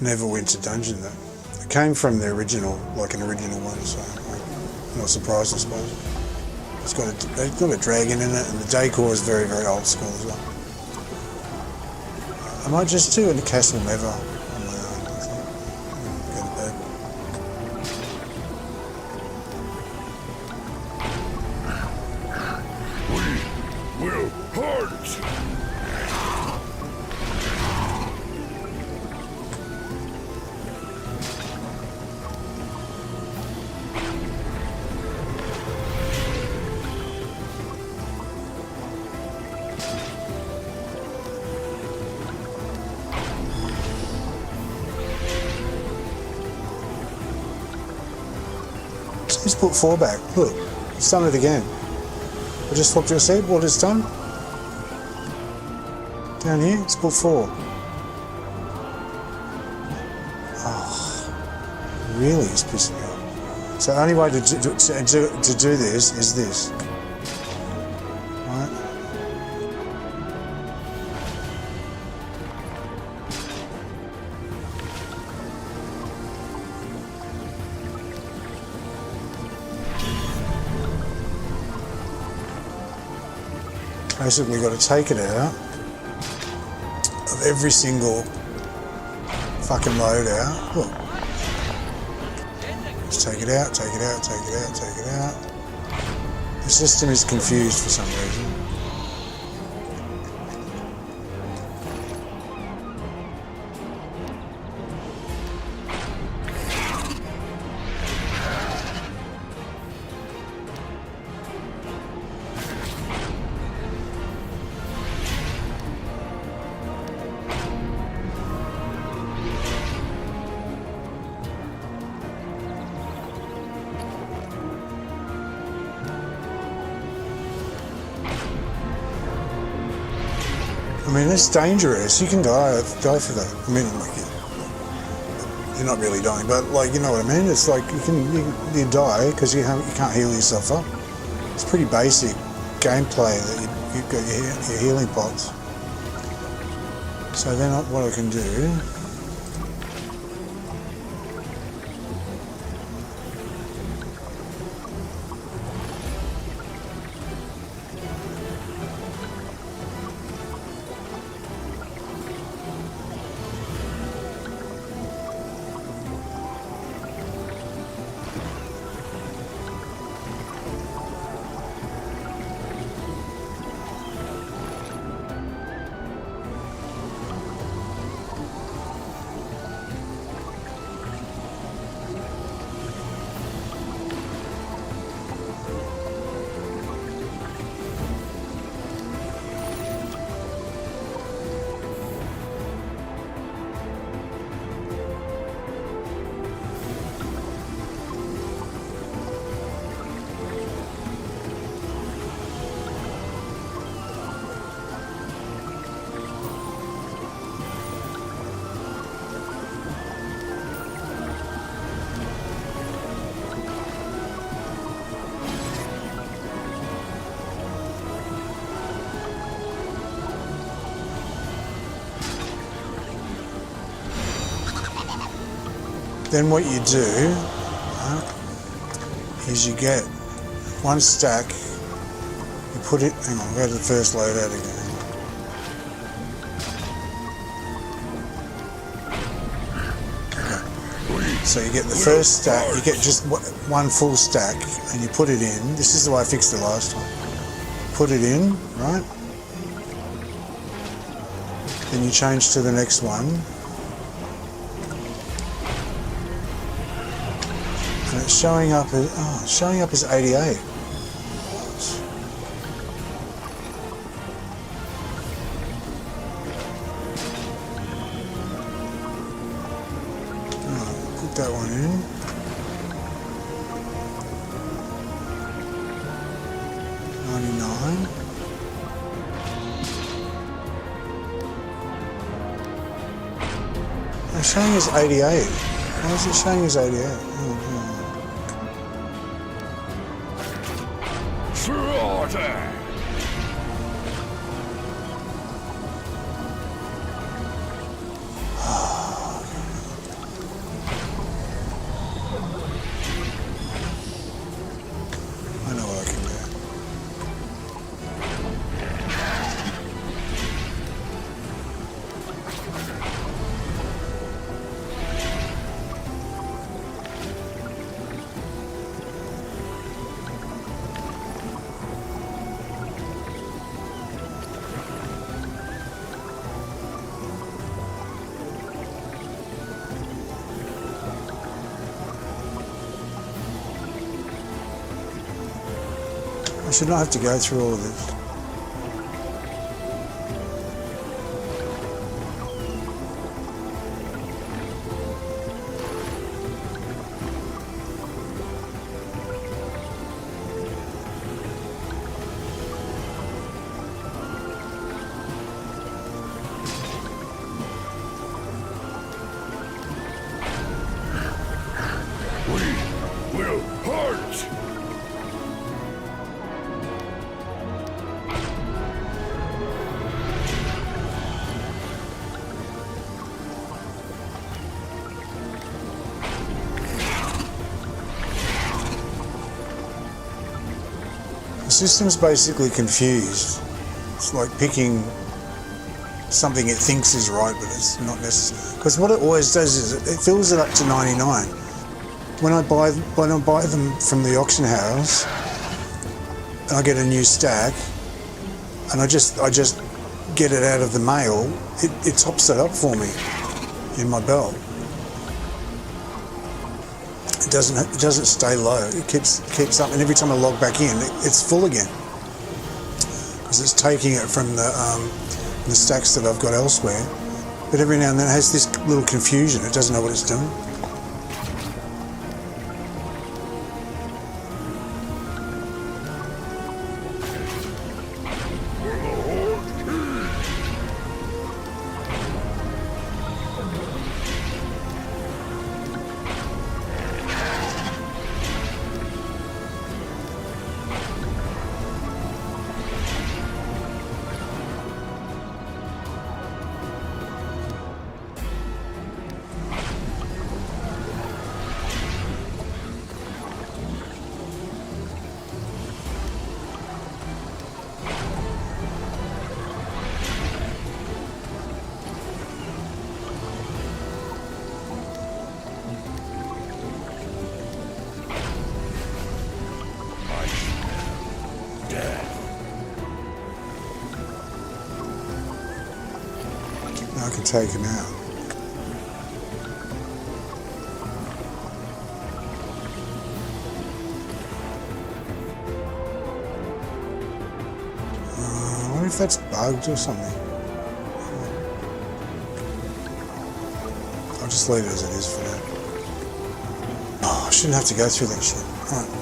Neverwinter dungeon though. It came from the original, like an original one, so I'm not surprised I suppose. It's got a dragon in it and the decor is very, very old school as well. I might just do a Castle Never on my own, I think. Go to bed. We will hunt! Just put 4 back. Look, it's done it again. I just swapped your seat. What it's done? Down here, it's put 4. Oh, really is pissing me off. So the only way to do this is this. Basically, got to take it out of every single fucking loadout. Look. Just take it out, take it out, take it out, take it out. The system is confused for some reason. I mean, it's dangerous. You can die for that. I mean, like, you're not really dying, but like, you know what I mean? It's like you die because you can't heal yourself up. It's pretty basic gameplay that you've got your healing pots. So then what I can do. Then what you do is you get one stack, you put it, hang on, go to the first loadout again. Okay. So you get the first stack, you get just one full stack and you put it in. This is the way I fixed it last time. Put it in, right? Then you change to the next one. And it's showing up as 88. Oh, put that one in. It's showing as 88. Why is it showing as 88? Slaughter! I know what I can do. I should not have to go through all of this. We will hunt! The system's basically confused. It's like picking something it thinks is right, but it's not necessary. Because what it always does is it fills it up to 99. When I buy them from the auction house, and I get a new stack, and I just get it out of the mail, it tops it up for me in my belt. It doesn't stay low. It keeps up, and every time I log back in, it's full again because it's taking it from the stacks that I've got elsewhere. But every now and then it has this little confusion. It doesn't know what it's doing. I can take him out. I wonder if that's bugged or something. I'll just leave it as it is for now. Oh, I shouldn't have to go through that shit. Alright.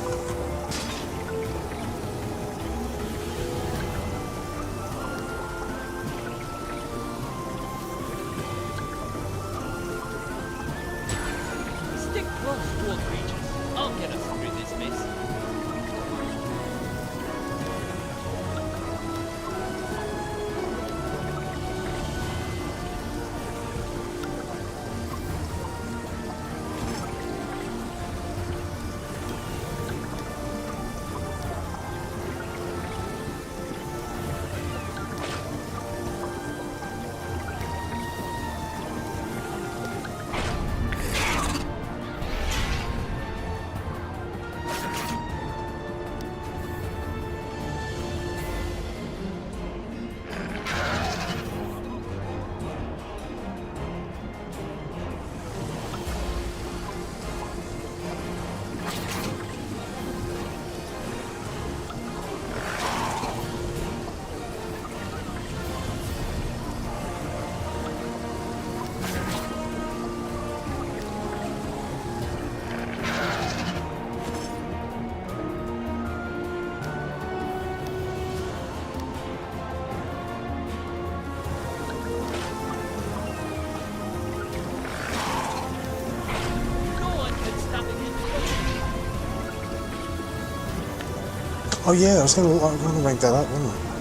Oh yeah, I was going to rank that up, wasn't I?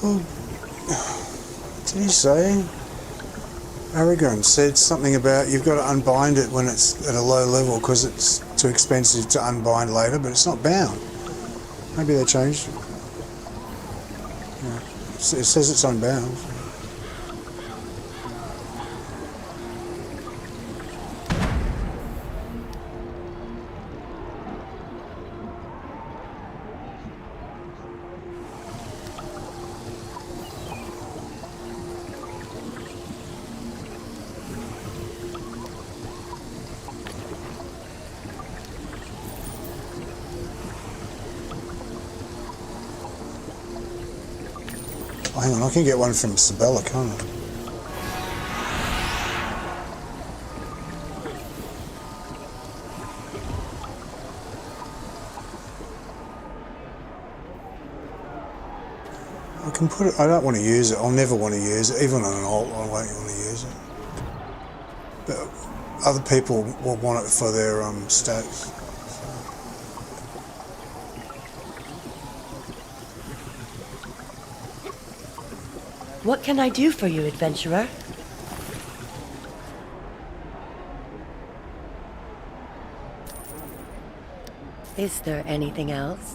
Well, did he say? Aragon said something about you've got to unbind it when it's at a low level because it's too expensive to unbind later, but it's not bound. Maybe they changed it. Yeah. It says it's unbound. Oh, hang on, I can get one from Sabella, can't I? I can put it, I don't want to use it, I'll never want to use it, even on an alt I won't want to use it. But other people will want it for their stats. What can I do for you, adventurer? Is there anything else?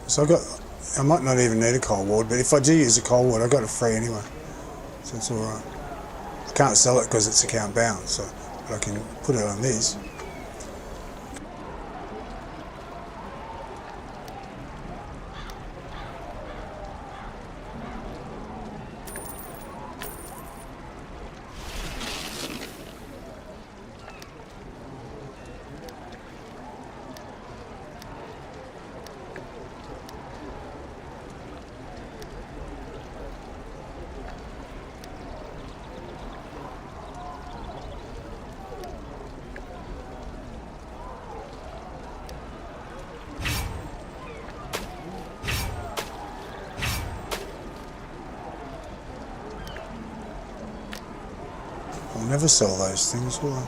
So I might not even need a cold ward, but if I do use a cold ward, I got it free anyway, so it's alright. I can't sell it because it's account bound, so but I can put it on this. I'll never sell those things, will I?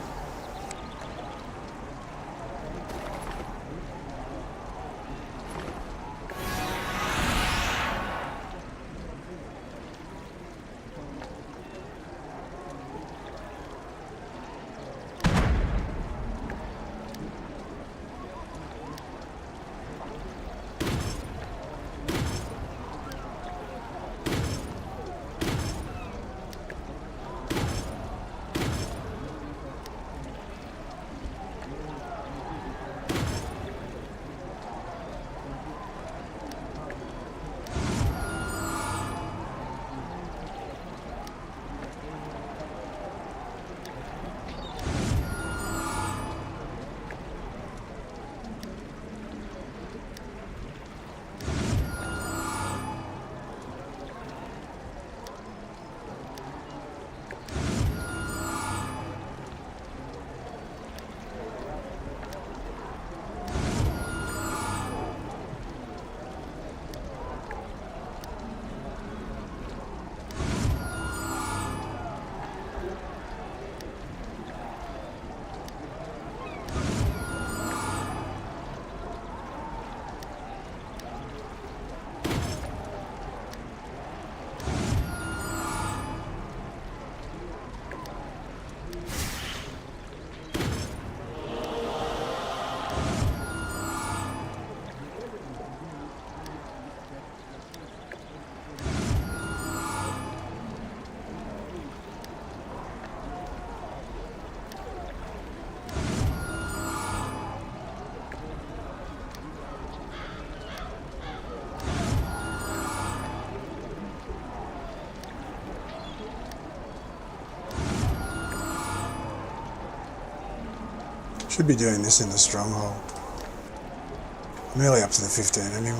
Should be doing this in the Stronghold. I'm nearly up to the 15 anyway.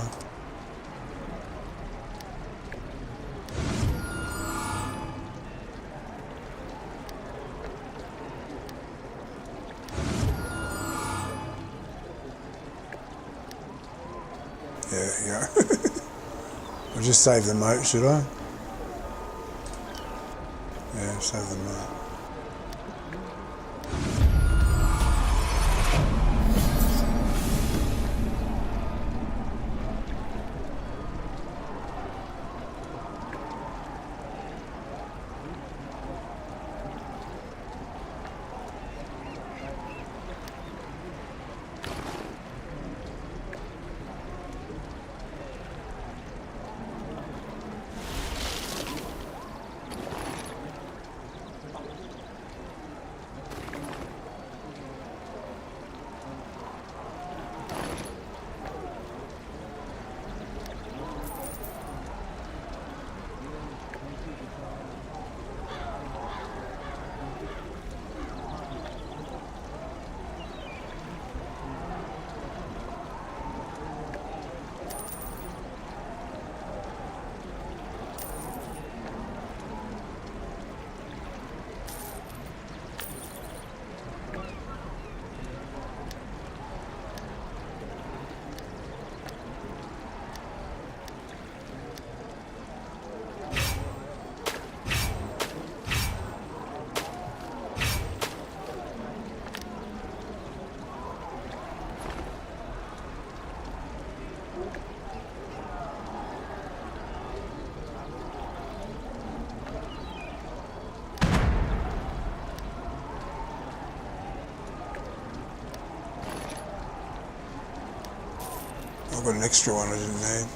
There you go. I'll just save the moat, should I? Yeah, save the moat. I've got an extra one I didn't need.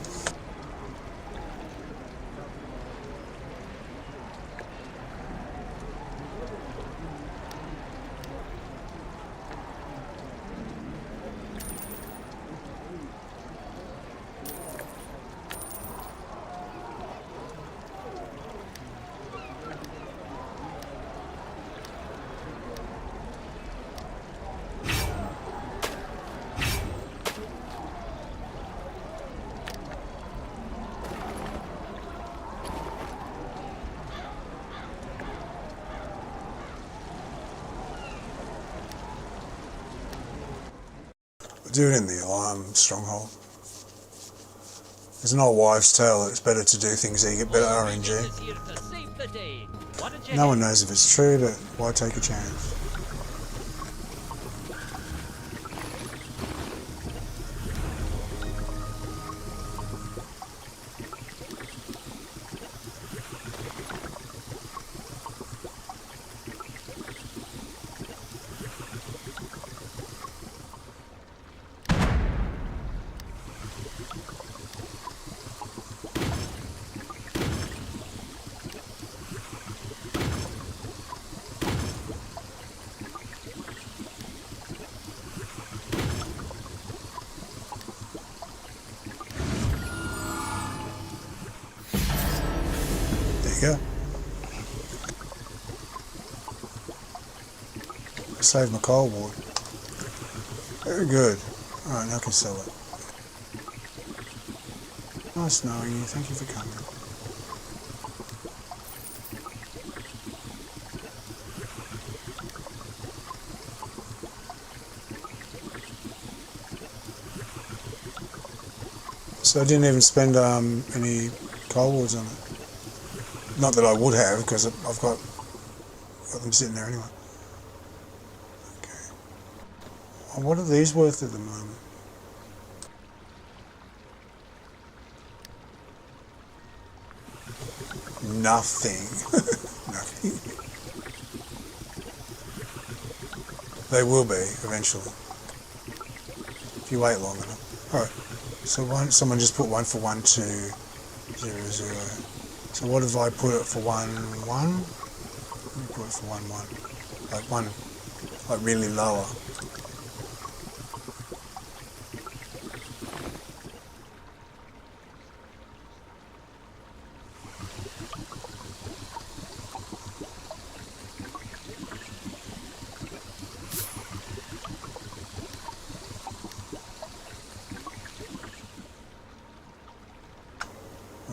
Do it in the Stronghold. There's an old wives' tale that it's better to do things so you get better RNG. No one knows if it's true, but why take a chance? Go. I saved my coal board. Very good. Alright, now I can sell it. Nice knowing you. Thank you for coming. So I didn't even spend any coal boards on it. Not that I would have, because I've got them sitting there anyway. Okay. Well, what are these worth at the moment? Nothing. Nothing. They will be, eventually. If you wait long enough. Alright. So someone just put 1 for 1, 2, 0, 0. So what if I put it for 1, 1? Let me put it for 1, 1. Like 1, like really lower.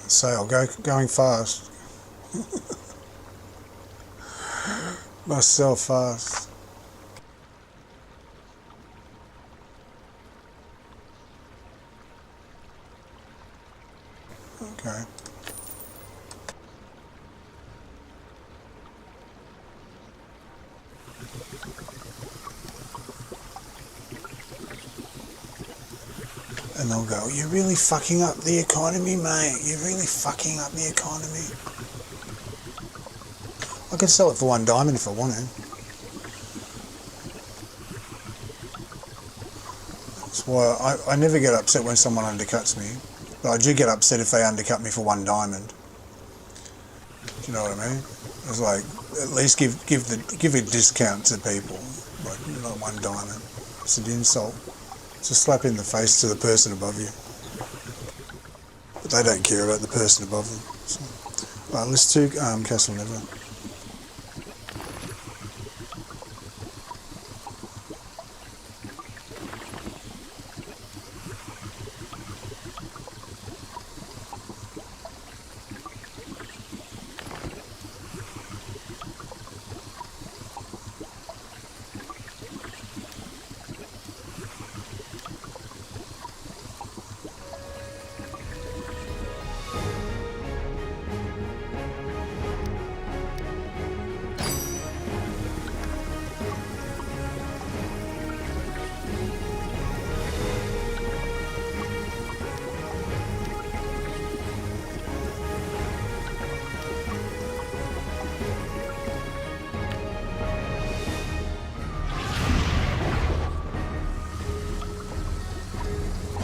Sail, going fast. Must sell fast. Okay. And they'll go, you're really fucking up the economy, mate. You're really fucking up the economy. I could sell it for $1 diamond if I wanted. That's why I never get upset when someone undercuts me. But I do get upset if they undercut me for $1 diamond. Do you know what I mean? It's like, at least give a discount to people. Like, not $1 diamond. It's an insult. It's a slap in the face to the person above you. But they don't care about the person above them. So. Right, let's do Castle Never.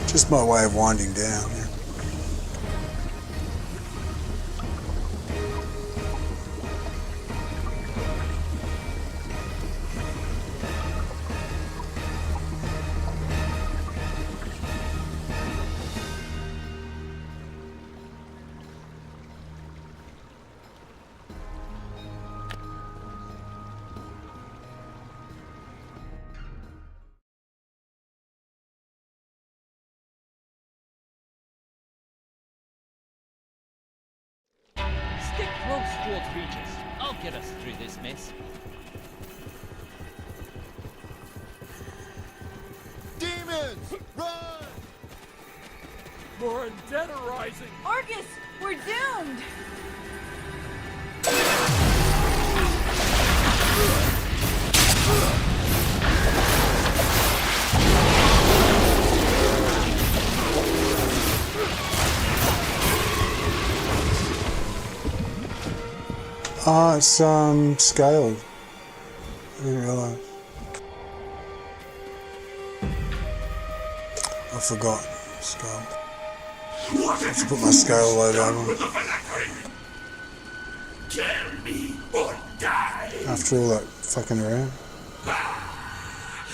Just my way of winding down. Yeah. Stick close towards Regis. I'll get us through this mess. Demons! Run! More undead are rising! Argus, we're doomed! Ah, it's scaled. I didn't realise. I forgot. Scale. I have to put my scale load on. Tell me or die. After all that fucking around.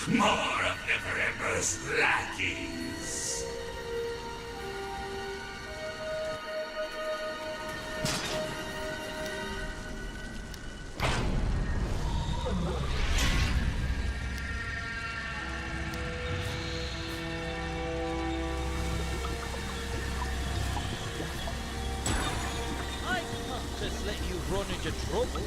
More of Neverwinter's lackeys. I can't just let you run into trouble.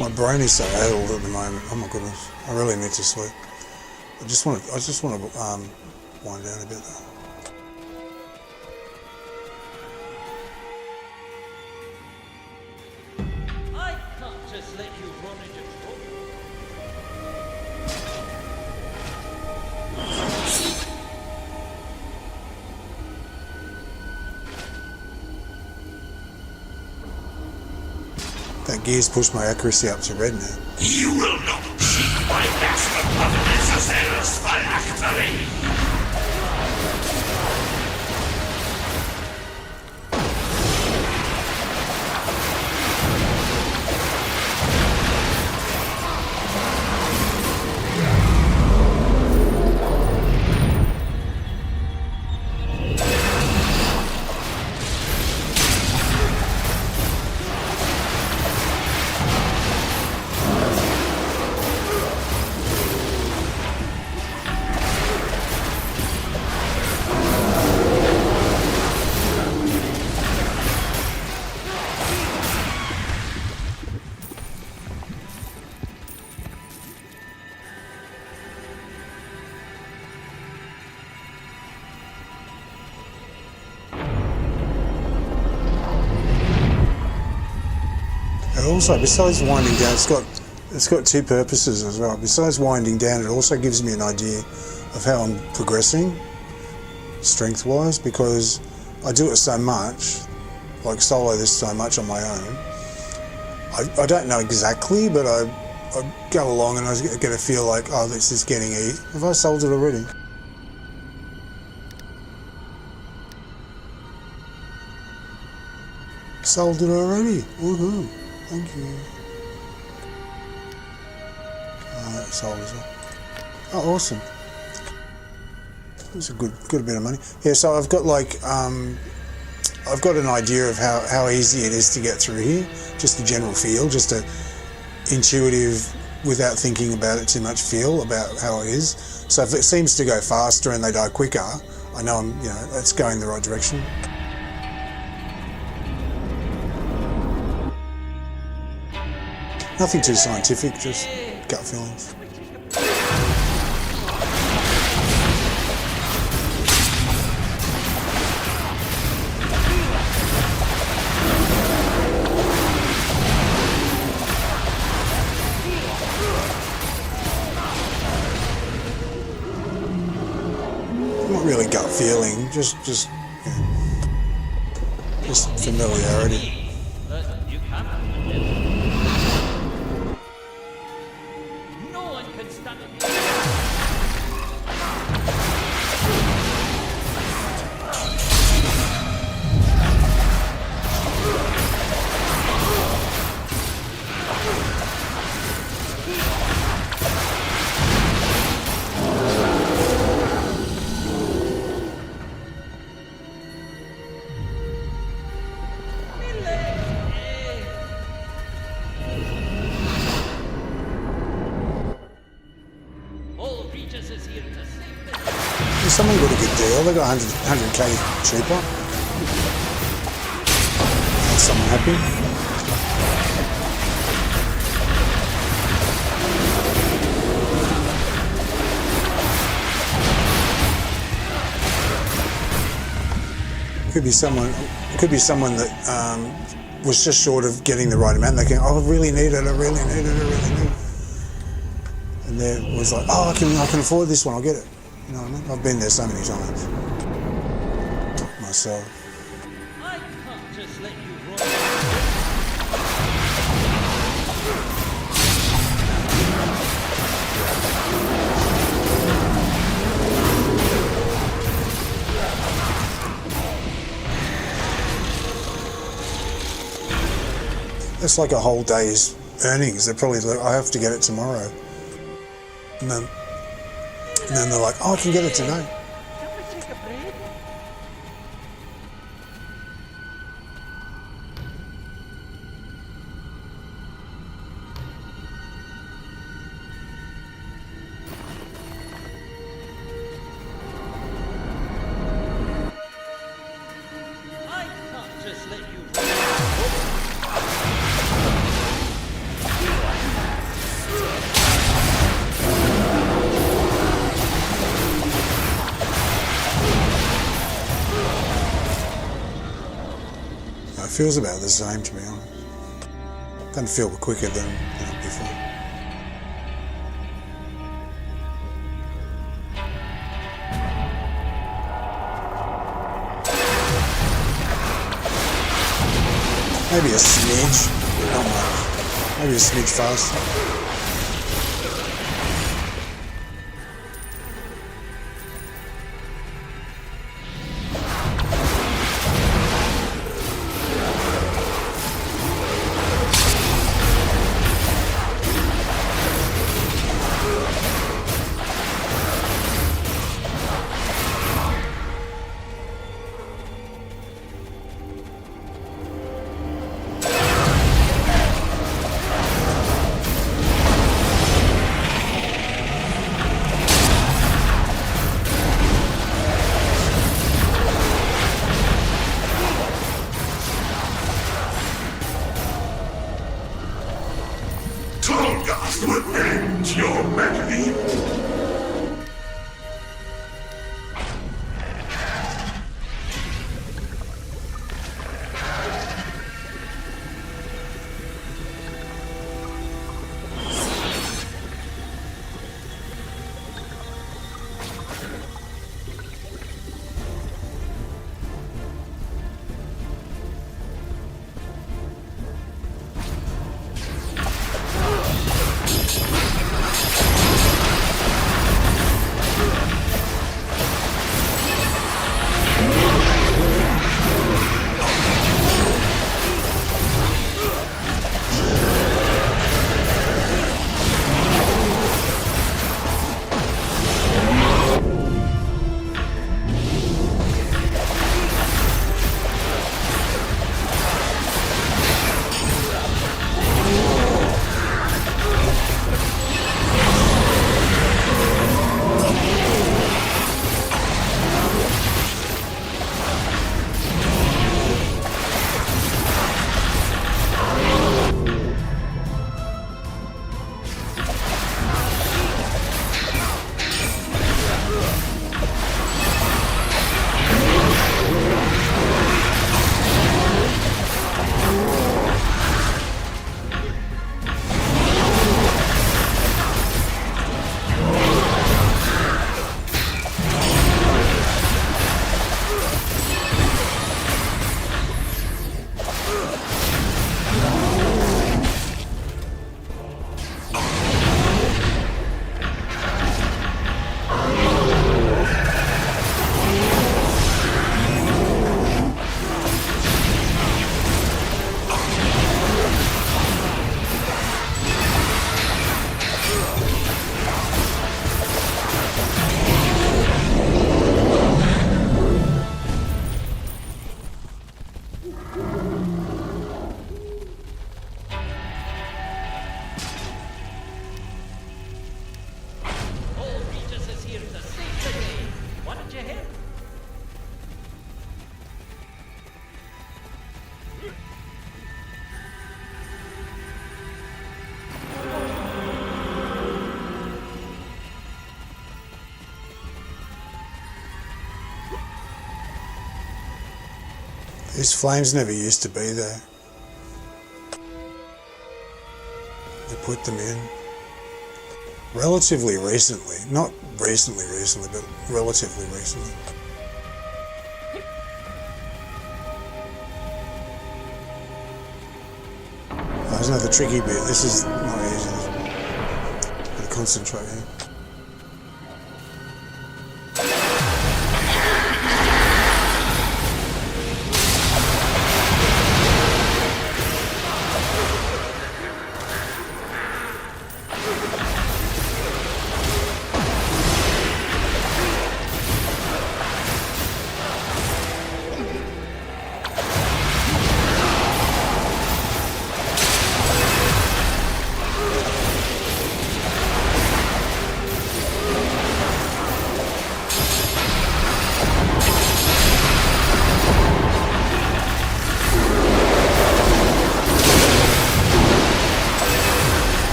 My brain is so addled at the moment. Oh my goodness! I really need to sleep. I just want to wind down a bit though. I can't just let you run into trouble. That gear's pushed my accuracy up to red now. You will not seek my master provenance as phylactery. also, besides winding down, it's got two purposes as well. Besides winding down, it also gives me an idea of how I'm progressing strength-wise, because I do it so much, like solo this so much on my own. I don't know exactly, but I go along and I get a feel like, oh, this is getting easy. Have I sold it already? Sold it already. Woohoo! Thank you. Sold as well. Oh, awesome. That's a good bit of money. Yeah, so I've got like I've got an idea of how easy it is to get through here. Just a general feel, just a intuitive, without thinking about it too much, feel about how it is. So if it seems to go faster and they die quicker, I know it's going the right direction. Nothing too scientific, just gut feelings. Not really gut feeling, just familiarity. Someone got a good deal. They got 100k cheaper. That's someone happy. Could be someone that was just short of getting the right amount. They can, oh, I really need it. And there was like, oh, I can afford this one. I'll get it. You know what I mean? I've been there so many times myself. I can't just let you run. That's like a whole day's earnings. They're probably like, I have to get it tomorrow. And then they're like, oh, I can get it today. I can't just let you It feels about the same, to be honest. Doesn't feel quicker than before. Maybe a smidge, but not much. Maybe a smidge faster. These flames never used to be there. They put them in relatively recently. Not recently, but relatively recently. Oh, there's another tricky bit. This is not easy. Gotta concentrate here.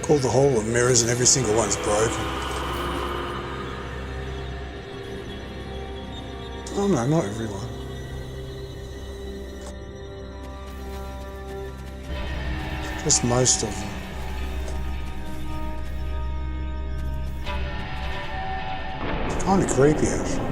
Called the Hall of Mirrors, and every single one's broken. Oh no, not everyone. Just most of them. Kind of creepy, actually.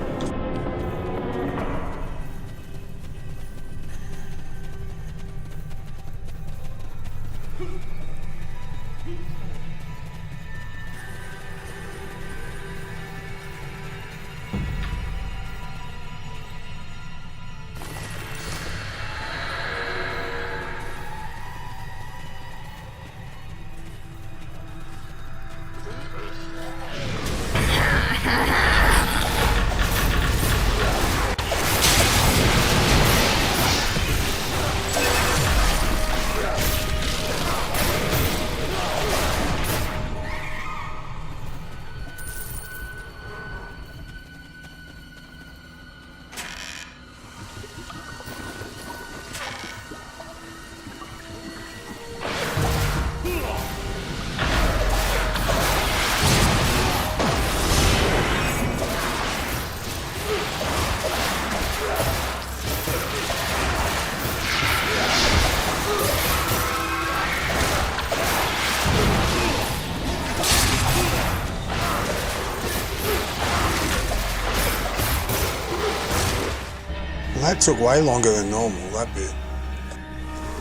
That took way longer than normal, that bit.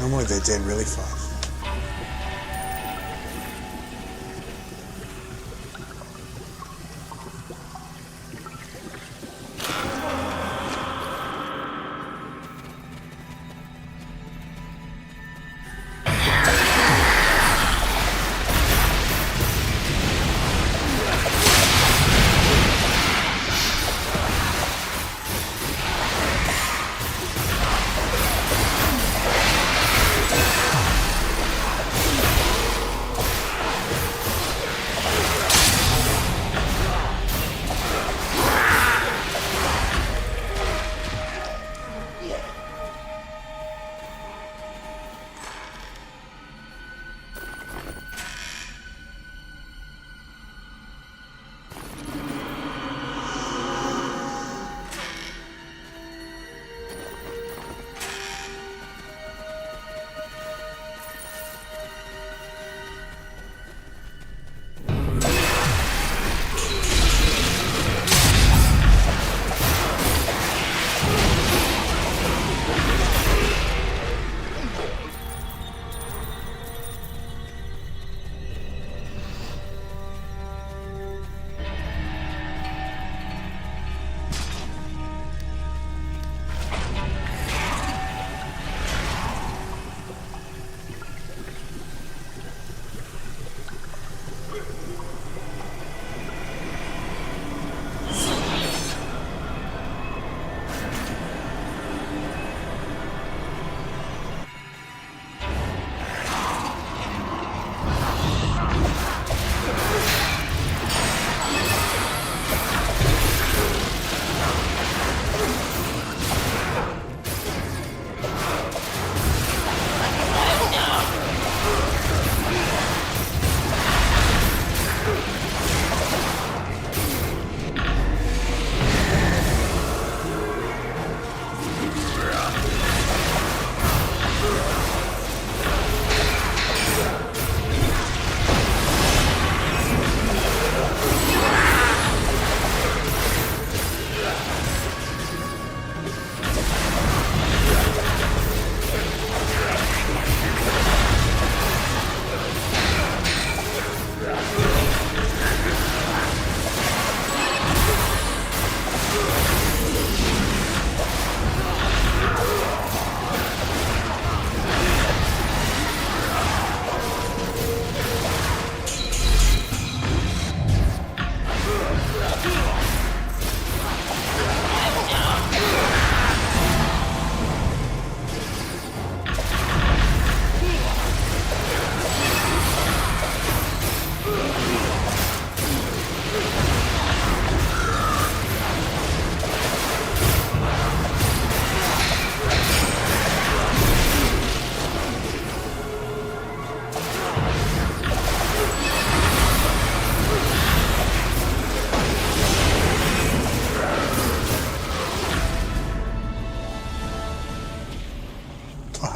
Normally they're dead really fast.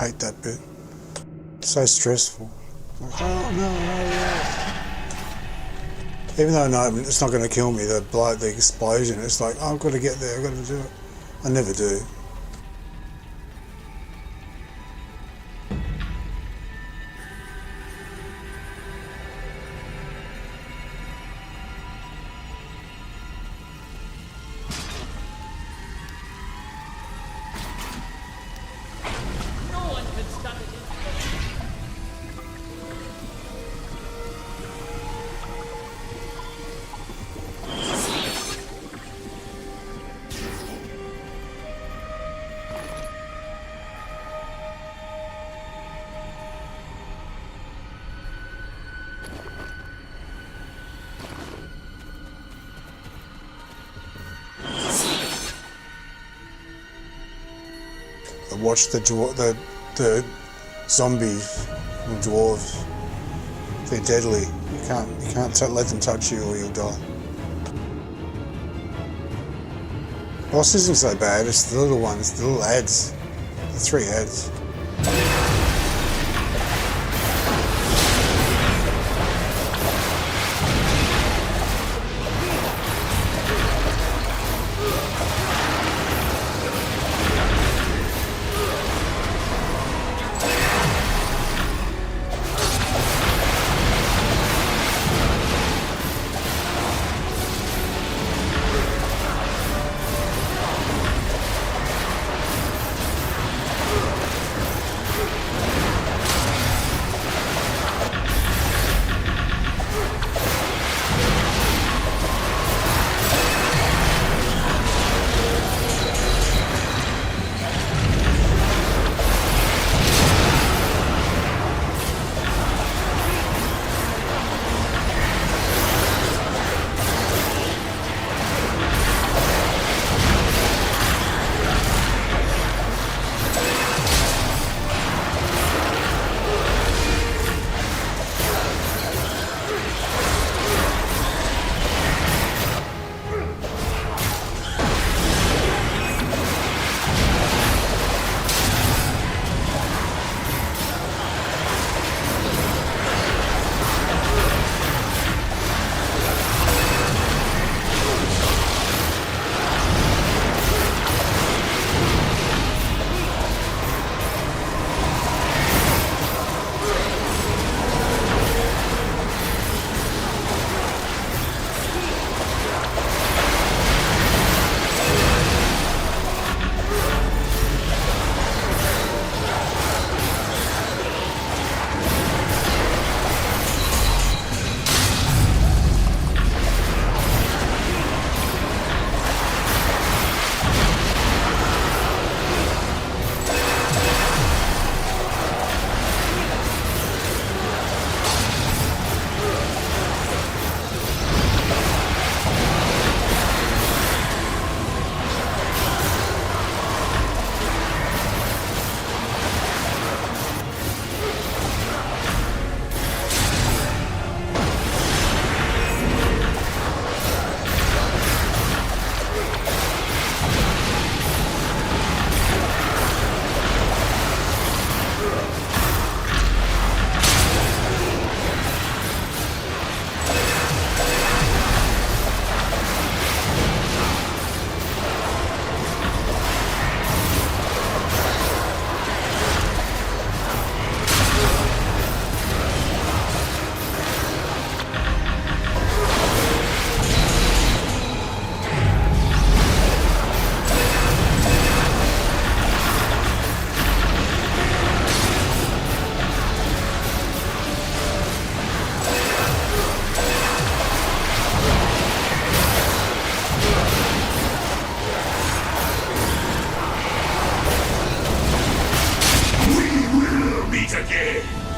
hate that bit. So stressful. Like, oh no. Even though I know it's not going to kill me, the explosion, it's like, oh, I've got to get there, I've got to do it. I never do. Watch the zombies and dwarves. They're deadly. You can't let them touch you or you'll die. Boss isn't so bad. It's the little ones, the little ads, the 3 ads.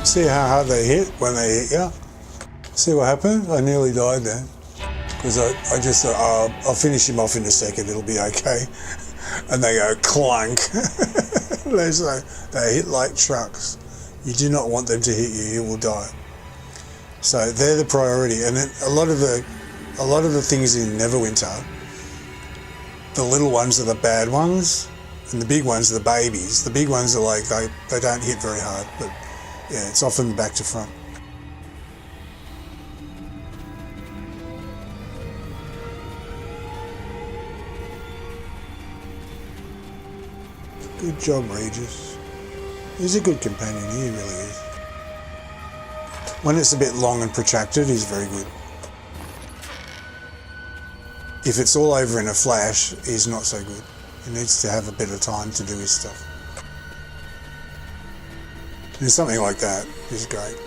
See how hard they hit when they hit you? See what happened? I nearly died then. Because I just thought, oh, I'll finish him off in a second, it'll be okay. And they go clunk. They hit like trucks. You do not want them to hit you, you will die. So they're the priority. And then a lot of the things in Neverwinter, the little ones are the bad ones, And the big ones are the babies. The big ones are like, they don't hit very hard, but yeah, it's often back to front. Good job, Regis. He's a good companion, he really is. When it's a bit long and protracted, he's very good. If it's all over in a flash, he's not so good. He needs to have a bit of time to do his stuff. And something like that is great.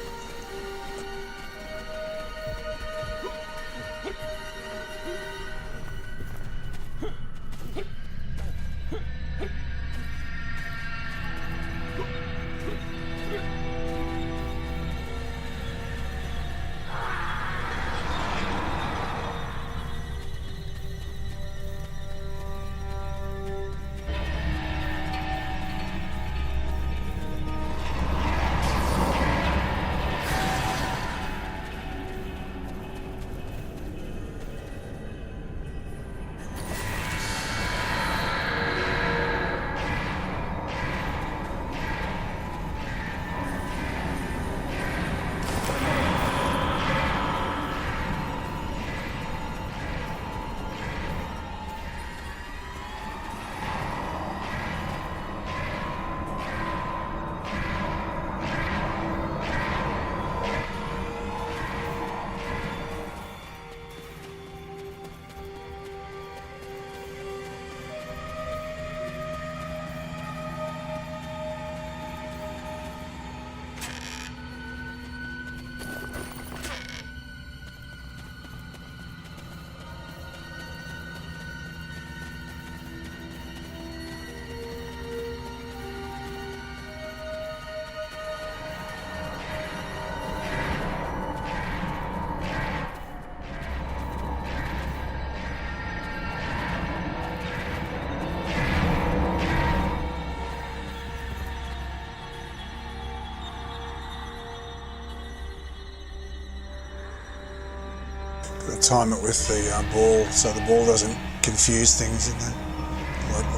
Time it with the ball so the ball doesn't confuse things in there.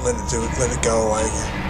Let it do it, let it go away again.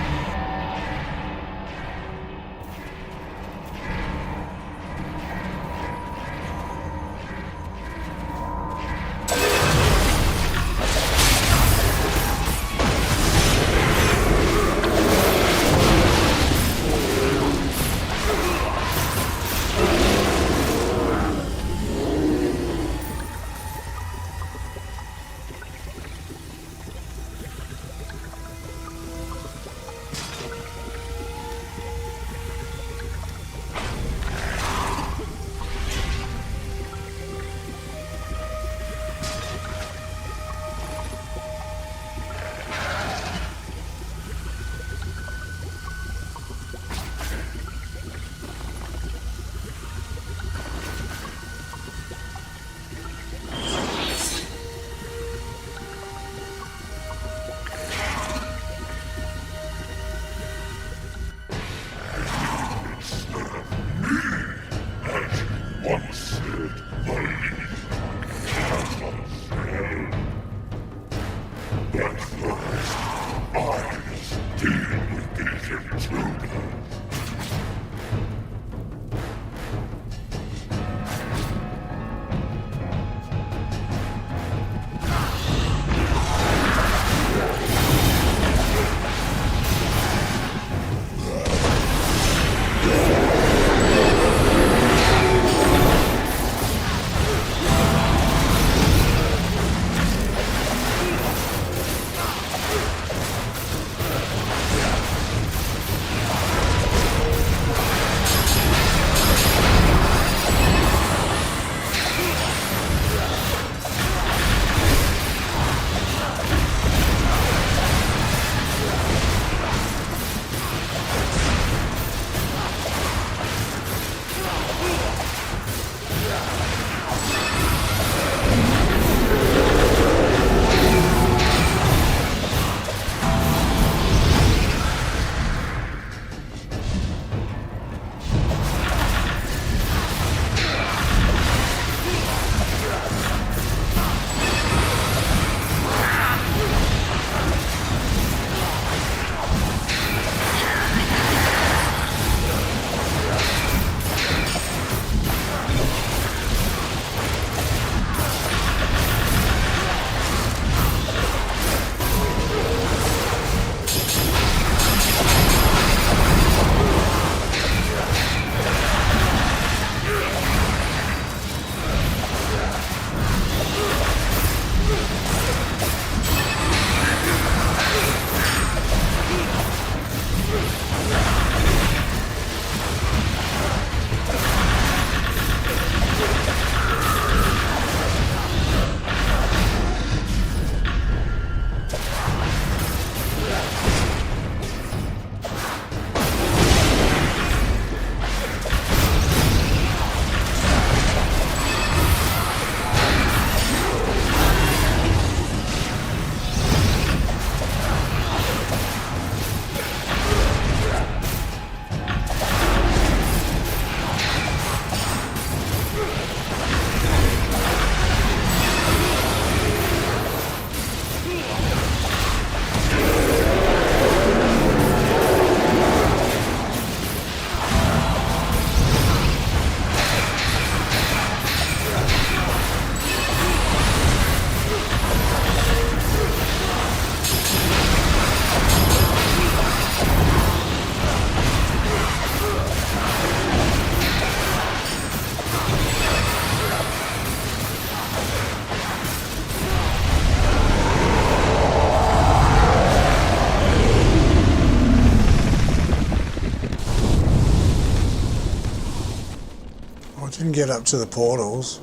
get up to the portals,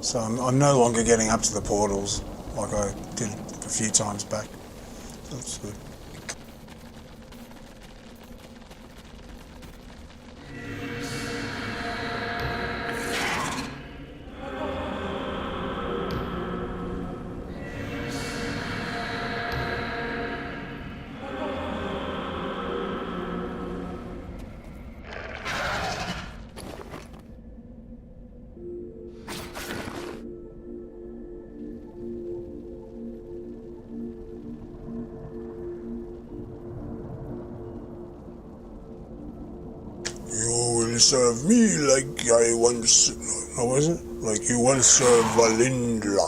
so I'm no longer getting up to the portals like I did a few times back. That's good. Serve me like I once, how was it? Like you once served Valindra.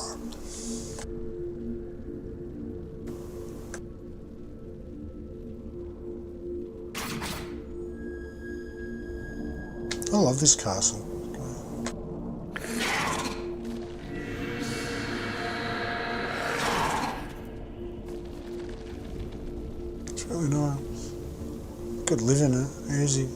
I love this castle. It's really nice. Could live in it, easy.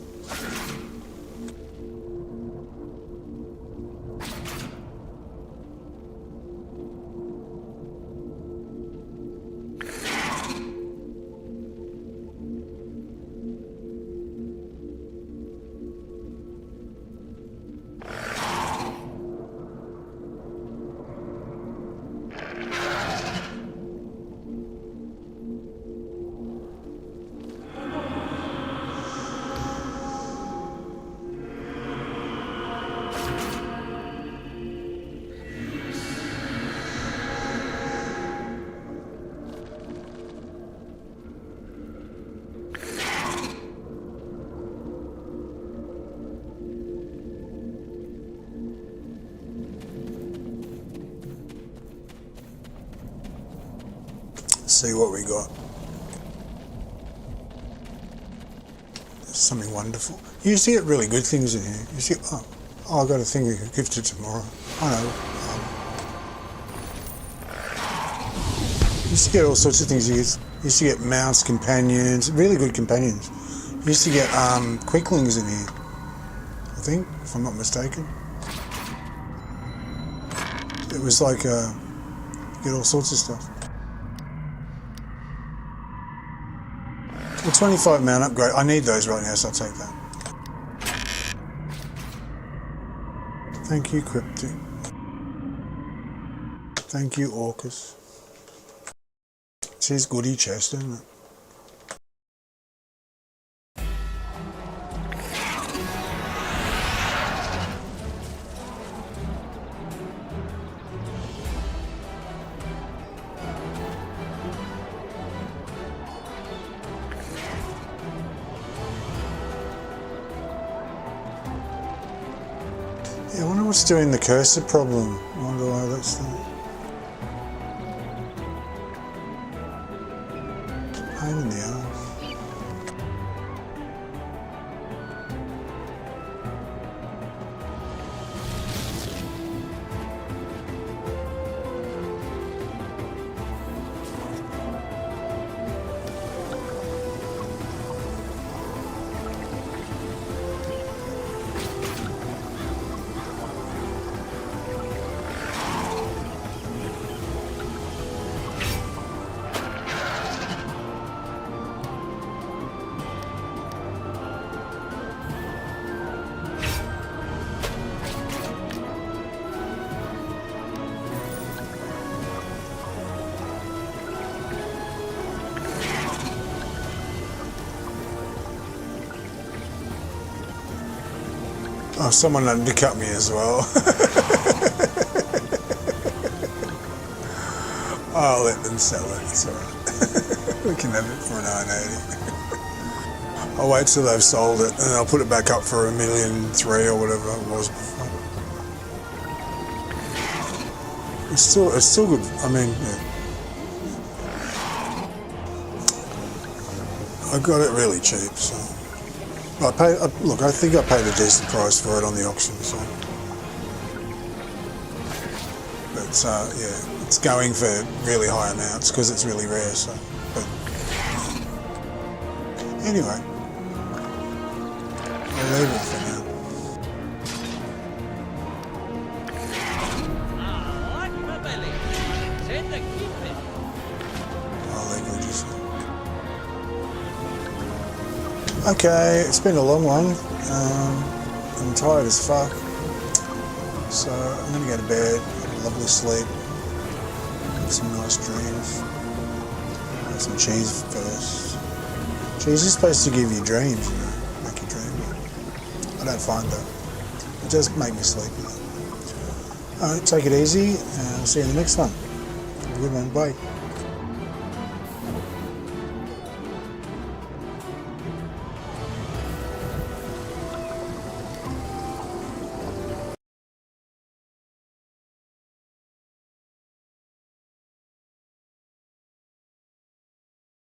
See what we got. There's something wonderful. You used to get really good things in here. You see, oh, I got a thing we could gift it tomorrow. I know. You used to get all sorts of things. You used to get mouse companions, really good companions. You used to get quicklings in here, I think, if I'm not mistaken. It was like you get all sorts of stuff. The 25 mount upgrade, I need those right now, so I'll take that. Thank you, Cryptic. Thank you, Orcus. It's his goodie chest, isn't it? Yeah, I wonder what's doing the cursor problem. I wonder why that's there. Pain in the arse. Oh, someone undercut me as well. I'll let them sell it, it's alright. We can have it for $9.80. I'll wait till they've sold it and I'll put it back up for $1,000,003 or whatever it was before. It's still good. I mean, yeah. I got it really cheap, so. Look, I think I paid a decent price for it on the auction, so. But yeah, it's going for really high amounts because it's really rare, so. But anyway, I'll leave it for now. Okay, it's been a long one. I'm tired as fuck. So I'm gonna go to bed, have a lovely sleep, have some nice dreams. Have some cheese first. Cheese is supposed to give you dreams, you know, make you dream. I don't find that. It does make me sleepy though. Alright, take it easy, and I'll see you in the next one. Have a good one, bye.